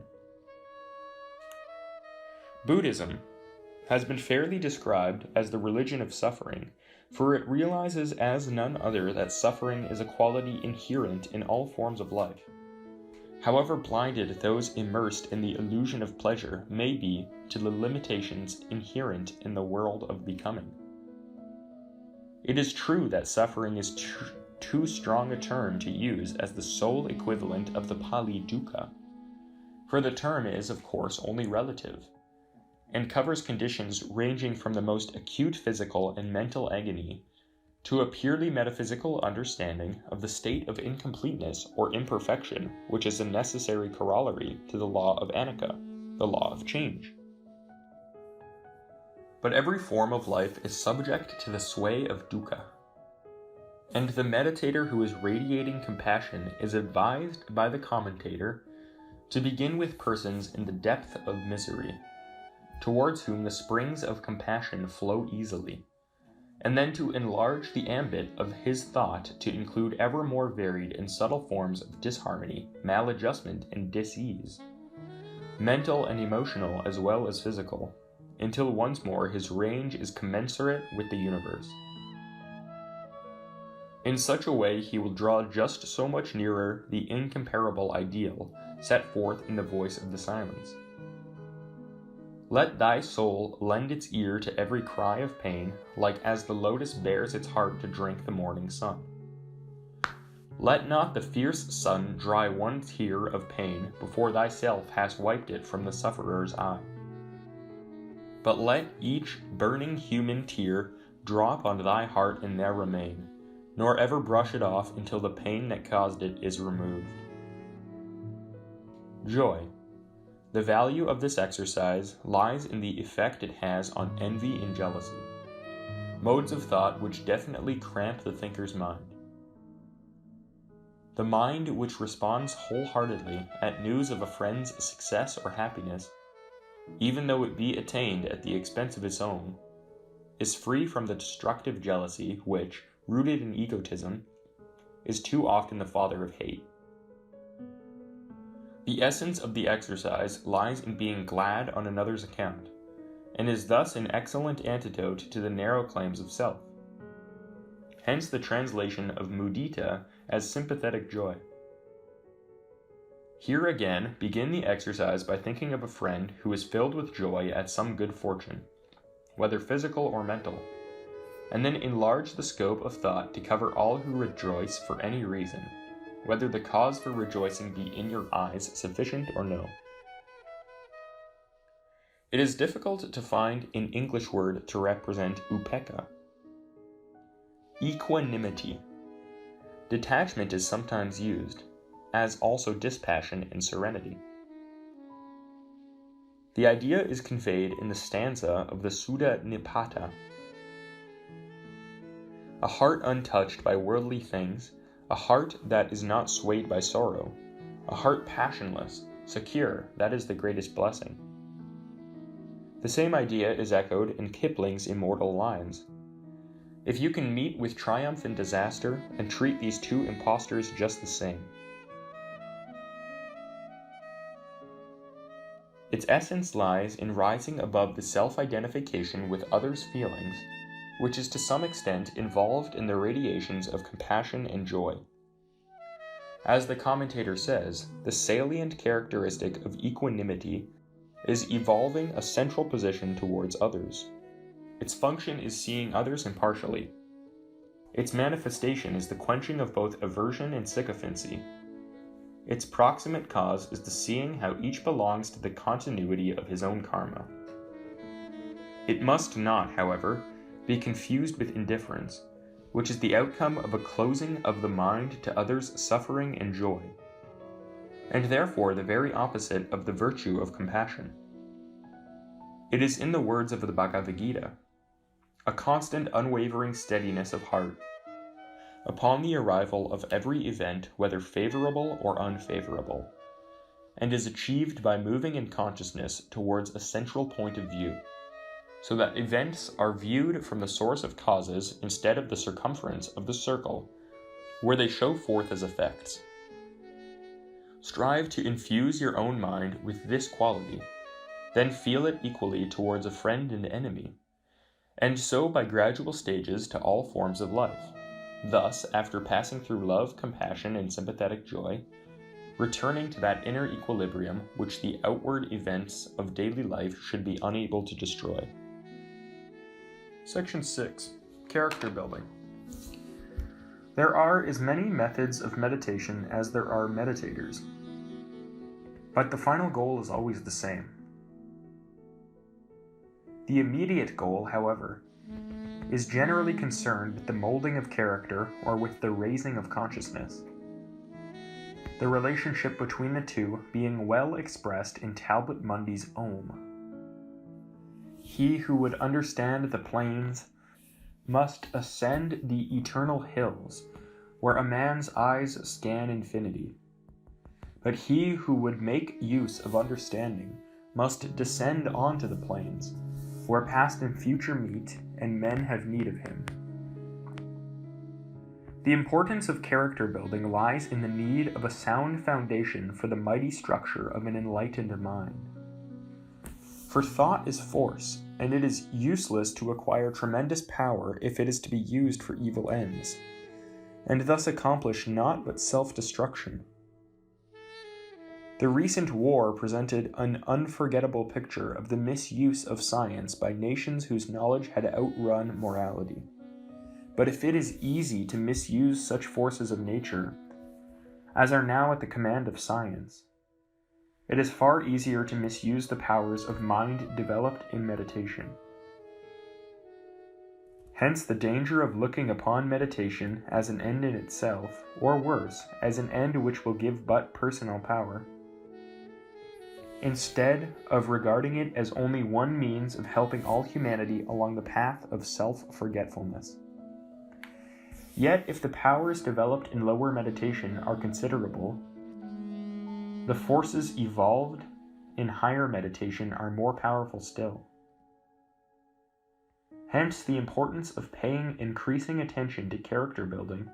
Buddhism has been fairly described as the religion of suffering, for it realizes as none other that suffering is a quality inherent in all forms of life, however blinded those immersed in the illusion of pleasure may be to the limitations inherent in the world of becoming. It is true that suffering is too strong a term to use as the sole equivalent of the Pali dukkha, for the term is, of course, only relative, and covers conditions ranging from the most acute physical and mental agony to a purely metaphysical understanding of the state of incompleteness or imperfection, which is a necessary corollary to the law of anicca, the law of change. But every form of life is subject to the sway of dukkha, and the meditator who is radiating compassion is advised by the commentator to begin with persons in the depth of misery, towards whom the springs of compassion flow easily, and then to enlarge the ambit of his thought to include ever more varied and subtle forms of disharmony, maladjustment, and dis-ease, mental and emotional as well as physical, until once more his range is commensurate with the universe. In such a way he will draw just so much nearer the incomparable ideal set forth in the voice of the silence. Let thy soul lend its ear to every cry of pain, like as the lotus bares its heart to drink the morning sun. Let not the fierce sun dry one tear of pain before thyself hast wiped it from the sufferer's eye. But let each burning human tear drop on thy heart and there remain, nor ever brush it off until the pain that caused it is removed. Joy. The value of this exercise lies in the effect it has on envy and jealousy, modes of thought which definitely cramp the thinker's mind. The mind which responds wholeheartedly at news of a friend's success or happiness, even though it be attained at the expense of its own, is free from the destructive jealousy which, rooted in egotism, is too often the father of hate. The essence of the exercise lies in being glad on another's account, and is thus an excellent antidote to the narrow claims of self. Hence the translation of mudita as sympathetic joy. Here again, begin the exercise by thinking of a friend who is filled with joy at some good fortune, whether physical or mental, and then enlarge the scope of thought to cover all who rejoice for any reason, whether the cause for rejoicing be in your eyes sufficient or no. It is difficult to find an English word to represent upekkha. Equanimity. Detachment is sometimes used, as also dispassion and serenity. The idea is conveyed in the stanza of the Sutta Nipata. A heart untouched by worldly things, a heart that is not swayed by sorrow, a heart passionless, secure, that is the greatest blessing. The same idea is echoed in Kipling's immortal lines. If you can meet with triumph and disaster and treat these two impostors just the same. Its essence lies in rising above the self-identification with others' feelings, which is to some extent involved in the radiations of compassion and joy. As the commentator says, the salient characteristic of equanimity is evolving a central position towards others. Its function is seeing others impartially. Its manifestation is the quenching of both aversion and sycophancy. Its proximate cause is the seeing how each belongs to the continuity of his own karma. It must not, however, be confused with indifference, which is the outcome of a closing of the mind to others' suffering and joy, and therefore the very opposite of the virtue of compassion. It is in the words of the Bhagavad Gita, a constant unwavering steadiness of heart, upon the arrival of every event, whether favorable or unfavorable, and is achieved by moving in consciousness towards a central point of view, so that events are viewed from the source of causes instead of the circumference of the circle, where they show forth as effects. Strive to infuse your own mind with this quality, then feel it equally towards a friend and enemy, and so by gradual stages to all forms of life. Thus, after passing through love, compassion, and sympathetic joy, returning to that inner equilibrium which the outward events of daily life should be unable to destroy. Section 6. Character building. There are as many methods of meditation as there are meditators, but the final goal is always the same. The immediate goal, however, is generally concerned with the molding of character or with the raising of consciousness. The relationship between the two being well expressed in Talbot Mundy's Om. He who would understand the plains must ascend the eternal hills, where a man's eyes scan infinity. But he who would make use of understanding must descend onto the plains, where past and future meet, and men have need of him. The importance of character building lies in the need of a sound foundation for the mighty structure of an enlightened mind. For thought is force, and it is useless to acquire tremendous power if it is to be used for evil ends, and thus accomplish naught but self-destruction. The recent war presented an unforgettable picture of the misuse of science by nations whose knowledge had outrun morality. But if it is easy to misuse such forces of nature as are now at the command of science, it is far easier to misuse the powers of mind developed in meditation. Hence the danger of looking upon meditation as an end in itself, or worse, as an end which will give but personal power, instead of regarding it as only one means of helping all humanity along the path of self-forgetfulness. Yet, if the powers developed in lower meditation are considerable, the forces evolved in higher meditation are more powerful still. Hence the importance of paying increasing attention to character building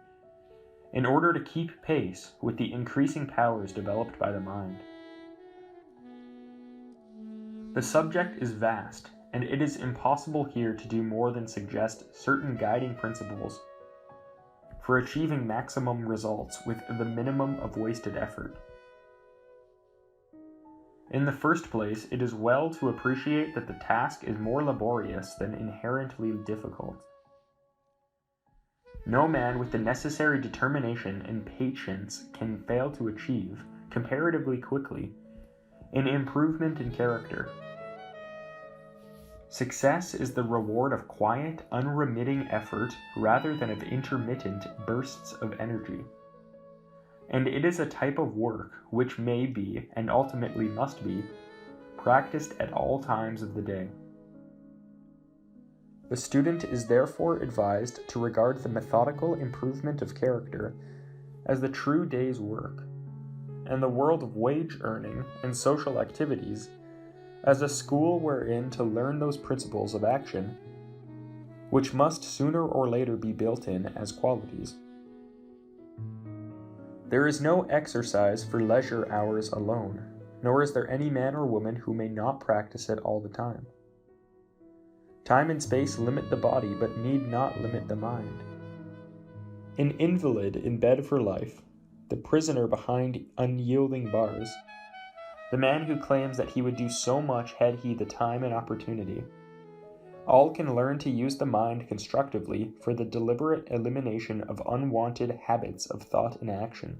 in order to keep pace with the increasing powers developed by the mind. The subject is vast, and it is impossible here to do more than suggest certain guiding principles for achieving maximum results with the minimum of wasted effort. In the first place, it is well to appreciate that the task is more laborious than inherently difficult. No man with the necessary determination and patience can fail to achieve, comparatively quickly, an improvement in character. Success is the reward of quiet, unremitting effort rather than of intermittent bursts of energy. and it is a type of work which may be, and ultimately must be, practiced at all times of the day. The student is therefore advised to regard the methodical improvement of character as the true day's work, and the world of wage earning and social activities as a school wherein to learn those principles of action which must sooner or later be built in as qualities. There is no exercise for leisure hours alone, nor is there any man or woman who may not practice it all the time. Time and space limit the body, but need not limit the mind. An invalid in bed for life, the prisoner behind unyielding bars, the man who claims that he would do so much had he the time and opportunity, all can learn to use the mind constructively for the deliberate elimination of unwanted habits of thought and action,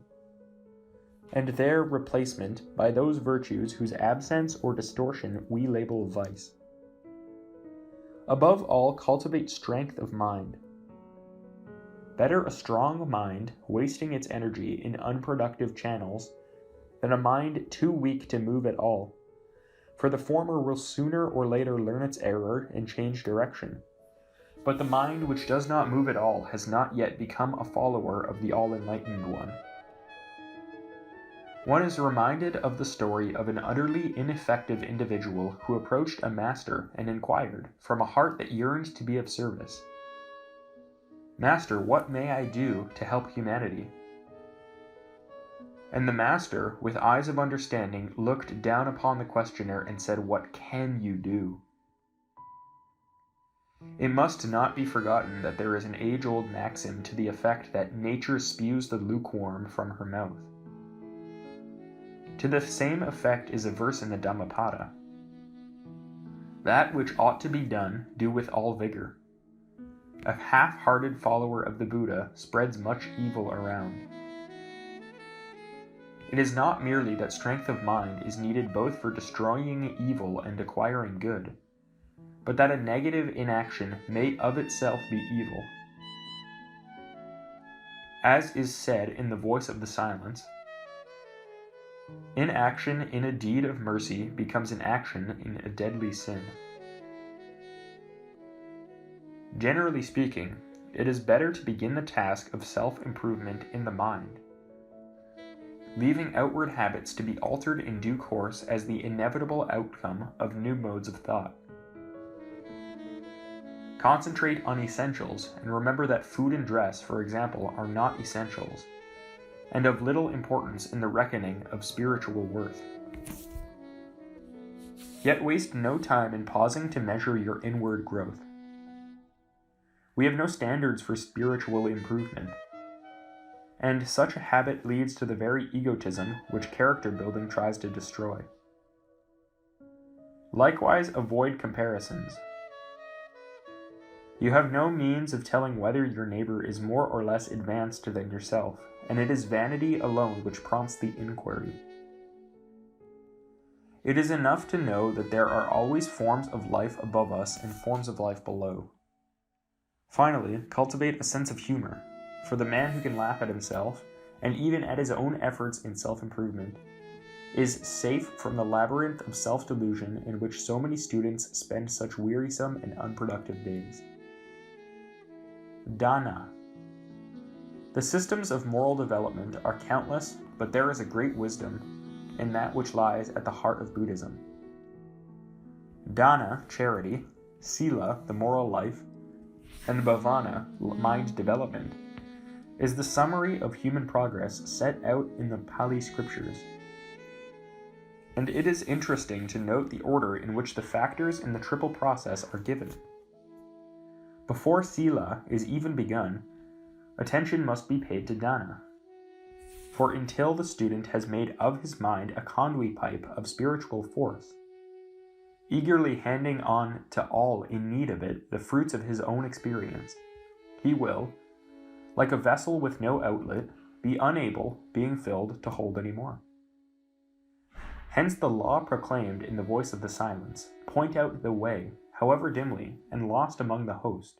and their replacement by those virtues whose absence or distortion we label vice. Above all, cultivate strength of mind. Better a strong mind wasting its energy in unproductive channels than a mind too weak to move at all, for the former will sooner or later learn its error and change direction, but the mind which does not move at all has not yet become a follower of the all-enlightened one. One is reminded of the story of an utterly ineffective individual who approached a master and inquired, from a heart that yearned to be of service, "Master, what may I do to help humanity?" And the master, with eyes of understanding, looked down upon the questioner and said, "What can you do?" It must not be forgotten that there is an age-old maxim to the effect that nature spews the lukewarm from her mouth. To the same effect is a verse in the Dhammapada. "That which ought to be done, do with all vigor. A half-hearted follower of the Buddha spreads much evil around." It is not merely that strength of mind is needed both for destroying evil and acquiring good, but that a negative inaction may of itself be evil. As is said in the Voice of the Silence, "Inaction in a deed of mercy becomes an action in a deadly sin." Generally speaking, it is better to begin the task of self-improvement in the mind, leaving outward habits to be altered in due course as the inevitable outcome of new modes of thought. Concentrate on essentials, and remember that food and dress, for example, are not essentials, and of little importance in the reckoning of spiritual worth. Yet waste no time in pausing to measure your inward growth. We have no standards for spiritual improvement, and such a habit leads to the very egotism which character building tries to destroy. Likewise, avoid comparisons. You have no means of telling whether your neighbor is more or less advanced than yourself, and it is vanity alone which prompts the inquiry. It is enough to know that there are always forms of life above us and forms of life below. Finally, cultivate a sense of humor, for the man who can laugh at himself, and even at his own efforts in self-improvement, is safe from the labyrinth of self-delusion in which so many students spend such wearisome and unproductive days. Dana. The systems of moral development are countless, but there is a great wisdom in that which lies at the heart of Buddhism. Dana, charity, Sila, the moral life, and Bhavana, mind development, is the summary of human progress set out in the Pali scriptures. And it is interesting to note the order in which the factors in the triple process are given. Before Sila is even begun, attention must be paid to Dana. For until the student has made of his mind a conduit pipe of spiritual force, eagerly handing on to all in need of it the fruits of his own experience, he will, like a vessel with no outlet, be unable, being filled, to hold any more. Hence the law proclaimed in the Voice of the Silence, point out the way, however dimly, and lost among the host,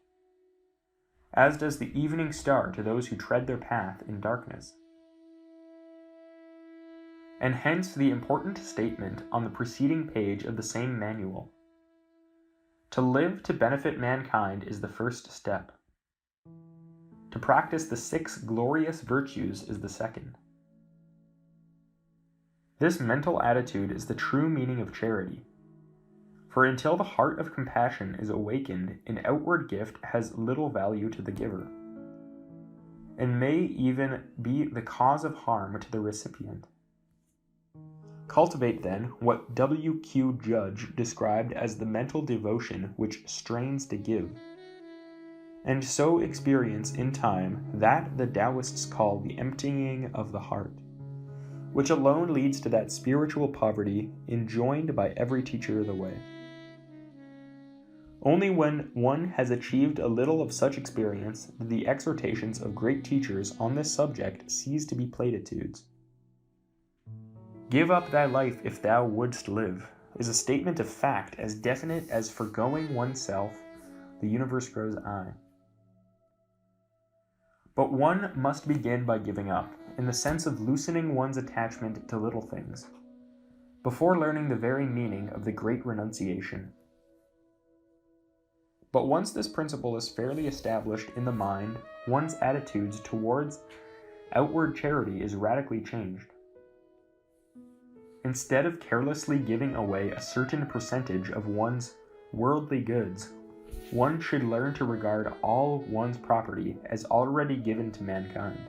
as does the evening star to those who tread their path in darkness. and hence the important statement on the preceding page of the same manual. To live to benefit mankind is the first step. To practice the 6 glorious virtues is the second. This mental attitude is the true meaning of charity. For until the heart of compassion is awakened, an outward gift has little value to the giver, and may even be the cause of harm to the recipient. Cultivate, then, what W.Q. Judge described as the mental devotion which strains to give, and so experience in time that the Taoists call the emptying of the heart, which alone leads to that spiritual poverty enjoined by every teacher of the way. Only when one has achieved a little of such experience do the exhortations of great teachers on this subject cease to be platitudes. Give up thy life if thou wouldst live is a statement of fact as definite as forgoing oneself the universe grows eye. But one must begin by giving up, in the sense of loosening one's attachment to little things, before learning the very meaning of the great renunciation. But once this principle is fairly established in the mind, one's attitudes towards outward charity is radically changed. Instead of carelessly giving away a certain percentage of one's worldly goods, one should learn to regard all one's property as already given to mankind,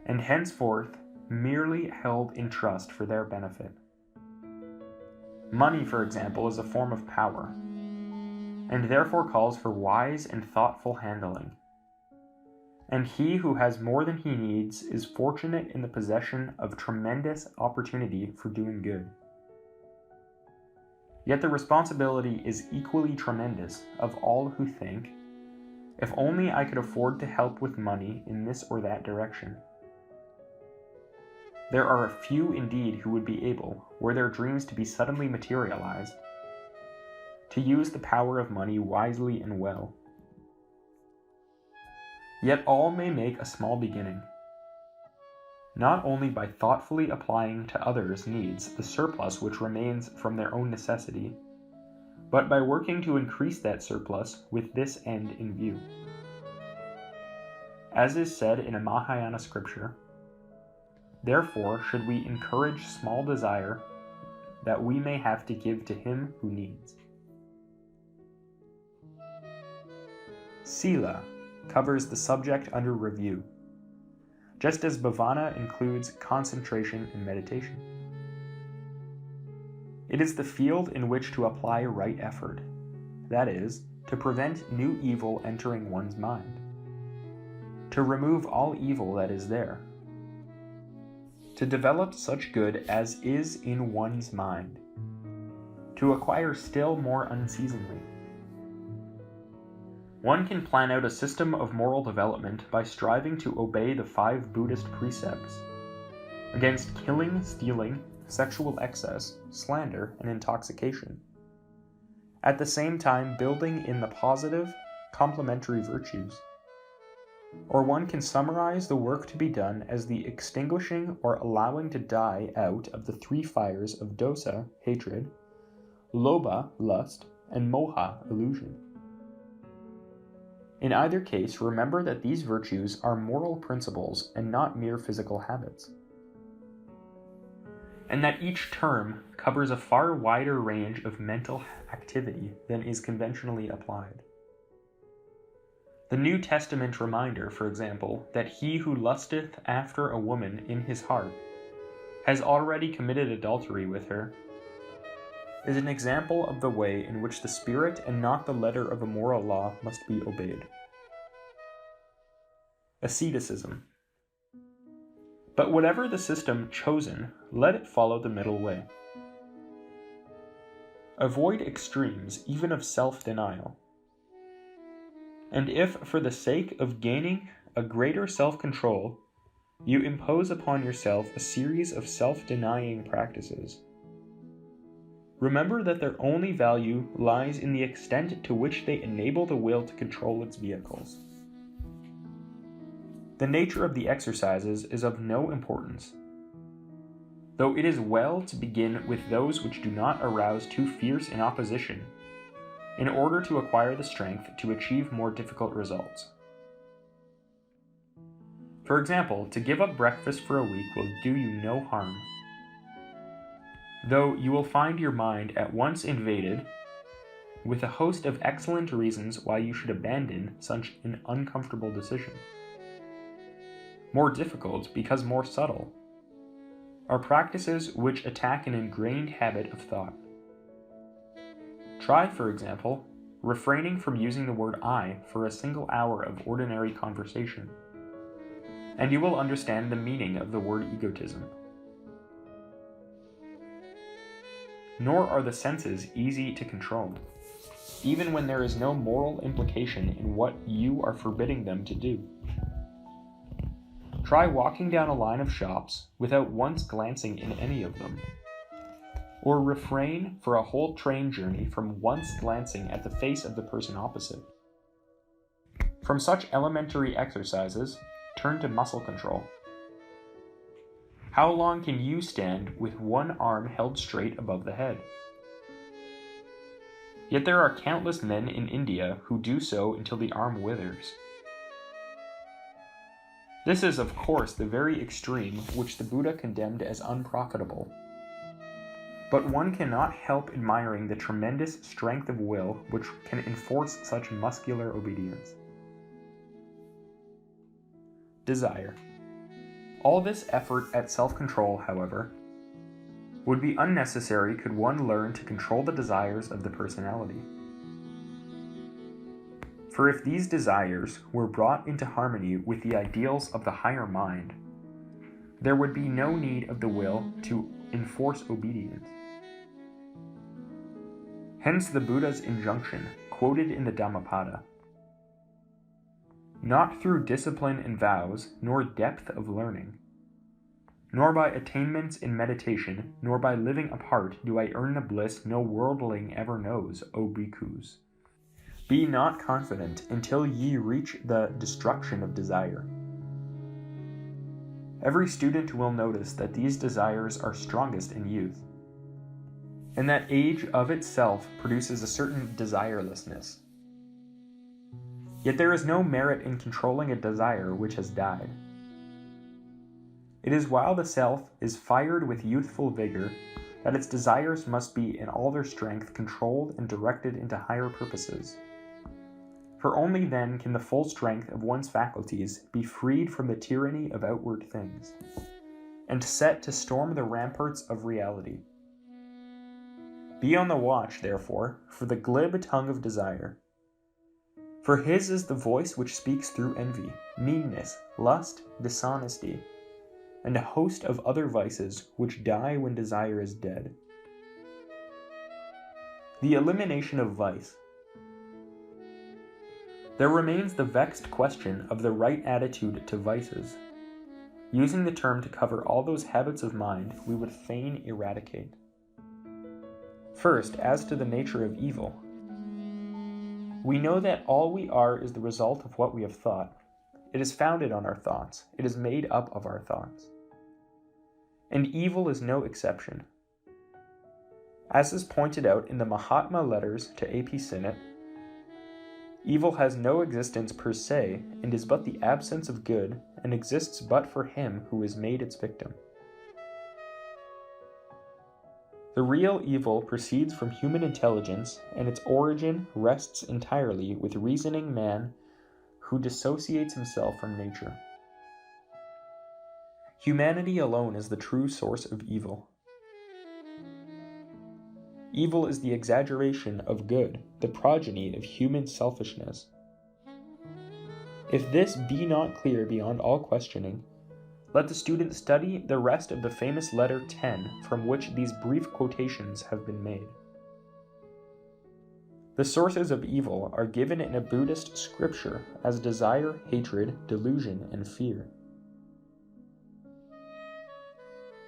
and henceforth merely held in trust for their benefit. Money, for example, is a form of power, and therefore calls for wise and thoughtful handling. And he who has more than he needs is fortunate in the possession of tremendous opportunity for doing good. Yet the responsibility is equally tremendous of all who think, if only I could afford to help with money in this or that direction. There are a few indeed who would be able, were their dreams to be suddenly materialized, to use the power of money wisely and well. Yet all may make a small beginning, not only by thoughtfully applying to others' needs the surplus which remains from their own necessity, but by working to increase that surplus with this end in view. As is said in a Mahayana scripture, therefore should we encourage small desire that we may have to give to him who needs. Sila covers the subject under review, just as bhavana includes concentration and meditation. It is the field in which to apply right effort, that is, to prevent new evil entering one's mind, to remove all evil that is there, to develop such good as is in one's mind, to acquire still more unceasingly. One can plan out a system of moral development by striving to obey the 5 Buddhist precepts against killing, stealing, sexual excess, slander, and intoxication, at the same time building in the positive, complementary virtues. Or one can summarize the work to be done as the extinguishing or allowing to die out of the 3 fires of dosa, hatred, lobha, lust, and moha, illusion. In either case, remember that these virtues are moral principles and not mere physical habits, and that each term covers a far wider range of mental activity than is conventionally applied. The New Testament reminder, for example, that he who lusteth after a woman in his heart has already committed adultery with her, is an example of the way in which the spirit and not the letter of a moral law must be obeyed. Asceticism. But whatever the system chosen, let it follow the middle way. Avoid extremes, even of self-denial. And if, for the sake of gaining a greater self-control, you impose upon yourself a series of self-denying practices, remember that their only value lies in the extent to which they enable the will to control its vehicles. The nature of the exercises is of no importance. though it is well to begin with those which do not arouse too fierce an opposition, in order to acquire the strength to achieve more difficult results. For example, to give up breakfast for a week will do you no harm, though you will find your mind at once invaded with a host of excellent reasons why you should abandon such an uncomfortable decision. More difficult, because more subtle, are practices which attack an ingrained habit of thought. Try, for example, refraining from using the word I for a single hour of ordinary conversation, and you will understand the meaning of the word egotism. Nor are the senses easy to control, even when there is no moral implication in what you are forbidding them to do. Try walking down a line of shops without once glancing in any of them, or refrain for a whole train journey from once glancing at the face of the person opposite. From such elementary exercises, turn to muscle control. How long can you stand with one arm held straight above the head? Yet there are countless men in India who do so until the arm withers. This is, of course, the very extreme which the Buddha condemned as unprofitable. But one cannot help admiring the tremendous strength of will which can enforce such muscular obedience. Desire. All this effort at self-control, however, would be unnecessary could one learn to control the desires of the personality. For if these desires were brought into harmony with the ideals of the higher mind, there would be no need of the will to enforce obedience. Hence the Buddha's injunction, quoted in the Dhammapada: "Not through discipline and vows, nor depth of learning, nor by attainments in meditation, nor by living apart do I earn the bliss no worldling ever knows, O bhikkhus. Be not confident until ye reach the destruction of desire." Every student will notice that these desires are strongest in youth, and that age of itself produces a certain desirelessness. Yet there is no merit in controlling a desire which has died. It is while the self is fired with youthful vigor that its desires must be in all their strength controlled and directed into higher purposes. For only then can the full strength of one's faculties be freed from the tyranny of outward things, and set to storm the ramparts of reality. Be on the watch, therefore, for the glib tongue of desire. For his is the voice which speaks through envy, meanness, lust, dishonesty, and a host of other vices which die when desire is dead. The elimination of vice. There remains the vexed question of the right attitude to vices, using the term to cover all those habits of mind we would fain eradicate. First, as to the nature of evil. We know that all we are is the result of what we have thought. It is founded on our thoughts. It is made up of our thoughts. And evil is no exception. As is pointed out in the Mahatma letters to A.P. Sinnett, evil has no existence per se, and is but the absence of good, and exists but for him who is made its victim. The real evil proceeds from human intelligence, and its origin rests entirely with reasoning man who dissociates himself from nature. Humanity alone is the true source of evil. Evil is the exaggeration of good, the progeny of human selfishness. If this be not clear beyond all questioning, let the student study the rest of the famous letter 10 from which these brief quotations have been made. The sources of evil are given in a Buddhist scripture as desire, hatred, delusion, and fear.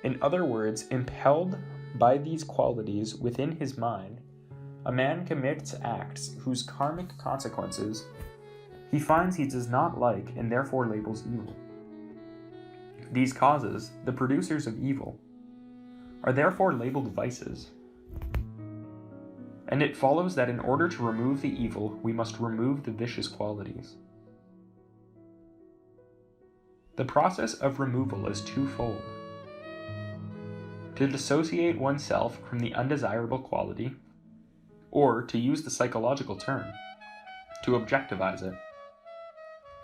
In other words, impelled by these qualities within his mind, a man commits acts whose karmic consequences he finds he does not like and therefore labels evil. These causes, the producers of evil, are therefore labeled vices. And it follows that in order to remove the evil, we must remove the vicious qualities. The process of removal is twofold: to dissociate oneself from the undesirable quality, or, to use the psychological term, to objectivize it,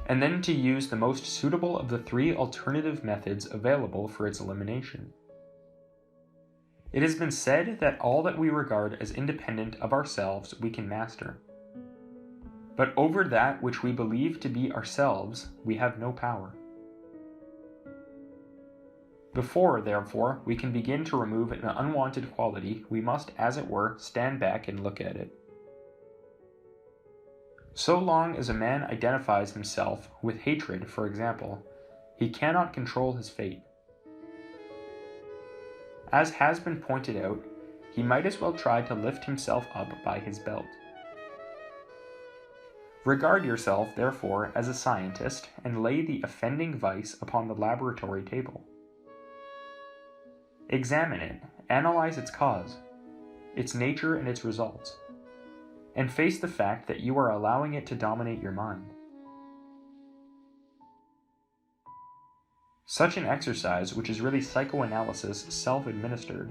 and then to use the most suitable of the three alternative methods available for its elimination. It has been said that all that we regard as independent of ourselves we can master, but over that which we believe to be ourselves we have no power. Before, therefore, we can begin to remove an unwanted quality, we must, as it were, stand back and look at it. So long as a man identifies himself with hatred, for example, he cannot control his fate. As has been pointed out, he might as well try to lift himself up by his belt. Regard yourself, therefore, as a scientist and lay the offending vice upon the laboratory table. Examine it, analyze its cause, its nature and its results, and face the fact that you are allowing it to dominate your mind. Such an exercise, which is really psychoanalysis self-administered,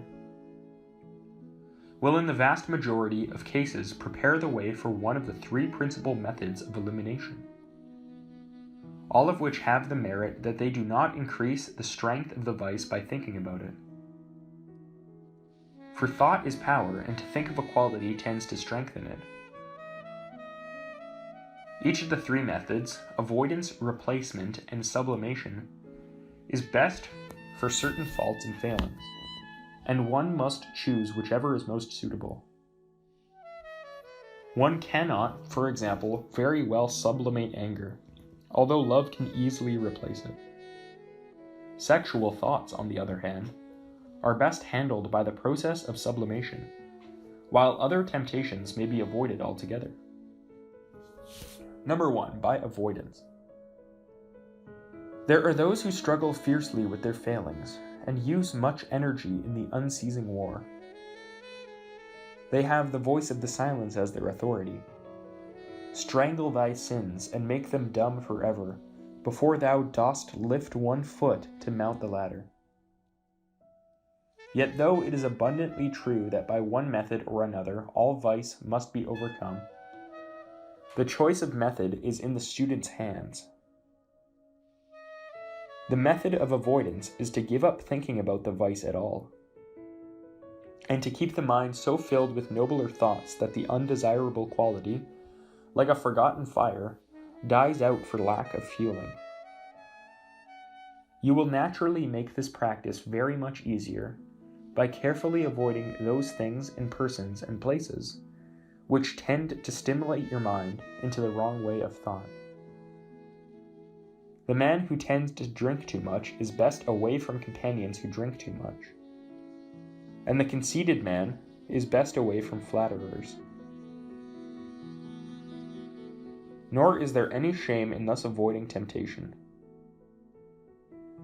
will in the vast majority of cases prepare the way for one of the three principal methods of elimination, all of which have the merit that they do not increase the strength of the vice by thinking about it. For thought is power, and to think of a quality tends to strengthen it. Each of the three methods, avoidance, replacement, and sublimation, is best for certain faults and failings, and one must choose whichever is most suitable. One cannot, for example, very well sublimate anger, although love can easily replace it. Sexual thoughts, on the other hand, are best handled by the process of sublimation, while other temptations may be avoided altogether. Number 1. By avoidance. There are those who struggle fiercely with their failings, and use much energy in the unceasing war. They have the voice of the silence as their authority. Strangle thy sins, and make them dumb forever, before thou dost lift one foot to mount the ladder. Yet though it is abundantly true that by one method or another all vice must be overcome, the choice of method is in the student's hands. The method of avoidance is to give up thinking about the vice at all, and to keep the mind so filled with nobler thoughts that the undesirable quality, like a forgotten fire, dies out for lack of fueling. You will naturally make this practice very much easier by carefully avoiding those things and persons and places which tend to stimulate your mind into the wrong way of thought. The man who tends to drink too much is best away from companions who drink too much, and the conceited man is best away from flatterers. Nor is there any shame in thus avoiding temptation.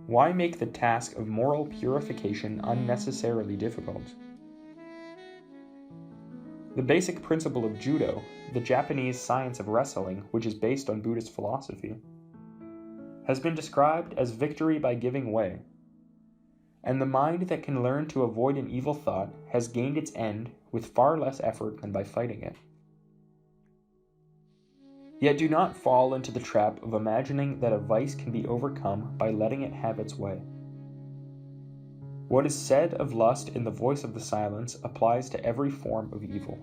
Why make the task of moral purification unnecessarily difficult? The basic principle of judo, the Japanese science of wrestling, which is based on Buddhist philosophy, has been described as victory by giving way, and the mind that can learn to avoid an evil thought has gained its end with far less effort than by fighting it. Yet do not fall into the trap of imagining that a vice can be overcome by letting it have its way. What is said of lust in the voice of the silence applies to every form of evil.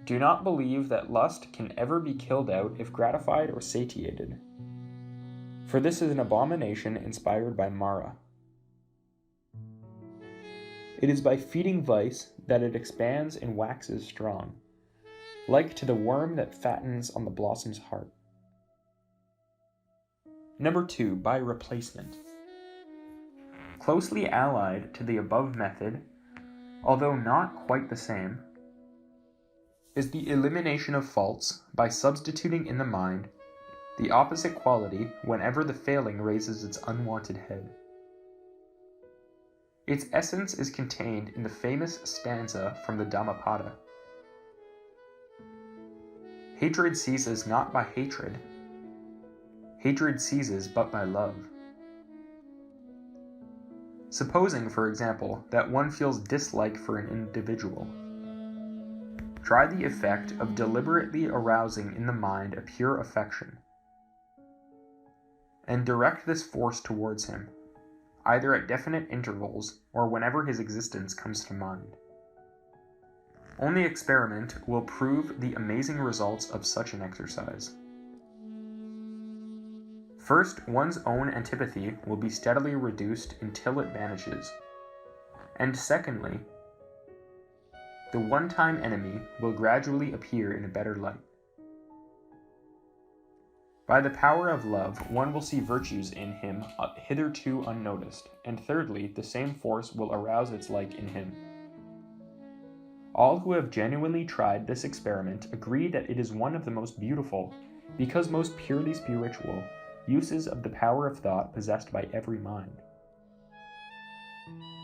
Do not believe that lust can ever be killed out if gratified or satiated, for this is an abomination inspired by Mara. It is by feeding vice that it expands and waxes strong, like to the worm that fattens on the blossom's heart. Number 2. By replacement. Closely allied to the above method, although not quite the same, is the elimination of faults by substituting in the mind the opposite quality whenever the failing raises its unwanted head. Its essence is contained in the famous stanza from the Dhammapada. Hatred ceases not by hatred. Hatred ceases but by love. Supposing, for example, that one feels dislike for an individual. Try the effect of deliberately arousing in the mind a pure affection, and direct this force towards him, either at definite intervals or whenever his existence comes to mind. Only experiment will prove the amazing results of such an exercise. First, one's own antipathy will be steadily reduced until it vanishes. And secondly, the one-time enemy will gradually appear in a better light. By the power of love, one will see virtues in him hitherto unnoticed, and thirdly, the same force will arouse its like in him. All who have genuinely tried this experiment agree that it is one of the most beautiful, because most purely spiritual, uses of the power of thought possessed by every mind.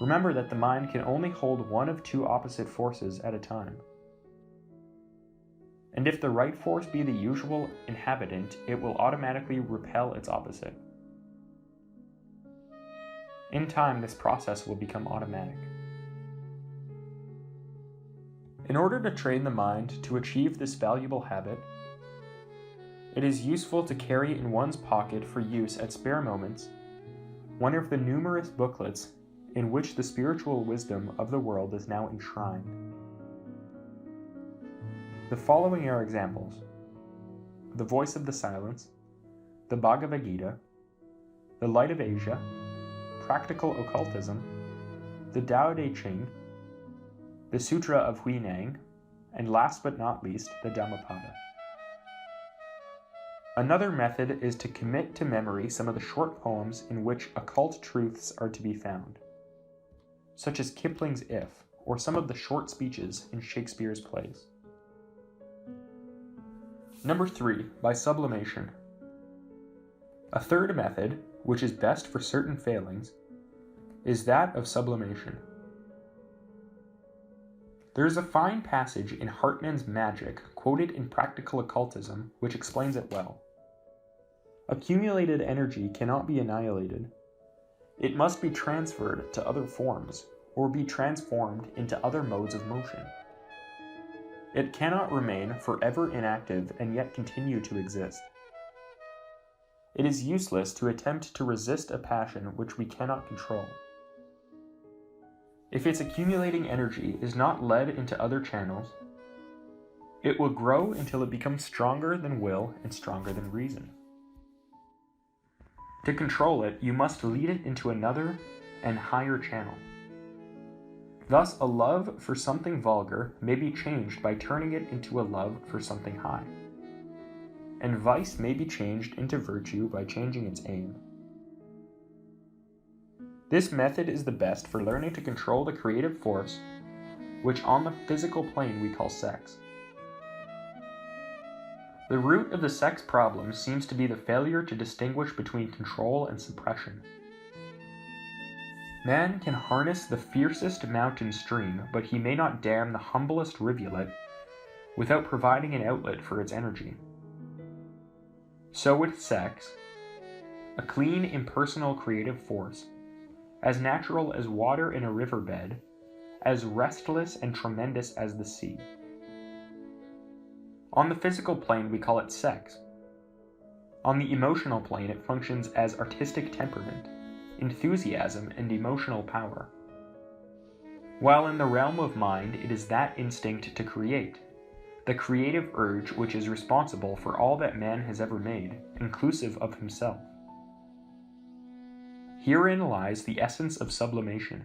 Remember that the mind can only hold one of two opposite forces at a time. And if the right force be the usual inhabitant, it will automatically repel its opposite. In time, this process will become automatic. In order to train the mind to achieve this valuable habit, it is useful to carry in one's pocket for use at spare moments one of the numerous booklets in which the spiritual wisdom of the world is now enshrined. The following are examples: The Voice of the Silence, the Bhagavad Gita, the Light of Asia, Practical Occultism, the Tao Te Ching, the Sutra of Huineng, and last but not least, the Dhammapada. Another method is to commit to memory some of the short poems in which occult truths are to be found, such as Kipling's If, or some of the short speeches in Shakespeare's plays. Number 3, by sublimation. A third method, which is best for certain failings, is that of sublimation. There is a fine passage in Hartmann's Magic, quoted in Practical Occultism, which explains it well. Accumulated energy cannot be annihilated. It must be transferred to other forms, or be transformed into other modes of motion. It cannot remain forever inactive and yet continue to exist. It is useless to attempt to resist a passion which we cannot control. If its accumulating energy is not led into other channels, it will grow until it becomes stronger than will and stronger than reason. To control it, you must lead it into another and higher channel. Thus, a love for something vulgar may be changed by turning it into a love for something high. And vice may be changed into virtue by changing its aim. This method is the best for learning to control the creative force, which on the physical plane we call sex. The root of the sex problem seems to be the failure to distinguish between control and suppression. Man can harness the fiercest mountain stream, but he may not dam the humblest rivulet without providing an outlet for its energy. So with sex, a clean, impersonal creative force, as natural as water in a riverbed, as restless and tremendous as the sea. On the physical plane, we call it sex. On the emotional plane, it functions as artistic temperament, enthusiasm, and emotional power. While in the realm of mind, it is that instinct to create, the creative urge which is responsible for all that man has ever made, inclusive of himself. Herein lies the essence of sublimation: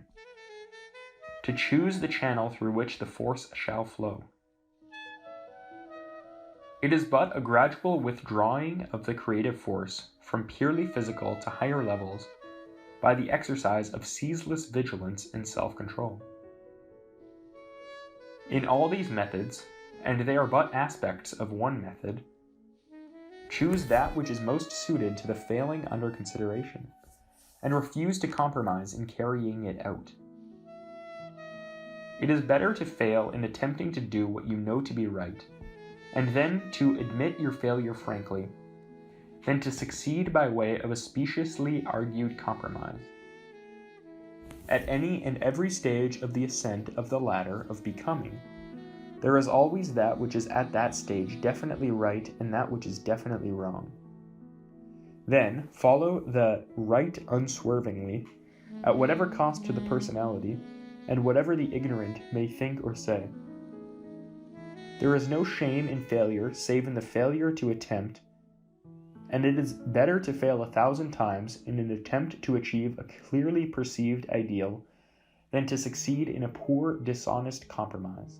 to choose the channel through which the force shall flow. It is but a gradual withdrawing of the creative force from purely physical to higher levels by the exercise of ceaseless vigilance and self-control. In all these methods, and they are but aspects of one method, choose that which is most suited to the failing under consideration, and refuse to compromise in carrying it out. It is better to fail in attempting to do what you know to be right, and then to admit your failure frankly, than to succeed by way of a speciously argued compromise. At any and every stage of the ascent of the ladder of becoming, there is always that which is at that stage definitely right and that which is definitely wrong. Then follow the right unswervingly, at whatever cost to the personality, and whatever the ignorant may think or say. There is no shame in failure save in the failure to attempt, and it is better to fail 1,000 times in an attempt to achieve a clearly perceived ideal than to succeed in a poor, dishonest compromise.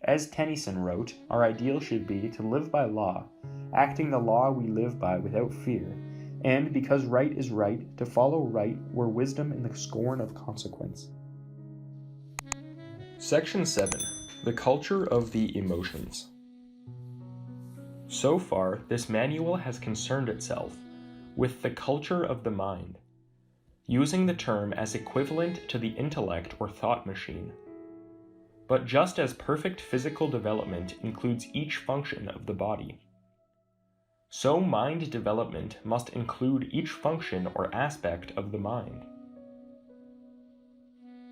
As Tennyson wrote, our ideal should be to live by law, acting the law we live by without fear, and, because right is right, to follow right where wisdom and the scorn of consequence. Section 7. The Culture of the Emotions. So far, this manual has concerned itself with the culture of the mind, using the term as equivalent to the intellect or thought machine. But just as perfect physical development includes each function of the body, so mind development must include each function or aspect of the mind.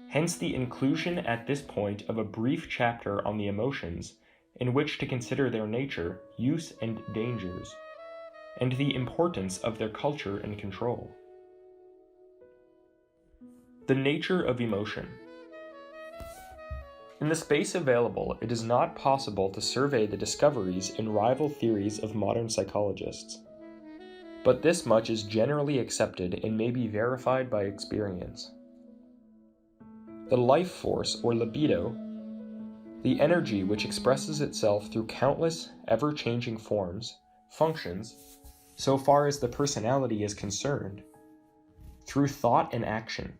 Hence the inclusion at this point of a brief chapter on the emotions, in which to consider their nature, use, and dangers, and the importance of their culture and control. The nature of emotion. In the space available, it is not possible to survey the discoveries in rival theories of modern psychologists. But this much is generally accepted and may be verified by experience. The life force, or libido, the energy which expresses itself through countless, ever-changing forms, functions, so far as the personality is concerned, through thought and action.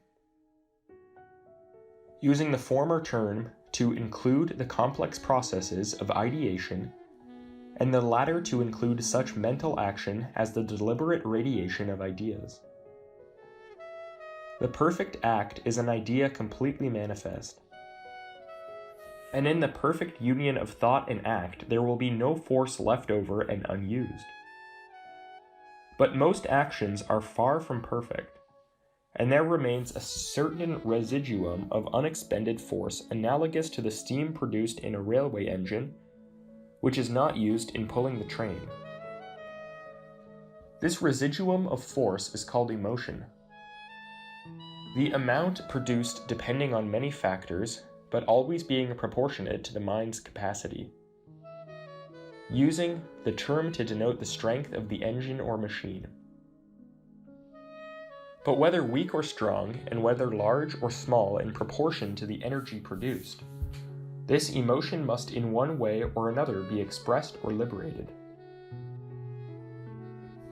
Using the former term to include the complex processes of ideation, and the latter to include such mental action as the deliberate radiation of ideas. The perfect act is an idea completely manifest. And in the perfect union of thought and act, there will be no force left over and unused. But most actions are far from perfect, and there remains a certain residuum of unexpended force analogous to the steam produced in a railway engine, which is not used in pulling the train. This residuum of force is called emotion. The amount produced depending on many factors, but always being proportionate to the mind's capacity. Using the term to denote the strength of the engine or machine. But whether weak or strong, and whether large or small in proportion to the energy produced, this emotion must in one way or another be expressed or liberated.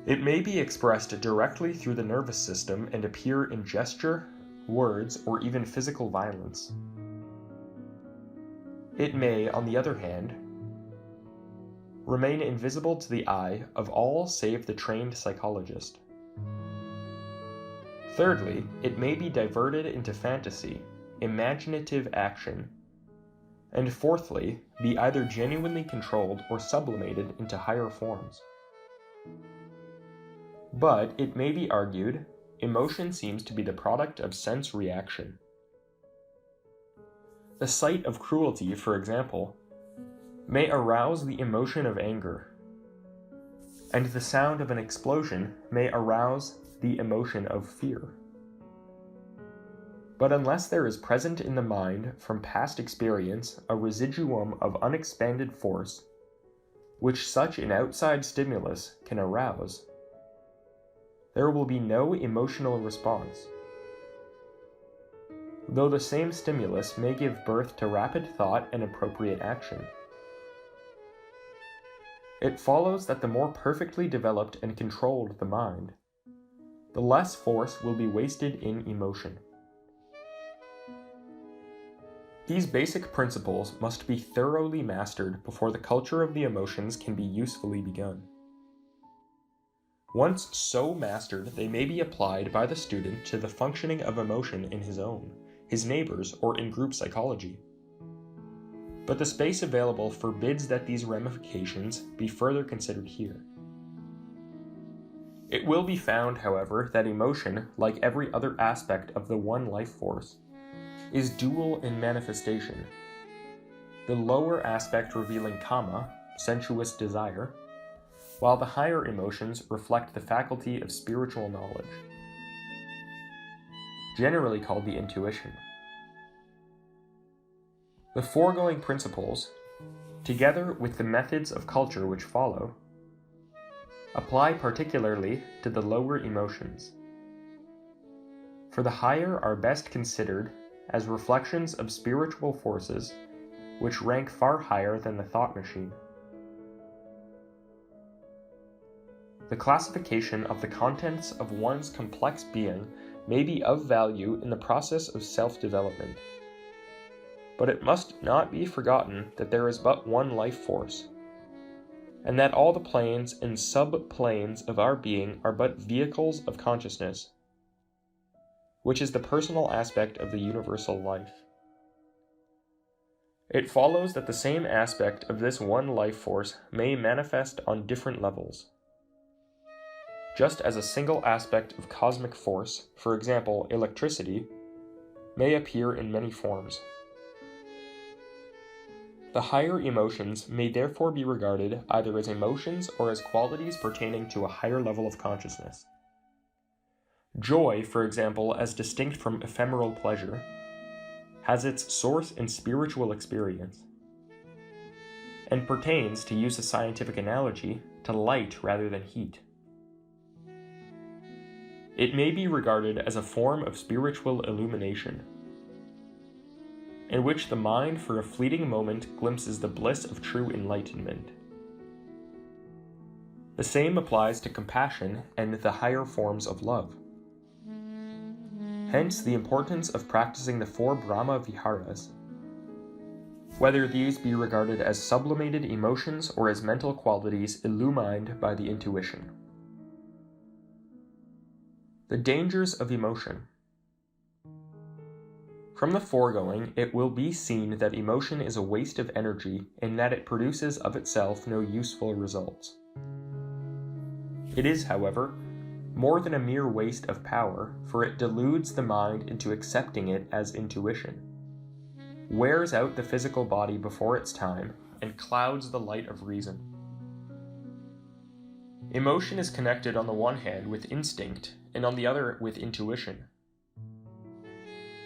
It may be expressed directly through the nervous system and appear in gesture, words, or even physical violence. It may, on the other hand, remain invisible to the eye of all save the trained psychologist. Thirdly, it may be diverted into fantasy, imaginative action, and fourthly, be either genuinely controlled or sublimated into higher forms. But, it may be argued, emotion seems to be the product of sense reaction. The sight of cruelty, for example, may arouse the emotion of anger, and the sound of an explosion may arouse the emotion of fear. But unless there is present in the mind from past experience a residuum of unexpanded force, which such an outside stimulus can arouse, there will be no emotional response. Though the same stimulus may give birth to rapid thought and appropriate action. It follows that the more perfectly developed and controlled the mind, the less force will be wasted in emotion. These basic principles must be thoroughly mastered before the culture of the emotions can be usefully begun. Once so mastered, they may be applied by the student to the functioning of emotion in his own, his neighbors, or in group psychology. But the space available forbids that these ramifications be further considered here. It will be found, however, that emotion, like every other aspect of the one life force, is dual in manifestation. The lower aspect revealing kama, sensuous desire, while the higher emotions reflect the faculty of spiritual knowledge, generally called the intuition. The foregoing principles, together with the methods of culture which follow, apply particularly to the lower emotions. For the higher are best considered as reflections of spiritual forces which rank far higher than the thought machine. The classification of the contents of one's complex being may be of value in the process of self-development, but it must not be forgotten that there is but one life force, and that all the planes and sub-planes of our being are but vehicles of consciousness, which is the personal aspect of the universal life. It follows that the same aspect of this one life force may manifest on different levels. Just as a single aspect of cosmic force, for example, electricity, may appear in many forms. The higher emotions may therefore be regarded either as emotions or as qualities pertaining to a higher level of consciousness. Joy, for example, as distinct from ephemeral pleasure, has its source in spiritual experience, and pertains, to use a scientific analogy, to light rather than heat. It may be regarded as a form of spiritual illumination, in which the mind for a fleeting moment glimpses the bliss of true enlightenment. The same applies to compassion and the higher forms of love. Hence the importance of practicing the 4 Brahma Viharas, whether these be regarded as sublimated emotions or as mental qualities illumined by the intuition. The dangers of emotion. From the foregoing, it will be seen that emotion is a waste of energy in that it produces of itself no useful results. It is, however, more than a mere waste of power, for it deludes the mind into accepting it as intuition, wears out the physical body before its time, and clouds the light of reason. Emotion is connected on the one hand with instinct, and on the other with intuition,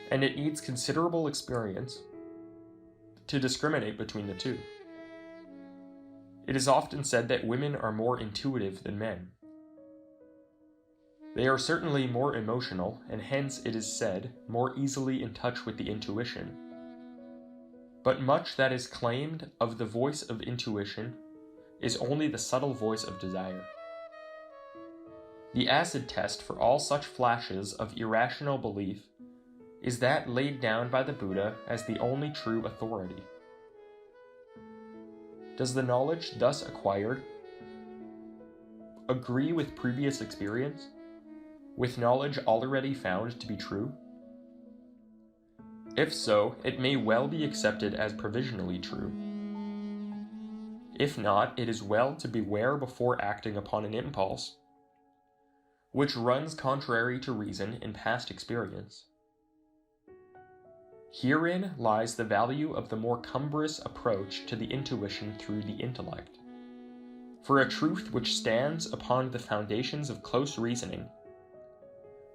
and it needs considerable experience to discriminate between the two. It is often said that women are more intuitive than men. They are certainly more emotional, and hence, it is said, more easily in touch with the intuition. But much that is claimed of the voice of intuition is only the subtle voice of desire. The acid test for all such flashes of irrational belief is that laid down by the Buddha as the only true authority. Does the knowledge thus acquired agree with previous experience, with knowledge already found to be true? If so, it may well be accepted as provisionally true. If not, it is well to beware before acting upon an impulse which runs contrary to reason in past experience. Herein lies the value of the more cumbrous approach to the intuition through the intellect. For a truth which stands upon the foundations of close reasoning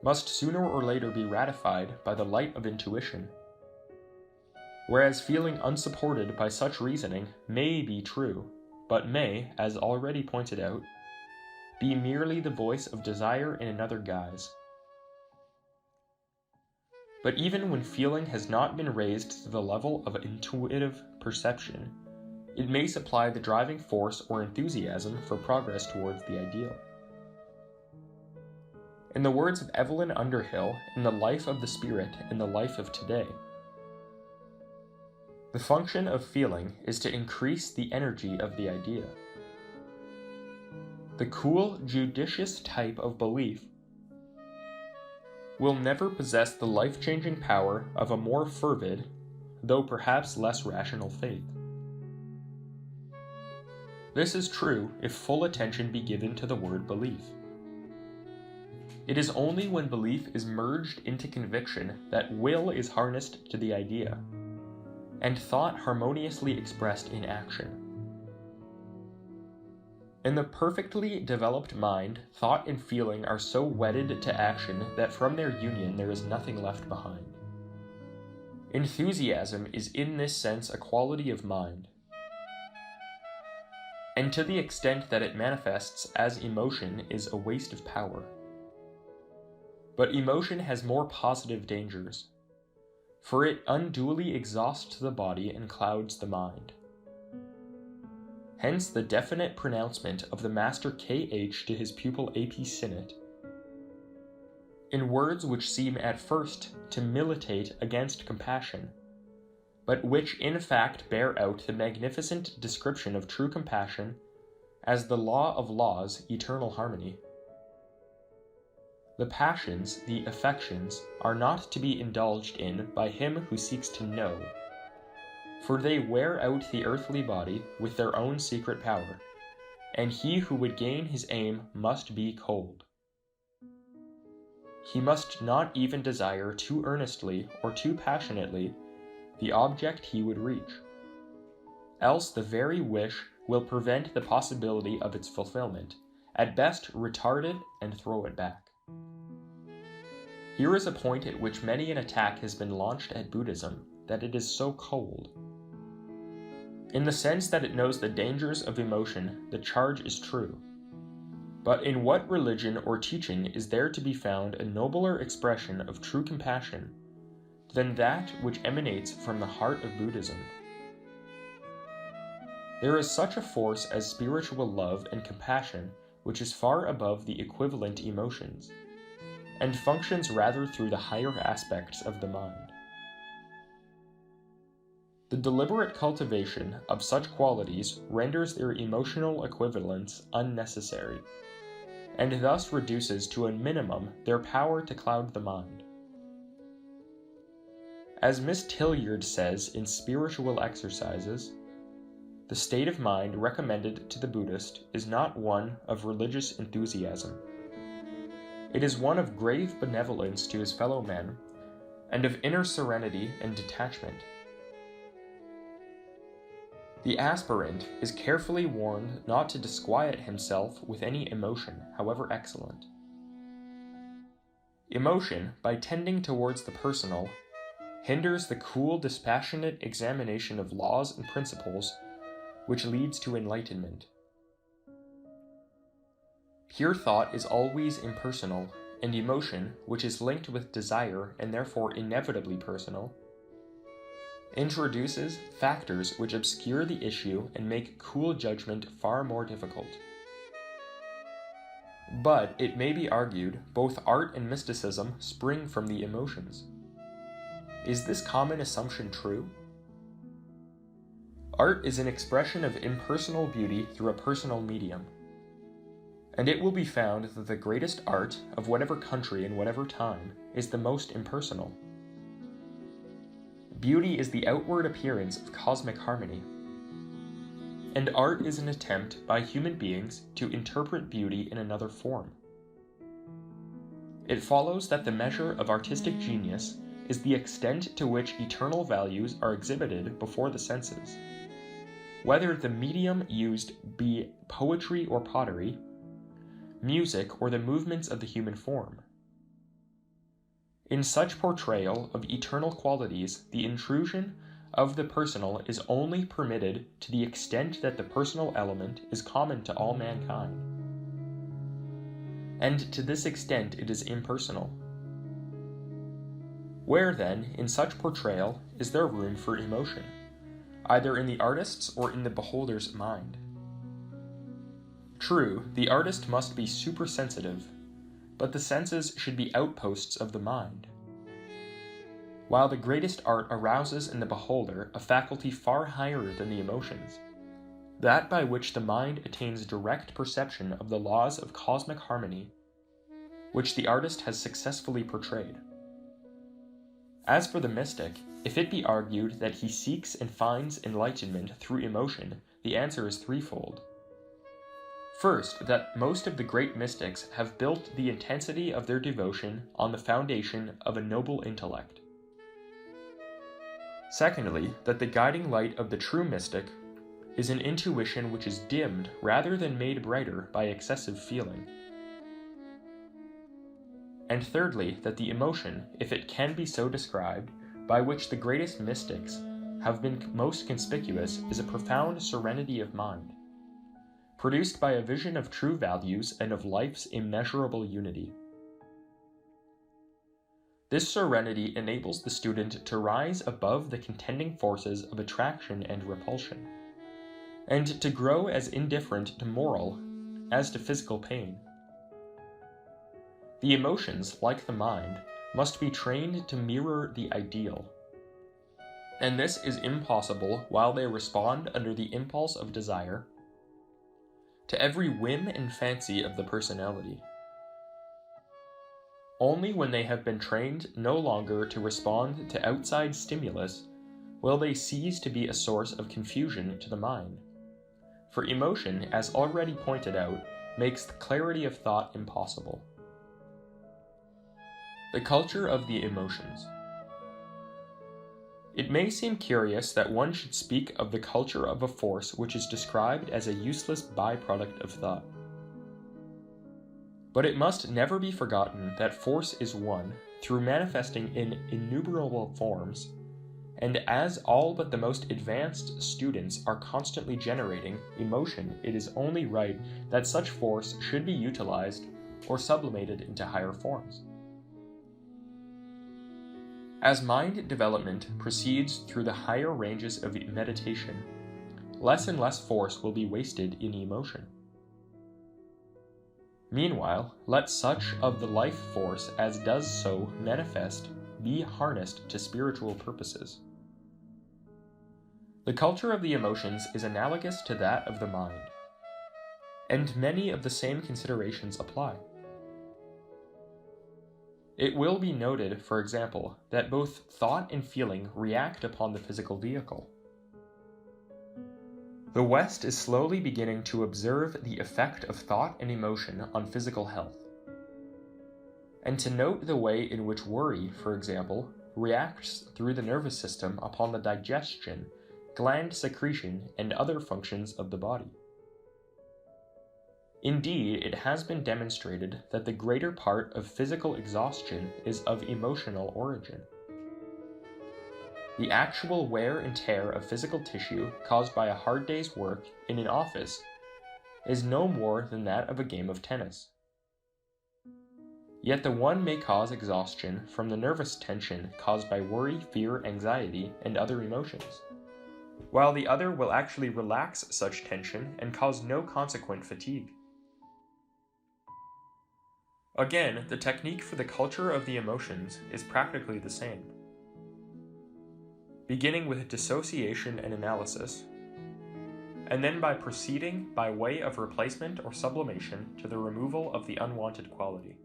must sooner or later be ratified by the light of intuition, whereas feeling unsupported by such reasoning may be true, but may, as already pointed out, be merely the voice of desire in another guise. But even when feeling has not been raised to the level of intuitive perception, it may supply the driving force or enthusiasm for progress towards the ideal. In the words of Evelyn Underhill in The Life of the Spirit in the Life of Today, the function of feeling is to increase the energy of the idea. The cool, judicious type of belief will never possess the life-changing power of a more fervid, though perhaps less rational faith. This is true if full attention be given to the word belief. It is only when belief is merged into conviction that will is harnessed to the idea, and thought harmoniously expressed in action. In the perfectly developed mind, thought and feeling are so wedded to action that from their union there is nothing left behind. Enthusiasm is in this sense a quality of mind, and to the extent that it manifests as emotion is a waste of power. But emotion has more positive dangers, for it unduly exhausts the body and clouds the mind. Hence the definite pronouncement of the master K.H. to his pupil A.P. Sinnett, in words which seem at first to militate against compassion, but which in fact bear out the magnificent description of true compassion as the law of laws, eternal harmony. The passions, the affections, are not to be indulged in by him who seeks to know, for they wear out the earthly body with their own secret power, and he who would gain his aim must be cold. He must not even desire too earnestly or too passionately the object he would reach, else the very wish will prevent the possibility of its fulfillment, at best retard it and throw it back. Here is a point at which many an attack has been launched at Buddhism, that it is so cold. In the sense that it knows the dangers of emotion, the charge is true. But in what religion or teaching is there to be found a nobler expression of true compassion than that which emanates from the heart of Buddhism? There is such a force as spiritual love and compassion which is far above the equivalent emotions, and functions rather through the higher aspects of the mind. The deliberate cultivation of such qualities renders their emotional equivalents unnecessary, and thus reduces to a minimum their power to cloud the mind. As Miss Tilliard says in Spiritual Exercises, the state of mind recommended to the Buddhist is not one of religious enthusiasm. It is one of grave benevolence to his fellow men, and of inner serenity and detachment. The aspirant is carefully warned not to disquiet himself with any emotion, however excellent. Emotion, by tending towards the personal, hinders the cool, dispassionate examination of laws and principles which leads to enlightenment. Pure thought is always impersonal, and emotion, which is linked with desire and therefore inevitably personal, introduces factors which obscure the issue and make cool judgment far more difficult. But, it may be argued, both art and mysticism spring from the emotions. Is this common assumption true? Art is an expression of impersonal beauty through a personal medium, and it will be found that the greatest art of whatever country and whatever time is the most impersonal. Beauty is the outward appearance of cosmic harmony, and art is an attempt by human beings to interpret beauty in another form. It follows that the measure of artistic genius is the extent to which eternal values are exhibited before the senses, whether the medium used be poetry or pottery, music or the movements of the human form. In such portrayal of eternal qualities, the intrusion of the personal is only permitted to the extent that the personal element is common to all mankind, and to this extent it is impersonal. Where then, in such portrayal, is there room for emotion, either in the artist's or in the beholder's mind? True, the artist must be supersensitive, but the senses should be outposts of the mind. While the greatest art arouses in the beholder a faculty far higher than the emotions, that by which the mind attains direct perception of the laws of cosmic harmony, which the artist has successfully portrayed. As for the mystic, if it be argued that he seeks and finds enlightenment through emotion, the answer is threefold. First, that most of the great mystics have built the intensity of their devotion on the foundation of a noble intellect. Secondly, that the guiding light of the true mystic is an intuition which is dimmed rather than made brighter by excessive feeling. And thirdly, that the emotion, if it can be so described, by which the greatest mystics have been most conspicuous, is a profound serenity of mind, produced by a vision of true values and of life's immeasurable unity. This serenity enables the student to rise above the contending forces of attraction and repulsion, and to grow as indifferent to moral as to physical pain. The emotions, like the mind, must be trained to mirror the ideal, and this is impossible while they respond under the impulse of desire to every whim and fancy of the personality. Only when they have been trained no longer to respond to outside stimulus will they cease to be a source of confusion to the mind. For emotion, as already pointed out, makes the clarity of thought impossible. The culture of the emotions. It may seem curious that one should speak of the culture of a force which is described as a useless byproduct of thought. But it must never be forgotten that force is one, through manifesting in innumerable forms, and as all but the most advanced students are constantly generating emotion, it is only right that such force should be utilized or sublimated into higher forms. As mind development proceeds through the higher ranges of meditation, less and less force will be wasted in emotion. Meanwhile, let such of the life force as does so manifest be harnessed to spiritual purposes. The culture of the emotions is analogous to that of the mind, and many of the same considerations apply. It will be noted, for example, that both thought and feeling react upon the physical vehicle. The West is slowly beginning to observe the effect of thought and emotion on physical health, and to note the way in which worry, for example, reacts through the nervous system upon the digestion, gland secretion, and other functions of the body. Indeed, it has been demonstrated that the greater part of physical exhaustion is of emotional origin. The actual wear and tear of physical tissue caused by a hard day's work in an office is no more than that of a game of tennis. Yet the one may cause exhaustion from the nervous tension caused by worry, fear, anxiety, and other emotions, while the other will actually relax such tension and cause no consequent fatigue. Again, the technique for the culture of the emotions is practically the same. Beginning with dissociation and analysis, and then by proceeding by way of replacement or sublimation to the removal of the unwanted quality.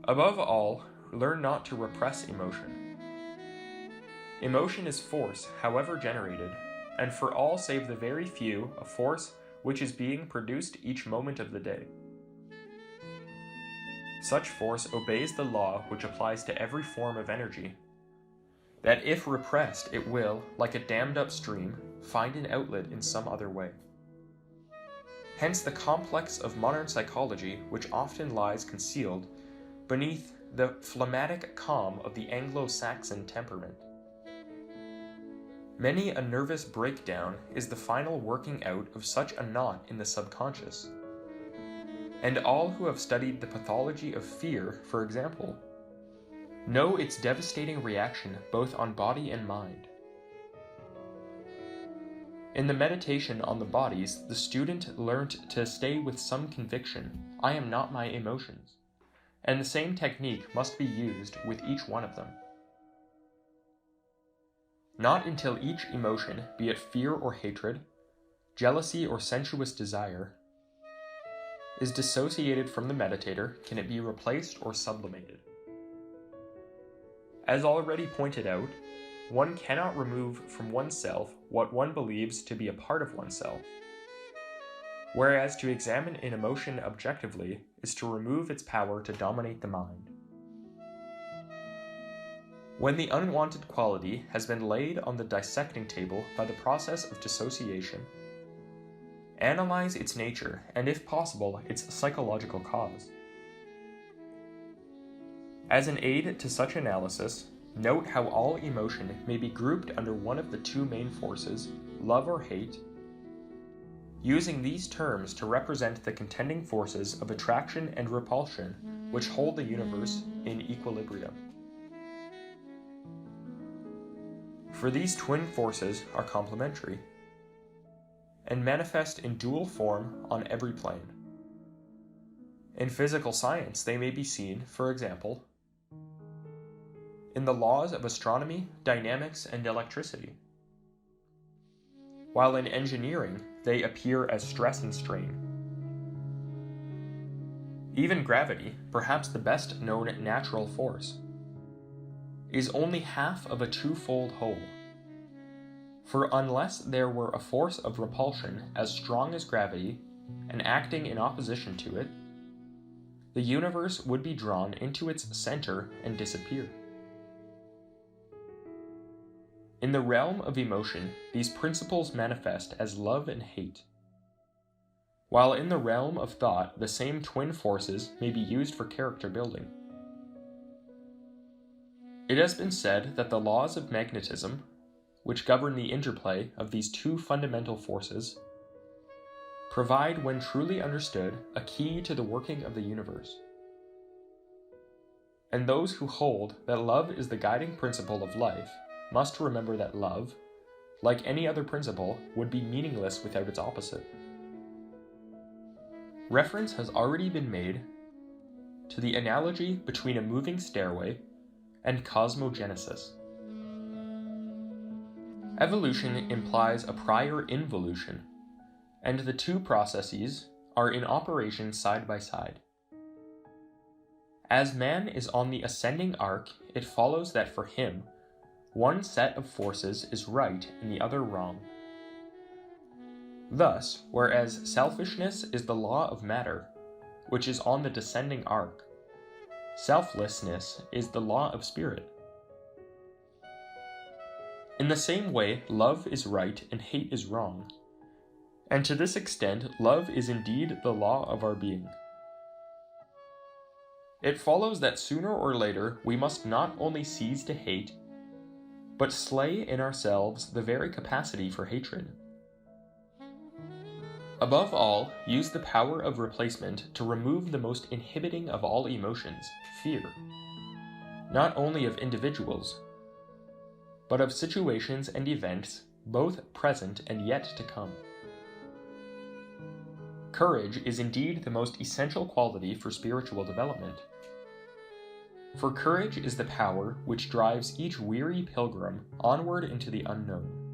Above all, learn not to repress emotion. Emotion is force, however generated, and for all save the very few, a force which is being produced each moment of the day. Such force obeys the law which applies to every form of energy, that if repressed it will, like a dammed up stream, find an outlet in some other way. Hence the complex of modern psychology which often lies concealed beneath the phlegmatic calm of the Anglo-Saxon temperament. Many a nervous breakdown is the final working out of such a knot in the subconscious. And all who have studied the pathology of fear, for example, know its devastating reaction both on body and mind. In the meditation on the bodies, the student learnt to stay with some conviction, I am not my emotions, and the same technique must be used with each one of them. Not until each emotion, be it fear or hatred, jealousy or sensuous desire, is dissociated from the meditator, can it be replaced or sublimated? As already pointed out, one cannot remove from oneself what one believes to be a part of oneself, whereas to examine an emotion objectively is to remove its power to dominate the mind. When the unwanted quality has been laid on the dissecting table by the process of dissociation, analyze its nature and, if possible, its psychological cause. As an aid to such analysis, note how all emotion may be grouped under one of the two main forces, love or hate, using these terms to represent the contending forces of attraction and repulsion which hold the universe in equilibrium. For these twin forces are complementary and manifest in dual form on every plane. In physical science, they may be seen, for example, in the laws of astronomy, dynamics, and electricity, while in engineering, they appear as stress and strain. Even gravity, perhaps the best known natural force, is only half of a twofold whole. For unless there were a force of repulsion as strong as gravity and acting in opposition to it, the universe would be drawn into its center and disappear. In the realm of emotion, these principles manifest as love and hate, while in the realm of thought, the same twin forces may be used for character building. It has been said that the laws of magnetism, which govern the interplay of these two fundamental forces, provide, when truly understood, a key to the working of the universe. And those who hold that love is the guiding principle of life must remember that love, like any other principle, would be meaningless without its opposite. Reference has already been made to the analogy between a moving stairway and cosmogenesis. Evolution implies a prior involution, and the two processes are in operation side by side. As man is on the ascending arc, it follows that for him, one set of forces is right and the other wrong. Thus, whereas selfishness is the law of matter, which is on the descending arc, selflessness is the law of spirit. In the same way, love is right and hate is wrong, and to this extent, love is indeed the law of our being. It follows that sooner or later we must not only cease to hate, but slay in ourselves the very capacity for hatred. Above all, use the power of replacement to remove the most inhibiting of all emotions, fear, not only of individuals, but of situations and events, both present and yet to come. Courage is indeed the most essential quality for spiritual development. For courage is the power which drives each weary pilgrim onward into the unknown.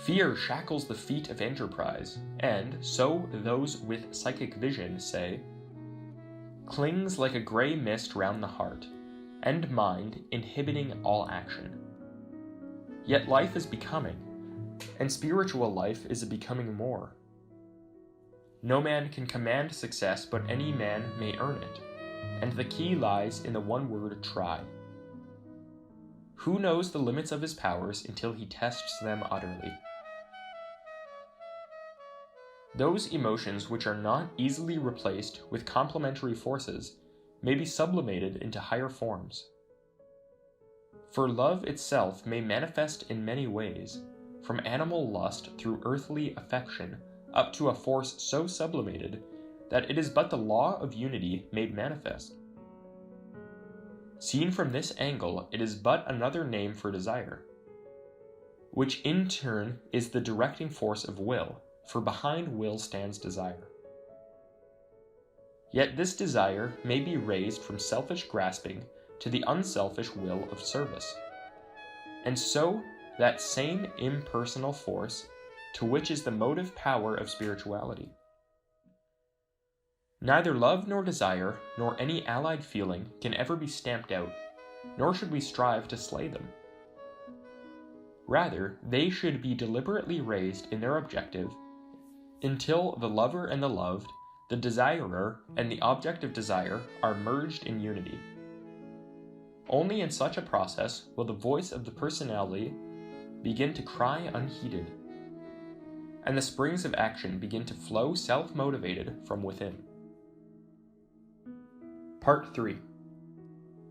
Fear shackles the feet of enterprise, and, so those with psychic vision say, clings like a grey mist round the heart, and mind inhibiting all action. Yet life is becoming, and spiritual life is a becoming more. No man can command success, but any man may earn it, and the key lies in the one word try. Who knows the limits of his powers until he tests them utterly? Those emotions which are not easily replaced with complementary forces may be sublimated into higher forms. For love itself may manifest in many ways, from animal lust through earthly affection up to a force so sublimated that it is but the law of unity made manifest. Seen from this angle, it is but another name for desire, which in turn is the directing force of will, for behind will stands desire. Yet this desire may be raised from selfish grasping to the unselfish will of service, and so that same impersonal force to which is the motive power of spirituality. Neither love nor desire, nor any allied feeling, can ever be stamped out, nor should we strive to slay them. Rather, they should be deliberately raised in their objective until the lover and the loved, the desirer and the object of desire are merged in unity. Only in such a process will the voice of the personality begin to cry unheeded, and the springs of action begin to flow self-motivated from within. Part 3.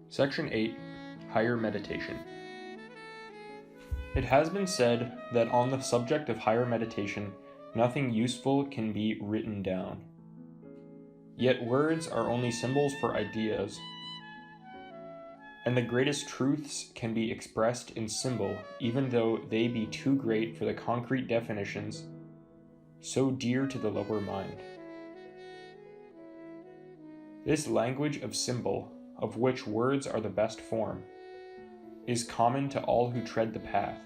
Section 8. Higher Meditation. It has been said that on the subject of higher meditation, nothing useful can be written down. Yet words are only symbols for ideas, and the greatest truths can be expressed in symbol, even though they be too great for the concrete definitions so dear to the lower mind. This language of symbol, of which words are the best form, is common to all who tread the path,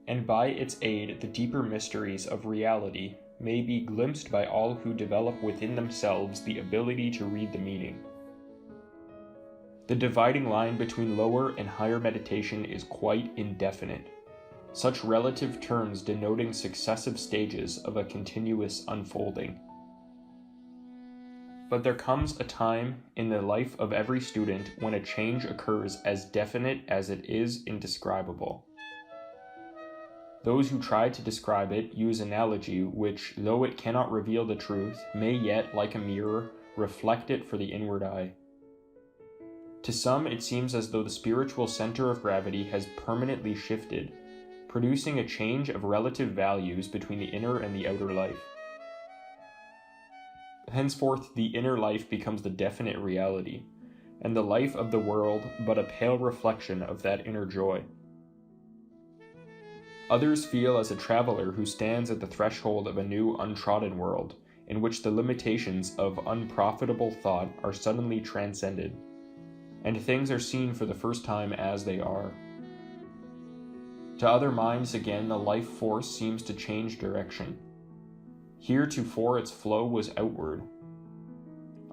and by its aid the deeper mysteries of reality may be glimpsed by all who develop within themselves the ability to read the meaning. The dividing line between lower and higher meditation is quite indefinite, such relative terms denoting successive stages of a continuous unfolding. But there comes a time in the life of every student when a change occurs as definite as it is indescribable. Those who try to describe it use analogy which, though it cannot reveal the truth, may yet, like a mirror, reflect it for the inward eye. To some, it seems as though the spiritual center of gravity has permanently shifted, producing a change of relative values between the inner and the outer life. Henceforth, the inner life becomes the definite reality, and the life of the world but a pale reflection of that inner joy. Others feel as a traveler who stands at the threshold of a new untrodden world, in which the limitations of unprofitable thought are suddenly transcended, and things are seen for the first time as they are. To other minds again, the life force seems to change direction. Heretofore its flow was outward,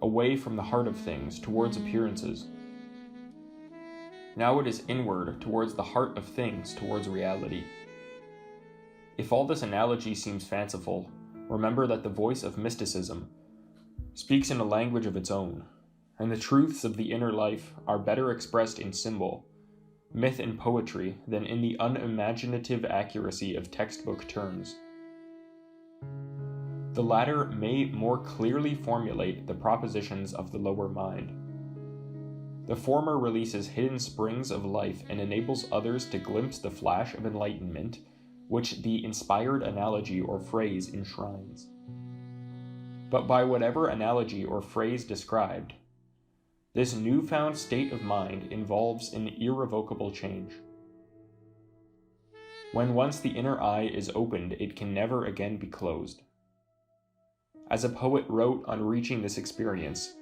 away from the heart of things, towards appearances. Now it is inward, towards the heart of things, towards reality. If all this analogy seems fanciful, remember that the voice of mysticism speaks in a language of its own, and the truths of the inner life are better expressed in symbol, myth and poetry than in the unimaginative accuracy of textbook terms. The latter may more clearly formulate the propositions of the lower mind. The former releases hidden springs of life and enables others to glimpse the flash of enlightenment which the inspired analogy or phrase enshrines. But by whatever analogy or phrase described, this newfound state of mind involves an irrevocable change. When once the inner eye is opened, it can never again be closed. As a poet wrote on reaching this experience,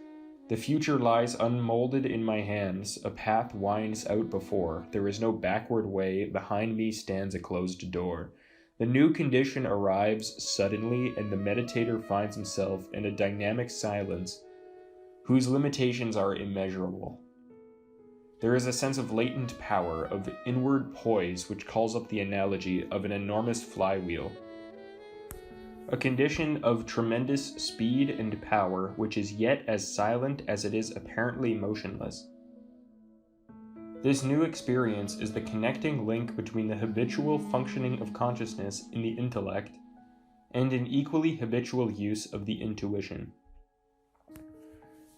"The future lies unmolded in my hands, a path winds out before, there is no backward way, behind me stands a closed door. The new condition arrives suddenly, and the meditator finds himself in a dynamic silence whose limitations are immeasurable. There is a sense of latent power, of inward poise, which calls up the analogy of an enormous flywheel. A condition of tremendous speed and power which is yet as silent as it is apparently motionless. This new experience is the connecting link between the habitual functioning of consciousness in the intellect and an equally habitual use of the intuition.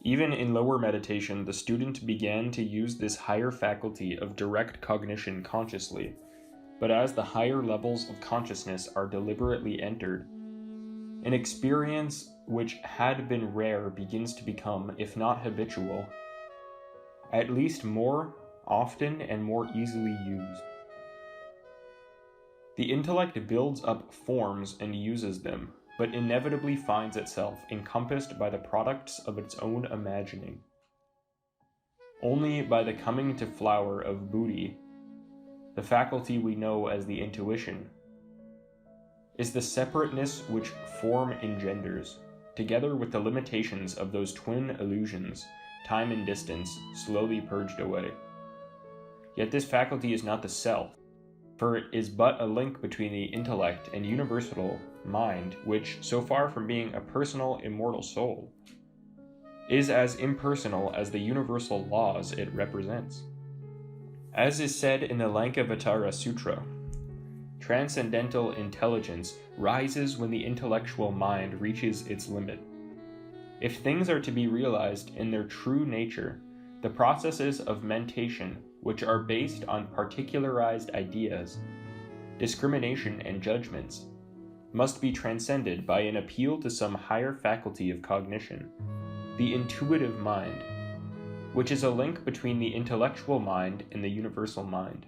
Even in lower meditation, the student began to use this higher faculty of direct cognition consciously, but as the higher levels of consciousness are deliberately entered, an experience which had been rare begins to become, if not habitual, at least more often and more easily used. The intellect builds up forms and uses them, but inevitably finds itself encompassed by the products of its own imagining. Only by the coming to flower of buddhi, the faculty we know as the intuition, is the separateness which form engenders together with the limitations of those twin illusions, time and distance, slowly purged away. Yet this faculty is not the self, for it is but a link between the intellect and universal mind, which, so far from being a personal, immortal soul, is as impersonal as the universal laws it represents. As is said in the Lankavatara Sutra, transcendental intelligence rises when the intellectual mind reaches its limit. If things are to be realized in their true nature, the processes of mentation, which are based on particularized ideas, discrimination, and judgments, must be transcended by an appeal to some higher faculty of cognition, the intuitive mind, which is a link between the intellectual mind and the universal mind.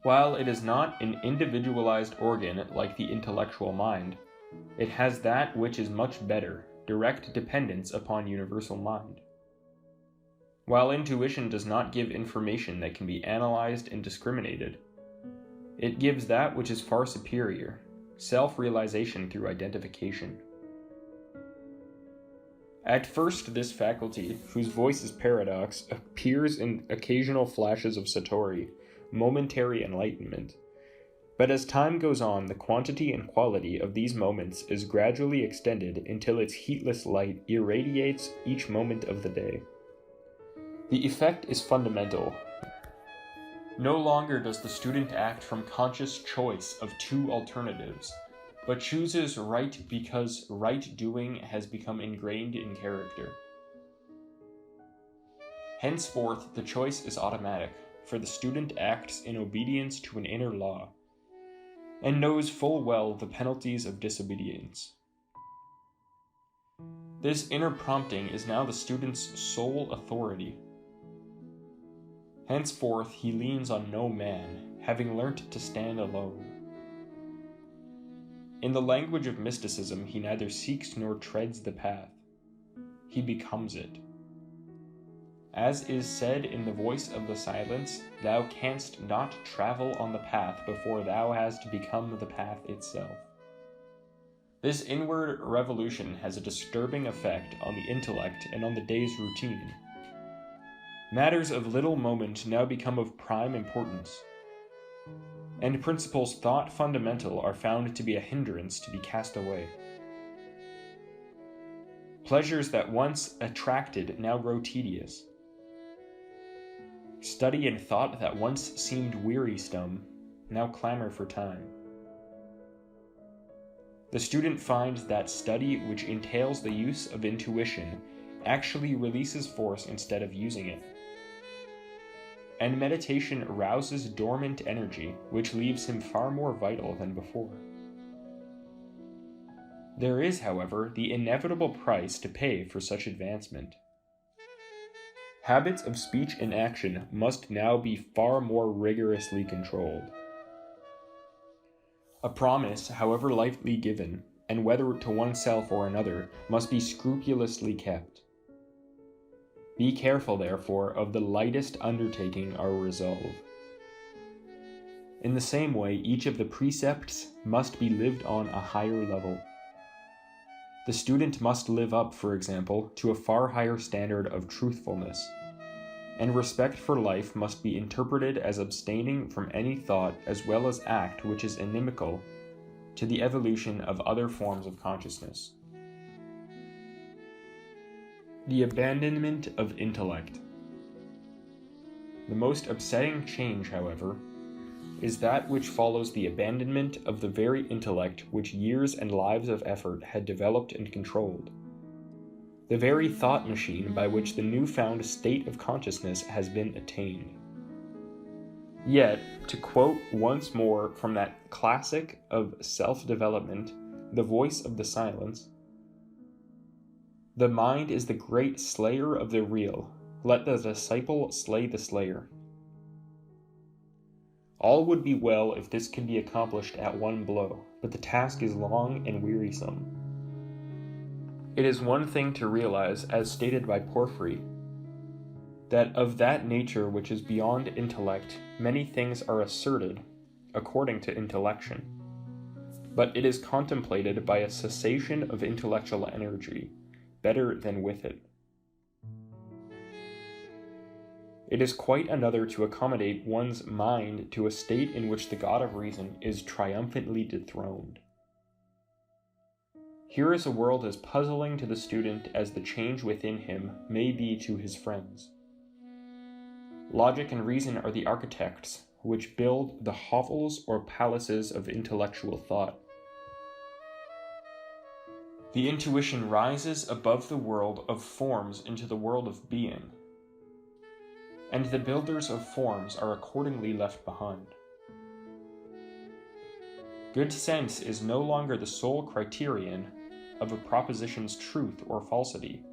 While it is not an individualized organ like the intellectual mind, it has that which is much better, direct dependence upon universal mind. While intuition does not give information that can be analyzed and discriminated, it gives that which is far superior, self-realization through identification. At first, this faculty, whose voice is paradox, appears in occasional flashes of satori, momentary enlightenment. But as time goes on, the quantity and quality of these moments is gradually extended until its heatless light irradiates each moment of the day. The effect is fundamental. No longer does the student act from conscious choice of two alternatives, but chooses right because right doing has become ingrained in character. Henceforth, the choice is automatic, for the student acts in obedience to an inner law, and knows full well the penalties of disobedience. This inner prompting is now the student's sole authority. Henceforth, he leans on no man, having learnt to stand alone. In the language of mysticism, he neither seeks nor treads the path. He becomes it. As is said in the voice of the silence, thou canst not travel on the path before thou hast become the path itself. This inward revolution has a disturbing effect on the intellect and on the day's routine. Matters of little moment now become of prime importance, and principles thought fundamental are found to be a hindrance to be cast away. Pleasures that once attracted now grow tedious. Study and thought that once seemed wearisome now clamor for time. The student finds that study which entails the use of intuition actually releases force instead of using it. And meditation arouses dormant energy, which leaves him far more vital than before. There is, however, the inevitable price to pay for such advancement. Habits of speech and action must now be far more rigorously controlled. A promise, however lightly given, and whether to oneself or another, must be scrupulously kept. Be careful, therefore, of the lightest undertaking or resolve. In the same way, each of the precepts must be lived on a higher level. The student must live up, for example, to a far higher standard of truthfulness, and respect for life must be interpreted as abstaining from any thought as well as act which is inimical to the evolution of other forms of consciousness. The abandonment of intellect. The most upsetting change, however, is that which follows the abandonment of the very intellect which years and lives of effort had developed and controlled, the very thought machine by which the newfound state of consciousness has been attained. Yet, to quote once more from that classic of self-development, The Voice of the Silence, "The mind is the great slayer of the real. Let the disciple slay the slayer." All would be well if this could be accomplished at one blow, but the task is long and wearisome. It is one thing to realize, as stated by Porphyry, that of that nature which is beyond intellect, many things are asserted according to intellection. but it is contemplated by a cessation of intellectual energy, better than with it. It is quite another to accommodate one's mind to a state in which the God of reason is triumphantly dethroned. Here is a world as puzzling to the student as the change within him may be to his friends. Logic and reason are the architects which build the hovels or palaces of intellectual thought. The intuition rises above the world of forms into the world of being, and the builders of forms are accordingly left behind. Good sense is no longer the sole criterion of a proposition's truth or falsity,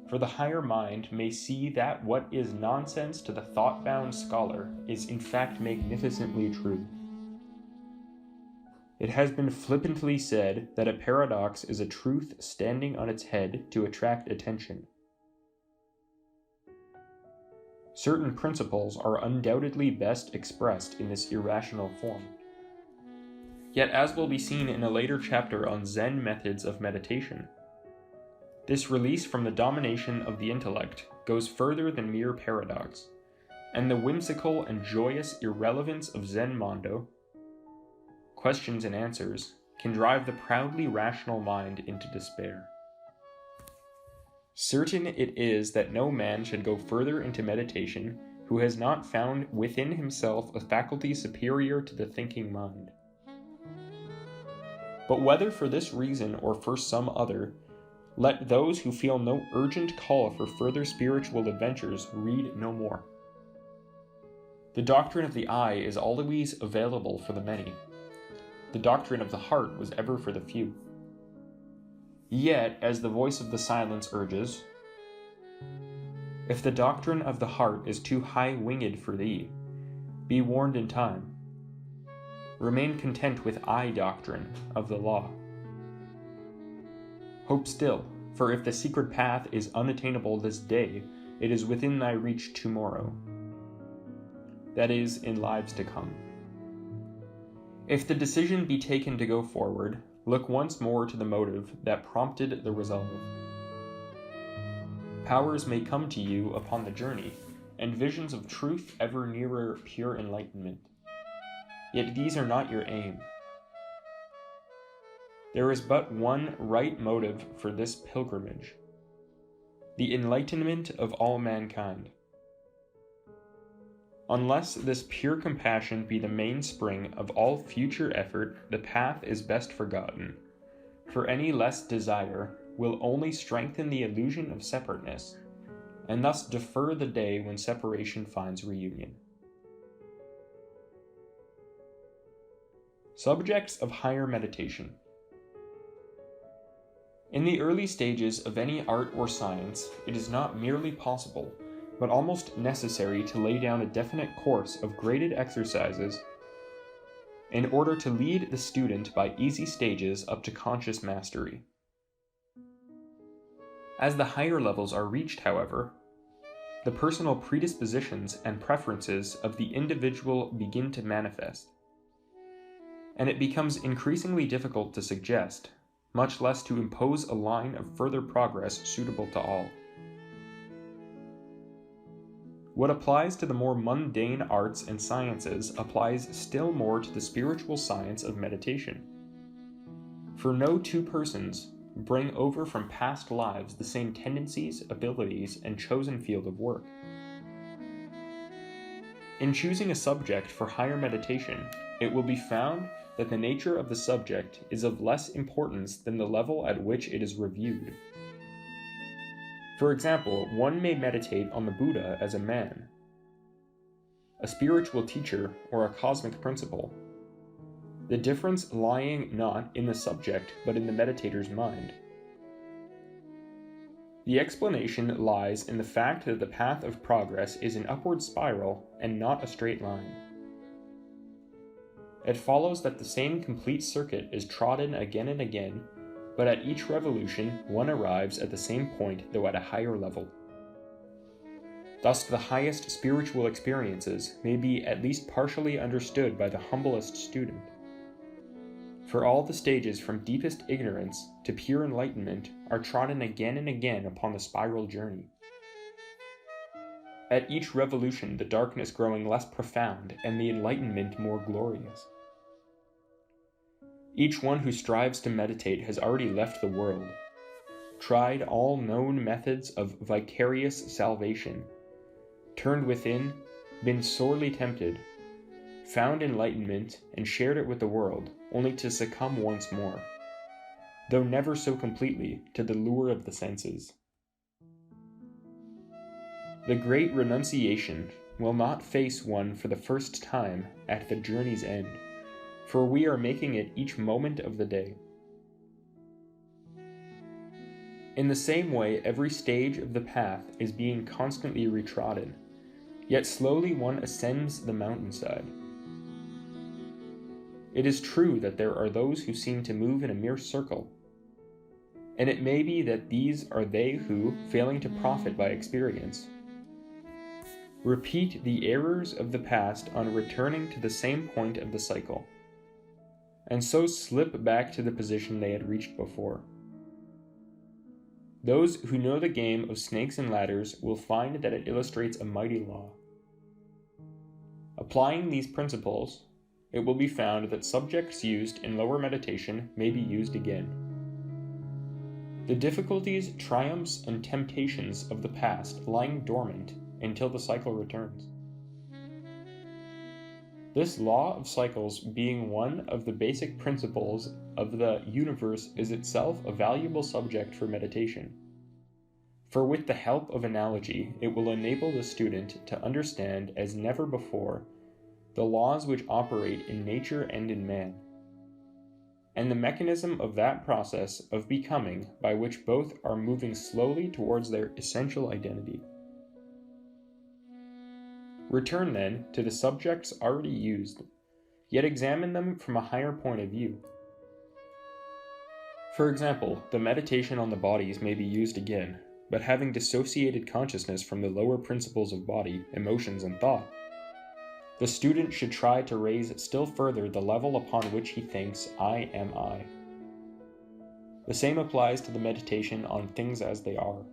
for the higher mind may see that what is nonsense to the thought-bound scholar is in fact magnificently true. It has been flippantly said that a paradox is a truth standing on its head to attract attention. Certain principles are undoubtedly best expressed in this irrational form. Yet, as will be seen in a later chapter on Zen methods of meditation, this release from the domination of the intellect goes further than mere paradox, and the whimsical and joyous irrelevance of Zen Mondo, questions and answers, can drive the proudly rational mind into despair. Certain it is that no man should go further into meditation who has not found within himself a faculty superior to the thinking mind. But whether for this reason or for some other, let those who feel no urgent call for further spiritual adventures read no more. The doctrine of the eye is always available for the many. The doctrine of the heart was ever for the few. Yet, as the voice of the silence urges, if the doctrine of the heart is too high-winged for thee, be warned in time. Remain content with eye doctrine of the law. Hope still, for if the secret path is unattainable this day, it is within thy reach tomorrow. That is, in lives to come. If the decision be taken to go forward, look once more to the motive that prompted the resolve. Powers may come to you upon the journey, and visions of truth ever nearer pure enlightenment. Yet these are not your aim. There is but one right motive for this pilgrimage: the enlightenment of all mankind. Unless this pure compassion be the mainspring of all future effort, the path is best forgotten, for any less desire will only strengthen the illusion of separateness, and thus defer the day when separation finds reunion. Subjects of higher meditation. In the early stages of any art or science, it is not merely possible, but almost necessary to lay down a definite course of graded exercises in order to lead the student by easy stages up to conscious mastery. As the higher levels are reached, however, the personal predispositions and preferences of the individual begin to manifest, and it becomes increasingly difficult to suggest, much less to impose a line of further progress suitable to all. What applies to the more mundane arts and sciences applies still more to the spiritual science of meditation. For no two persons bring over from past lives the same tendencies, abilities, and chosen field of work. In choosing a subject for higher meditation, it will be found that the nature of the subject is of less importance than the level at which it is reviewed. For example, one may meditate on the Buddha as a man, a spiritual teacher, or a cosmic principle, the difference lying not in the subject but in the meditator's mind. The explanation lies in the fact that the path of progress is an upward spiral and not a straight line. It follows that the same complete circuit is trodden again and again, but at each revolution one arrives at the same point, though at a higher level. Thus the highest spiritual experiences may be at least partially understood by the humblest student. For all the stages from deepest ignorance to pure enlightenment are trodden again and again upon the spiral journey. At each revolution, the darkness growing less profound and the enlightenment more glorious. Each one who strives to meditate has already left the world, tried all known methods of vicarious salvation, turned within, been sorely tempted, found enlightenment and shared it with the world, only to succumb once more, though never so completely, to the lure of the senses. The great renunciation will not face one for the first time at the journey's end, for we are making it each moment of the day. In the same way, every stage of the path is being constantly retrodden, yet slowly one ascends the mountainside. It is true that there are those who seem to move in a mere circle, and it may be that these are they who, failing to profit by experience, repeat the errors of the past on returning to the same point of the cycle, and so slip back to the position they had reached before. Those who know the game of snakes and ladders will find that it illustrates a mighty law. Applying these principles, it will be found that subjects used in lower meditation may be used again. The difficulties, triumphs, and temptations of the past lying dormant until the cycle returns. This law of cycles being one of the basic principles of the universe is itself a valuable subject for meditation. For with the help of analogy, it will enable the student to understand as never before the laws which operate in nature and in man, and the mechanism of that process of becoming by which both are moving slowly towards their essential identity. Return then to the subjects already used, yet examine them from a higher point of view. For example, the meditation on the bodies may be used again, but having dissociated consciousness from the lower principles of body, emotions, and thought, the student should try to raise still further the level upon which he thinks, I am I. The same applies to the meditation on things as they are.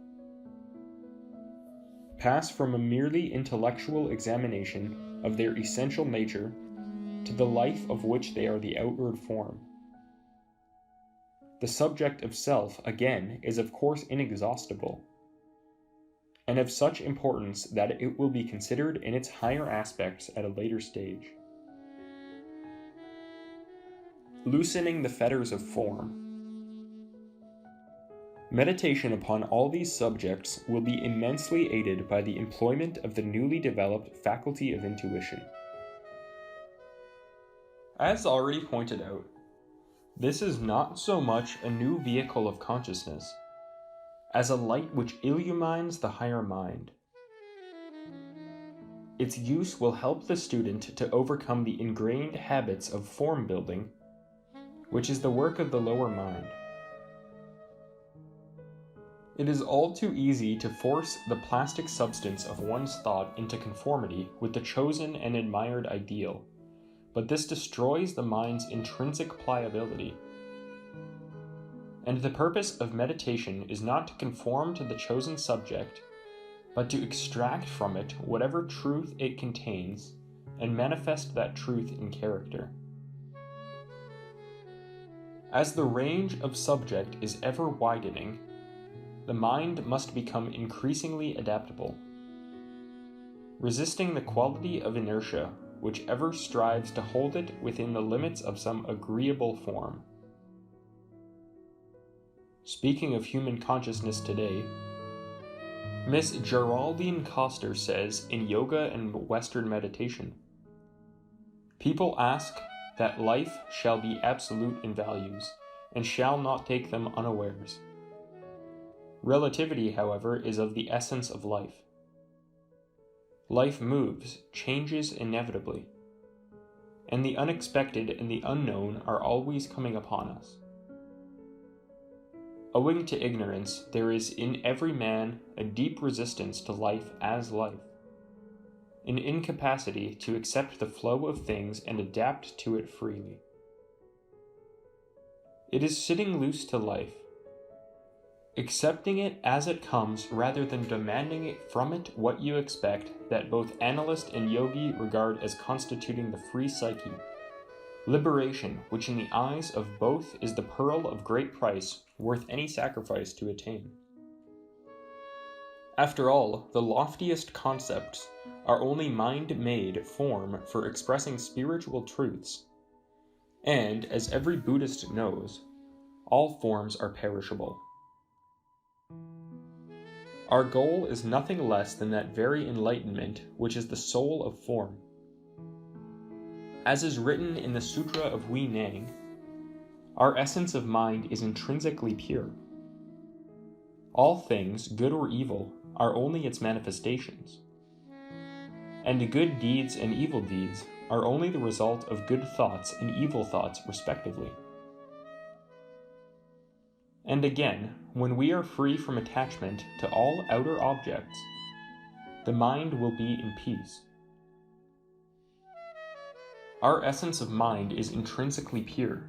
Pass from a merely intellectual examination of their essential nature to the life of which they are the outward form. The subject of self, again, is of course inexhaustible, and of such importance that it will be considered in its higher aspects at a later stage. Loosening the fetters of form. Meditation upon all these subjects will be immensely aided by the employment of the newly developed faculty of intuition. As already pointed out, this is not so much a new vehicle of consciousness as a light which illumines the higher mind. Its use will help the student to overcome the ingrained habits of form building, which is the work of the lower mind. It is all too easy to force the plastic substance of one's thought into conformity with the chosen and admired ideal, but this destroys the mind's intrinsic pliability. And the purpose of meditation is not to conform to the chosen subject, but to extract from it whatever truth it contains and manifest that truth in character. As the range of subject is ever widening, the mind must become increasingly adaptable, resisting the quality of inertia which ever strives to hold it within the limits of some agreeable form. Speaking of human consciousness today, Miss Geraldine Coster says in Yoga and Western Meditation, people ask that life shall be absolute in values, and shall not take them unawares. Relativity, however, is of the essence of life. Life moves, changes inevitably, and the unexpected and the unknown are always coming upon us. Owing to ignorance, there is in every man a deep resistance to life as life, an incapacity to accept the flow of things and adapt to it freely. It is sitting loose to life, accepting it as it comes rather than demanding from it what you expect, that both analyst and yogi regard as constituting the free psyche. Liberation, which in the eyes of both is the pearl of great price, worth any sacrifice to attain. After all, the loftiest concepts are only mind-made form for expressing spiritual truths, and, as every Buddhist knows, all forms are perishable. Our goal is nothing less than that very enlightenment which is the soul of form. As is written in the Sutra of Hui Nang, our essence of mind is intrinsically pure. All things, good or evil, are only its manifestations. And good deeds and evil deeds are only the result of good thoughts and evil thoughts, respectively. And again, when we are free from attachment to all outer objects, the mind will be in peace. Our essence of mind is intrinsically pure,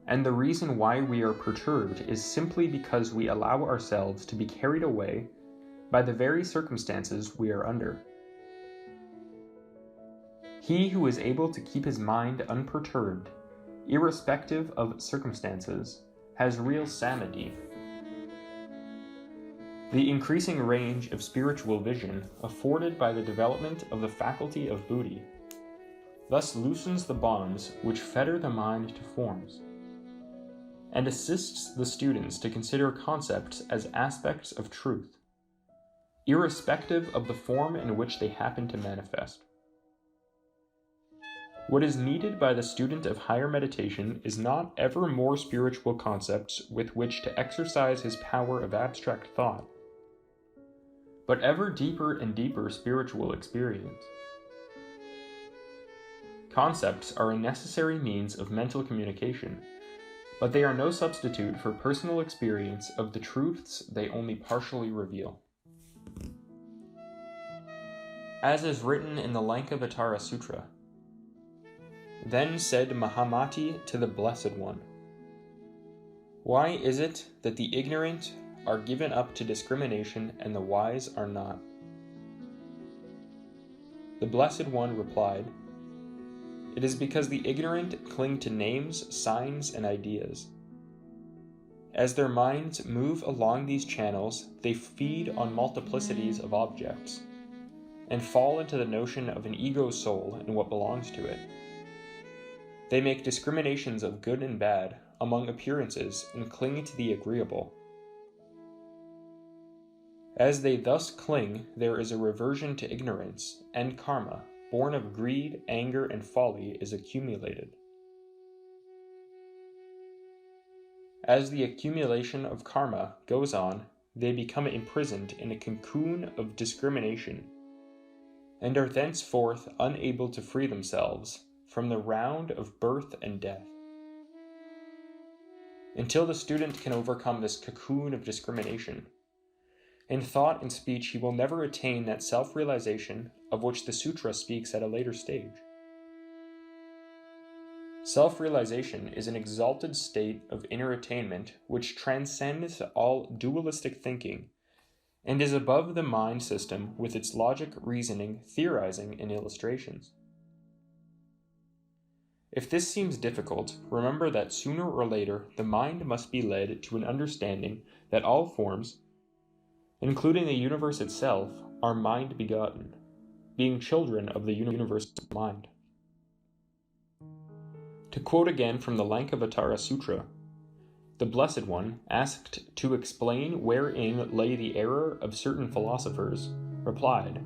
and the reason why we are perturbed is simply because we allow ourselves to be carried away by the very circumstances we are under. He who is able to keep his mind unperturbed, irrespective of circumstances, has real samadhi. The increasing range of spiritual vision afforded by the development of the faculty of buddhi thus loosens the bonds which fetter the mind to forms, and assists the students to consider concepts as aspects of truth, irrespective of the form in which they happen to manifest. What is needed by the student of higher meditation is not ever more spiritual concepts with which to exercise his power of abstract thought, but ever deeper and deeper spiritual experience. Concepts are a necessary means of mental communication, but they are no substitute for personal experience of the truths they only partially reveal. As is written in the Lankavatara Sutra, then said Mahamati to the Blessed One, "Why is it that the ignorant are given up to discrimination and the wise are not?" The Blessed One replied, "It is because the ignorant cling to names, signs, and ideas. As their minds move along these channels, they feed on multiplicities of objects, and fall into the notion of an ego soul and what belongs to it. They make discriminations of good and bad among appearances and cling to the agreeable. As they thus cling, there is a reversion to ignorance, and karma, born of greed, anger, and folly, is accumulated. As the accumulation of karma goes on, they become imprisoned in a cocoon of discrimination, and are thenceforth unable to free themselves from the round of birth and death. Until the student can overcome this cocoon of discrimination, in thought and speech he will never attain that self-realization of which the sutra speaks at a later stage. Self-realization is an exalted state of inner attainment which transcends all dualistic thinking and is above the mind system with its logic, reasoning, theorizing, and illustrations. If this seems difficult, remember that sooner or later the mind must be led to an understanding that all forms, including the universe itself, are mind-begotten, being children of the universal mind. To quote again from the Lankavatara Sutra, the Blessed One, asked to explain wherein lay the error of certain philosophers, replied,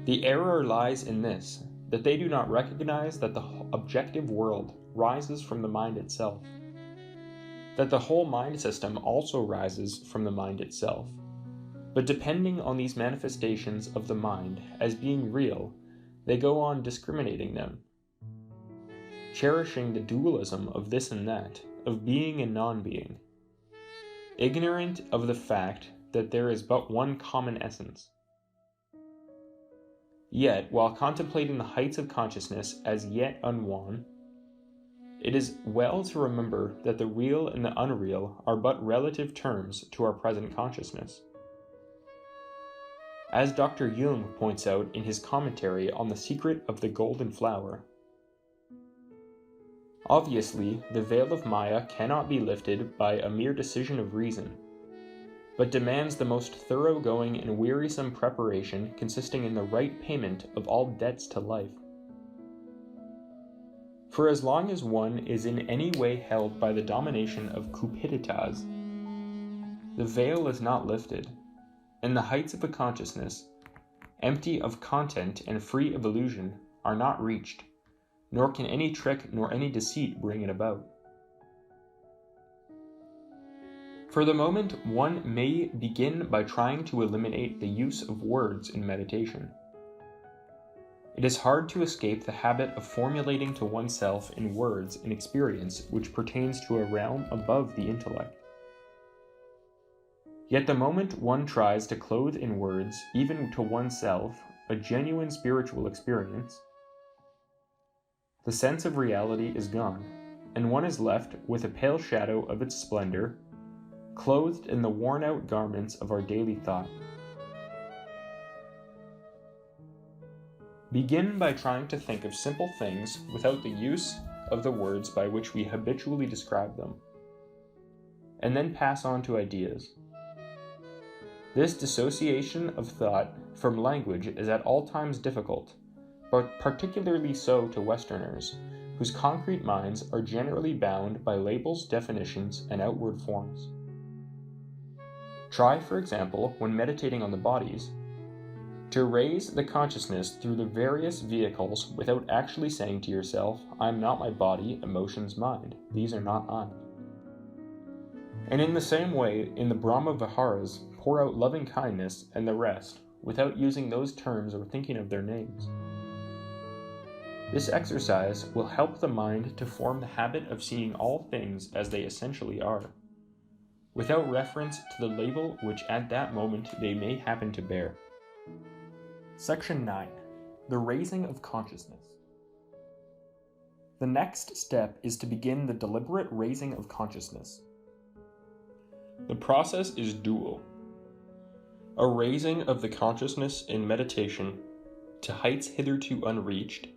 "The error lies in this, that they do not recognize that the objective world rises from the mind itself, that the whole mind system also rises from the mind itself, but depending on these manifestations of the mind as being real, they go on discriminating them, cherishing the dualism of this and that, of being and non-being, ignorant of the fact that there is but one common essence. Yet, while contemplating the heights of consciousness as yet unwon, it is well to remember that the real and the unreal are but relative terms to our present consciousness. As Dr. Jung points out in his commentary on The Secret of the Golden Flower, obviously, the veil of Maya cannot be lifted by a mere decision of reason, but demands the most thoroughgoing and wearisome preparation consisting in the right payment of all debts to life. For as long as one is in any way held by the domination of cupiditas, the veil is not lifted, and the heights of a consciousness, empty of content and free of illusion, are not reached, nor can any trick nor any deceit bring it about. For the moment, one may begin by trying to eliminate the use of words in meditation. It is hard to escape the habit of formulating to oneself in words an experience which pertains to a realm above the intellect. Yet the moment one tries to clothe in words, even to oneself, a genuine spiritual experience, the sense of reality is gone, and one is left with a pale shadow of its splendor, clothed in the worn-out garments of our daily thought. Begin by trying to think of simple things without the use of the words by which we habitually describe them, and then pass on to ideas. This dissociation of thought from language is at all times difficult, but particularly so to Westerners, whose concrete minds are generally bound by labels, definitions, and outward forms. Try, for example, when meditating on the bodies, to raise the consciousness through the various vehicles without actually saying to yourself, I am not my body, emotions, mind. These are not I. And in the same way, in the Brahma Viharas, pour out loving kindness and the rest, without using those terms or thinking of their names. This exercise will help the mind to form the habit of seeing all things as they essentially are, without reference to the label which at that moment they may happen to bear. Section 9. The Raising of Consciousness. The next step is to begin the deliberate raising of consciousness. The process is dual. A raising of the consciousness in meditation to heights hitherto unreached,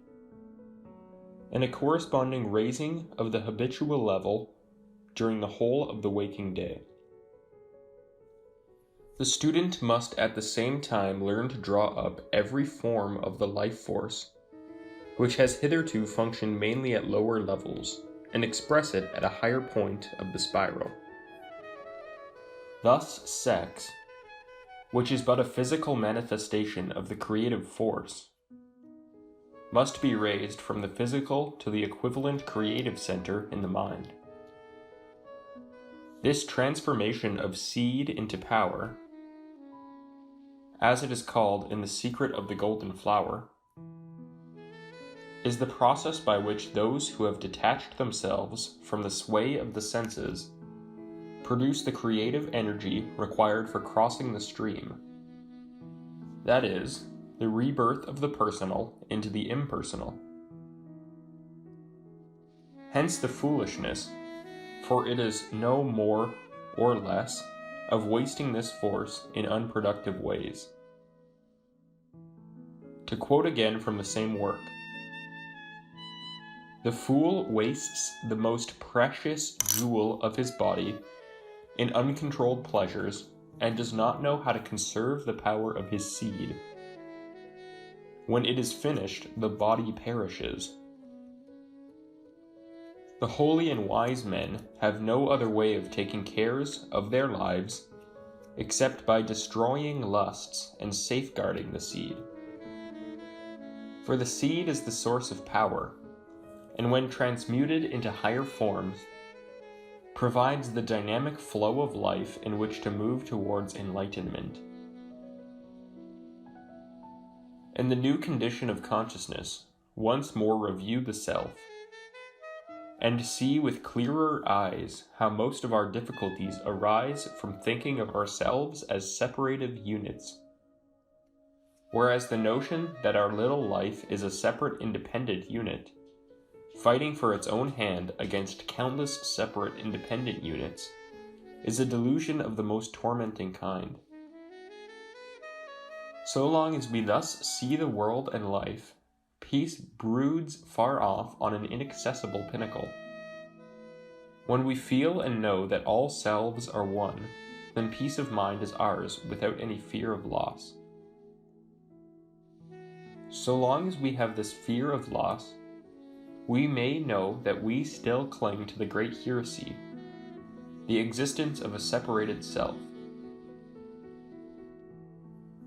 and a corresponding raising of the habitual level during the whole of the waking day. The student must at the same time learn to draw up every form of the life force, which has hitherto functioned mainly at lower levels, and express it at a higher point of the spiral. Thus, sex, which is but a physical manifestation of the creative force, must be raised from the physical to the equivalent creative center in the mind. This transformation of seed into power, as it is called in The Secret of the Golden Flower, is the process by which those who have detached themselves from the sway of the senses produce the creative energy required for crossing the stream. That is, the rebirth of the personal into the impersonal. Hence the foolishness, for it is no more or less of wasting this force in unproductive ways. To quote again from the same work, the fool wastes the most precious jewel of his body in uncontrolled pleasures and does not know how to conserve the power of his seed. When it is finished, the body perishes. The holy and wise men have no other way of taking cares of their lives except by destroying lusts and safeguarding the seed. For the seed is the source of power, and when transmuted into higher forms, provides the dynamic flow of life in which to move towards enlightenment. In the new condition of consciousness, once more review the self, and see with clearer eyes how most of our difficulties arise from thinking of ourselves as separative units, whereas the notion that our little life is a separate independent unit fighting for its own hand against countless separate independent units, is a delusion of the most tormenting kind. So long as we thus see the world and life, peace broods far off on an inaccessible pinnacle. When we feel and know that all selves are one, then peace of mind is ours without any fear of loss. So long as we have this fear of loss, we may know that we still cling to the great heresy, the existence of a separated self.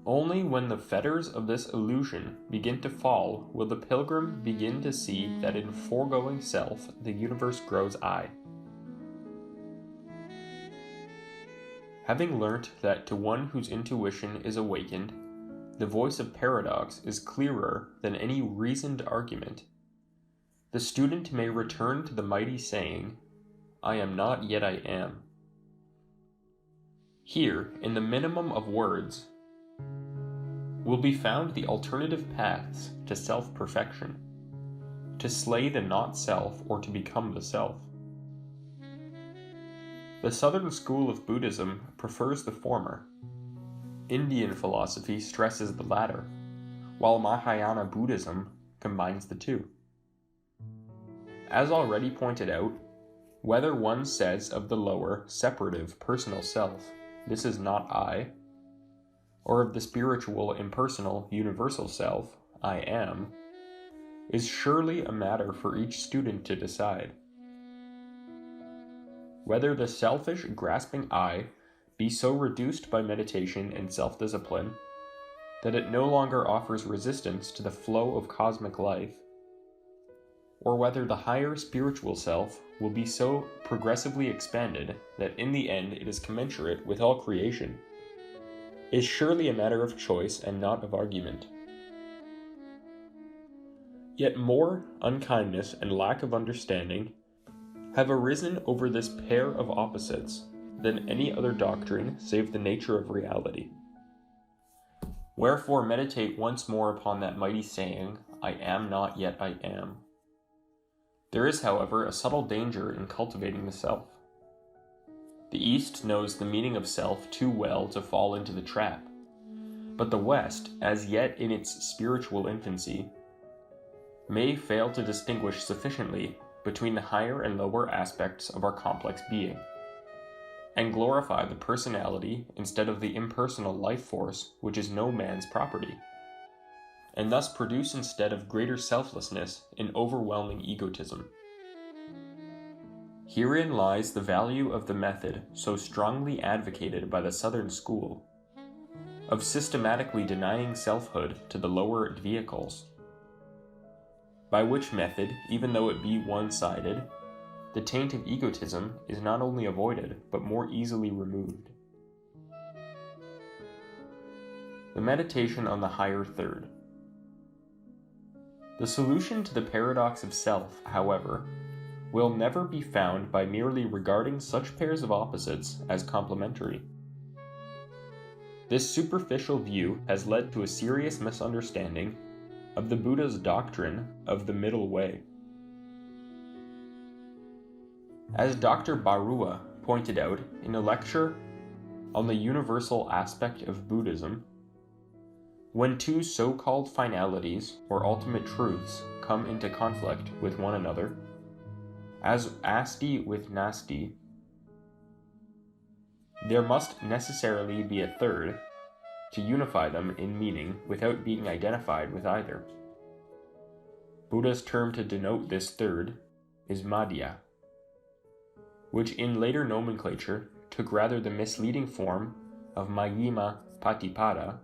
Only when the fetters of this illusion begin to fall will the pilgrim begin to see that in foregoing self the universe grows I. Having learnt that to one whose intuition is awakened, the voice of paradox is clearer than any reasoned argument, the student may return to the mighty saying, I am not, yet I am. Here, in the minimum of words, will be found the alternative paths to self-perfection, to slay the not-self or to become the self. The Southern school of Buddhism prefers the former. Indian philosophy stresses the latter, while Mahayana Buddhism combines the two. As already pointed out, whether one says of the lower, separative, personal self, this is not I, or of the spiritual, impersonal, universal self, I am, is surely a matter for each student to decide. Whether the selfish, grasping I be so reduced by meditation and self-discipline that it no longer offers resistance to the flow of cosmic life, or whether the higher spiritual self will be so progressively expanded that in the end it is commensurate with all creation, is surely a matter of choice and not of argument. Yet more unkindness and lack of understanding have arisen over this pair of opposites than any other doctrine save the nature of reality. Wherefore meditate once more upon that mighty saying, I am not, yet I am. There is, however, a subtle danger in cultivating the self. The East knows the meaning of self too well to fall into the trap, but the West, as yet in its spiritual infancy, may fail to distinguish sufficiently between the higher and lower aspects of our complex being, and glorify the personality instead of the impersonal life force which is no man's property, and thus produce instead of greater selflessness an overwhelming egotism. Herein lies the value of the method so strongly advocated by the Southern school, of systematically denying selfhood to the lower vehicles, by which method, even though it be one-sided, the taint of egotism is not only avoided, but more easily removed. The meditation on the higher third. The solution to the paradox of self, however, will never be found by merely regarding such pairs of opposites as complementary. This superficial view has led to a serious misunderstanding of the Buddha's doctrine of the middle way. As Dr. Barua pointed out in a lecture on the universal aspect of Buddhism, when two so-called finalities or ultimate truths come into conflict with one another, as asti with nasti, there must necessarily be a third to unify them in meaning without being identified with either. Buddha's term to denote this third is madhya, which in later nomenclature took rather the misleading form of Majjhima Patipada,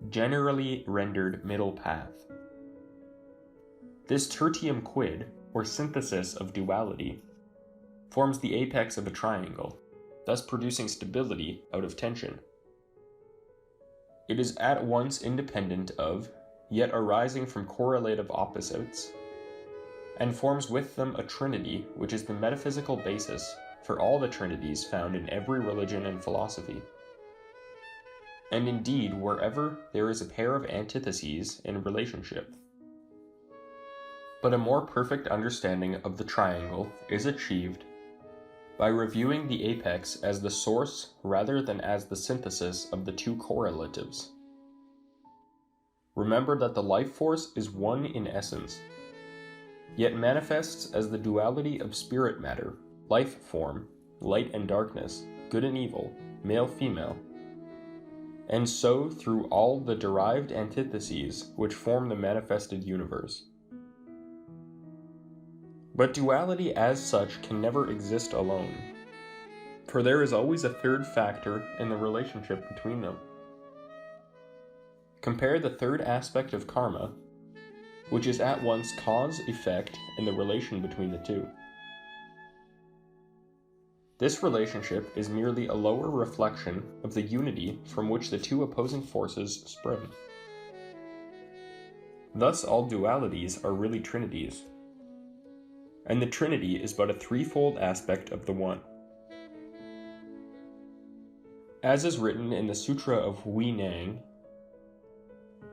generally rendered middle path. This tertium quid, or synthesis of duality, forms the apex of a triangle, thus producing stability out of tension. It is at once independent of, yet arising from correlative opposites, and forms with them a trinity which is the metaphysical basis for all the trinities found in every religion and philosophy. And indeed, wherever there is a pair of antitheses in relationship. But a more perfect understanding of the triangle is achieved by reviewing the apex as the source rather than as the synthesis of the two correlatives. Remember that the life force is one in essence, yet manifests as the duality of spirit matter, life form, light and darkness, good and evil, male-female, and so through all the derived antitheses which form the manifested universe. But duality as such can never exist alone, for there is always a third factor in the relationship between them. Compare the third aspect of karma, which is at once cause-effect and the relation between the two. This relationship is merely a lower reflection of the unity from which the two opposing forces spring. Thus all dualities are really trinities, and the trinity is but a threefold aspect of the one. As is written in the Sutra of Hui Nang,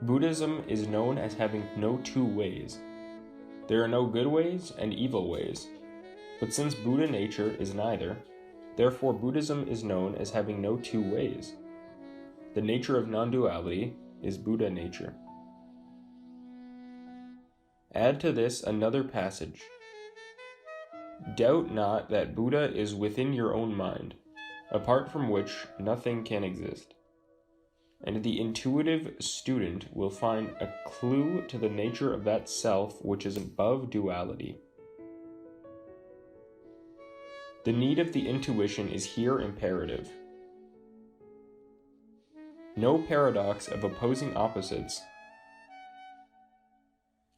Buddhism is known as having no two ways. There are no good ways and evil ways, but since Buddha nature is neither, therefore Buddhism is known as having no two ways. The nature of non-duality is Buddha nature. Add to this another passage. Doubt not that Buddha is within your own mind, apart from which nothing can exist. And the intuitive student will find a clue to the nature of that self which is above duality. The need of the intuition is here imperative. No paradox of opposing opposites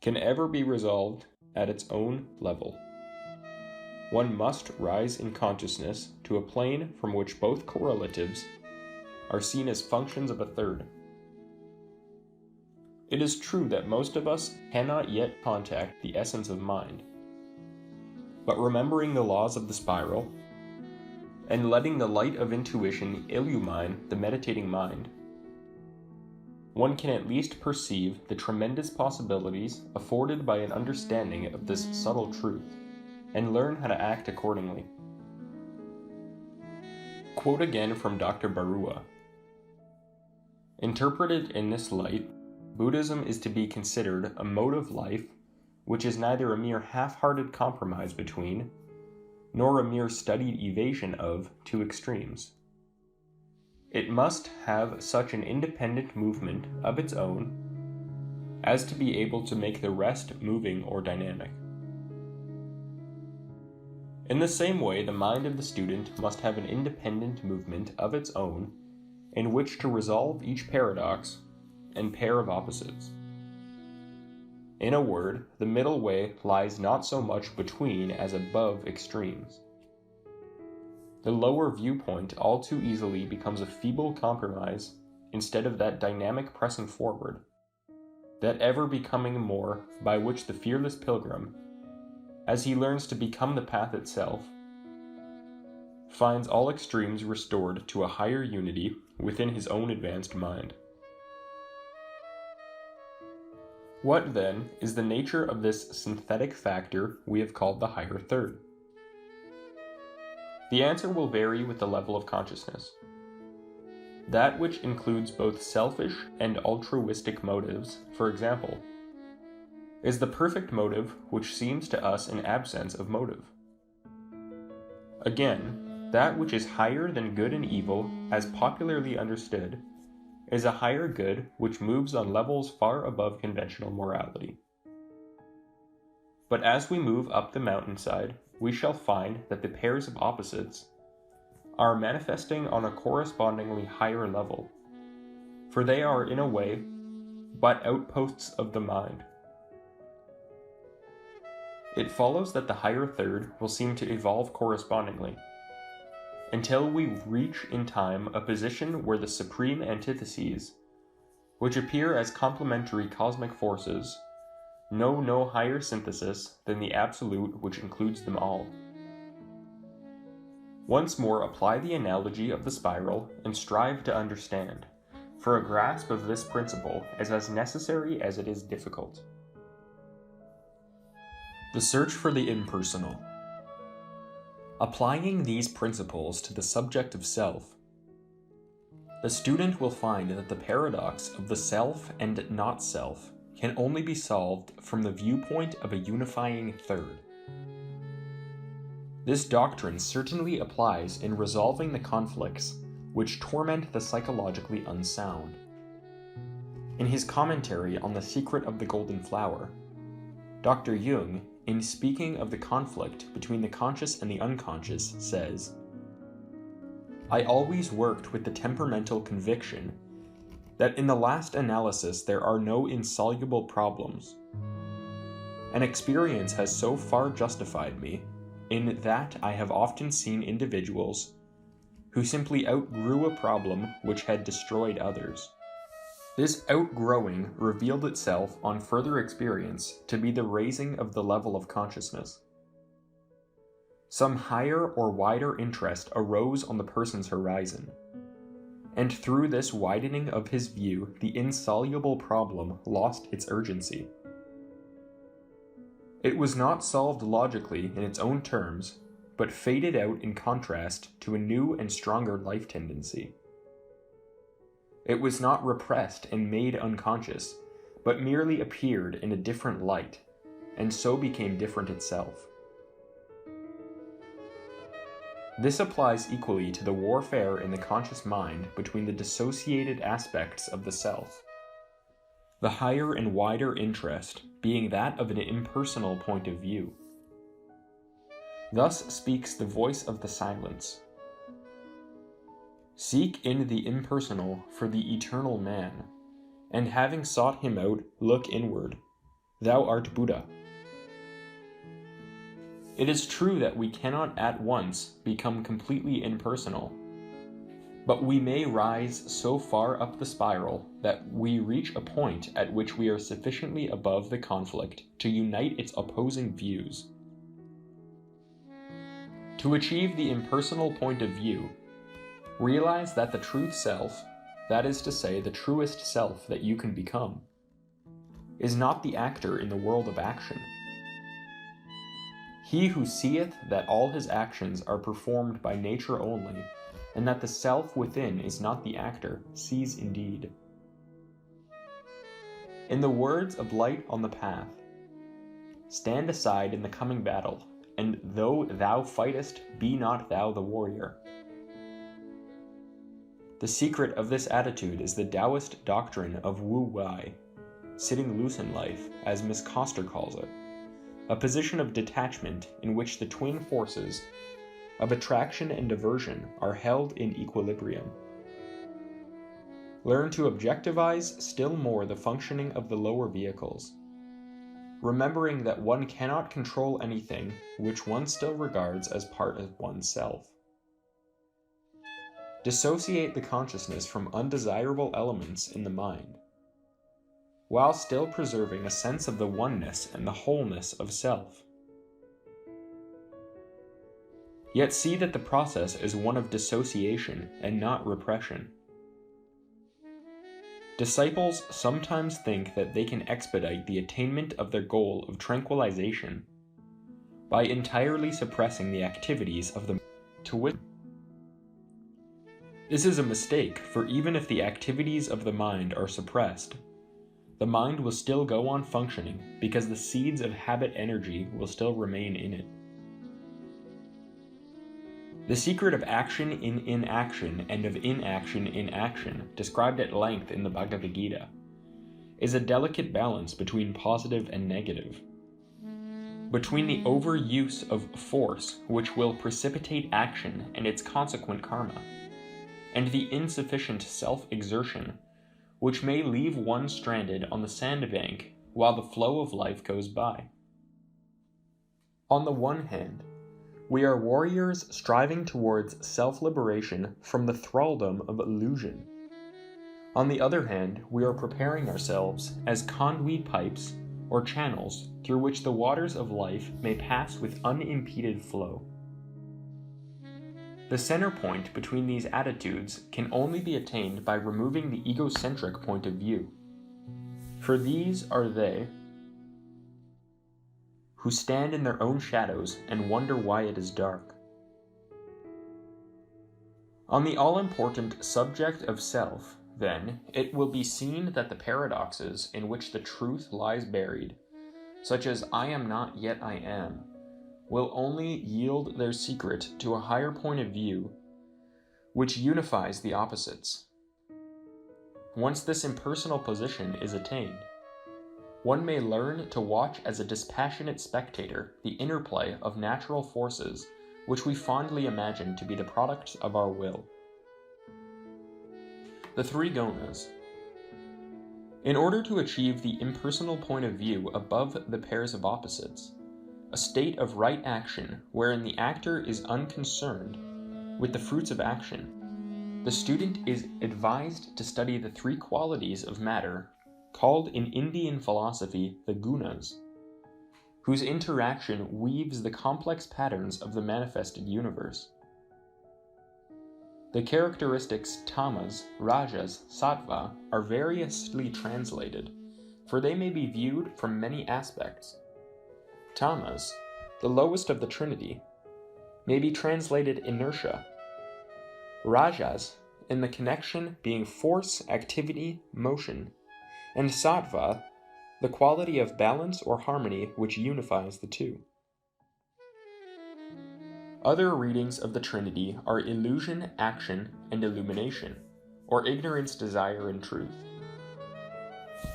can ever be resolved at its own level. One must rise in consciousness to a plane from which both correlatives are seen as functions of a third. It is true that most of us cannot yet contact the essence of mind, but remembering the laws of the spiral, and letting the light of intuition illumine the meditating mind, one can at least perceive the tremendous possibilities afforded by an understanding of this subtle truth, and learn how to act accordingly. Quote again from Dr. Barua. Interpreted in this light, Buddhism is to be considered a mode of life which is neither a mere half-hearted compromise between, nor a mere studied evasion of, two extremes. It must have such an independent movement of its own as to be able to make the rest moving or dynamic. In the same way, the mind of the student must have an independent movement of its own in which to resolve each paradox and pair of opposites. In a word, the middle way lies not so much between as above extremes. The lower viewpoint all too easily becomes a feeble compromise instead of that dynamic pressing forward, that ever becoming more by which the fearless pilgrim, as he learns to become the path itself, finds all extremes restored to a higher unity within his own advanced mind. What, then, is the nature of this synthetic factor we have called the higher third? The answer will vary with the level of consciousness. That which includes both selfish and altruistic motives, for example, is the perfect motive which seems to us an absence of motive. Again, that which is higher than good and evil, as popularly understood, is a higher good which moves on levels far above conventional morality. But as we move up the mountainside, we shall find that the pairs of opposites are manifesting on a correspondingly higher level, for they are in a way but outposts of the mind. It follows that the higher third will seem to evolve correspondingly, until we reach in time a position where the supreme antitheses, which appear as complementary cosmic forces, know no higher synthesis than the absolute which includes them all. Once more apply the analogy of the spiral and strive to understand, for a grasp of this principle is as necessary as it is difficult. The search for the impersonal. Applying these principles to the subject of self, the student will find that the paradox of the self and not self can only be solved from the viewpoint of a unifying third. This doctrine certainly applies in resolving the conflicts which torment the psychologically unsound. In his commentary on The Secret of the Golden Flower, Dr. Jung, in speaking of the conflict between the conscious and the unconscious, says, "I always worked with the temperamental conviction that in the last analysis there are no insoluble problems. An experience has so far justified me in that I have often seen individuals who simply outgrew a problem which had destroyed others. This outgrowing revealed itself on further experience to be the raising of the level of consciousness. Some higher or wider interest arose on the person's horizon, and through this widening of his view, the insoluble problem lost its urgency. It was not solved logically in its own terms, but faded out in contrast to a new and stronger life tendency. It was not repressed and made unconscious, but merely appeared in a different light, and so became different itself. This applies equally to the warfare in the conscious mind between the dissociated aspects of the self, the higher and wider interest being that of an impersonal point of view. Thus speaks the voice of the silence. Seek in the impersonal for the eternal man, and having sought him out, look inward. Thou art Buddha. It is true that we cannot at once become completely impersonal, but we may rise so far up the spiral that we reach a point at which we are sufficiently above the conflict to unite its opposing views. To achieve the impersonal point of view, realize that the truth self, that is to say, the truest self that you can become, is not the actor in the world of action. He who seeth that all his actions are performed by nature only, and that the self within is not the actor, sees indeed. In the words of Light on the Path, stand aside in the coming battle, and though thou fightest, be not thou the warrior. The secret of this attitude is the Taoist doctrine of Wu Wei, sitting loose in life, as Miss Coster calls it, a position of detachment in which the twin forces of attraction and aversion are held in equilibrium. Learn to objectivize still more the functioning of the lower vehicles, remembering that one cannot control anything which one still regards as part of oneself. Dissociate the consciousness from undesirable elements in the mind, while still preserving a sense of the oneness and the wholeness of self. Yet see that the process is one of dissociation and not repression. Disciples sometimes think that they can expedite the attainment of their goal of tranquilization by entirely suppressing the activities of the to which. This is a mistake, for even if the activities of the mind are suppressed, the mind will still go on functioning because the seeds of habit energy will still remain in it. The secret of action in inaction and of inaction in action, described at length in the Bhagavad Gita, is a delicate balance between positive and negative, between the overuse of force, which will precipitate action and its consequent karma, and the insufficient self-exertion, which may leave one stranded on the sandbank while the flow of life goes by. On the one hand, we are warriors striving towards self-liberation from the thraldom of illusion. On the other hand, we are preparing ourselves as conduit pipes or channels through which the waters of life may pass with unimpeded flow. The center point between these attitudes can only be attained by removing the egocentric point of view, for these are they who stand in their own shadows and wonder why it is dark. On the all-important subject of self, then, it will be seen that the paradoxes in which the truth lies buried, such as I am not yet I am, will only yield their secret to a higher point of view, which unifies the opposites. Once this impersonal position is attained, one may learn to watch as a dispassionate spectator the interplay of natural forces which we fondly imagine to be the products of our will. The three Jhanas. In order to achieve the impersonal point of view above the pairs of opposites, a state of right action wherein the actor is unconcerned with the fruits of action, the student is advised to study the three qualities of matter called in Indian philosophy the gunas, whose interaction weaves the complex patterns of the manifested universe. The characteristics tamas, rajas, sattva are variously translated, for they may be viewed from many aspects. Tamas, the lowest of the trinity, may be translated inertia. Rajas, in the connection being force, activity, motion, and sattva, the quality of balance or harmony which unifies the two. Other readings of the Trinity are illusion, action, and illumination, or ignorance, desire, and truth.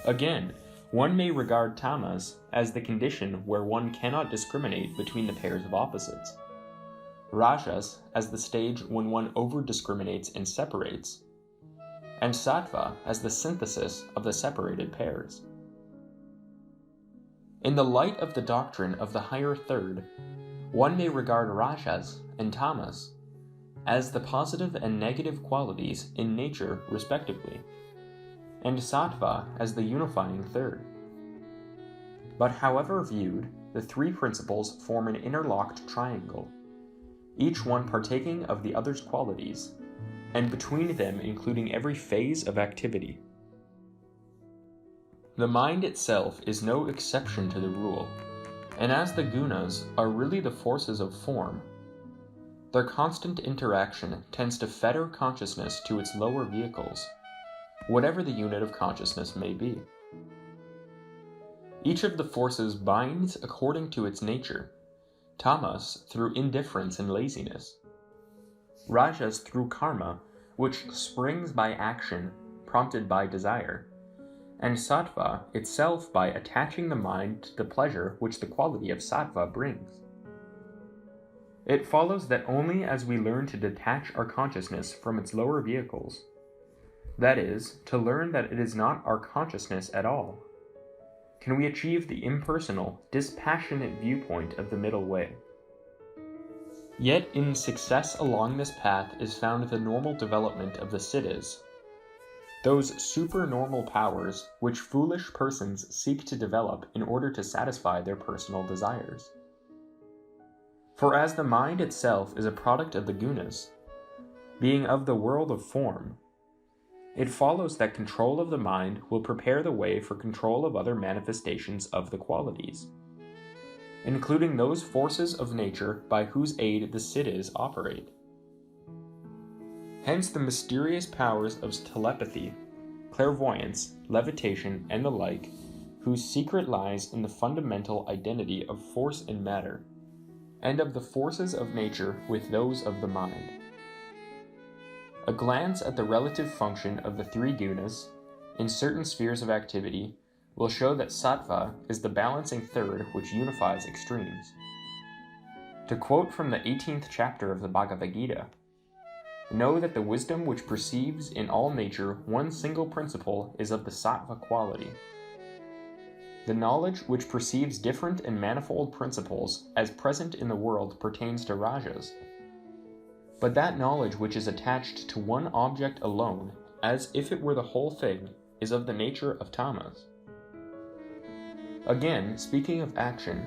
Again, one may regard tamas as the condition where one cannot discriminate between the pairs of opposites, rajas as the stage when one over-discriminates and separates, and sattva as the synthesis of the separated pairs. In the light of the doctrine of the higher third, one may regard rajas and tamas as the positive and negative qualities in nature respectively, and sattva as the unifying third. But however viewed, the three principles form an interlocked triangle, each one partaking of the other's qualities, and between them including every phase of activity. The mind itself is no exception to the rule, and as the gunas are really the forces of form, their constant interaction tends to fetter consciousness to its lower vehicles, whatever the unit of consciousness may be. Each of the forces binds according to its nature, tamas through indifference and laziness, rajas through karma, which springs by action prompted by desire, and sattva itself by attaching the mind to the pleasure which the quality of sattva brings. It follows that only as we learn to detach our consciousness from its lower vehicles, that is, to learn that it is not our consciousness at all, can we achieve the impersonal, dispassionate viewpoint of the middle way. Yet in success along this path is found the normal development of the siddhas, those supernormal powers which foolish persons seek to develop in order to satisfy their personal desires. For as the mind itself is a product of the gunas, being of the world of form, it follows that control of the mind will prepare the way for control of other manifestations of the qualities, including those forces of nature by whose aid the siddhas operate. Hence the mysterious powers of telepathy, clairvoyance, levitation, and the like, whose secret lies in the fundamental identity of force and matter, and of the forces of nature with those of the mind. A glance at the relative function of the three gunas in certain spheres of activity will show that sattva is the balancing third which unifies extremes. To quote from the 18th chapter of the Bhagavad Gita, know that the wisdom which perceives in all nature one single principle is of the sattva quality. The knowledge which perceives different and manifold principles as present in the world pertains to rajas, but that knowledge which is attached to one object alone, as if it were the whole thing, is of the nature of tamas. Again, speaking of action,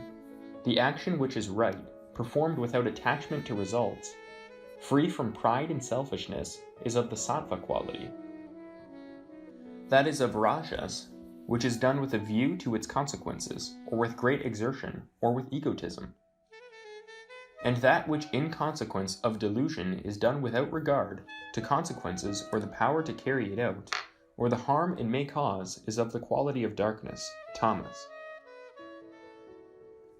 the action which is right, performed without attachment to results, free from pride and selfishness, is of the sattva quality. That is of rajas, which is done with a view to its consequences, or with great exertion, or with egotism. And that which in consequence of delusion is done without regard to consequences or the power to carry it out, or the harm it may cause, is of the quality of darkness, tamas.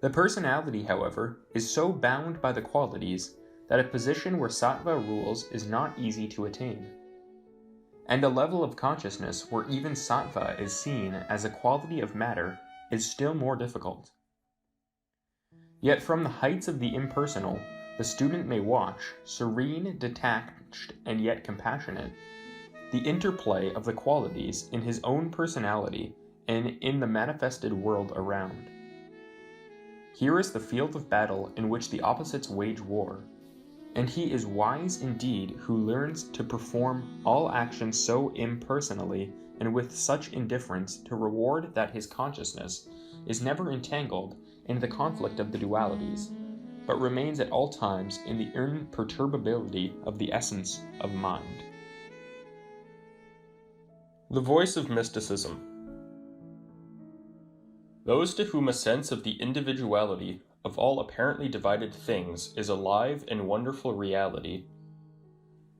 The personality, however, is so bound by the qualities that a position where sattva rules is not easy to attain. And a level of consciousness where even sattva is seen as a quality of matter is still more difficult. Yet from the heights of the impersonal, the student may watch, serene, detached, and yet compassionate, the interplay of the qualities in his own personality and in the manifested world around. Here is the field of battle in which the opposites wage war, and he is wise indeed who learns to perform all actions so impersonally and with such indifference to reward that his consciousness is never entangled in the conflict of the dualities, but remains at all times in the imperturbability of the essence of mind. The voice of mysticism. Those to whom a sense of the individuality of all apparently divided things is a live and wonderful reality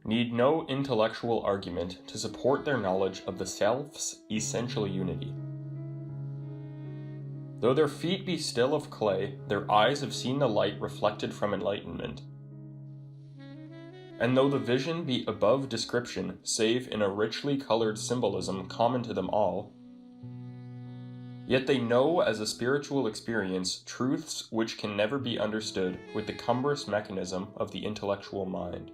need no intellectual argument to support their knowledge of the self's essential unity. Though their feet be still of clay, their eyes have seen the light reflected from enlightenment. And though the vision be above description, save in a richly colored symbolism common to them all, yet they know as a spiritual experience truths which can never be understood with the cumbrous mechanism of the intellectual mind.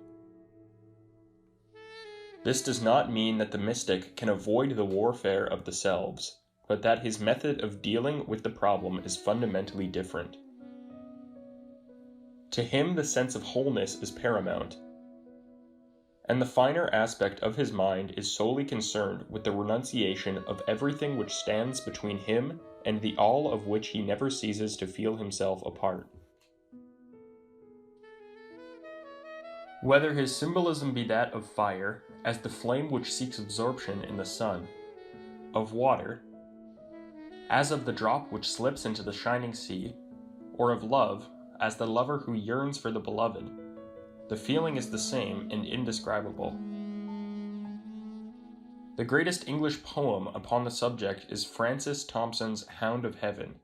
This does not mean that the mystic can avoid the warfare of the selves, but that his method of dealing with the problem is fundamentally different. To him the sense of wholeness is paramount, and the finer aspect of his mind is solely concerned with the renunciation of everything which stands between him and the all of which he never ceases to feel himself a part. Whether his symbolism be that of fire, as the flame which seeks absorption in the sun, of water, as of the drop which slips into the shining sea, or of love, as the lover who yearns for the beloved, the feeling is the same and indescribable. The greatest English poem upon the subject is Francis Thompson's Hound of Heaven,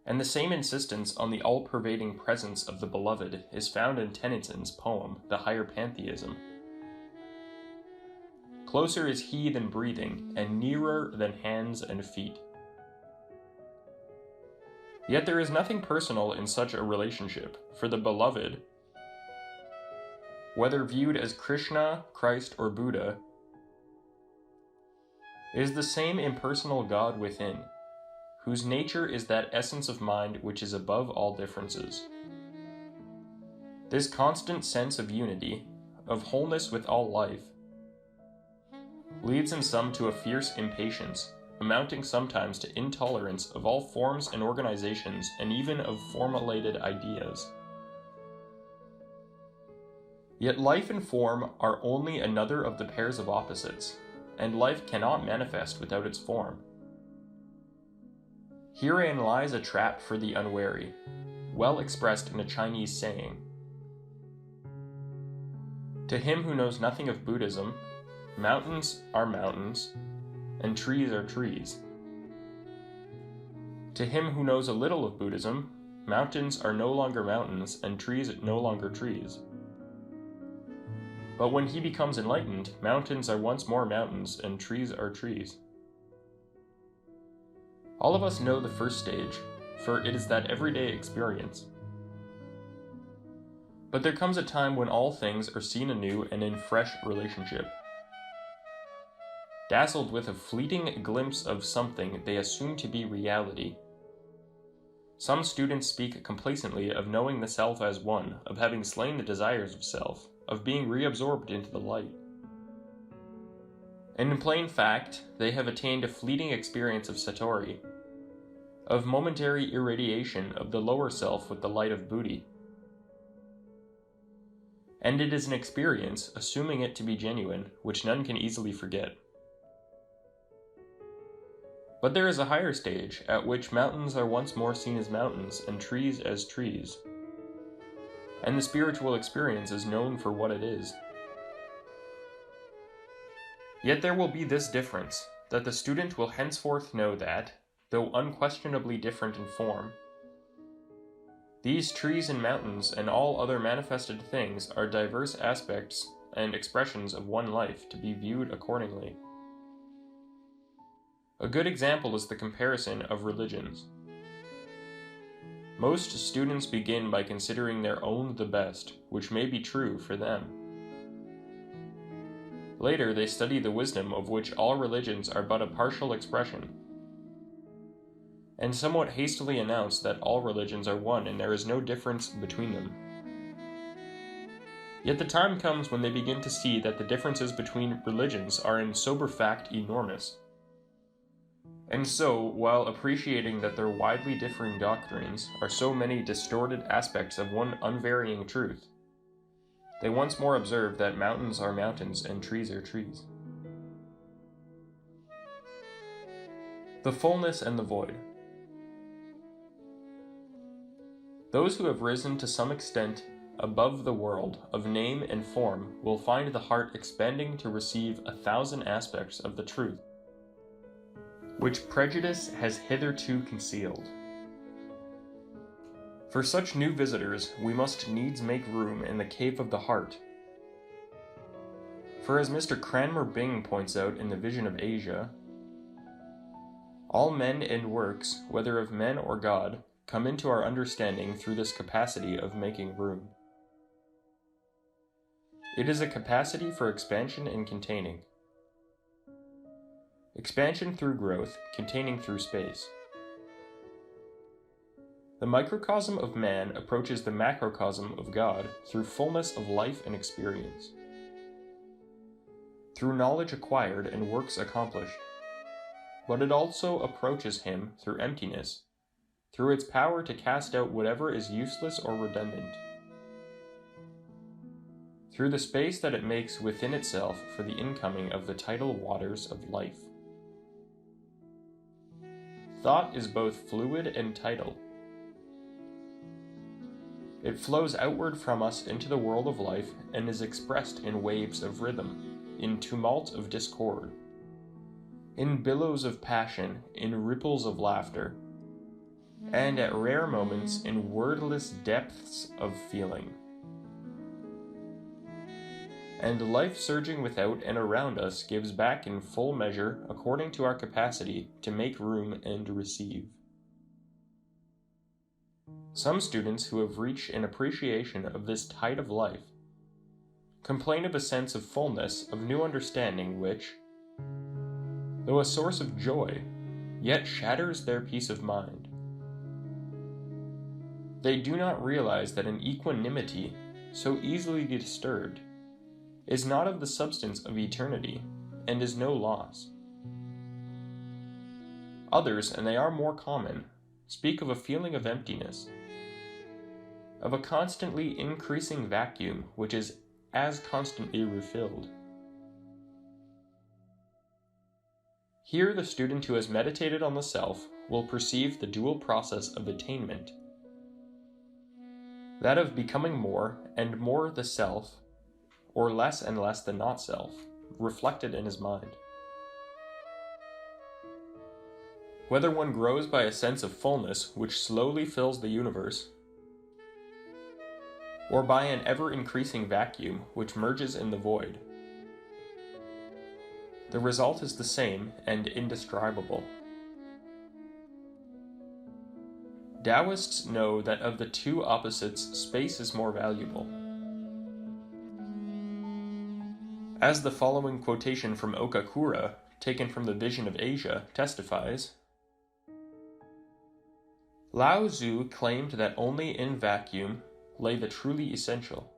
and the same insistence on the all-pervading presence of the beloved is found in Tennyson's poem, The Higher Pantheism. Closer is he than breathing, and nearer than hands and feet. Yet there is nothing personal in such a relationship, for the beloved, whether viewed as Krishna, Christ, or Buddha, is the same impersonal God within, whose nature is that essence of mind which is above all differences. This constant sense of unity, of wholeness with all life, leads in some to a fierce impatience, amounting sometimes to intolerance of all forms and organizations and even of formulated ideas. Yet life and form are only another of the pairs of opposites, and life cannot manifest without its form. Herein lies a trap for the unwary, well expressed in a Chinese saying. To him who knows nothing of Buddhism, mountains are mountains, and trees are trees. To him who knows a little of Buddhism, mountains are no longer mountains, and trees no longer trees. But when he becomes enlightened, mountains are once more mountains, and trees are trees. All of us know the first stage, for it is that everyday experience. But there comes a time when all things are seen anew and in fresh relationship. Dazzled with a fleeting glimpse of something they assume to be reality. Some students speak complacently of knowing the self as one, of having slain the desires of self, of being reabsorbed into the light. And in plain fact, they have attained a fleeting experience of satori, of momentary irradiation of the lower self with the light of Buddhi. And it is an experience, assuming it to be genuine, which none can easily forget. But there is a higher stage, at which mountains are once more seen as mountains and trees as trees, and the spiritual experience is known for what it is. Yet there will be this difference, that the student will henceforth know that, though unquestionably different in form, these trees and mountains and all other manifested things are diverse aspects and expressions of one life to be viewed accordingly. A good example is the comparison of religions. Most students begin by considering their own the best, which may be true for them. Later, they study the wisdom of which all religions are but a partial expression, and somewhat hastily announce that all religions are one and there is no difference between them. Yet the time comes when they begin to see that the differences between religions are in sober fact enormous. And so, while appreciating that their widely differing doctrines are so many distorted aspects of one unvarying truth, they once more observe that mountains are mountains and trees are trees. The fullness and the void. Those who have risen to some extent above the world of name and form will find the heart expanding to receive 1,000 aspects of the truth, which prejudice has hitherto concealed. For such new visitors, we must needs make room in the cave of the heart. For as Mr. Cranmer Bing points out in the Vision of Asia, all men and works, whether of men or God, come into our understanding through this capacity of making room. It is a capacity for expansion and containing. Expansion through growth, containing through space. The microcosm of man approaches the macrocosm of God through fullness of life and experience, through knowledge acquired and works accomplished, but it also approaches him through emptiness, through its power to cast out whatever is useless or redundant, through the space that it makes within itself for the incoming of the tidal waters of life. Thought is both fluid and tidal. It flows outward from us into the world of life and is expressed in waves of rhythm, in tumult of discord, in billows of passion, in ripples of laughter, and at rare moments in wordless depths of feeling. And life surging without and around us gives back in full measure according to our capacity to make room and receive. Some students who have reached an appreciation of this tide of life complain of a sense of fullness of new understanding which, though a source of joy, yet shatters their peace of mind. They do not realize that an equanimity, so easily disturbed, is not of the substance of eternity, and is no loss. Others, and they are more common, speak of a feeling of emptiness, of a constantly increasing vacuum which is as constantly refilled. Here the student who has meditated on the self will perceive the dual process of attainment, that of becoming more and more the self, or less and less the not-self, reflected in his mind. Whether one grows by a sense of fullness which slowly fills the universe, or by an ever-increasing vacuum which merges in the void, the result is the same and indescribable. Taoists know that of the two opposites, space is more valuable. As the following quotation from Okakura, taken from the Vision of Asia, testifies, Lao Tzu claimed that only in vacuum lay the truly essential.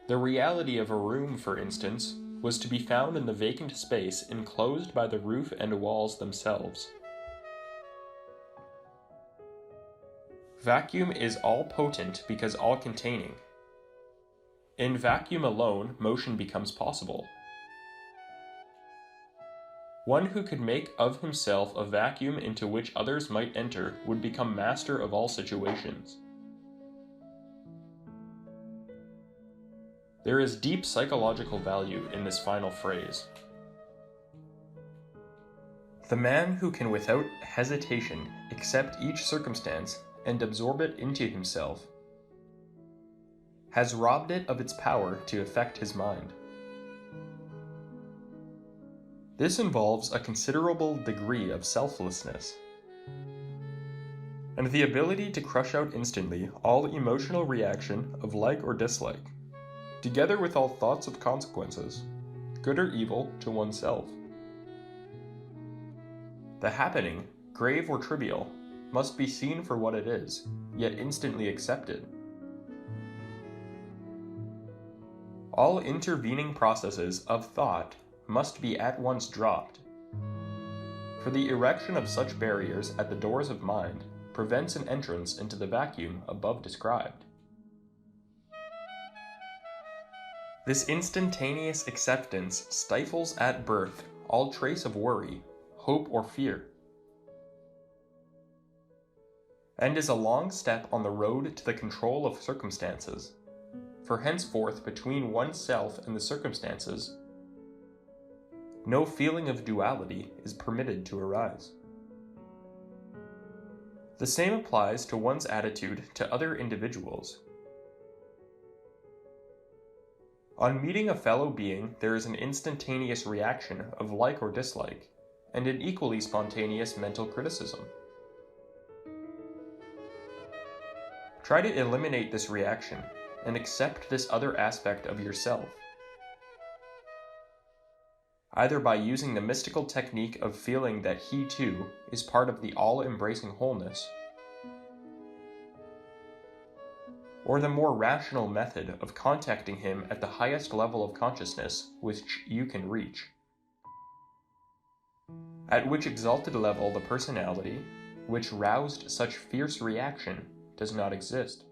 The reality of a room, for instance, was to be found in the vacant space enclosed by the roof and walls themselves. Vacuum is all-potent because all-containing. In vacuum alone, motion becomes possible. One who could make of himself a vacuum into which others might enter would become master of all situations. There is deep psychological value in this final phrase. The man who can without hesitation accept each circumstance and absorb it into himself has robbed it of its power to affect his mind. This involves a considerable degree of selflessness, and the ability to crush out instantly all emotional reaction of like or dislike, together with all thoughts of consequences, good or evil, to oneself. The happening, grave or trivial, must be seen for what it is, yet instantly accepted. All intervening processes of thought must be at once dropped, for the erection of such barriers at the doors of mind prevents an entrance into the vacuum above described. This instantaneous acceptance stifles at birth all trace of worry, hope, or fear, and is a long step on the road to the control of circumstances, for henceforth between oneself and the circumstances, no feeling of duality is permitted to arise. The same applies to one's attitude to other individuals. On meeting a fellow being, there is an instantaneous reaction of like or dislike, and an equally spontaneous mental criticism. Try to eliminate this reaction and accept this other aspect of yourself, either by using the mystical technique of feeling that he too is part of the all-embracing wholeness, or the more rational method of contacting him at the highest level of consciousness which you can reach, at which exalted level the personality, which roused such fierce reaction, does not exist.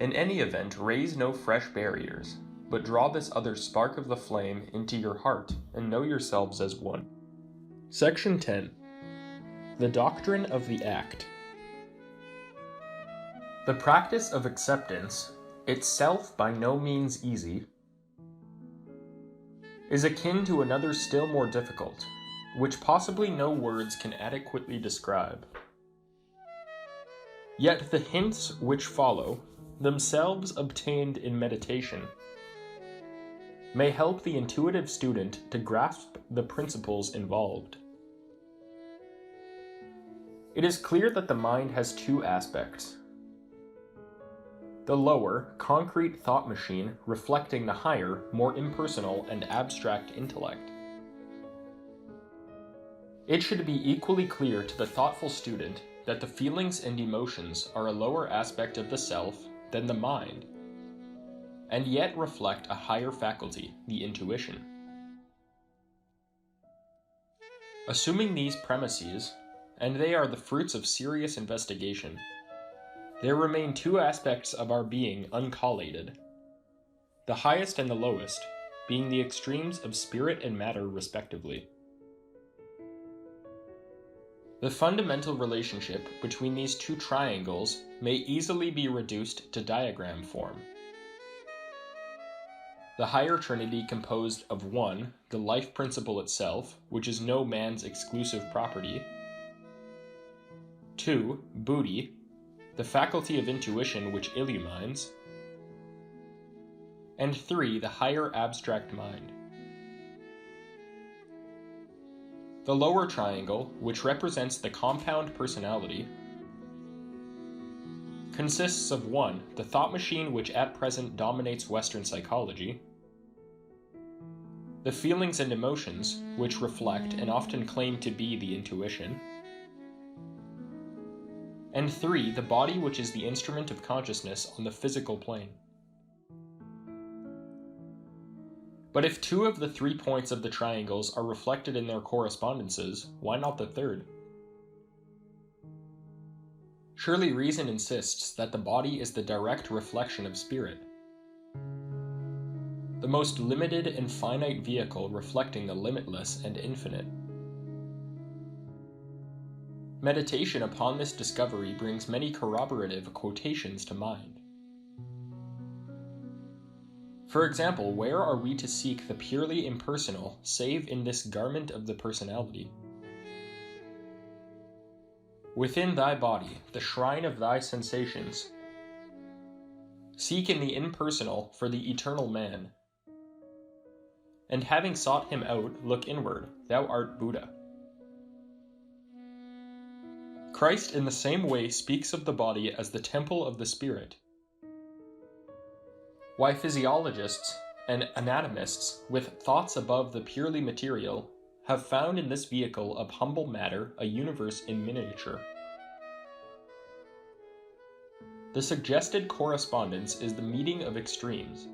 In any event, raise no fresh barriers, but draw this other spark of the flame into your heart and know yourselves as one. Section 10. The Doctrine of the Act. The practice of acceptance, itself by no means easy, is akin to another still more difficult, which possibly no words can adequately describe. Yet the hints which follow, themselves obtained in meditation, may help the intuitive student to grasp the principles involved. It is clear that the mind has two aspects. The lower, concrete thought machine reflecting the higher, more impersonal and abstract intellect. It should be equally clear to the thoughtful student that the feelings and emotions are a lower aspect of the self than the mind, and yet reflect a higher faculty, the intuition. Assuming these premises, and they are the fruits of serious investigation, there remain two aspects of our being uncollated, the highest and the lowest, being the extremes of spirit and matter respectively. The fundamental relationship between these two triangles may easily be reduced to diagram form. The higher trinity composed of 1, the life principle itself, which is no man's exclusive property, 2, buddhi, the faculty of intuition which illumines, and 3, the higher abstract mind. The lower triangle, which represents the compound personality, consists of 1, the thought machine which at present dominates Western psychology, the feelings and emotions which reflect and often claim to be the intuition, and 3, the body which is the instrument of consciousness on the physical plane. But if 2 of the 3 points of the triangles are reflected in their correspondences, why not the third? Surely reason insists that the body is the direct reflection of spirit. the most limited and finite vehicle reflecting the limitless and infinite. Meditation upon this discovery brings many corroborative quotations to mind. For example, where are we to seek the purely impersonal save in this garment of the personality? Within thy body, the shrine of thy sensations, seek in the impersonal for the eternal man. And having sought him out, look inward, thou art Buddha. Christ in the same way speaks of the body as the temple of the spirit. Why physiologists and anatomists, with thoughts above the purely material, have found in this vehicle of humble matter a universe in miniature. The suggested correspondence is the meeting of extremes.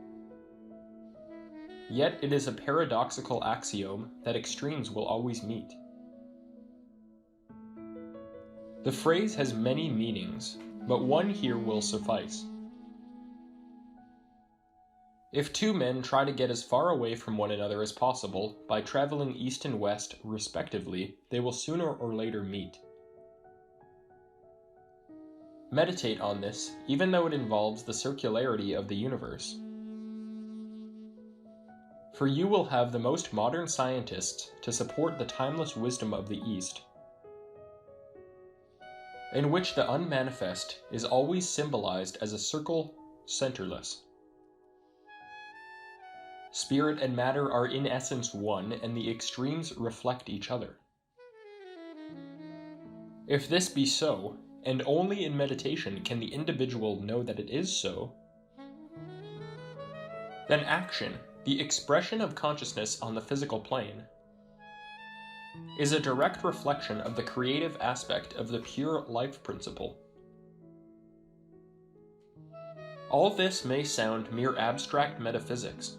Yet it is a paradoxical axiom that extremes will always meet. The phrase has many meanings, but one here will suffice. If two men try to get as far away from one another as possible by traveling east and west respectively, they will sooner or later meet. Meditate on this, even though it involves the circularity of the universe. For you will have the most modern scientists to support the timeless wisdom of the East, in which the unmanifest is always symbolized as a circle centerless. Spirit and matter are in essence one, and the extremes reflect each other. If this be so, and only in meditation can the individual know that it is so, then action, the expression of consciousness on the physical plane, is a direct reflection of the creative aspect of the pure life principle. All this may sound mere abstract metaphysics,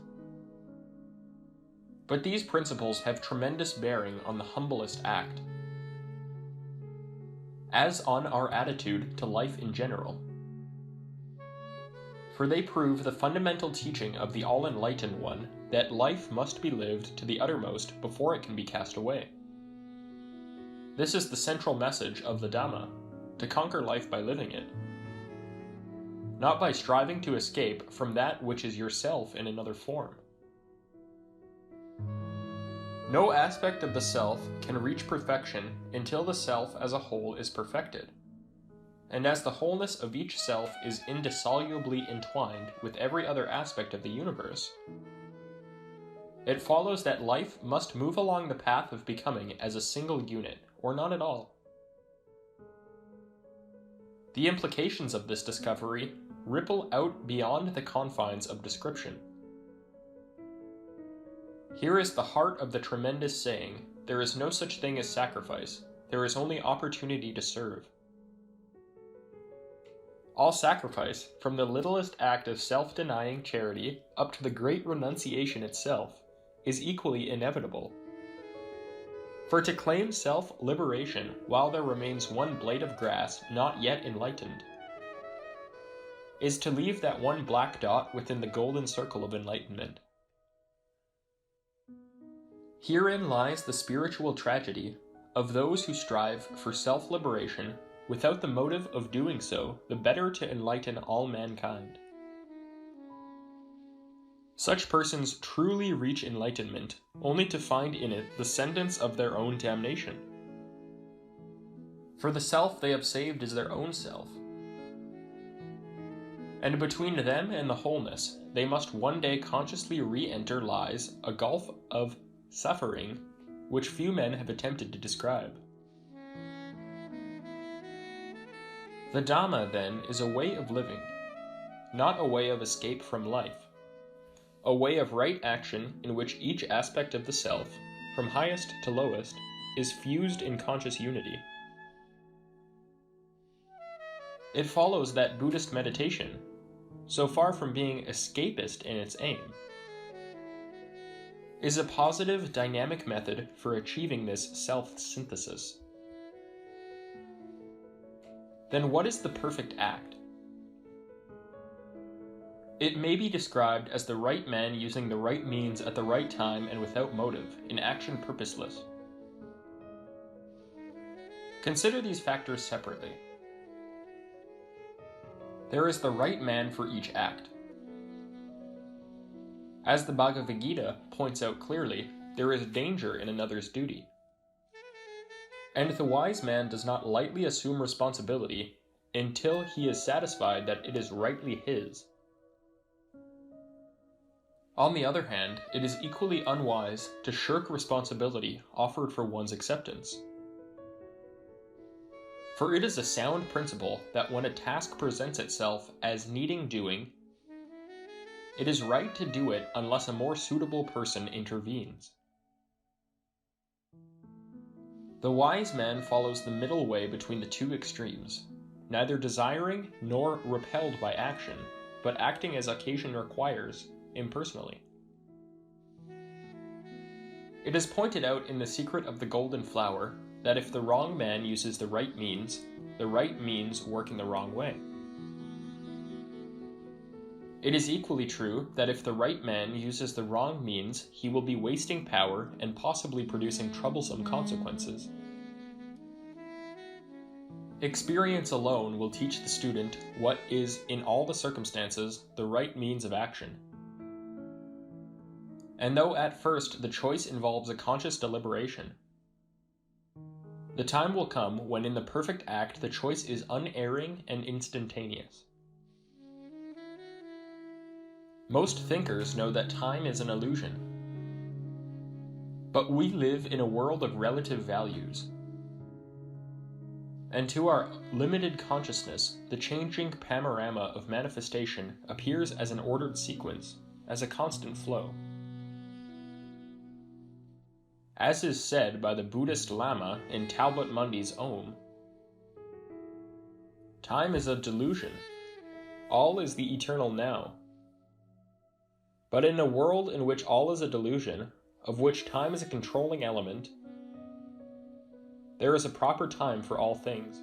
but these principles have tremendous bearing on the humblest act, as on our attitude to life in general. For they prove the fundamental teaching of the all-enlightened one, that life must be lived to the uttermost before it can be cast away. This is the central message of the Dhamma, to conquer life by living it, not by striving to escape from that which is yourself in another form. No aspect of the self can reach perfection until the self as a whole is perfected. And as the wholeness of each self is indissolubly entwined with every other aspect of the universe, it follows that life must move along the path of becoming as a single unit, or not at all. The implications of this discovery ripple out beyond the confines of description. Here is the heart of the tremendous saying, there is no such thing as sacrifice, there is only opportunity to serve. All sacrifice, from the littlest act of self-denying charity up to the great renunciation itself, is equally inevitable. For to claim self-liberation while there remains one blade of grass not yet enlightened, is to leave that one black dot within the golden circle of enlightenment. Herein lies the spiritual tragedy of those who strive for self-liberation without the motive of doing so the better to enlighten all mankind. Such persons truly reach enlightenment only to find in it the sentence of their own damnation. For the self they have saved is their own self. And between them and the wholeness, they must one day consciously re-enter lies a gulf of suffering which few men have attempted to describe. The Dhamma, then, is a way of living, not a way of escape from life, a way of right action in which each aspect of the self, from highest to lowest, is fused in conscious unity. It follows that Buddhist meditation, so far from being escapist in its aim, is a positive, dynamic method for achieving this self-synthesis. Then what is the perfect act? It may be described as the right man using the right means at the right time and without motive, in action purposeless. Consider these factors separately. There is the right man for each act. As the Bhagavad Gita points out clearly, there is danger in another's duty. And the wise man does not lightly assume responsibility until he is satisfied that it is rightly his. On the other hand, it is equally unwise to shirk responsibility offered for one's acceptance. For it is a sound principle that when a task presents itself as needing doing, it is right to do it unless a more suitable person intervenes. The wise man follows the middle way between the two extremes, neither desiring nor repelled by action, but acting as occasion requires, impersonally. It is pointed out in The Secret of the Golden Flower that if the wrong man uses the right means work in the wrong way. It is equally true that if the right man uses the wrong means, he will be wasting power and possibly producing troublesome consequences. Experience alone will teach the student what is, in all the circumstances, the right means of action. And though at first the choice involves a conscious deliberation, the time will come when in the perfect act the choice is unerring and instantaneous. Most thinkers know that time is an illusion. But we live in a world of relative values. And to our limited consciousness, the changing panorama of manifestation appears as an ordered sequence, as a constant flow. As is said by the Buddhist Lama in Talbot Mundy's Om, time is a delusion. All is the eternal now. But in a world in which all is a delusion, of which time is a controlling element, there is a proper time for all things.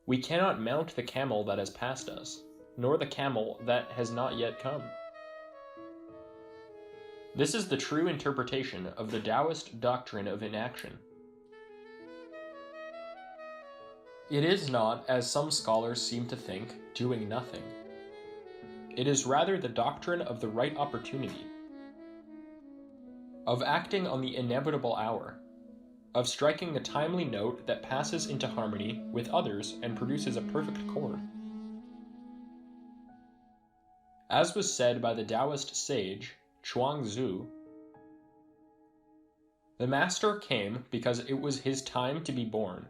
We cannot mount the camel that has passed us, nor the camel that has not yet come. This is the true interpretation of the Taoist doctrine of inaction. It is not, as some scholars seem to think, doing nothing. It is rather the doctrine of the right opportunity, of acting on the inevitable hour, of striking the timely note that passes into harmony with others and produces a perfect chord. As was said by the Taoist sage, Chuang-Tzu, the master came because it was his time to be born.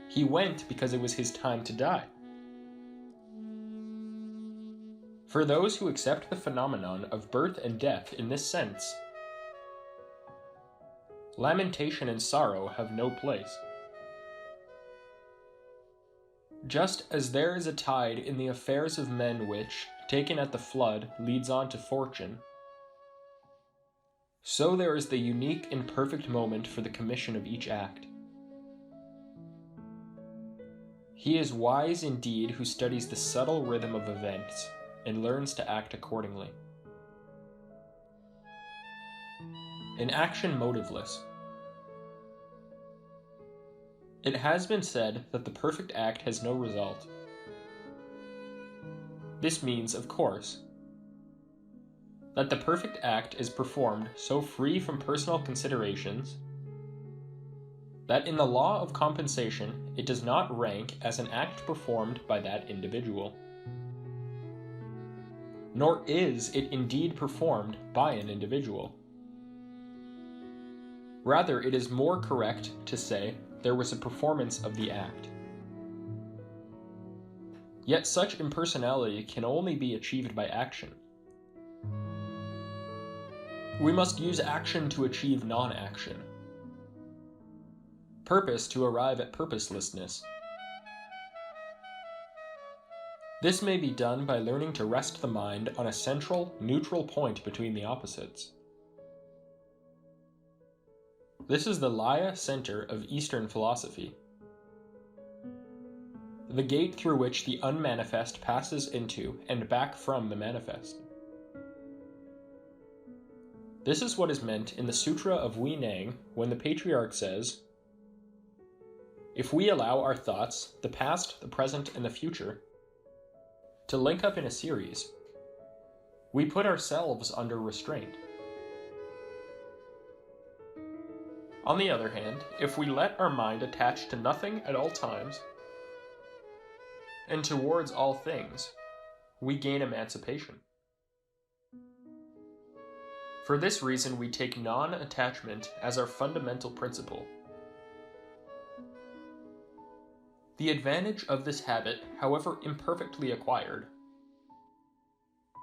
He went because it was his time to die. For those who accept the phenomenon of birth and death in this sense, lamentation and sorrow have no place. Just as there is a tide in the affairs of men which, taken at the flood, leads on to fortune, so there is the unique and perfect moment for the commission of each act. He is wise indeed who studies the subtle rhythm of events and learns to act accordingly. An action motiveless. It has been said that the perfect act has no result. This means, of course, that the perfect act is performed so free from personal considerations that in the law of compensation it does not rank as an act performed by that individual. Nor is it indeed performed by an individual. Rather, it is more correct to say there was a performance of the act. Yet such impersonality can only be achieved by action. We must use action to achieve non-action, purpose to arrive at purposelessness. This may be done by learning to rest the mind on a central, neutral point between the opposites. This is the Laya center of Eastern philosophy. the gate through which the unmanifest passes into and back from the manifest. This is what is meant in the Sutra of Hui Nang when the patriarch says, "If we allow our thoughts, the past, the present, and the future, to link up in a series, we put ourselves under restraint. On the other hand, if we let our mind attach to nothing at all times, and towards all things, we gain emancipation. For this reason, we take non-attachment as our fundamental principle. The advantage of this habit, however imperfectly acquired,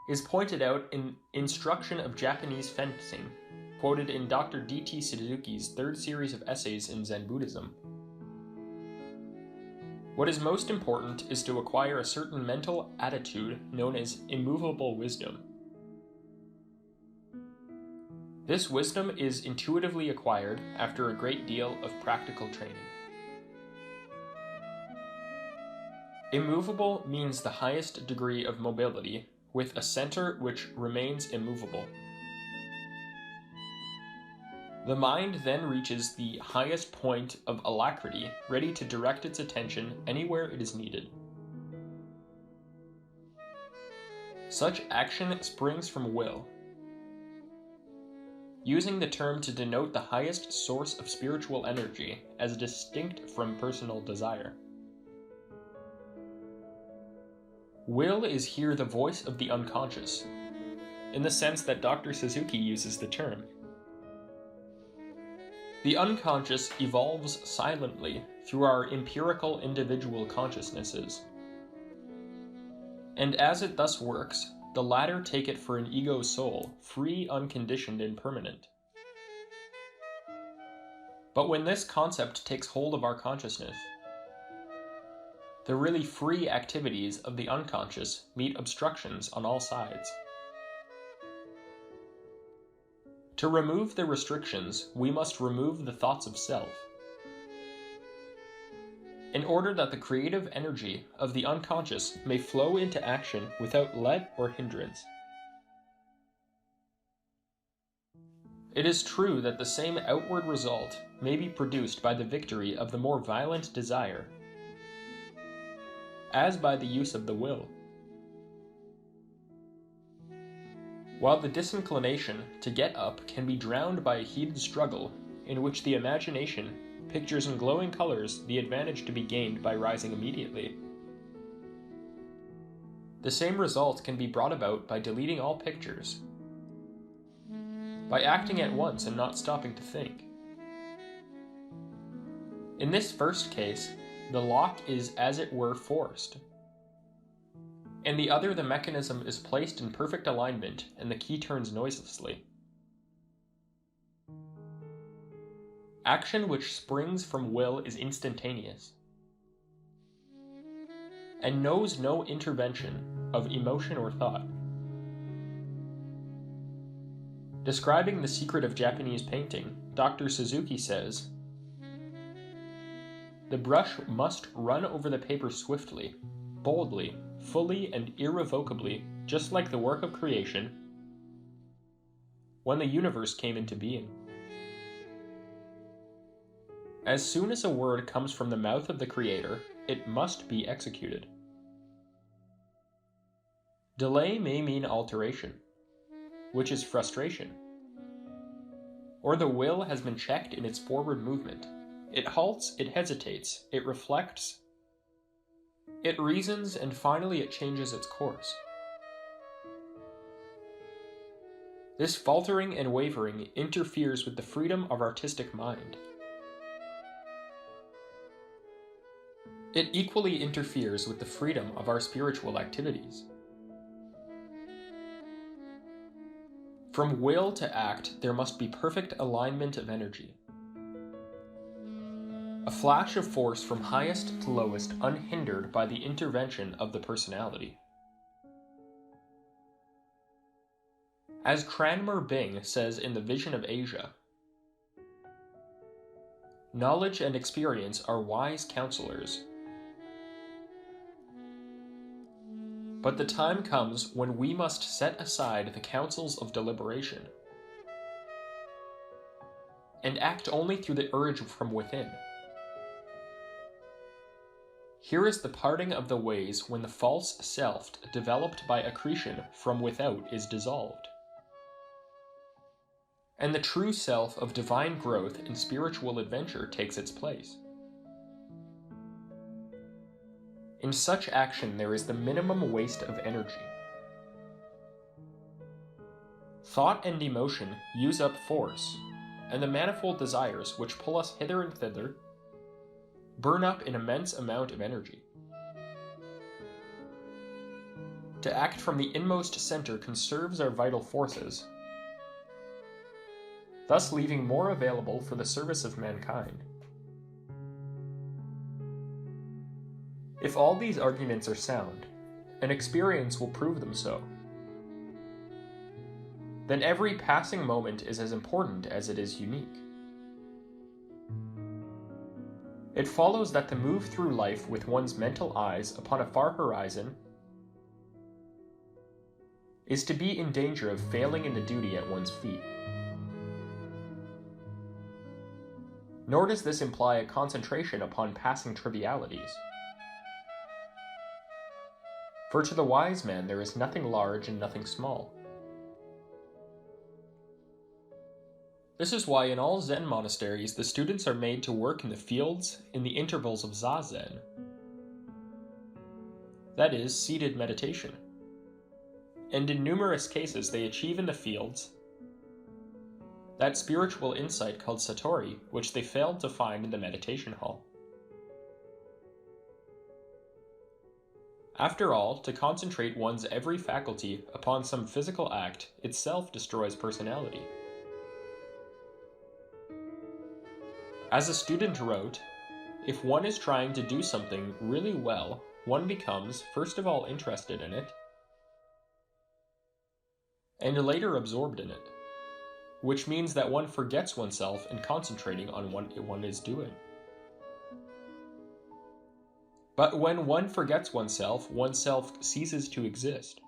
is pointed out in Instruction of Japanese Fencing, quoted in Dr. D.T. Suzuki's third series of essays in Zen Buddhism. What is most important is to acquire a certain mental attitude known as immovable wisdom. This wisdom is intuitively acquired after a great deal of practical training. Immovable means the highest degree of mobility, with a center which remains immovable. The mind then reaches the highest point of alacrity, ready to direct its attention anywhere it is needed. Such action springs from will, using the term to denote the highest source of spiritual energy as distinct from personal desire. Will is here the voice of the unconscious, in the sense that Dr. Suzuki uses the term. The unconscious evolves silently through our empirical individual consciousnesses, and as it thus works, the latter take it for an ego soul, free, unconditioned, and permanent. But when this concept takes hold of our consciousness, the really free activities of the unconscious meet obstructions on all sides. To remove the restrictions, we must remove the thoughts of self, in order that the creative energy of the unconscious may flow into action without let or hindrance. It is true that the same outward result may be produced by the victory of the more violent desire, as by the use of the will, while the disinclination to get up can be drowned by a heated struggle in which the imagination pictures in glowing colors the advantage to be gained by rising immediately. The same result can be brought about by deleting all pictures, by acting at once and not stopping to think. In this first case, the lock is as it were forced. In the other, the mechanism is placed in perfect alignment and the key turns noiselessly. Action which springs from will is instantaneous, and knows no intervention of emotion or thought. Describing the secret of Japanese painting, Dr. Suzuki says, "The brush must run over the paper swiftly, boldly, fully, and irrevocably, just like the work of creation, when the universe came into being. As soon as a word comes from the mouth of the Creator, it must be executed. Delay may mean alteration, which is frustration. Or the will has been checked in its forward movement. It halts, it hesitates, it reflects, it reasons, and finally it changes its course. This faltering and wavering interferes with the freedom of artistic mind. It equally interferes with the freedom of our spiritual activities. From will to act, there must be perfect alignment of energy. A flash of force from highest to lowest, unhindered by the intervention of the personality. As Cranmer Bing says in The Vision of Asia, knowledge and experience are wise counselors. But the time comes when we must set aside the counsels of deliberation and act only through the urge from within. Here is the parting of the ways when the false self developed by accretion from without is dissolved, and the true self of divine growth and spiritual adventure takes its place. In such action there is the minimum waste of energy. Thought and emotion use up force, and the manifold desires which pull us hither and thither burn up an immense amount of energy. To act from the inmost center conserves our vital forces, thus leaving more available for the service of mankind. If all these arguments are sound, and experience will prove them so, then every passing moment is as important as it is unique. It follows that to move through life with one's mental eyes upon a far horizon is to be in danger of failing in the duty at one's feet. Nor does this imply a concentration upon passing trivialities. For to the wise man there is nothing large and nothing small. This is why in all Zen monasteries the students are made to work in the fields in the intervals of zazen, that is, seated meditation, and in numerous cases they achieve in the fields that spiritual insight called satori which they failed to find in the meditation hall. After all, to concentrate one's every faculty upon some physical act itself destroys personality. As a student wrote, if one is trying to do something really well, one becomes, first of all, interested in it, and later absorbed in it, which means that one forgets oneself in concentrating on what one is doing. But when one forgets oneself ceases to exist,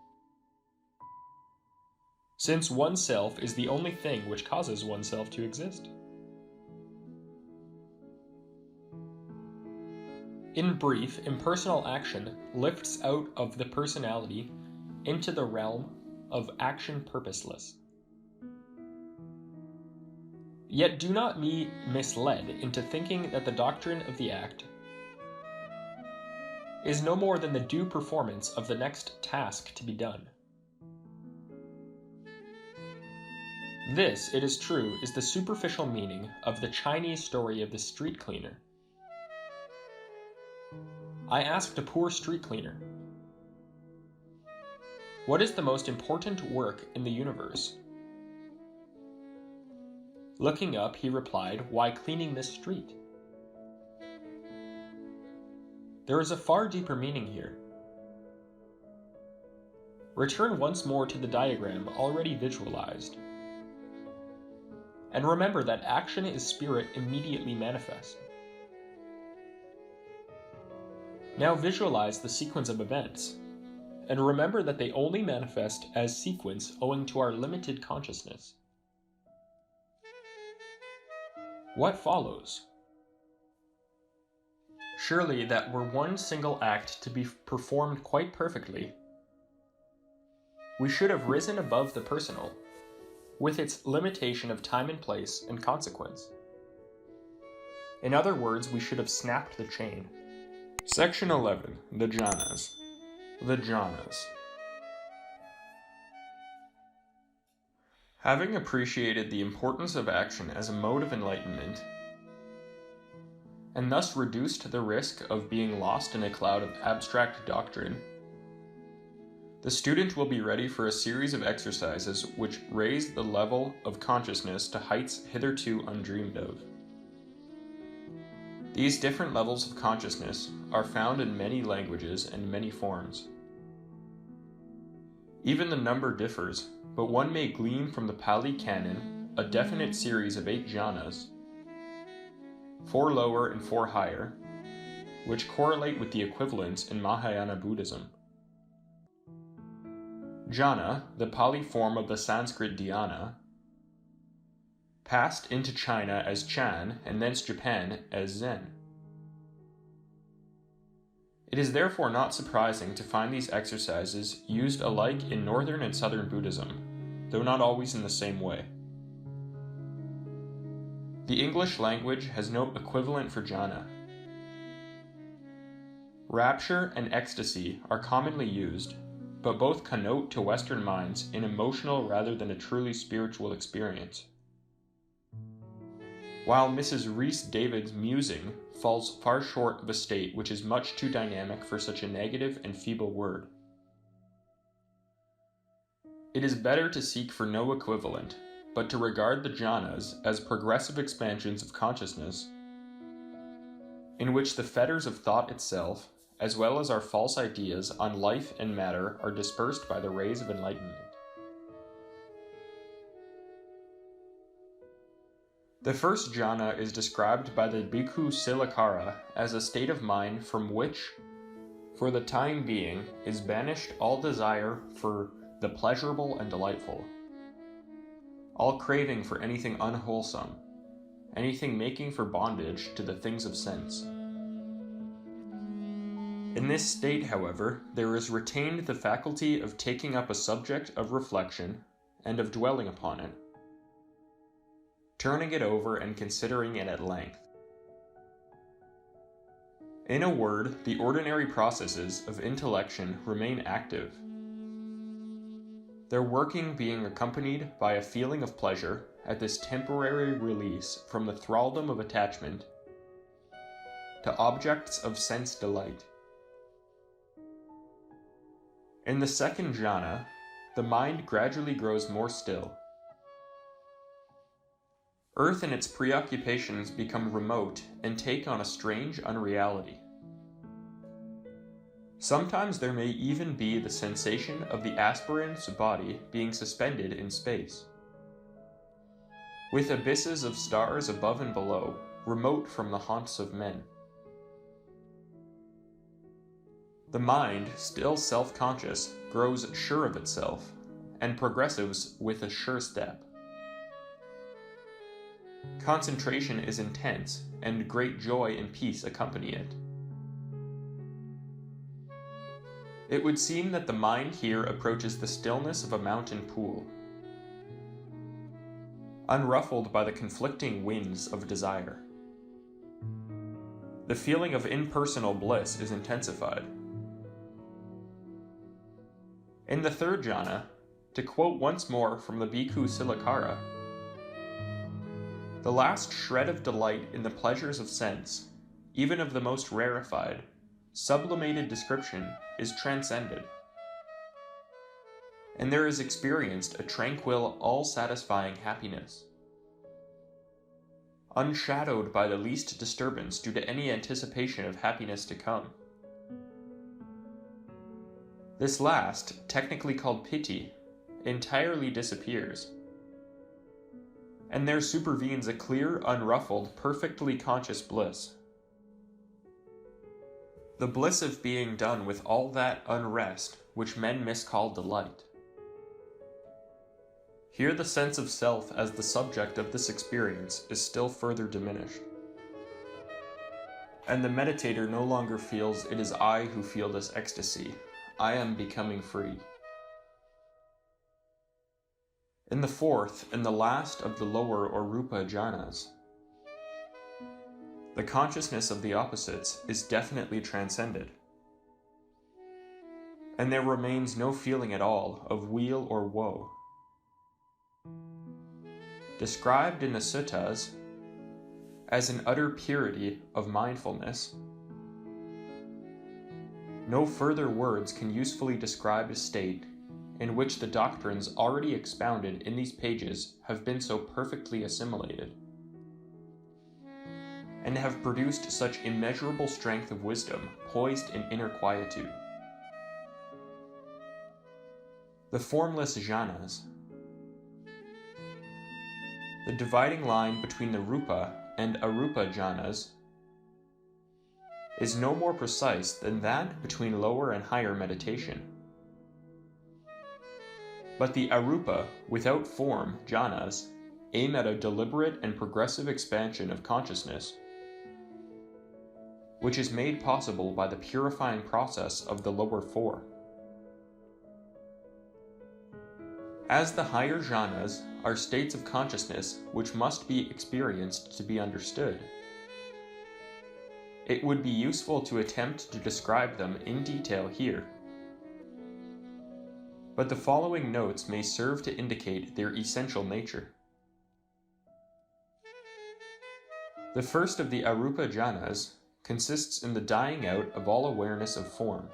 since oneself is the only thing which causes oneself to exist. In brief, impersonal action lifts out of the personality into the realm of action purposeless. Yet do not be misled into thinking that the doctrine of the act is no more than the due performance of the next task to be done. This, it is true, is the superficial meaning of the Chinese story of the street cleaner. I asked a poor street cleaner, "What is the most important work in the universe?" Looking up, he replied, "Why, cleaning this street." There is a far deeper meaning here. Return once more to the diagram already visualized, and remember that action is spirit immediately manifest. Now visualize the sequence of events, and remember that they only manifest as sequence owing to our limited consciousness. What follows? Surely that were one single act to be performed quite perfectly, we should have risen above the personal, with its limitation of time and place and consequence. In other words, we should have snapped the chain. Section 11. The Jhanas. The Jhanas. Having appreciated the importance of action as a mode of enlightenment, and thus reduced the risk of being lost in a cloud of abstract doctrine, the student will be ready for a series of exercises which raise the level of consciousness to heights hitherto undreamed of. These different levels of consciousness are found in many languages and many forms. Even the number differs, but one may glean from the Pali Canon a definite series of 8 jhanas, 4 lower and 4 higher, which correlate with the equivalents in Mahayana Buddhism. Jhana, the Pali form of the Sanskrit dhyana, passed into China as Chan and thence Japan as Zen. It is therefore not surprising to find these exercises used alike in Northern and Southern Buddhism, though not always in the same way. The English language has no equivalent for jhana. Rapture and ecstasy are commonly used, but both connote to Western minds an emotional rather than a truly spiritual experience. While Mrs. Rhys Davids' musing falls far short of a state which is much too dynamic for such a negative and feeble word. It is better to seek for no equivalent, but to regard the jhanas as progressive expansions of consciousness, in which the fetters of thought itself, as well as our false ideas on life and matter, are dispersed by the rays of enlightenment. The first jhana is described by the Bhikkhu Silakara as a state of mind from which, for the time being, is banished all desire for the pleasurable and delightful, all craving for anything unwholesome, anything making for bondage to the things of sense. In this state, however, there is retained the faculty of taking up a subject of reflection and of dwelling upon it, turning it over and considering it at length. In a word, the ordinary processes of intellection remain active, their working being accompanied by a feeling of pleasure at this temporary release from the thraldom of attachment to objects of sense delight. In the second jhana, the mind gradually grows more still. Earth and its preoccupations become remote and take on a strange unreality. Sometimes there may even be the sensation of the aspirant's body being suspended in space, with abysses of stars above and below, remote from the haunts of men. The mind, still self-conscious, grows sure of itself, and progresses with a sure step. Concentration is intense, and great joy and peace accompany it. It would seem that the mind here approaches the stillness of a mountain pool, unruffled by the conflicting winds of desire. The feeling of impersonal bliss is intensified. In the third jhana, to quote once more from the Bhikkhu Silakara, the last shred of delight in the pleasures of sense, even of the most rarefied, sublimated description, is transcended, and there is experienced a tranquil, all-satisfying happiness, unshadowed by the least disturbance due to any anticipation of happiness to come. This last, technically called piti, entirely disappears, and there supervenes a clear, unruffled, perfectly conscious bliss. The bliss of being done with all that unrest which men miscall delight. Here the sense of self as the subject of this experience is still further diminished, and the meditator no longer feels it is I who feel this ecstasy. I am becoming free. In the fourth and the last of the lower or rupa jhanas, the consciousness of the opposites is definitely transcended, and there remains no feeling at all of weal or woe. Described in the suttas as an utter purity of mindfulness, no further words can usefully describe a state in which the doctrines already expounded in these pages have been so perfectly assimilated, and have produced such immeasurable strength of wisdom poised in inner quietude. The formless jhanas. The dividing line between the rupa and arupa jhanas is no more precise than that between lower and higher meditation. But the arupa, without form, jhanas, aim at a deliberate and progressive expansion of consciousness, which is made possible by the purifying process of the lower four. As the higher jhanas are states of consciousness which must be experienced to be understood, it would be useful to attempt to describe them in detail here. But the following notes may serve to indicate their essential nature. The first of the arupa jhanas consists in the dying out of all awareness of form.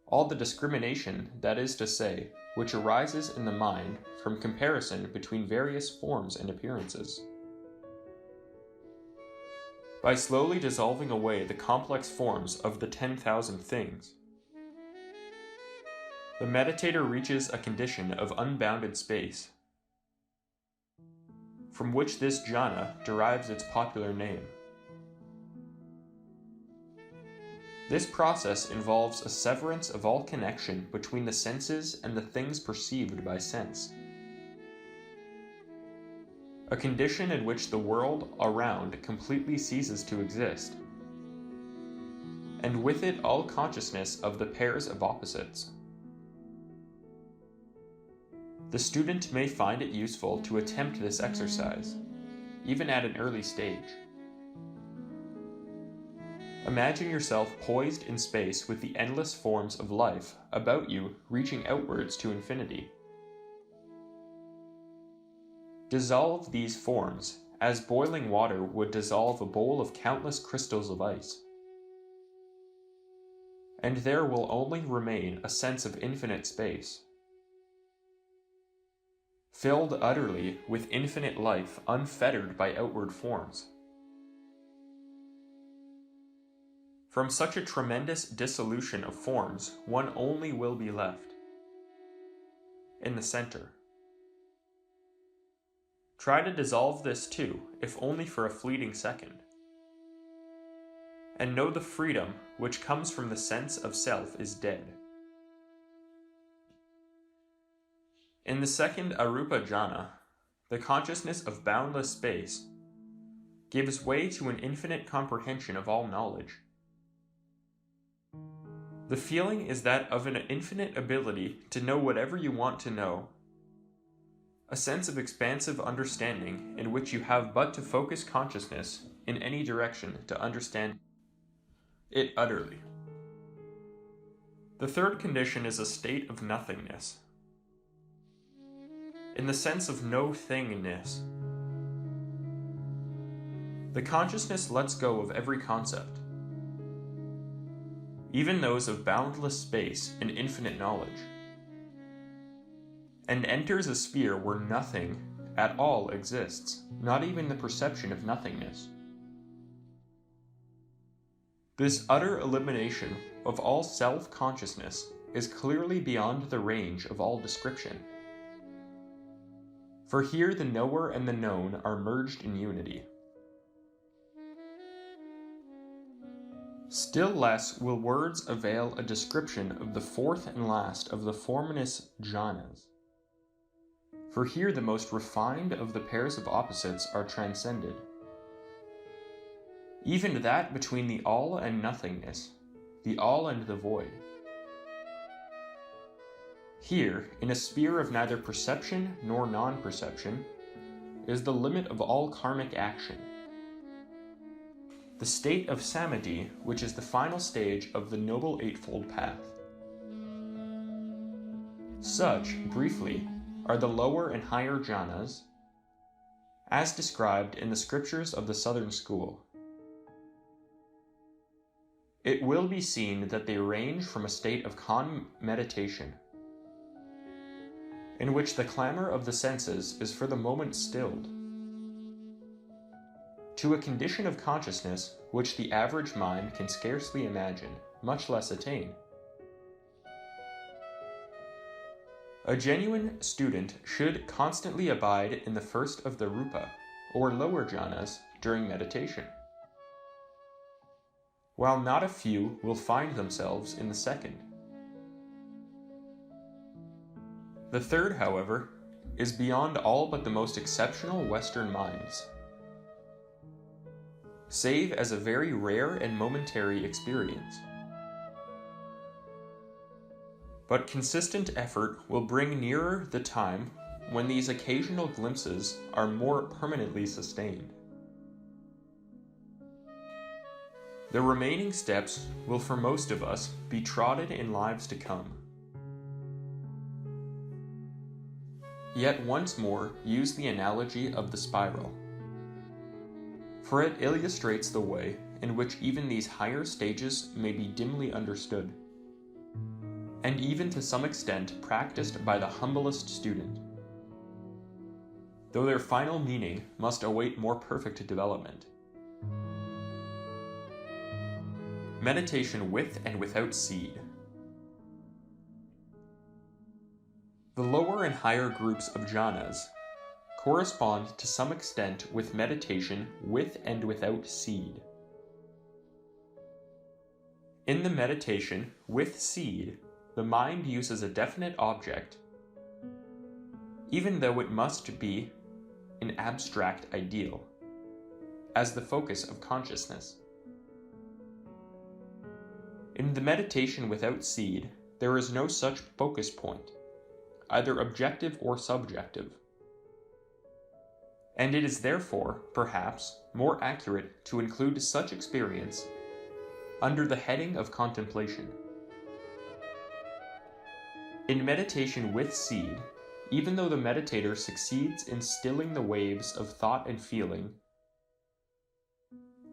All the discrimination, that is to say, which arises in the mind from comparison between various forms and appearances. By slowly dissolving away the complex forms of the 10,000 things, the meditator reaches a condition of unbounded space, from which this jhana derives its popular name. This process involves a severance of all connection between the senses and the things perceived by sense, a condition in which the world around completely ceases to exist, and with it all consciousness of the pairs of opposites. The student may find it useful to attempt this exercise, even at an early stage. Imagine yourself poised in space with the endless forms of life about you reaching outwards to infinity. Dissolve these forms as boiling water would dissolve a bowl of countless crystals of ice. And there will only remain a sense of infinite space, filled utterly with infinite life unfettered by outward forms. From such a tremendous dissolution of forms, one only will be left: in the center. Try to dissolve this too, if only for a fleeting second. And know the freedom which comes from the sense of self is dead. In the second arupa jhana, the consciousness of boundless space gives way to an infinite comprehension of all knowledge. The feeling is that of an infinite ability to know whatever you want to know, a sense of expansive understanding in which you have but to focus consciousness in any direction to understand it utterly. The third condition is a state of nothingness, in the sense of no thingness. The consciousness lets go of every concept, even those of boundless space and infinite knowledge, and enters a sphere where nothing at all exists, not even the perception of nothingness. This utter elimination of all self-consciousness is clearly beyond the range of all description, for here the knower and the known are merged in unity. Still less will words avail a description of the fourth and last of the formless jhanas, for here the most refined of the pairs of opposites are transcended, even that between the all and nothingness, the all and the void. Here, in a sphere of neither perception nor non-perception, is the limit of all karmic action, the state of samadhi, which is the final stage of the Noble Eightfold Path. Such, briefly, are the lower and higher jhanas, as described in the scriptures of the Southern School. It will be seen that they range from a state of calm meditation, in which the clamor of the senses is for the moment stilled, to a condition of consciousness which the average mind can scarcely imagine, much less attain. A genuine student should constantly abide in the first of the rupa, or lower jhanas, during meditation, while not a few will find themselves in the second. The third, however, is beyond all but the most exceptional Western minds, save as a very rare and momentary experience. But consistent effort will bring nearer the time when these occasional glimpses are more permanently sustained. The remaining steps will for most of us be trodden in lives to come. Yet once more use the analogy of the spiral, for it illustrates the way in which even these higher stages may be dimly understood, and even to some extent practiced by the humblest student, though their final meaning must await more perfect development. Meditation with and without seed. The lower and higher groups of jhanas correspond to some extent with meditation with and without seed. In the meditation with seed, the mind uses a definite object, even though it must be an abstract ideal, as the focus of consciousness. In the meditation without seed, there is no such focus point, either objective or subjective, and it is therefore, perhaps, more accurate to include such experience under the heading of contemplation. In meditation with seed, even though the meditator succeeds in stilling the waves of thought and feeling,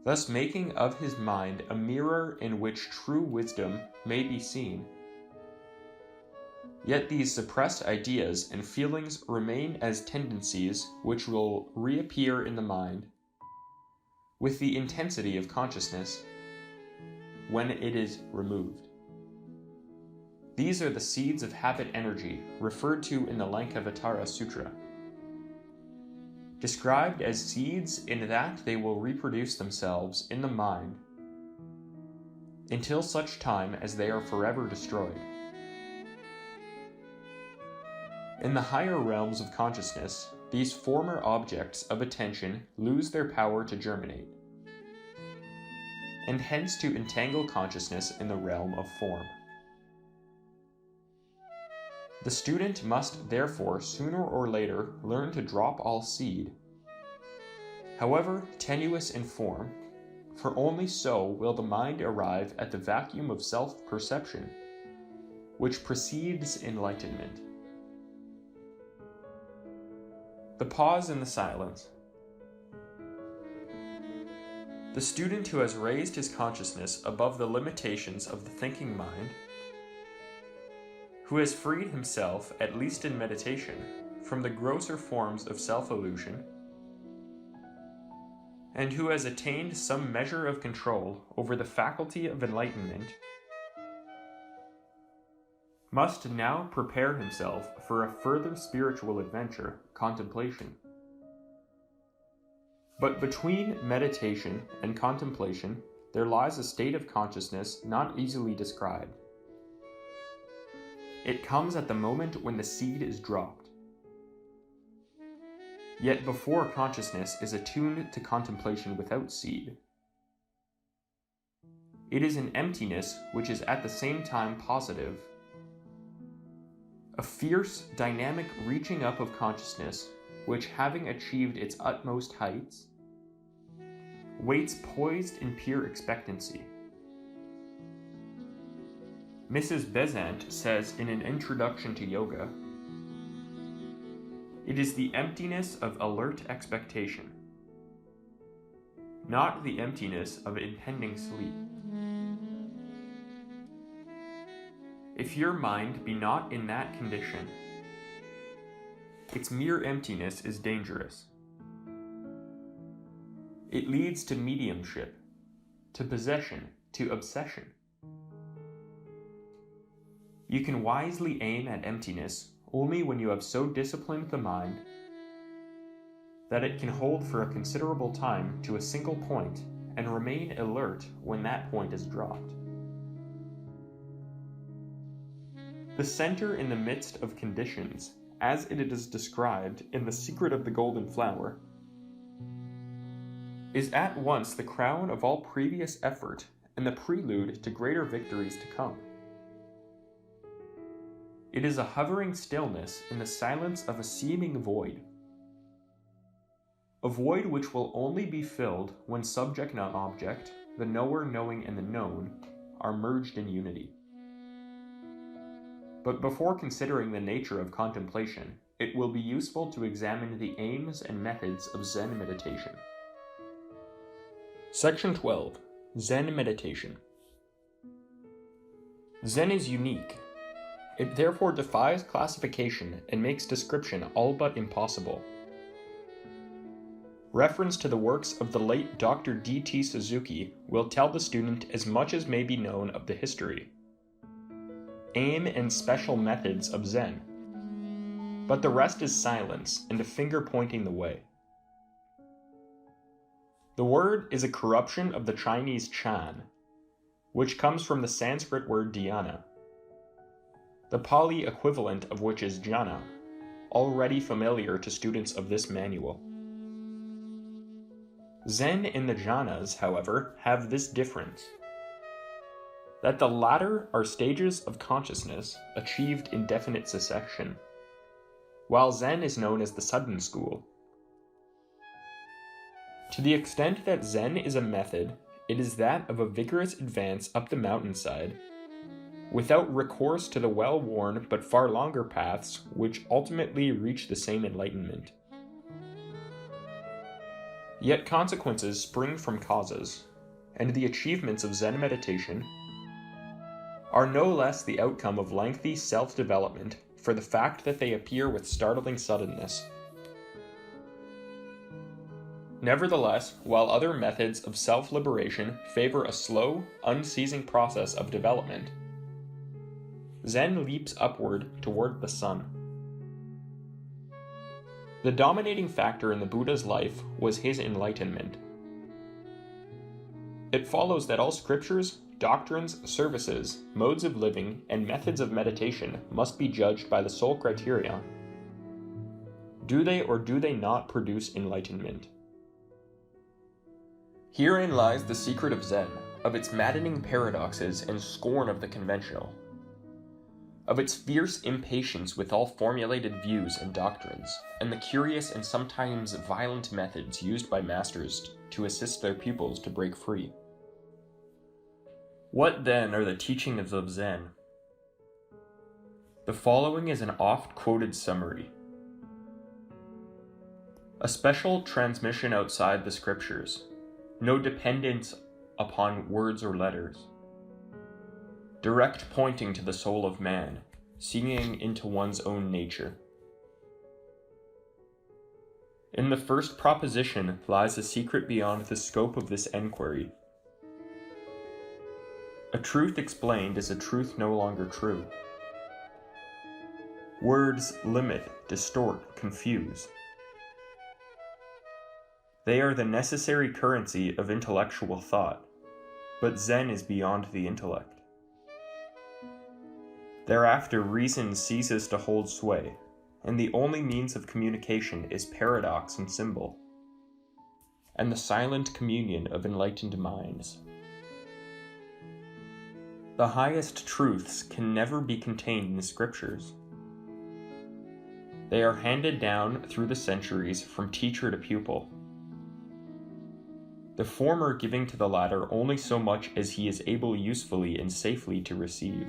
thus making of his mind a mirror in which true wisdom may be seen, yet these suppressed ideas and feelings remain as tendencies which will reappear in the mind with the intensity of consciousness when it is removed. These are the seeds of habit energy referred to in the Lankavatara Sutra, described as seeds in that they will reproduce themselves in the mind until such time as they are forever destroyed. In the higher realms of consciousness, these former objects of attention lose their power to germinate, and hence to entangle consciousness in the realm of form. The student must therefore sooner or later learn to drop all seed, however tenuous in form, for only so will the mind arrive at the vacuum of self-perception, which precedes enlightenment. The pause in the silence. The student who has raised his consciousness above the limitations of the thinking mind, who has freed himself, at least in meditation, from the grosser forms of self-illusion, and who has attained some measure of control over the faculty of enlightenment, must now prepare himself for a further spiritual adventure, contemplation. But between meditation and contemplation, there lies a state of consciousness not easily described. It comes at the moment when the seed is dropped. Yet before consciousness is attuned to contemplation without seed, it is an emptiness which is at the same time positive, a fierce, dynamic reaching up of consciousness which, having achieved its utmost heights, waits poised in pure expectancy. Mrs. Besant says in an introduction to yoga, "It is the emptiness of alert expectation, not the emptiness of impending sleep. If your mind be not in that condition, its mere emptiness is dangerous. It leads to mediumship, to possession, to obsession. You can wisely aim at emptiness only when you have so disciplined the mind that it can hold for a considerable time to a single point and remain alert when that point is dropped. The center in the midst of conditions, as it is described in The Secret of the Golden Flower, is at once the crown of all previous effort and the prelude to greater victories to come. It is a hovering stillness in the silence of a seeming void. A void which will only be filled when subject and object, the knower, knowing, and the known, are merged in unity. But before considering the nature of contemplation, it will be useful to examine the aims and methods of Zen meditation. Section 12. Zen Meditation. Zen is unique. It therefore defies classification and makes description all but impossible. Reference to the works of the late Dr. D.T. Suzuki will tell the student as much as may be known of the history, aim, and special methods of Zen. But the rest is silence and a finger pointing the way. The word is a corruption of the Chinese Chan, which comes from the Sanskrit word dhyana, the Pali equivalent of which is jhana, already familiar to students of this manual. Zen and the jhanas, however, have this difference, that the latter are stages of consciousness achieved in definite succession, while Zen is known as the sudden school. To the extent that Zen is a method, it is that of a vigorous advance up the mountainside, without recourse to the well-worn but far longer paths which ultimately reach the same enlightenment. Yet consequences spring from causes, and the achievements of Zen meditation are no less the outcome of lengthy self-development for the fact that they appear with startling suddenness. Nevertheless, while other methods of self-liberation favor a slow, unceasing process of development, Zen leaps upward toward the sun. The dominating factor in the Buddha's life was his enlightenment. It follows that all scriptures, doctrines, services, modes of living, and methods of meditation must be judged by the sole criteria: do they or do they not produce enlightenment? Herein lies the secret of Zen, of its maddening paradoxes and scorn of the conventional, of its fierce impatience with all formulated views and doctrines, and the curious and sometimes violent methods used by masters to assist their pupils to break free. What then are the teachings of Zen? The following is an oft-quoted summary. A special transmission outside the scriptures, no dependence upon words or letters. Direct pointing to the soul of man, seeing into one's own nature. In the first proposition lies a secret beyond the scope of this enquiry. A truth explained is a truth no longer true. Words limit, distort, confuse. They are the necessary currency of intellectual thought, but Zen is beyond the intellect. Thereafter, reason ceases to hold sway, and the only means of communication is paradox and symbol, and the silent communion of enlightened minds. The highest truths can never be contained in the scriptures. They are handed down through the centuries from teacher to pupil, the former giving to the latter only so much as he is able usefully and safely to receive.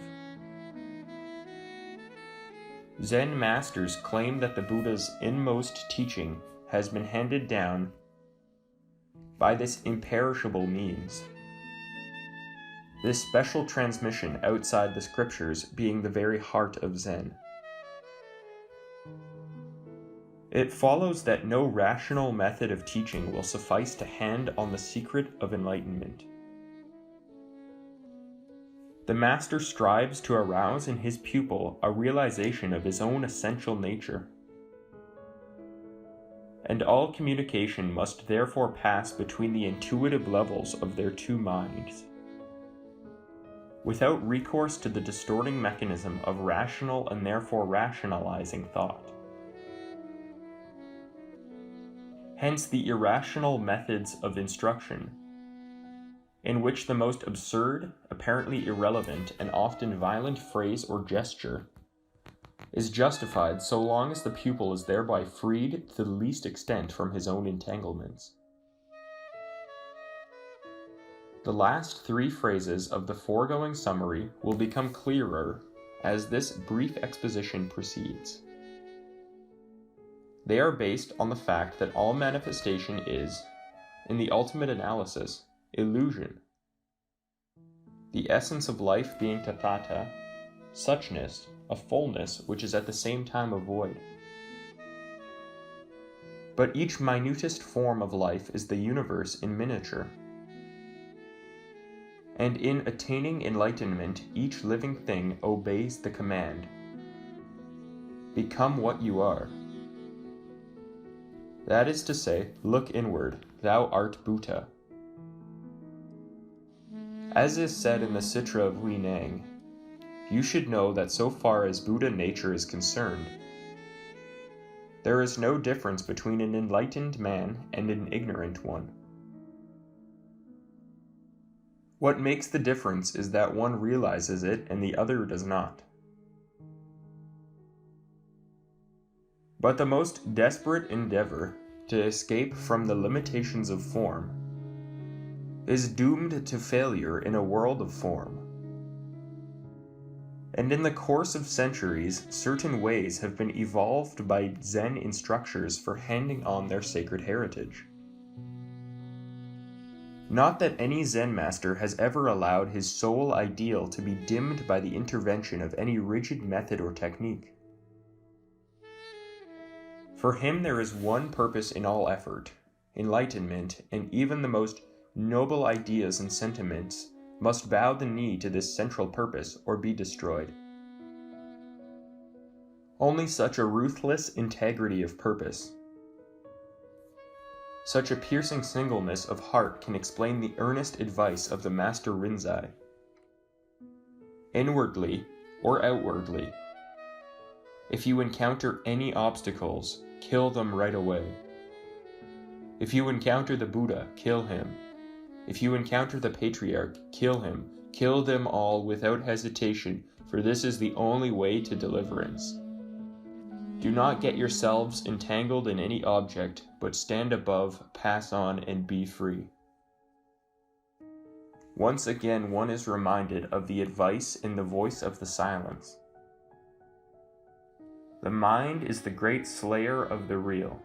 Zen masters claim that the Buddha's inmost teaching has been handed down by this imperishable means, this special transmission outside the scriptures being the very heart of Zen. It follows that no rational method of teaching will suffice to hand on the secret of enlightenment. The master strives to arouse in his pupil a realization of his own essential nature, and all communication must therefore pass between the intuitive levels of their two minds. without recourse to the distorting mechanism of rational and therefore rationalizing thought. Hence the irrational methods of instruction, in which the most absurd, apparently irrelevant, and often violent phrase or gesture is justified so long as the pupil is thereby freed to the least extent from his own entanglements. The last three phrases of the foregoing summary will become clearer as this brief exposition proceeds. They are based on the fact that all manifestation is, in the ultimate analysis, illusion. The essence of life being tathata, suchness, a fullness which is at the same time a void. But each minutest form of life is the universe in miniature. And in attaining enlightenment, each living thing obeys the command, become what you are. That is to say, look inward, thou art Buddha. As is said in the Sutra of Huineng, you should know that so far as Buddha nature is concerned, there is no difference between an enlightened man and an ignorant one. What makes the difference is that one realizes it and the other does not. But the most desperate endeavor to escape from the limitations of form is doomed to failure in a world of form. And in the course of centuries, certain ways have been evolved by Zen instructors for handing on their sacred heritage. Not that any Zen master has ever allowed his sole ideal to be dimmed by the intervention of any rigid method or technique. For him there is one purpose in all effort, enlightenment, and even the most noble ideas and sentiments must bow the knee to this central purpose or be destroyed. Only such a ruthless integrity of purpose, such a piercing singleness of heart can explain the earnest advice of the Master Rinzai. Inwardly or outwardly, if you encounter any obstacles, kill them right away. If you encounter the Buddha, kill him. If you encounter the Patriarch, kill him. Kill them all without hesitation, for this is the only way to deliverance. Do not get yourselves entangled in any object, but stand above, pass on, and be free. Once again, one is reminded of the advice in the voice of the silence. The mind is the great slayer of the real.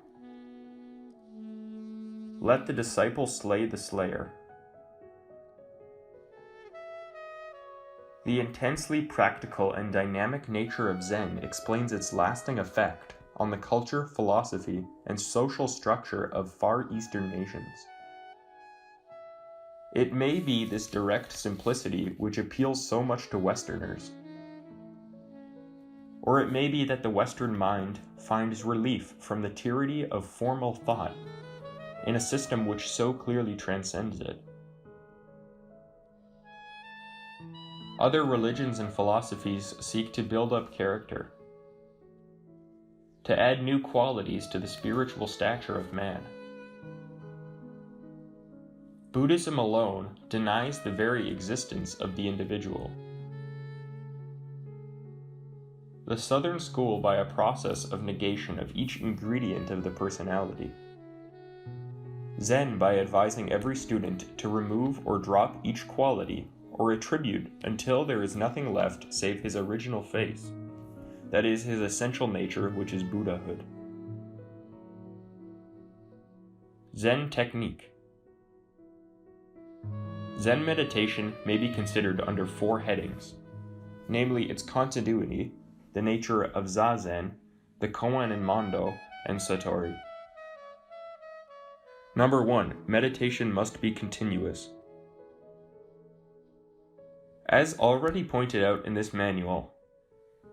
Let the disciple slay the slayer. The intensely practical and dynamic nature of Zen explains its lasting effect on the culture, philosophy, and social structure of Far Eastern nations. It may be this direct simplicity which appeals so much to Westerners. Or it may be that the Western mind finds relief from the tyranny of formal thought in a system which so clearly transcends it. Other religions and philosophies seek to build up character, to add new qualities to the spiritual stature of man. Buddhism alone denies the very existence of the individual. The Southern school by a process of negation of each ingredient of the personality. Zen by advising every student to remove or drop each quality or attribute until there is nothing left save his original face, that is, his essential nature, which is Buddhahood. Zen technique. Zen meditation may be considered under four headings, namely its continuity, the nature of Zazen, the Koan and Mondo, and Satori. Number 1. Meditation must be continuous. As already pointed out in this manual,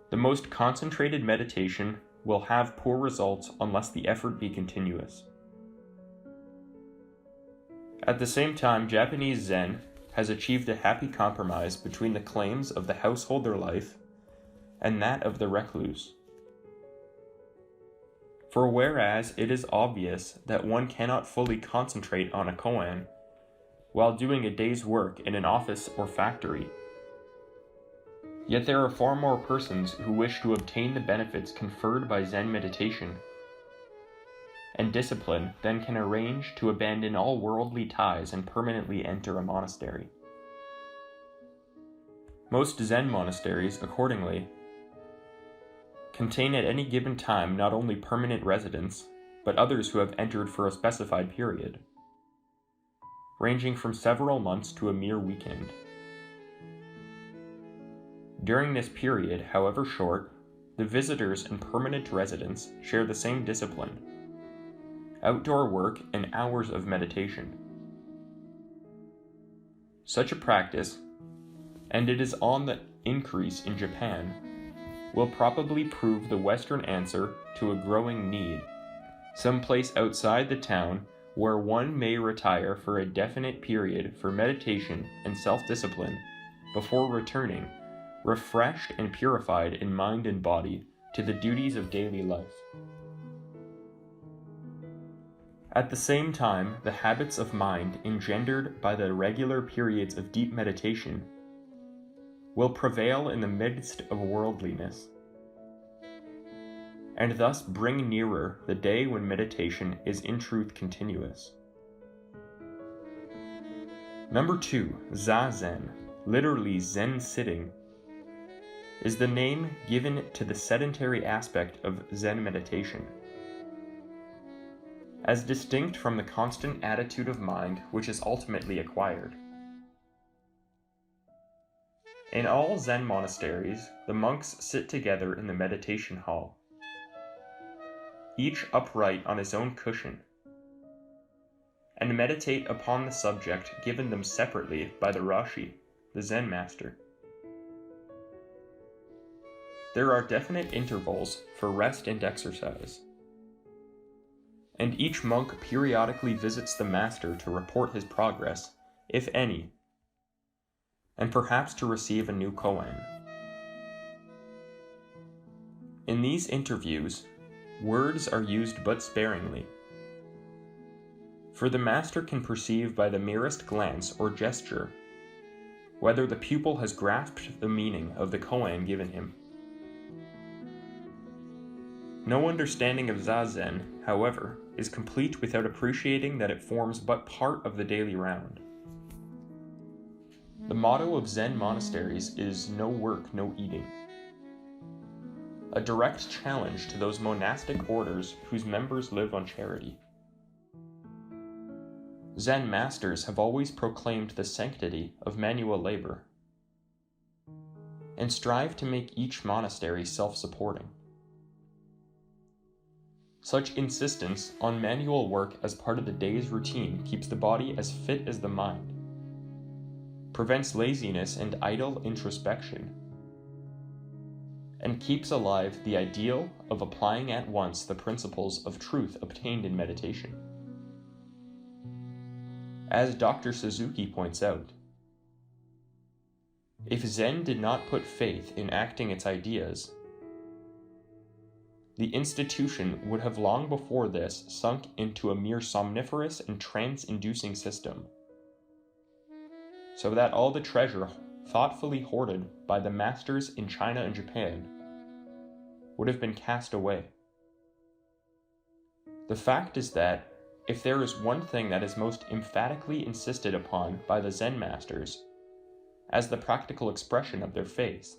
the most concentrated meditation will have poor results unless the effort be continuous. At the same time, Japanese Zen has achieved a happy compromise between the claims of the householder life and that of the recluse. For whereas it is obvious that one cannot fully concentrate on a koan while doing a day's work in an office or factory, yet there are far more persons who wish to obtain the benefits conferred by Zen meditation and discipline than can arrange to abandon all worldly ties and permanently enter a monastery. Most Zen monasteries, accordingly, contain at any given time not only permanent residents, but others who have entered for a specified period, ranging from several months to a mere weekend. During this period, however short, the visitors and permanent residents share the same discipline, outdoor work, and hours of meditation. Such a practice, and it is on the increase in Japan, will probably prove the Western answer to a growing need, someplace outside the town where one may retire for a definite period for meditation and self-discipline before returning, refreshed and purified in mind and body, to the duties of daily life. At the same time, the habits of mind engendered by the regular periods of deep meditation will prevail in the midst of worldliness, and thus bring nearer the day when meditation is in truth continuous. Number 2, Zazen, literally Zen sitting, is the name given to the sedentary aspect of Zen meditation, as distinct from the constant attitude of mind which is ultimately acquired. In all Zen monasteries, the monks sit together in the meditation hall, each upright on his own cushion, and meditate upon the subject given them separately by the Rashi, the Zen master. There are definite intervals for rest and exercise, and each monk periodically visits the master to report his progress, if any, and perhaps to receive a new koan. In these interviews, words are used but sparingly, for the master can perceive by the merest glance or gesture whether the pupil has grasped the meaning of the koan given him. No understanding of Zazen, however, is complete without appreciating that it forms but part of the daily round. The motto of Zen monasteries is no work, no eating, a direct challenge to those monastic orders whose members live on charity. Zen masters have always proclaimed the sanctity of manual labor, and strive to make each monastery self-supporting. Such insistence on manual work as part of the day's routine keeps the body as fit as the mind, prevents laziness and idle introspection, and keeps alive the ideal of applying at once the principles of truth obtained in meditation. As Dr. Suzuki points out, if Zen did not put faith in acting its ideas, the institution would have long before this sunk into a mere somniferous and trance-inducing system, so that all the treasure thoughtfully hoarded by the masters in China and Japan would have been cast away. The fact is that if there is one thing that is most emphatically insisted upon by the Zen masters as the practical expression of their faith,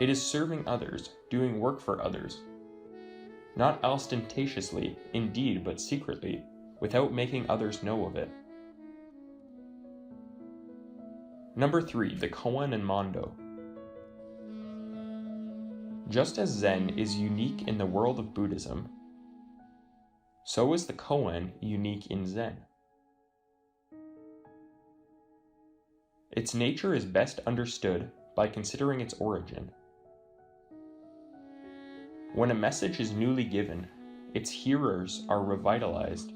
it is serving others, doing work for others, not ostentatiously, indeed, but secretly, without making others know of it. Number 3, the koan and mondo. Just as Zen is unique in the world of Buddhism, so is the koan unique in Zen. Its nature is best understood by considering its origin. When a message is newly given, its hearers are revitalized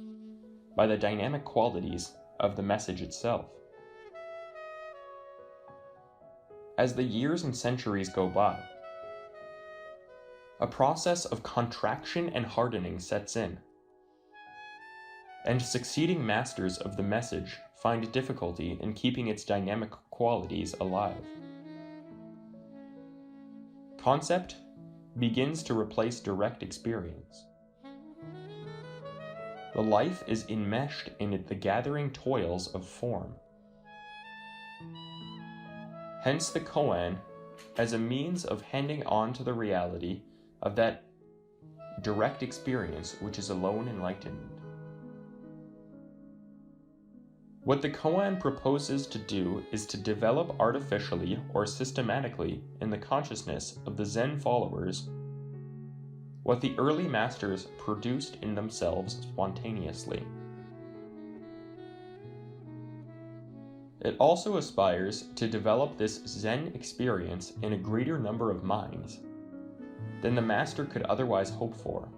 by the dynamic qualities of the message itself. As the years and centuries go by, a process of contraction and hardening sets in, and succeeding masters of the message find difficulty in keeping its dynamic qualities alive. Concept begins to replace direct experience. The life is enmeshed in the gathering toils of form. Hence the koan as a means of handing on to the reality of that direct experience which is alone enlightenment. What the koan proposes to do is to develop artificially or systematically in the consciousness of the Zen followers what the early masters produced in themselves spontaneously. It also aspires to develop this Zen experience in a greater number of minds than the master could otherwise hope for.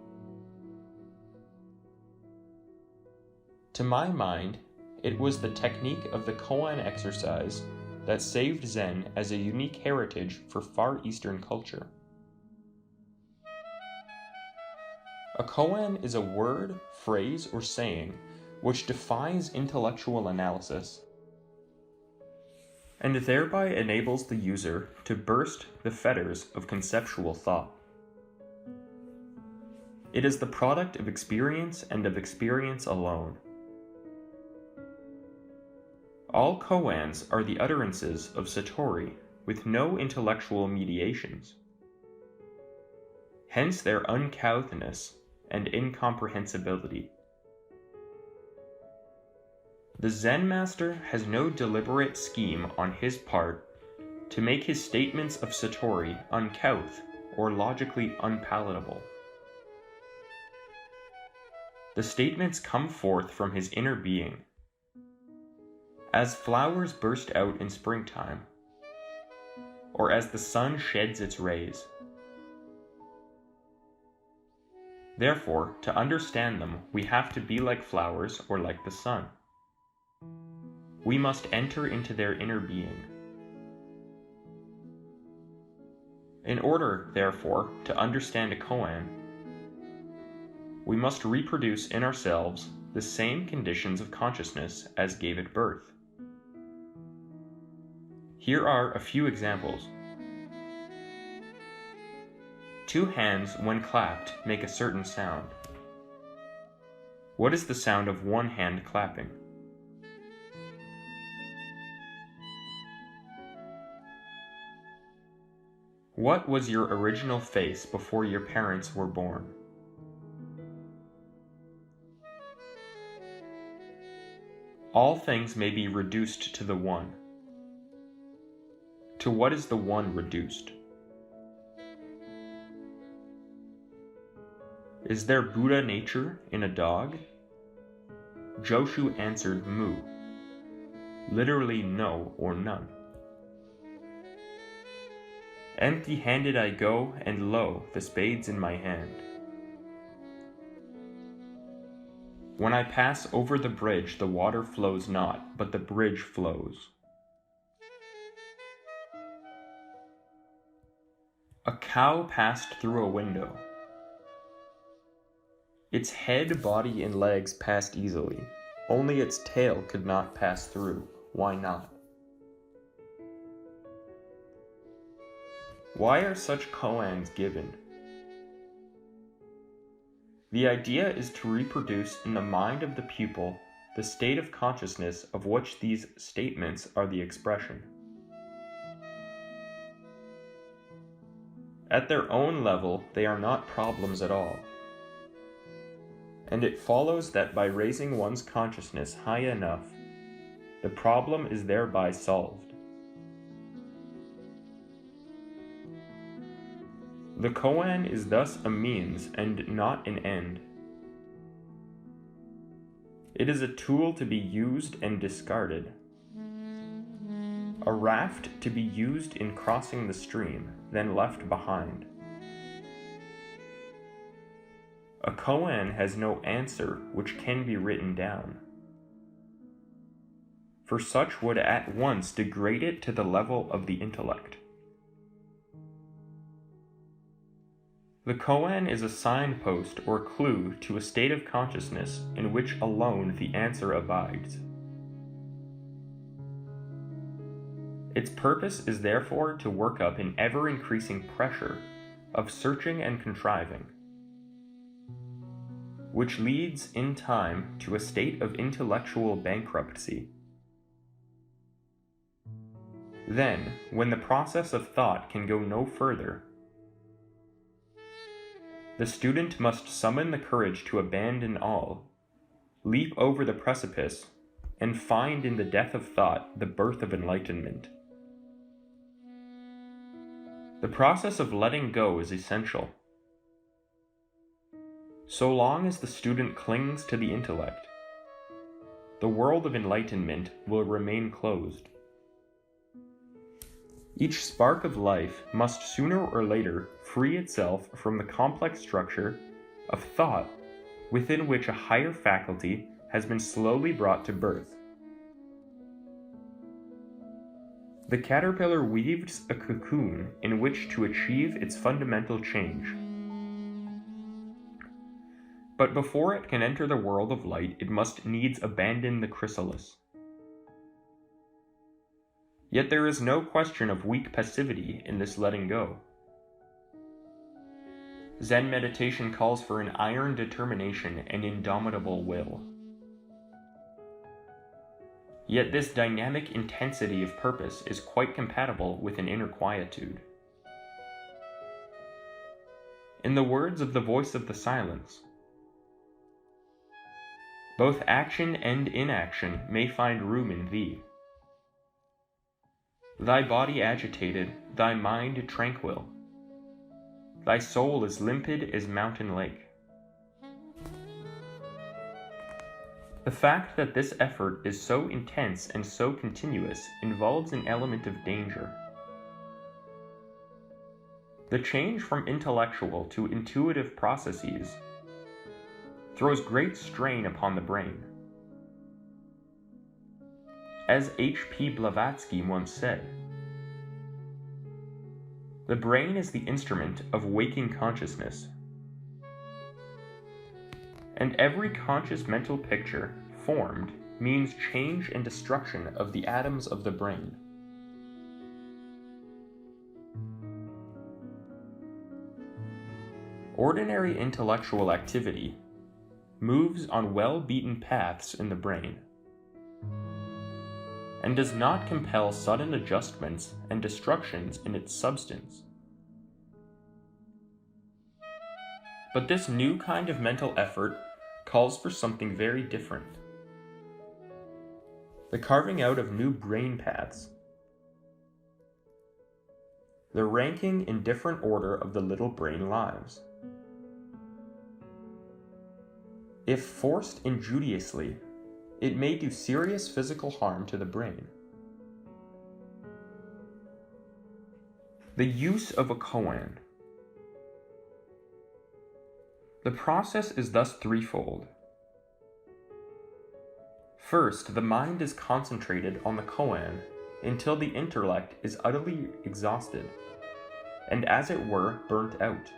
To my mind, it was the technique of the koan exercise that saved Zen as a unique heritage for Far Eastern culture. A koan is a word, phrase, or saying which defies intellectual analysis and thereby enables the user to burst the fetters of conceptual thought. It is the product of experience and of experience alone. All koans are the utterances of satori with no intellectual mediations. Hence their uncouthness and incomprehensibility. The Zen master has no deliberate scheme on his part to make his statements of satori uncouth or logically unpalatable. The statements come forth from his inner being. As flowers burst out in springtime, or as the sun sheds its rays. Therefore, to understand them, we have to be like flowers or like the sun. We must enter into their inner being. In order, therefore, to understand a koan, we must reproduce in ourselves the same conditions of consciousness as gave it birth. Here are a few examples. Two hands, when clapped, make a certain sound. What is the sound of one hand clapping? What was your original face before your parents were born? All things may be reduced to the one. To what is the one reduced? Is there Buddha nature in a dog? Joshu answered mu, literally no or none. Empty-handed I go, and lo, the spade's in my hand. When I pass over the bridge, the water flows not, but the bridge flows. A cow passed through a window. Its head, body, and legs passed easily. Only its tail could not pass through. Why not? Why are such koans given? The idea is to reproduce in the mind of the pupil the state of consciousness of which these statements are the expression. At their own level, they are not problems at all. And it follows that by raising one's consciousness high enough, the problem is thereby solved. The koan is thus a means and not an end. It is a tool to be used and discarded. A raft to be used in crossing the stream, then left behind. A koan has no answer which can be written down. for such would at once degrade it to the level of the intellect. The koan is a signpost or clue to a state of consciousness in which alone the answer abides. Its purpose is therefore to work up an ever-increasing pressure of searching and contriving, which leads in time to a state of intellectual bankruptcy. Then, when the process of thought can go no further, the student must summon the courage to abandon all, leap over the precipice, and find in the death of thought the birth of enlightenment. The process of letting go is essential. So long as the student clings to the intellect, the world of enlightenment will remain closed. Each spark of life must sooner or later free itself from the complex structure of thought within which a higher faculty has been slowly brought to birth. The caterpillar weaves a cocoon in which to achieve its fundamental change. But before it can enter the world of light, it must needs abandon the chrysalis. Yet there is no question of weak passivity in this letting go. Zen meditation calls for an iron determination and indomitable will. Yet this dynamic intensity of purpose is quite compatible with an inner quietude. In the words of the voice of the silence, both action and inaction may find room in thee. Thy body agitated, thy mind tranquil. Thy soul is limpid as mountain lake. The fact that this effort is so intense and so continuous involves an element of danger. The change from intellectual to intuitive processes throws great strain upon the brain. As H.P. Blavatsky once said, the brain is the instrument of waking consciousness, and every conscious mental picture formed means change and destruction of the atoms of the brain. Ordinary intellectual activity moves on well-beaten paths in the brain, and does not compel sudden adjustments and destructions in its substance. But this new kind of mental effort calls for something very different: the carving out of new brain paths, the ranking in different order of the little brain lives. If forced injudiciously, it may do serious physical harm to the brain. The use of a koan. The process is thus threefold. First, the mind is concentrated on the koan until the intellect is utterly exhausted, and as it were, burnt out.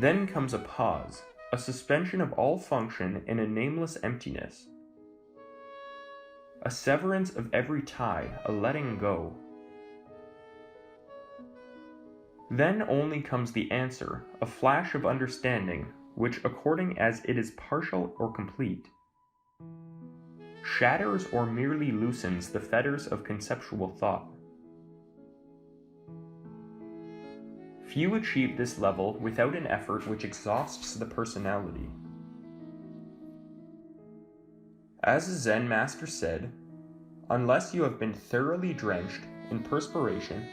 Then comes a pause, a suspension of all function in a nameless emptiness, a severance of every tie, a letting go. Then only comes the answer, a flash of understanding, which, according as it is partial or complete, shatters or merely loosens the fetters of conceptual thought. Few achieve this level without an effort which exhausts the personality. As a Zen master said, unless you have been thoroughly drenched in perspiration,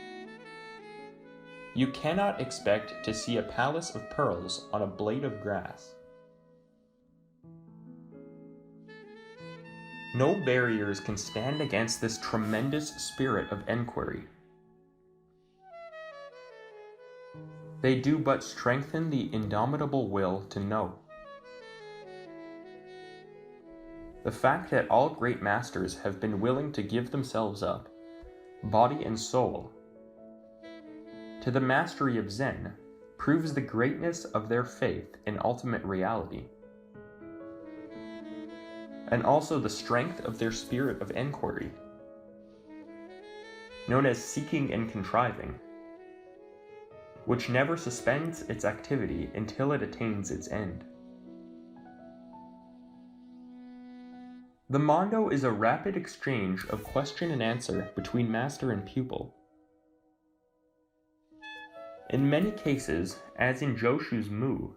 you cannot expect to see a palace of pearls on a blade of grass. No barriers can stand against this tremendous spirit of enquiry. They do but strengthen the indomitable will to know. the fact that all great masters have been willing to give themselves up, body and soul, to the mastery of Zen proves the greatness of their faith in ultimate reality, and also the strength of their spirit of inquiry, known as seeking and contriving, which never suspends its activity until it attains its end. The Mondo is a rapid exchange of question and answer between master and pupil. In many cases, as in Joshu's Mu,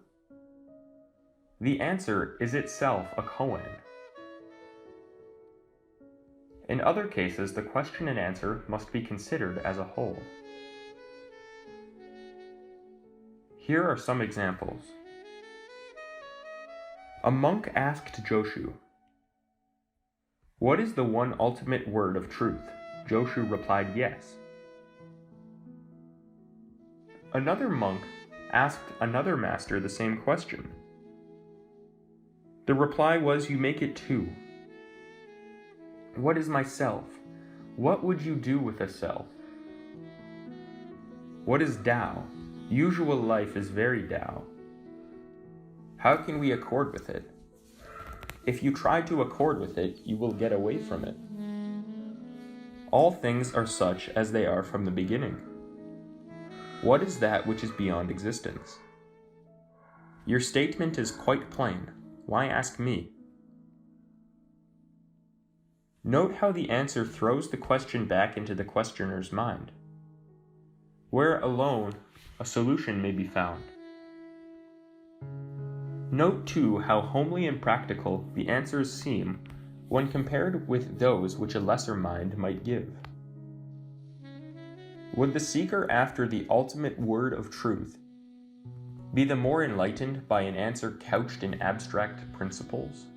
the answer is itself a koan. In other cases, the question and answer must be considered as a whole. Here are some examples. A monk asked Joshu, "What is the one ultimate word of truth?" Joshu replied, "Yes." Another monk asked another master the same question. The reply was, "You make it two. What is myself? What would you do with a self? What is Tao? Usual life is very Tao. How can we accord with it? If you try to accord with it, you will get away from it. All things are such as they are from the beginning. What is that which is beyond existence? Your statement is quite plain. Why ask me?" Note how the answer throws the question back into the questioner's mind, where alone a solution may be found. Note too how homely and practical the answers seem when compared with those which a lesser mind might give. Would the seeker after the ultimate word of truth be the more enlightened by an answer couched in abstract principles?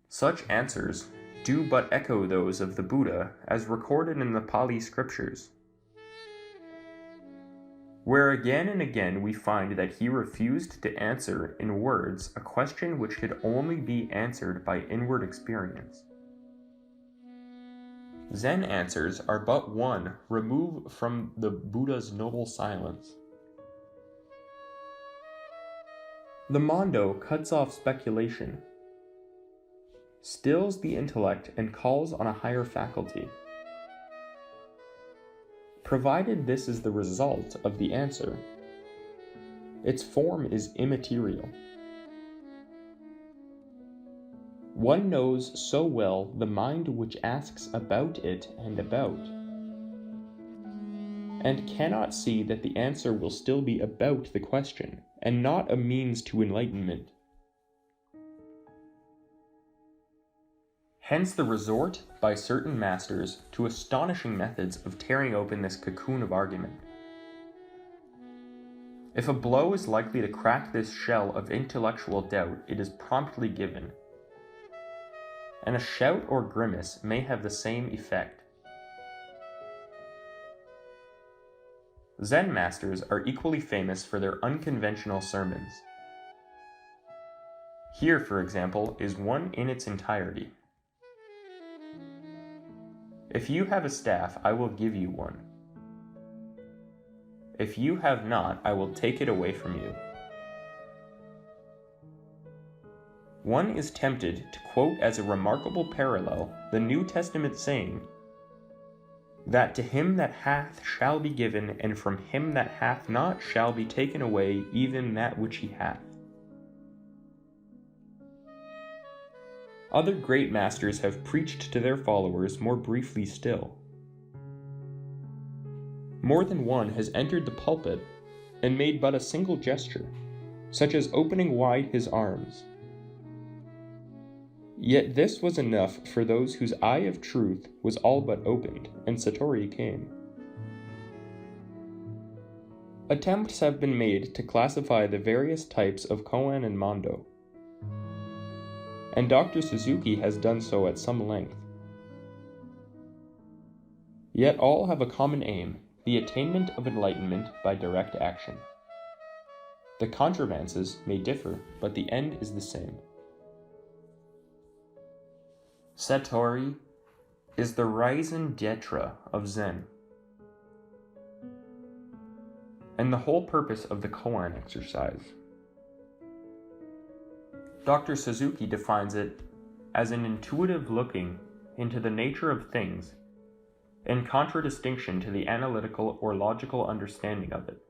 Such answers do but echo those of the Buddha as recorded in the Pali scriptures, where again and again we find that he refused to answer in words a question which could only be answered by inward experience. Zen answers are but one remove from the Buddha's noble silence. The Mondo cuts off speculation, stills the intellect, and calls on a higher faculty. Provided this is the result of the answer, its form is immaterial. One knows so well the mind which asks about it and about, and cannot see that the answer will still be about the question, and not a means to enlightenment. Hence the resort by certain masters to astonishing methods of tearing open this cocoon of argument. If a blow is likely to crack this shell of intellectual doubt, it is promptly given, and a shout or grimace may have the same effect. Zen masters are equally famous for their unconventional sermons. Here, for example, is one in its entirety. If you have a staff, I will give you one. If you have not, I will take it away from you. One is tempted to quote as a remarkable parallel the New Testament saying, that to him that hath shall be given, and from him that hath not shall be taken away even that which he hath. Other great masters have preached to their followers more briefly still. More than one has entered the pulpit and made but a single gesture, such as opening wide his arms. Yet this was enough for those whose eye of truth was all but opened, and Satori came. Attempts have been made to classify the various types of koan and mondo, and Dr. Suzuki has done so at some length. Yet all have a common aim, the attainment of enlightenment by direct action. The contrivances may differ, but the end is the same. Satori is the raison d'etre of Zen, and the whole purpose of the koan exercise. Dr. Suzuki defines it as an intuitive looking into the nature of things in contradistinction to the analytical or logical understanding of it.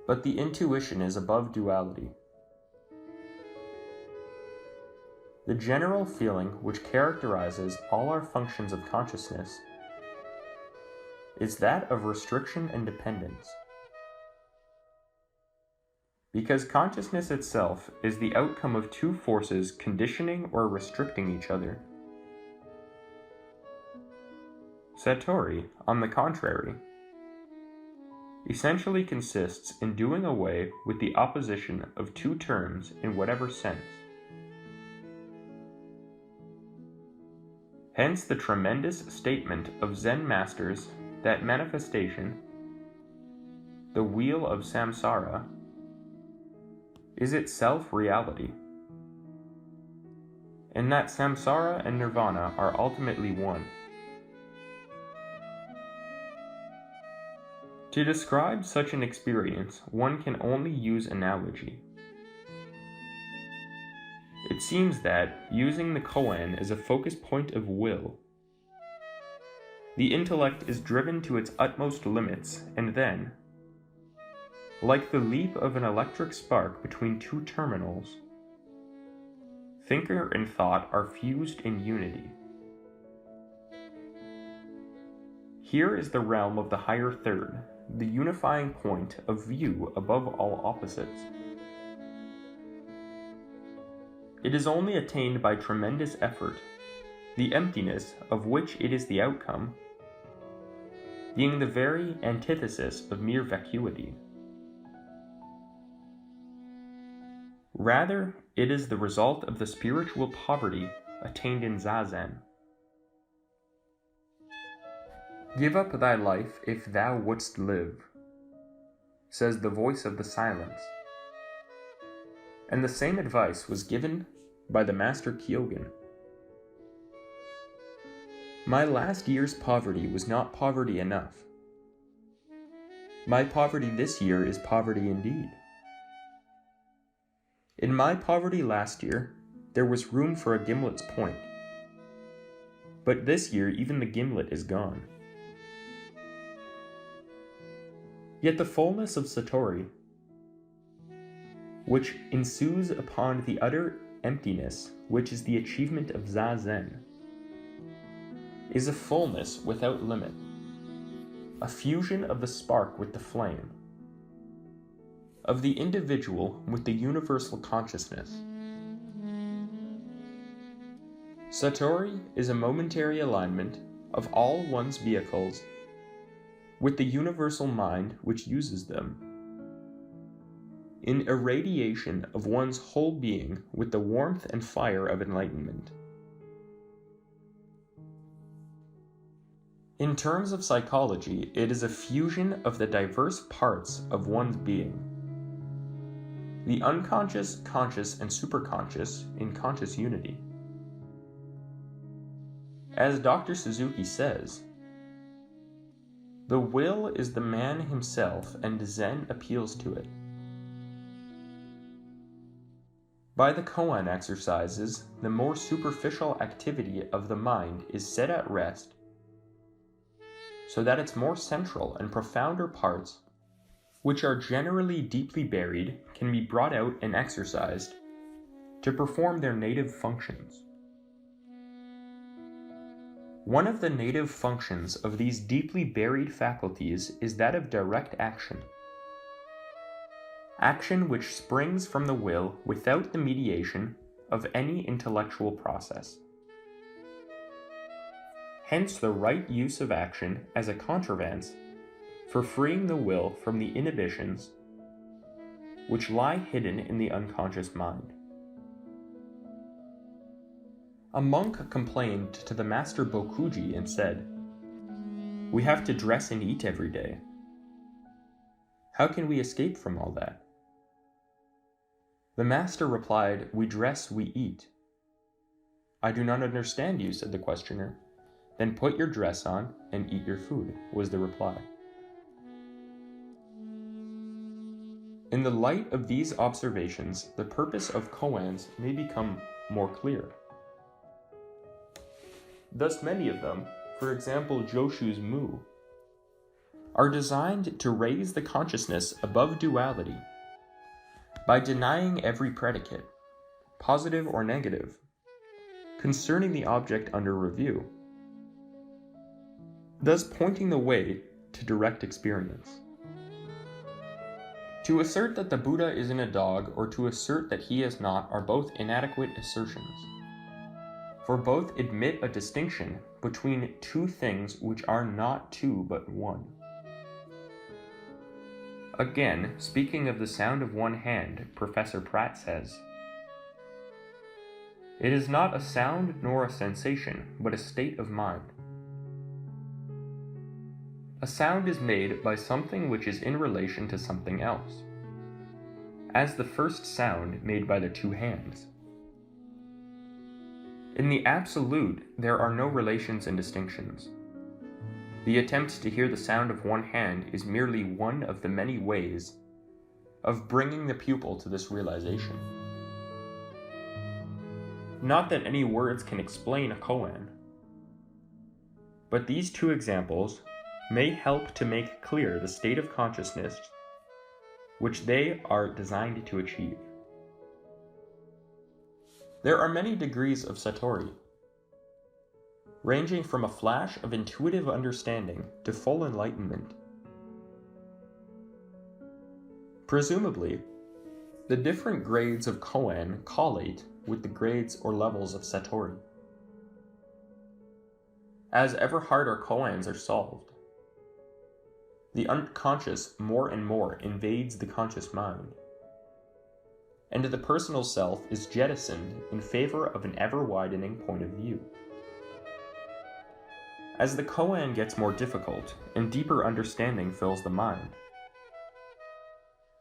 But the intuition is above duality. The general feeling which characterizes all our functions of consciousness is that of restriction and dependence. Because consciousness itself is the outcome of two forces conditioning or restricting each other. Satori, on the contrary, essentially consists in doing away with the opposition of two terms in whatever sense. Hence the tremendous statement of Zen masters that manifestation, the wheel of samsara, is itself reality, and that samsara and nirvana are ultimately one. To describe such an experience, one can only use analogy. It seems that, using the koan as a focus point of will, the intellect is driven to its utmost limits, and then, like the leap of an electric spark between two terminals, thinker and thought are fused in unity. Here is the realm of the higher third, the unifying point of view above all opposites. It is only attained by tremendous effort, the emptiness of which it is the outcome, being the very antithesis of mere vacuity. Rather, it is the result of the spiritual poverty attained in Zazen. Give up thy life if thou wouldst live, says the voice of the silence. And the same advice was given by the Master Kyogen. My last year's poverty was not poverty enough. My poverty this year is poverty indeed. In my poverty last year, there was room for a gimlet's point. But this year, even the gimlet is gone. Yet the fullness of Satori, which ensues upon the utter emptiness, which is the achievement of Zazen, is a fullness without limit, a fusion of the spark with the flame, of the individual with the universal consciousness. Satori is a momentary alignment of all one's vehicles with the universal mind which uses them, in irradiation of one's whole being with the warmth and fire of enlightenment. In terms of psychology, it is a fusion of the diverse parts of one's being, the unconscious, conscious, and superconscious in conscious unity. As Dr. Suzuki says, the will is the man himself, and Zen appeals to it. By the koan exercises, the more superficial activity of the mind is set at rest, so that its more central and profounder parts, which are generally deeply buried, can be brought out and exercised to perform their native functions. One of the native functions of these deeply buried faculties is that of direct action. Action which springs from the will without the mediation of any intellectual process. Hence the right use of action as a contrivance for freeing the will from the inhibitions which lie hidden in the unconscious mind. A monk complained to the master Bokuji and said, "We have to dress and eat every day. How can we escape from all that?" The master replied, "We dress, we eat. "I do not understand you," said the questioner. "Then put your dress on and eat your food," was the reply. In the light of these observations, the purpose of koans may become more clear. Thus many of them, for example Joshu's mu, are designed to raise the consciousness above duality by denying every predicate, positive or negative, concerning the object under review, thus pointing the way to direct experience. To assert that the Buddha isn't a dog or to assert that he is not are both inadequate assertions, for both admit a distinction between two things which are not two but one. Again, speaking of the sound of one hand, Professor Pratt says, "It is not a sound nor a sensation, but a state of mind. A sound is made by something which is in relation to something else, as the first sound made by the two hands. In the absolute, there are no relations and distinctions. The attempt to hear the sound of one hand is merely one of the many ways of bringing the pupil to this realization. Not that any words can explain a koan, but these two examples may help to make clear the state of consciousness which they are designed to achieve. There are many degrees of satori, ranging from a flash of intuitive understanding to full enlightenment. Presumably, the different grades of koan collate with the grades or levels of satori. As ever harder koans are solved, the unconscious more and more invades the conscious mind, and the personal self is jettisoned in favor of an ever-widening point of view. As the koan gets more difficult and deeper understanding fills the mind,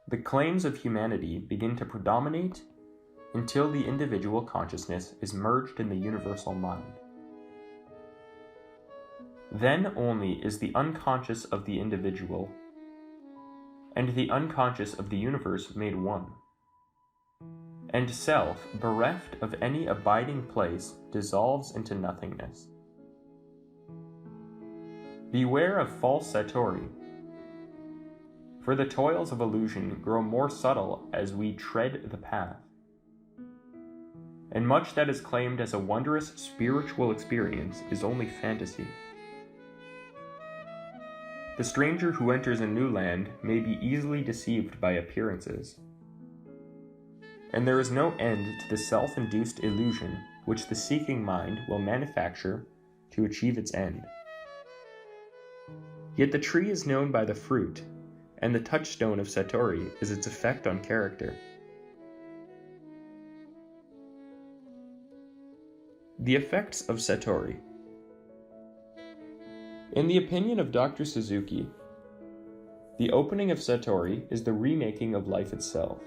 the claims of humanity begin to predominate until the individual consciousness is merged in the universal mind. Then only is the unconscious of the individual and the unconscious of the universe made one, and self, bereft of any abiding place, dissolves into nothingness. Beware of false satori, for the toils of illusion grow more subtle as we tread the path, and much that is claimed as a wondrous spiritual experience is only fantasy. The stranger who enters a new land may be easily deceived by appearances, and there is no end to the self-induced illusion which the seeking mind will manufacture to achieve its end. Yet the tree is known by the fruit, and the touchstone of satori is its effect on character. The effects of satori. In the opinion of Dr. Suzuki, the opening of satori is the remaking of life itself.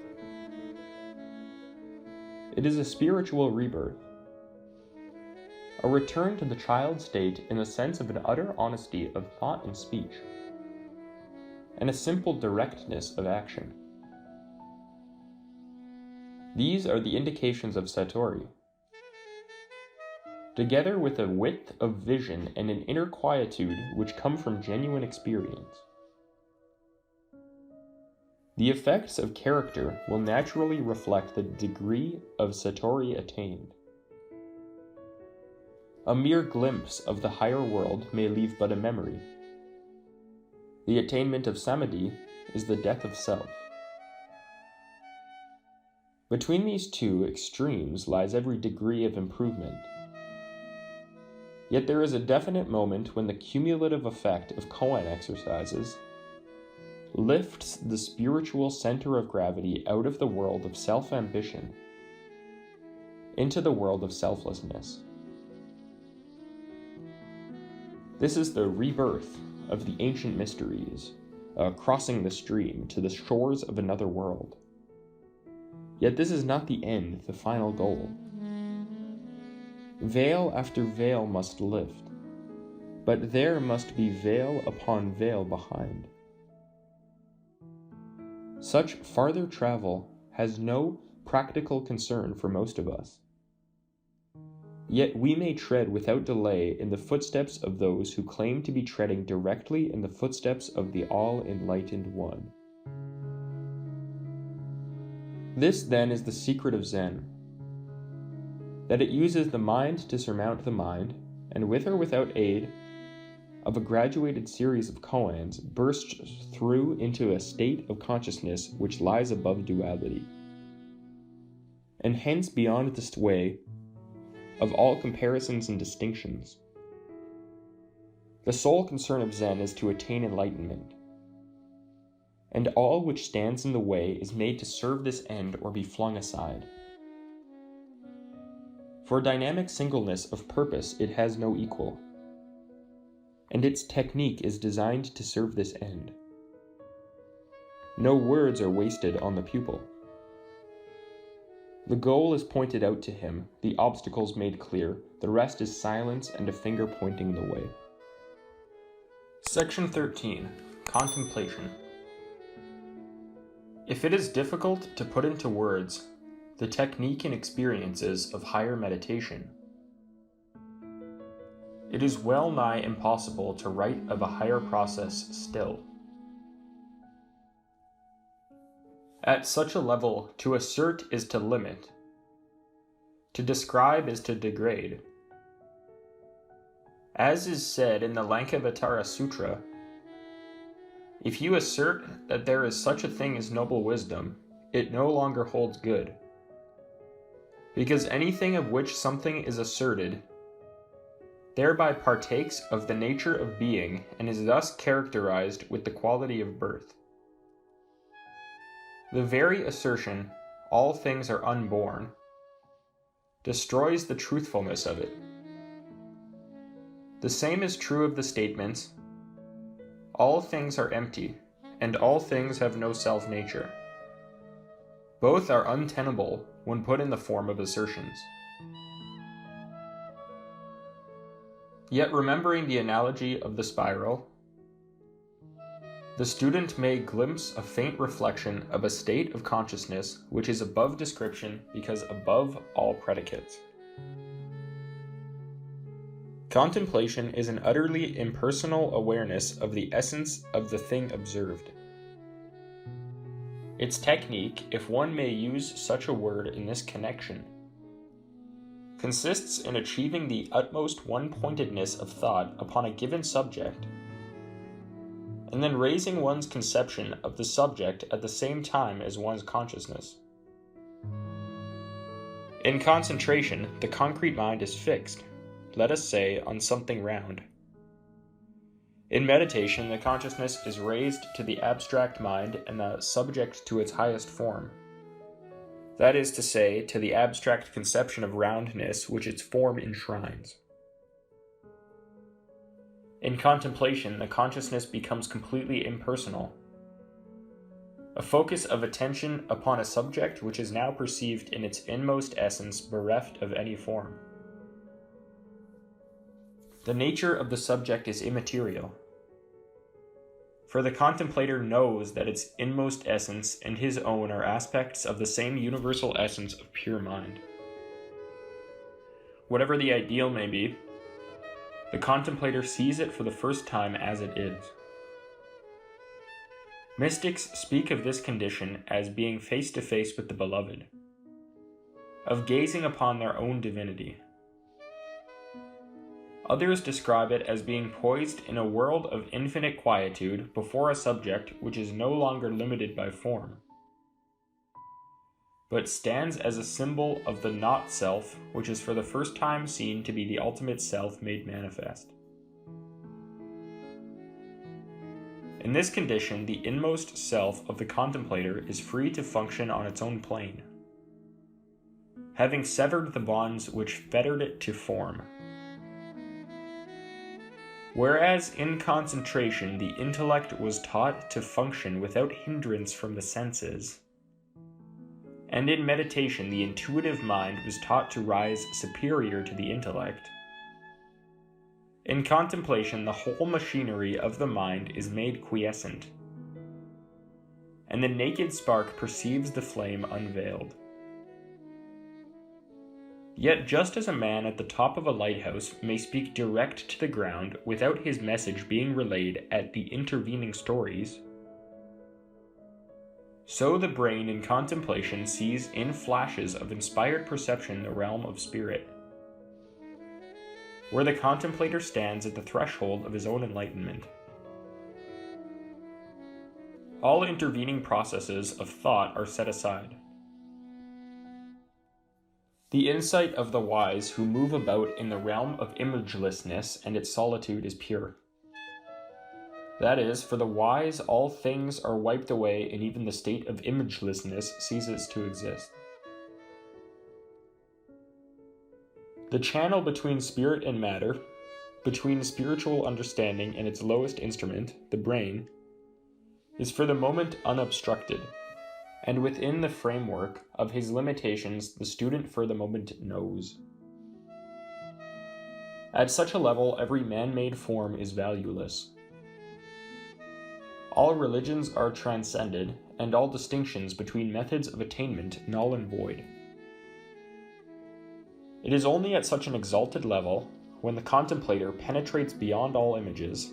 It is a spiritual rebirth, a return to the child state in the sense of an utter honesty of thought and speech, and a simple directness of action. These are the indications of satori, together with a width of vision and an inner quietude which come from genuine experience. The effects of character will naturally reflect the degree of satori attained. A mere glimpse of the higher world may leave but a memory. The attainment of samadhi is the death of self. Between these two extremes lies every degree of improvement. Yet there is a definite moment when the cumulative effect of koan exercises lifts the spiritual center of gravity out of the world of self-ambition into the world of selflessness. This is the rebirth of the ancient mysteries, crossing the stream to the shores of another world. Yet this is not the end, the final goal. Veil after veil must lift, but there must be veil upon veil behind. Such farther travel has no practical concern for most of us. Yet we may tread without delay in the footsteps of those who claim to be treading directly in the footsteps of the all-enlightened one. This, then, is the secret of Zen, that it uses the mind to surmount the mind, and with or without aid of a graduated series of koans, bursts through into a state of consciousness which lies above duality, and hence beyond the sway of all comparisons and distinctions. The sole concern of Zen is to attain enlightenment, and all which stands in the way is made to serve this end or be flung aside. For dynamic singleness of purpose it has no equal, and its technique is designed to serve this end. No words are wasted on the pupil. The goal is pointed out to him, the obstacles made clear, the rest is silence and a finger pointing the way. Section 13. Contemplation. If it is difficult to put into words the technique and experiences of higher meditation, it is well nigh impossible to write of a higher process still. At such a level, to assert is to limit. To describe is to degrade. As is said in the Lankavatara Sutra, if you assert that there is such a thing as noble wisdom, it no longer holds good. Because anything of which something is asserted thereby partakes of the nature of being and is thus characterized with the quality of birth. The very assertion, all things are unborn, destroys the truthfulness of it. The same is true of the statements, all things are empty, and all things have no self-nature. Both are untenable when put in the form of assertions. Yet remembering the analogy of the spiral, the student may glimpse a faint reflection of a state of consciousness which is above description because above all predicates. Contemplation is an utterly impersonal awareness of the essence of the thing observed. Its technique, if one may use such a word in this connection, consists in achieving the utmost one-pointedness of thought upon a given subject, and then raising one's conception of the subject at the same time as one's consciousness. In concentration, the concrete mind is fixed, let us say, on something round. In meditation, the consciousness is raised to the abstract mind and the subject to its highest form. That is to say, to the abstract conception of roundness which its form enshrines. In contemplation, the consciousness becomes completely impersonal, a focus of attention upon a subject which is now perceived in its inmost essence bereft of any form. The nature of the subject is immaterial, for the contemplator knows that its inmost essence and his own are aspects of the same universal essence of pure mind. Whatever the ideal may be, the contemplator sees it for the first time as it is. Mystics speak of this condition as being face to face with the beloved, of gazing upon their own divinity. Others describe it as being poised in a world of infinite quietude before a subject which is no longer limited by form, but stands as a symbol of the not-self which is for the first time seen to be the ultimate self made manifest. In this condition, the inmost self of the contemplator is free to function on its own plane, having severed the bonds which fettered it to form. Whereas in concentration the intellect was taught to function without hindrance from the senses, and in meditation the intuitive mind was taught to rise superior to the intellect. In contemplation, the whole machinery of the mind is made quiescent, and the naked spark perceives the flame unveiled. Yet just as a man at the top of a lighthouse may speak direct to the ground without his message being relayed at the intervening stories, so the brain in contemplation sees in flashes of inspired perception the realm of spirit, where the contemplator stands at the threshold of his own enlightenment. All intervening processes of thought are set aside. The insight of the wise who move about in the realm of imagelessness and its solitude is pure. That is, for the wise, all things are wiped away and even the state of imagelessness ceases to exist. The channel between spirit and matter, between spiritual understanding and its lowest instrument, the brain, is for the moment unobstructed, and within the framework of his limitations the student for the moment knows. At such a level, every man-made form is valueless. All religions are transcended, and all distinctions between methods of attainment null and void. It is only at such an exalted level, when the contemplator penetrates beyond all images,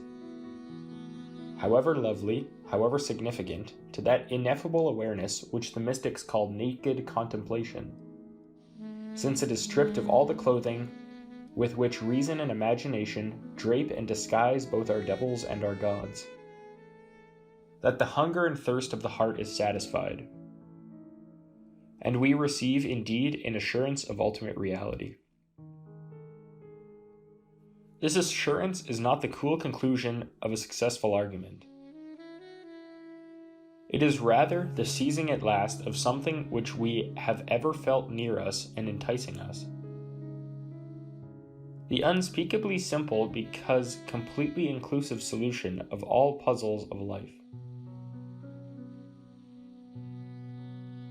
however lovely, however significant, to that ineffable awareness which the mystics call naked contemplation, since it is stripped of all the clothing with which reason and imagination drape and disguise both our devils and our gods, that the hunger and thirst of the heart is satisfied, and we receive indeed an assurance of ultimate reality. This assurance is not the cool conclusion of a successful argument. It is rather the seizing at last of something which we have ever felt near us and enticing us. The unspeakably simple because completely inclusive solution of all puzzles of life.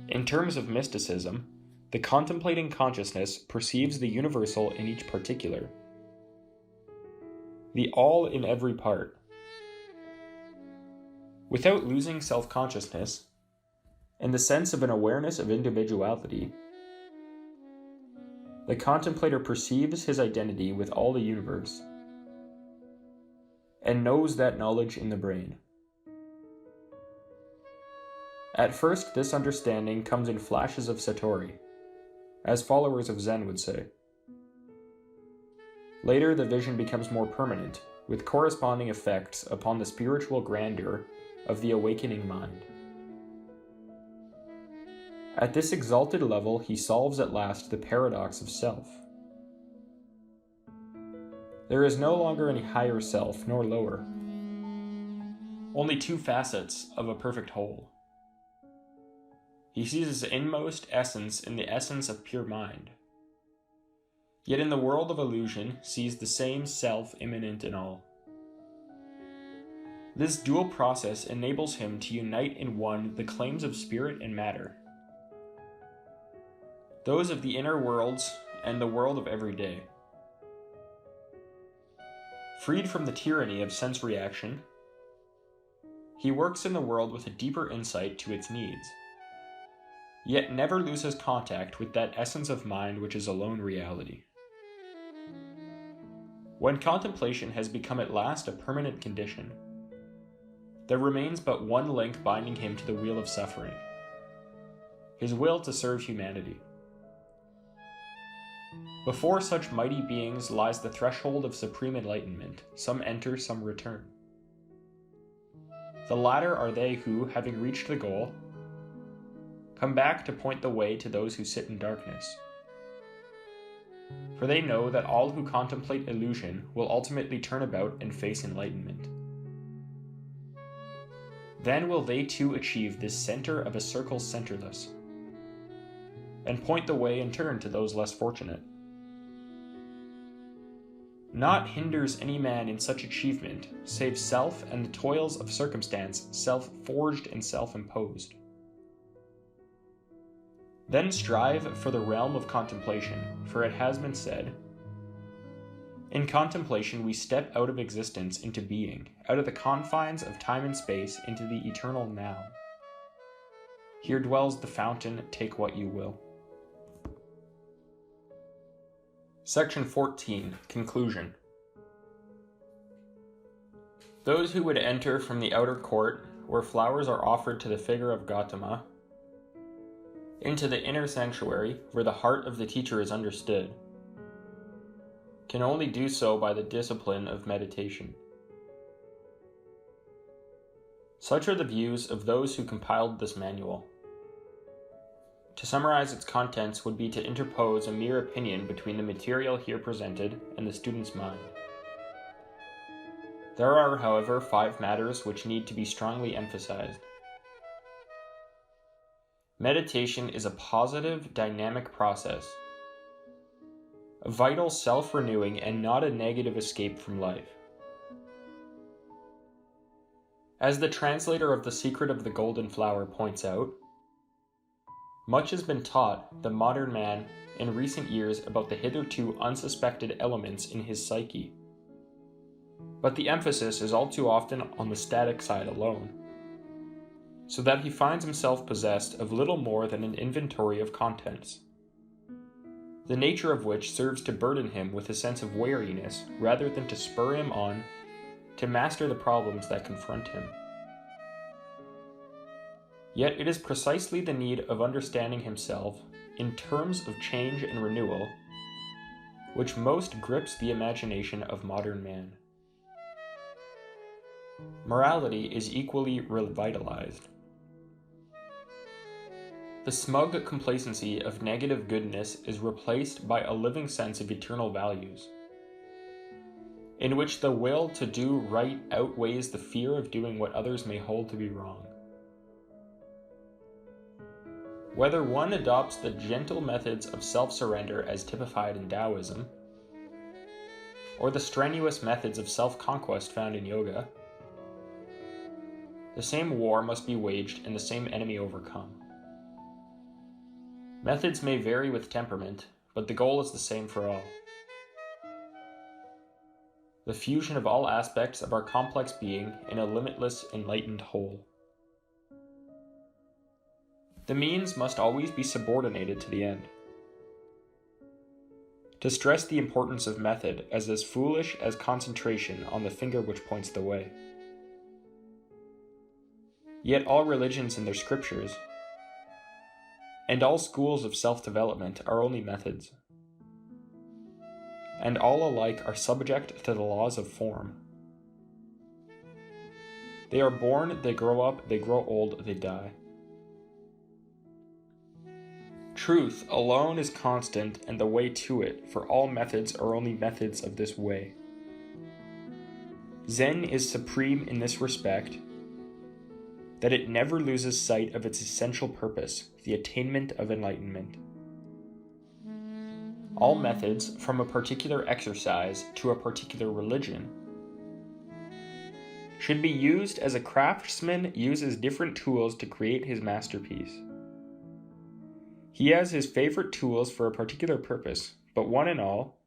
In terms of mysticism, the contemplating consciousness perceives the universal in each particular, the all in every part. Without losing self-consciousness and the sense of an awareness of individuality, the contemplator perceives his identity with all the universe and knows that knowledge in the brain. At first, this understanding comes in flashes of satori, as followers of Zen would say. Later, the vision becomes more permanent, with corresponding effects upon the spiritual grandeur of the awakening mind. At this exalted level, he solves at last the paradox of self. There is no longer any higher self nor lower, only two facets of a perfect whole. He sees his inmost essence in the essence of pure mind, yet in the world of illusion sees the same self immanent in all. This dual process enables him to unite in one the claims of spirit and matter, those of the inner worlds and the world of every day. Freed from the tyranny of sense reaction, he works in the world with a deeper insight to its needs, yet never loses contact with that essence of mind which is alone reality. When contemplation has become at last a permanent condition, there remains but one link binding him to the wheel of suffering, his will to serve humanity. Before such mighty beings lies the threshold of supreme enlightenment. Some enter, some return. The latter are they who, having reached the goal, come back to point the way to those who sit in darkness. For they know that all who contemplate illusion will ultimately turn about and face enlightenment. Then will they too achieve this center of a circle centerless, and point the way in turn to those less fortunate. Naught hinders any man in such achievement, save self and the toils of circumstance, self-forged and self-imposed. Then strive for the realm of contemplation, for it has been said, in contemplation we step out of existence into being, out of the confines of time and space into the eternal now. Here dwells the fountain, take what you will. Section 14, Conclusion. Those who would enter from the outer court, where flowers are offered to the figure of Gautama, into the inner sanctuary, where the heart of the teacher is understood, can only do so by the discipline of meditation. Such are the views of those who compiled this manual. To summarize its contents would be to interpose a mere opinion between the material here presented and the student's mind. There are, however, 5 matters which need to be strongly emphasized. Meditation is a positive, dynamic process, a vital self-renewing and not a negative escape from life. As the translator of The Secret of the Golden Flower points out, much has been taught the modern man in recent years about the hitherto unsuspected elements in his psyche. But the emphasis is all too often on the static side alone, so that he finds himself possessed of little more than an inventory of contents, the nature of which serves to burden him with a sense of wariness rather than to spur him on to master the problems that confront him. Yet it is precisely the need of understanding himself in terms of change and renewal which most grips the imagination of modern man. Morality is equally revitalized. The smug complacency of negative goodness is replaced by a living sense of eternal values, in which the will to do right outweighs the fear of doing what others may hold to be wrong. Whether one adopts the gentle methods of self-surrender as typified in Taoism, or the strenuous methods of self-conquest found in yoga, the same war must be waged and the same enemy overcome. Methods may vary with temperament, but the goal is the same for all. The fusion of all aspects of our complex being in a limitless, enlightened whole. The means must always be subordinated to the end. To stress the importance of method as foolish as concentration on the finger which points the way. Yet all religions in their scriptures, and all schools of self-development are only methods, and all alike are subject to the laws of form. They are born, they grow up, they grow old, they die. Truth alone is constant and the way to it, for all methods are only methods of this way. Zen is supreme in this respect, that it never loses sight of its essential purpose, the attainment of enlightenment. All methods, from a particular exercise to a particular religion, should be used as a craftsman uses different tools to create his masterpiece. He has his favorite tools for a particular purpose, but one and all,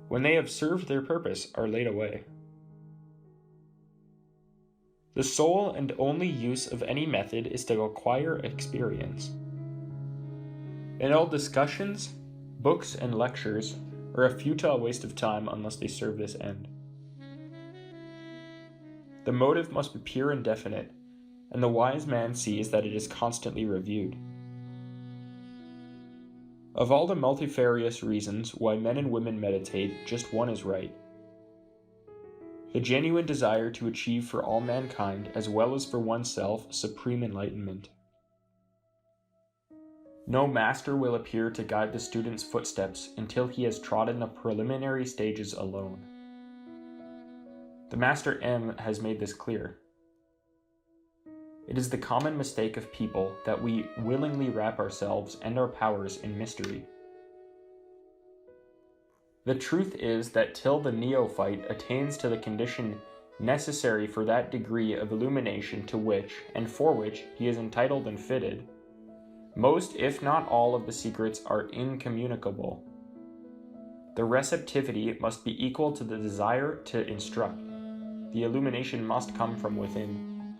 when they have served their purpose, are laid away. The sole and only use of any method is to acquire experience. And all discussions, books, and lectures are a futile waste of time unless they serve this end. The motive must be pure and definite, and the wise man sees that it is constantly reviewed. Of all the multifarious reasons why men and women meditate, just one is right. The genuine desire to achieve for all mankind, as well as for oneself, supreme enlightenment. No master will appear to guide the student's footsteps until he has trodden the preliminary stages alone. The Master M has made this clear. It is the common mistake of people that we willingly wrap ourselves and our powers in mystery. The truth is that till the neophyte attains to the condition necessary for that degree of illumination to which and for which he is entitled and fitted, Most, if not all, of the secrets are incommunicable. The receptivity must be equal to the desire to instruct. The illumination must come from within.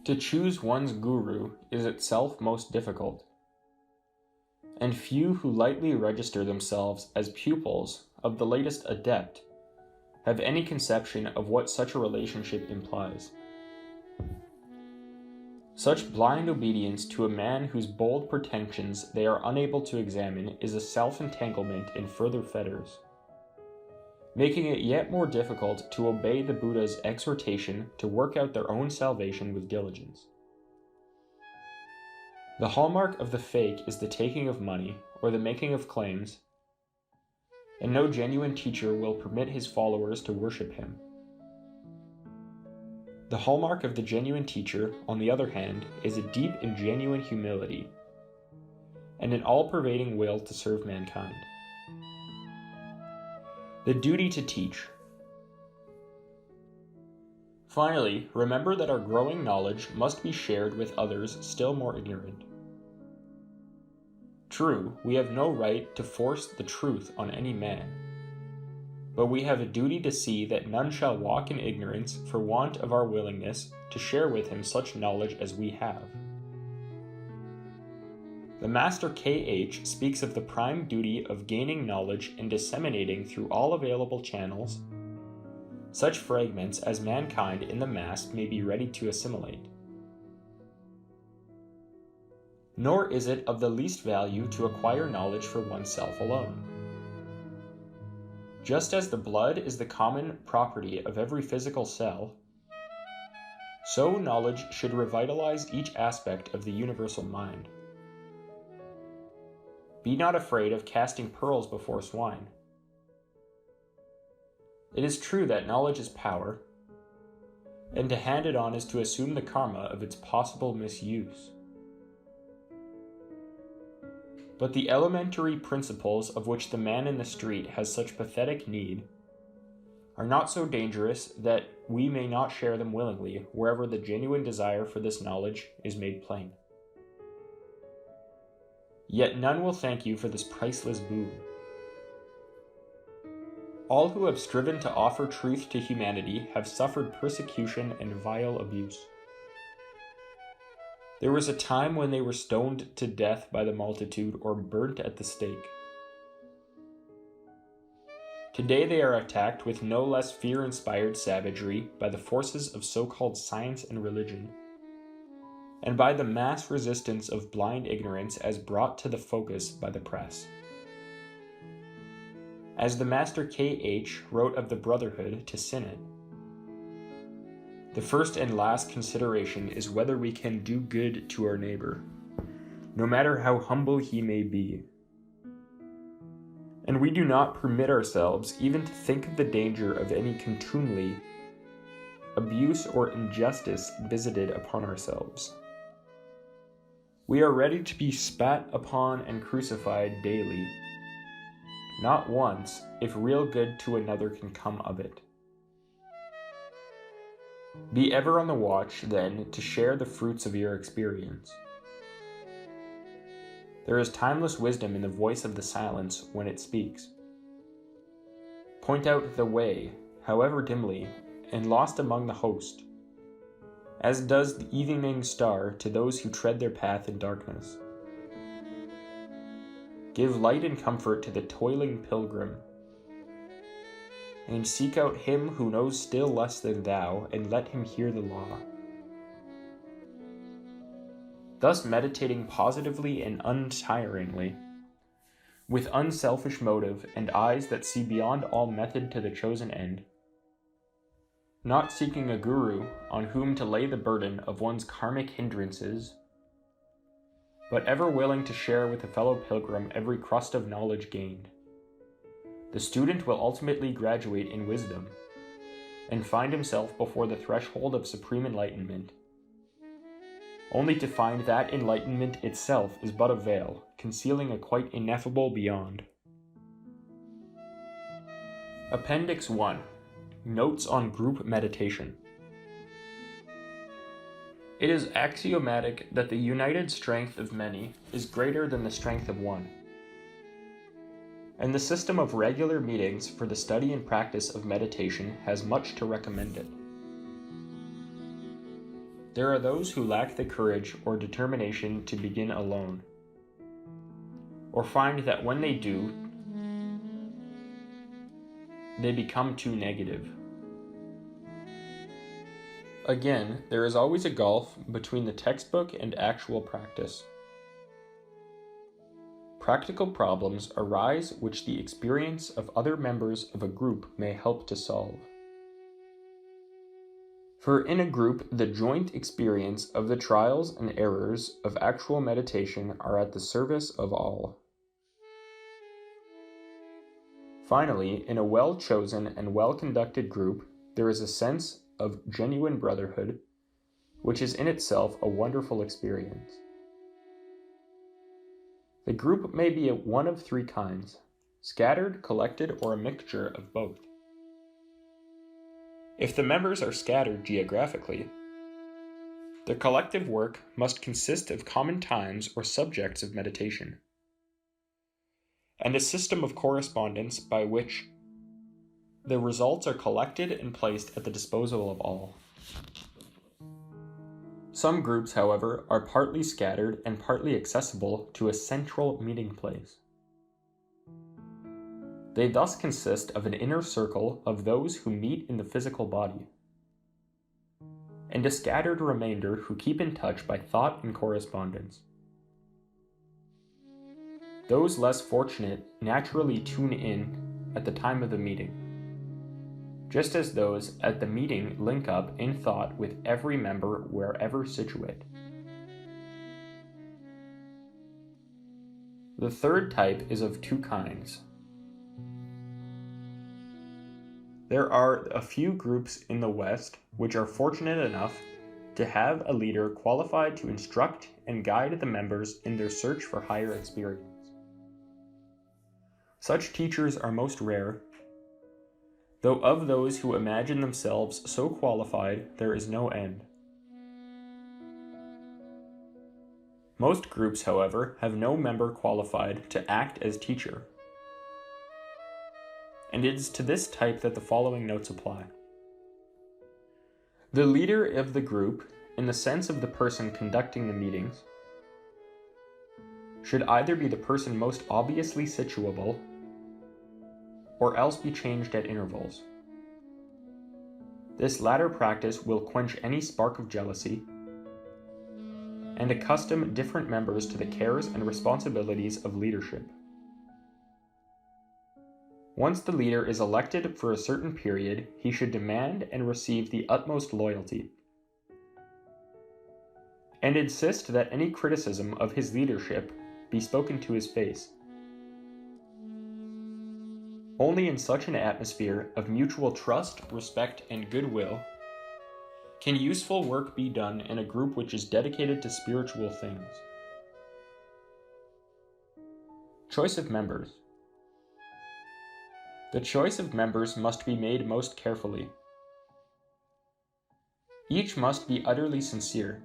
To choose one's guru is itself most difficult, and few who lightly register themselves as pupils of the latest adept have any conception of what such a relationship implies. Such blind obedience to a man whose bold pretensions they are unable to examine is a self-entanglement in further fetters, making it yet more difficult to obey the Buddha's exhortation to work out their own salvation with diligence. The hallmark of the fake is the taking of money or the making of claims, and no genuine teacher will permit his followers to worship him. The hallmark of the genuine teacher, on the other hand, is a deep and genuine humility, and an all-pervading will to serve mankind. The duty to teach. Finally, remember that our growing knowledge must be shared with others still more ignorant. True, we have no right to force the truth on any man, but we have a duty to see that none shall walk in ignorance for want of our willingness to share with him such knowledge as we have. The Master K.H. speaks of the prime duty of gaining knowledge and disseminating through all available channels such fragments as mankind in the mass may be ready to assimilate. Nor is it of the least value to acquire knowledge for oneself alone. Just as the blood is the common property of every physical cell, so knowledge should revitalize each aspect of the universal mind. Be not afraid of casting pearls before swine. It is true that knowledge is power, and to hand it on is to assume the karma of its possible misuse. But the elementary principles of which the man in the street has such pathetic need are not so dangerous that we may not share them willingly wherever the genuine desire for this knowledge is made plain. Yet none will thank you for this priceless boon. All who have striven to offer truth to humanity have suffered persecution and vile abuse. There was a time when they were stoned to death by the multitude or burnt at the stake. Today they are attacked with no less fear-inspired savagery by the forces of so-called science and religion, and by the mass resistance of blind ignorance as brought to the focus by the press. As the Master K.H. wrote of the Brotherhood to Synod, the first and last consideration is whether we can do good to our neighbor, no matter how humble he may be. And we do not permit ourselves even to think of the danger of any contumely, abuse, or injustice visited upon ourselves. We are ready to be spat upon and crucified daily, not once, if real good to another can come of it. Be ever on the watch, then, to share the fruits of your experience. There is timeless wisdom in the voice of the silence when it speaks. Point out the way, however dimly, and lost among the host, as does the evening star to those who tread their path in darkness. Give light and comfort to the toiling pilgrim, and seek out him who knows still less than thou, and let him hear the law. Thus meditating positively and untiringly, with unselfish motive and eyes that see beyond all method to the chosen end, not seeking a guru on whom to lay the burden of one's karmic hindrances, but ever willing to share with a fellow pilgrim every crust of knowledge gained, the student will ultimately graduate in wisdom and find himself before the threshold of supreme enlightenment, only to find that enlightenment itself is but a veil, concealing a quite ineffable beyond. Appendix 1. Notes on Group Meditation. It is axiomatic that the united strength of many is greater than the strength of one, and the system of regular meetings for the study and practice of meditation has much to recommend it. There are those who lack the courage or determination to begin alone, or find that when they do, they become too negative. Again, there is always a gulf between the textbook and actual practice. Practical problems arise which the experience of other members of a group may help to solve. For in a group, the joint experience of the trials and errors of actual meditation are at the service of all. Finally, in a well-chosen and well-conducted group, there is a sense of genuine brotherhood, which is in itself a wonderful experience. The group may be one of three kinds: scattered, collected, or a mixture of both. If the members are scattered geographically, their collective work must consist of common times or subjects of meditation, and a system of correspondence by which the results are collected and placed at the disposal of all. Some groups, however, are partly scattered and partly accessible to a central meeting place. They thus consist of an inner circle of those who meet in the physical body, and a scattered remainder who keep in touch by thought and correspondence. Those less fortunate naturally tune in at the time of the meeting, just as those at the meeting link up in thought with every member wherever situate. The third type is of two kinds. There are a few groups in the West which are fortunate enough to have a leader qualified to instruct and guide the members in their search for higher experience. Such teachers are most rare, though of those who imagine themselves so qualified there is no end. Most groups, however, have no member qualified to act as teacher, and it is to this type that the following notes apply. The leader of the group, in the sense of the person conducting the meetings, should either be the person most obviously situable, or else be changed at intervals. This latter practice will quench any spark of jealousy, and accustom different members to the cares and responsibilities of leadership. Once the leader is elected for a certain period, he should demand and receive the utmost loyalty, and insist that any criticism of his leadership be spoken to his face. Only in such an atmosphere of mutual trust, respect, and goodwill can useful work be done in a group which is dedicated to spiritual things. Choice of members. The choice of members must be made most carefully. Each must be utterly sincere,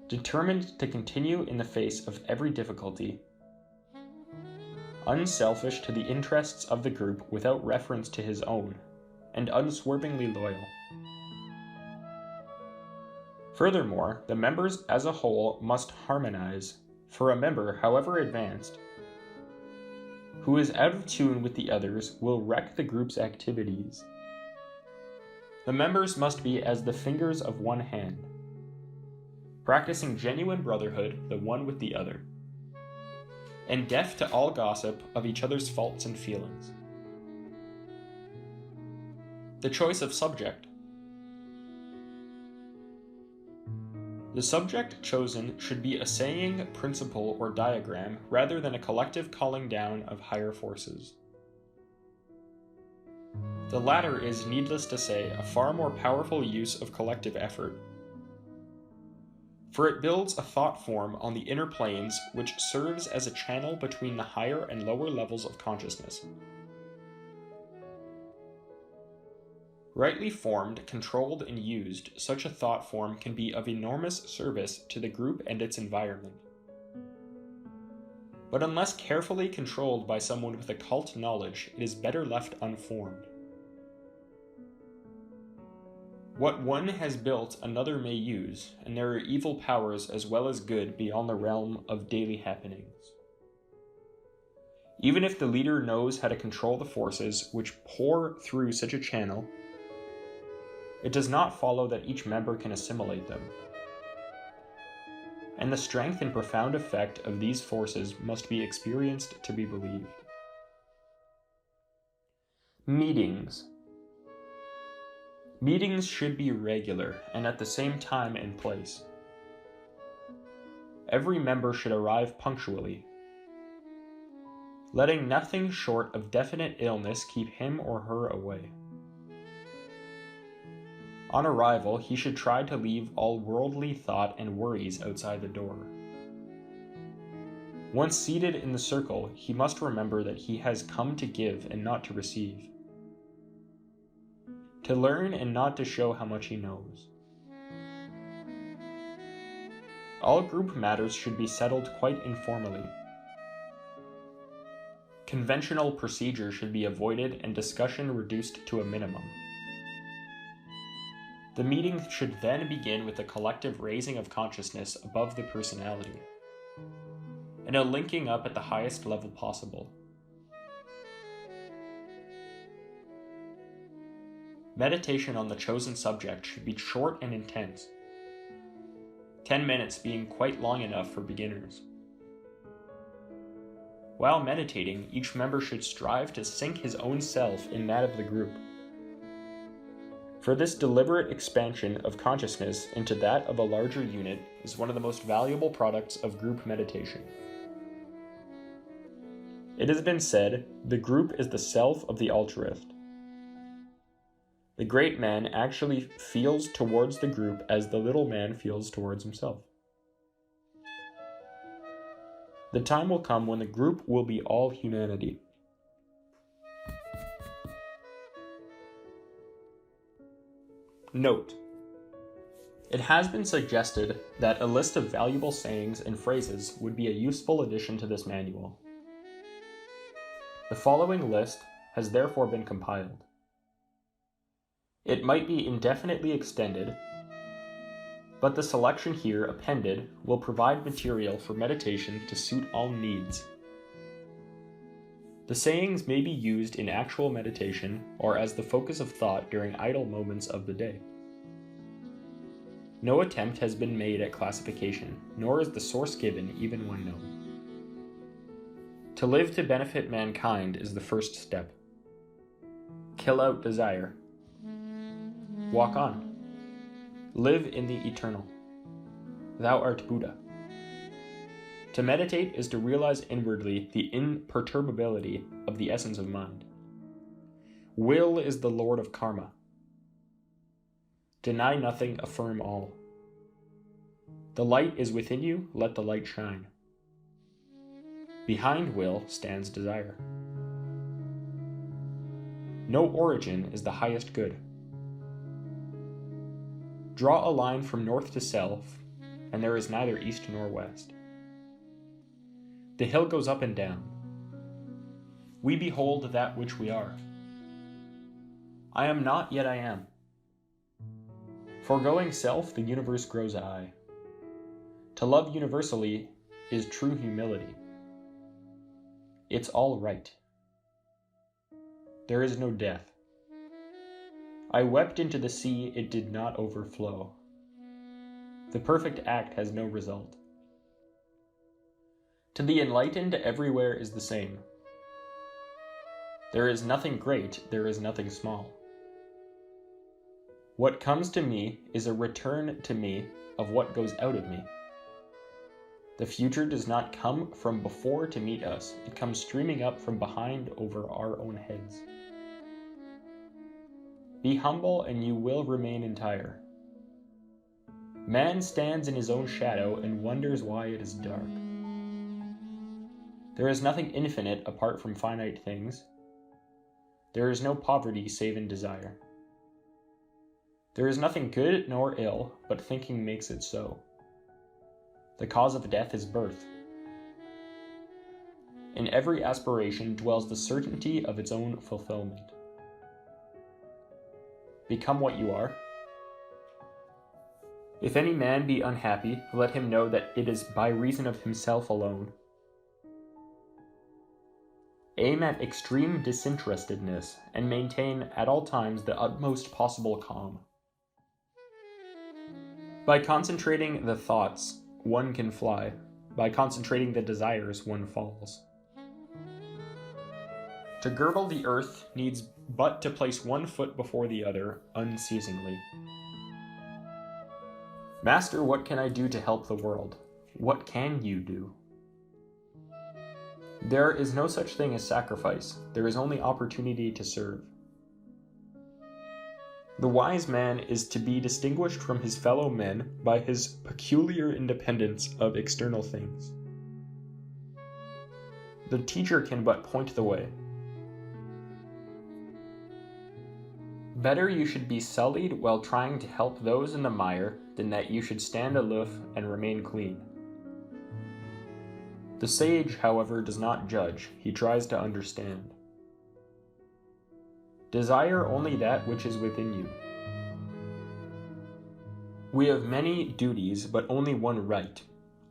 determined to continue in the face of every difficulty, unselfish to the interests of the group without reference to his own, and unswervingly loyal. Furthermore, the members as a whole must harmonize, for a member, however advanced, who is out of tune with the others will wreck the group's activities. The members must be as the fingers of one hand, practicing genuine brotherhood the one with the other, and deaf to all gossip of each other's faults and feelings. The choice of subject. The subject chosen should be a saying, principle, or diagram rather than a collective calling down of higher forces. The latter is, needless to say, a far more powerful use of collective effort, for it builds a thought form on the inner planes which serves as a channel between the higher and lower levels of consciousness. Rightly formed, controlled, and used, such a thought form can be of enormous service to the group and its environment. But unless carefully controlled by someone with occult knowledge, it is better left unformed. What one has built, another may use, and there are evil powers as well as good beyond the realm of daily happenings. Even if the leader knows how to control the forces which pour through such a channel, it does not follow that each member can assimilate them. And the strength and profound effect of these forces must be experienced to be believed. Meetings. Meetings should be regular and at the same time and place. Every member should arrive punctually, letting nothing short of definite illness keep him or her away. On arrival, he should try to leave all worldly thought and worries outside the door. Once seated in the circle, he must remember that he has come to give and not to receive, to learn and not to show how much he knows. All group matters should be settled quite informally. Conventional procedure should be avoided and discussion reduced to a minimum. The meeting should then begin with a collective raising of consciousness above the personality, and a linking up at the highest level possible. Meditation on the chosen subject should be short and intense, 10 minutes being quite long enough for beginners. While meditating, each member should strive to sink his own self in that of the group. For this deliberate expansion of consciousness into that of a larger unit is one of the most valuable products of group meditation. It has been said, the group is the self of the altruist. The great man actually feels towards the group as the little man feels towards himself. The time will come when the group will be all humanity. Note: it has been suggested that a list of valuable sayings and phrases would be a useful addition to this manual. The following list has therefore been compiled. It might be indefinitely extended, but the selection here appended will provide material for meditation to suit all needs. The sayings may be used in actual meditation or as the focus of thought during idle moments of the day. No attempt has been made at classification, nor is the source given even when known. To live to benefit mankind is the first step. Kill out desire. Walk on. Live in the eternal. Thou art Buddha. To meditate is to realize inwardly the imperturbability of the essence of mind. Will is the lord of karma. Deny nothing, affirm all. The light is within you, let the light shine. Behind will stands desire. No origin is the highest good. Draw a line from north to south, and there is neither east nor west. The hill goes up and down. We behold that which we are. I am not, yet I am. Foregoing self, the universe grows I. To love universally is true humility. It's all right. There is no death. I wept into the sea, it did not overflow. The perfect act has no result. To the enlightened, everywhere is the same. There is nothing great, there is nothing small. What comes to me is a return to me of what goes out of me. The future does not come from before to meet us, it comes streaming up from behind over our own heads. Be humble and you will remain entire. Man stands in his own shadow and wonders why it is dark. There is nothing infinite apart from finite things. There is no poverty save in desire. There is nothing good nor ill, but thinking makes it so. The cause of death is birth. In every aspiration dwells the certainty of its own fulfillment. Become what you are. If any man be unhappy, let him know that it is by reason of himself alone. Aim at extreme disinterestedness, and maintain at all times the utmost possible calm. By concentrating the thoughts, one can fly. By concentrating the desires, one falls. To girdle the earth needs but to place one foot before the other unceasingly. Master, what can I do to help the world? What can you do? There is no such thing as sacrifice. There is only opportunity to serve. The wise man is to be distinguished from his fellow men by his peculiar independence of external things. The teacher can but point the way. Better you should be sullied while trying to help those in the mire than that you should stand aloof and remain clean. The sage, however, does not judge, he tries to understand. Desire only that which is within you. We have many duties, but only one right,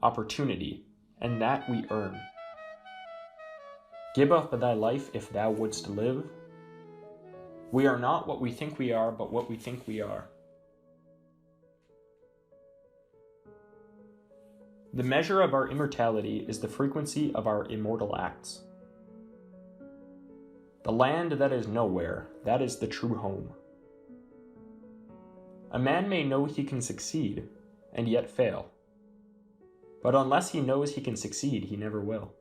opportunity, and that we earn. Give up thy life if thou wouldst live. We are not what we think we are, but what we think we are. The measure of our immortality is the frequency of our immortal acts. The land that is nowhere, that is the true home. A man may know he can succeed, and yet fail. But unless he knows he can succeed, he never will.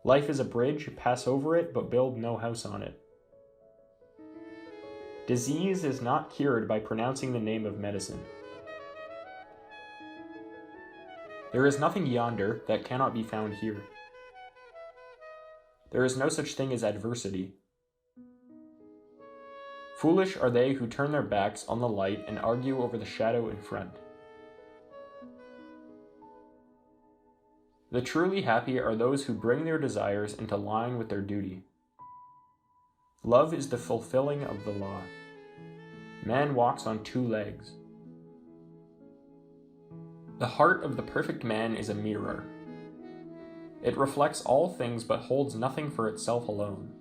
Life is a bridge, pass over it, but build no house on it. Disease is not cured by pronouncing the name of medicine. There is nothing yonder that cannot be found here. There is no such thing as adversity. Foolish are they who turn their backs on the light and argue over the shadow in front. The truly happy are those who bring their desires into line with their duty. Love is the fulfilling of the law. Man walks on two legs. The heart of the perfect man is a mirror. It reflects all things but holds nothing for itself alone.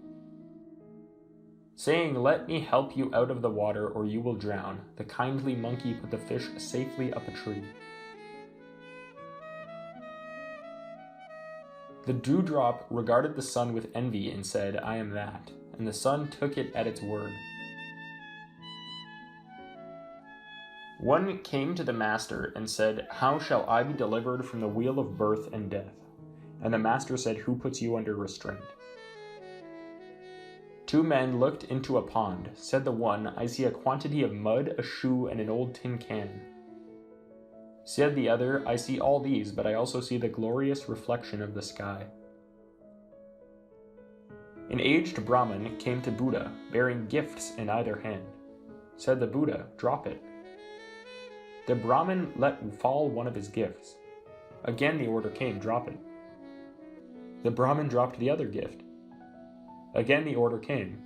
Saying, "Let me help you out of the water or you will drown," the kindly monkey put the fish safely up a tree. The dewdrop regarded the sun with envy and said, "I am that," and the sun took it at its word. One came to the master and said, "How shall I be delivered from the wheel of birth and death?" And the master said, "Who puts you under restraint?" Two men looked into a pond. Said the one, "I see a quantity of mud, a shoe, and an old tin can." Said the other, "I see all these, but I also see the glorious reflection of the sky." An aged Brahmin came to Buddha, bearing gifts in either hand. Said the Buddha, "Drop it." The Brahmin let fall one of his gifts. Again the order came, "Drop it." The Brahmin dropped the other gift. Again the order came.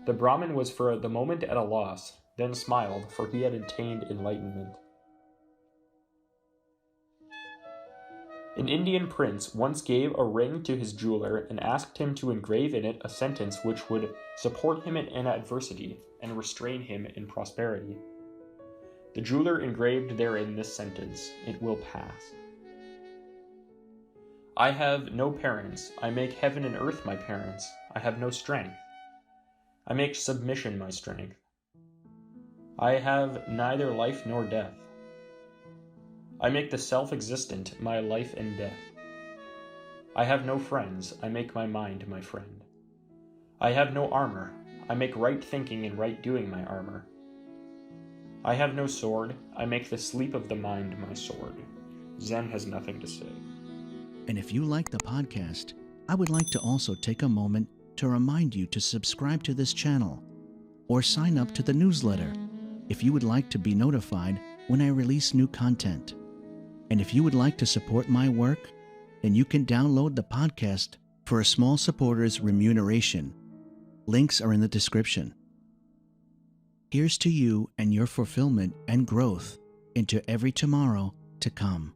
The Brahmin was for the moment at a loss, then smiled, for he had attained enlightenment. An Indian prince once gave a ring to his jeweler and asked him to engrave in it a sentence which would support him in adversity and restrain him in prosperity. The jeweler engraved therein this sentence, "It will pass." I have no parents. I make heaven and earth my parents. I have no strength. I make submission my strength. I have neither life nor death. I make the self-existent my life and death. I have no friends. I make my mind my friend. I have no armor. I make right thinking and right doing my armor. I have no sword. I make the sleep of the mind my sword. Zen has nothing to say. And if you like the podcast, I would like to also take a moment to remind you to subscribe to this channel. or sign up to the newsletter if you would like to be notified when I release new content. And if you would like to support my work, then you can download the podcast for a small supporter's remuneration. Links are in the description. Here's to you and your fulfillment and growth into every tomorrow to come.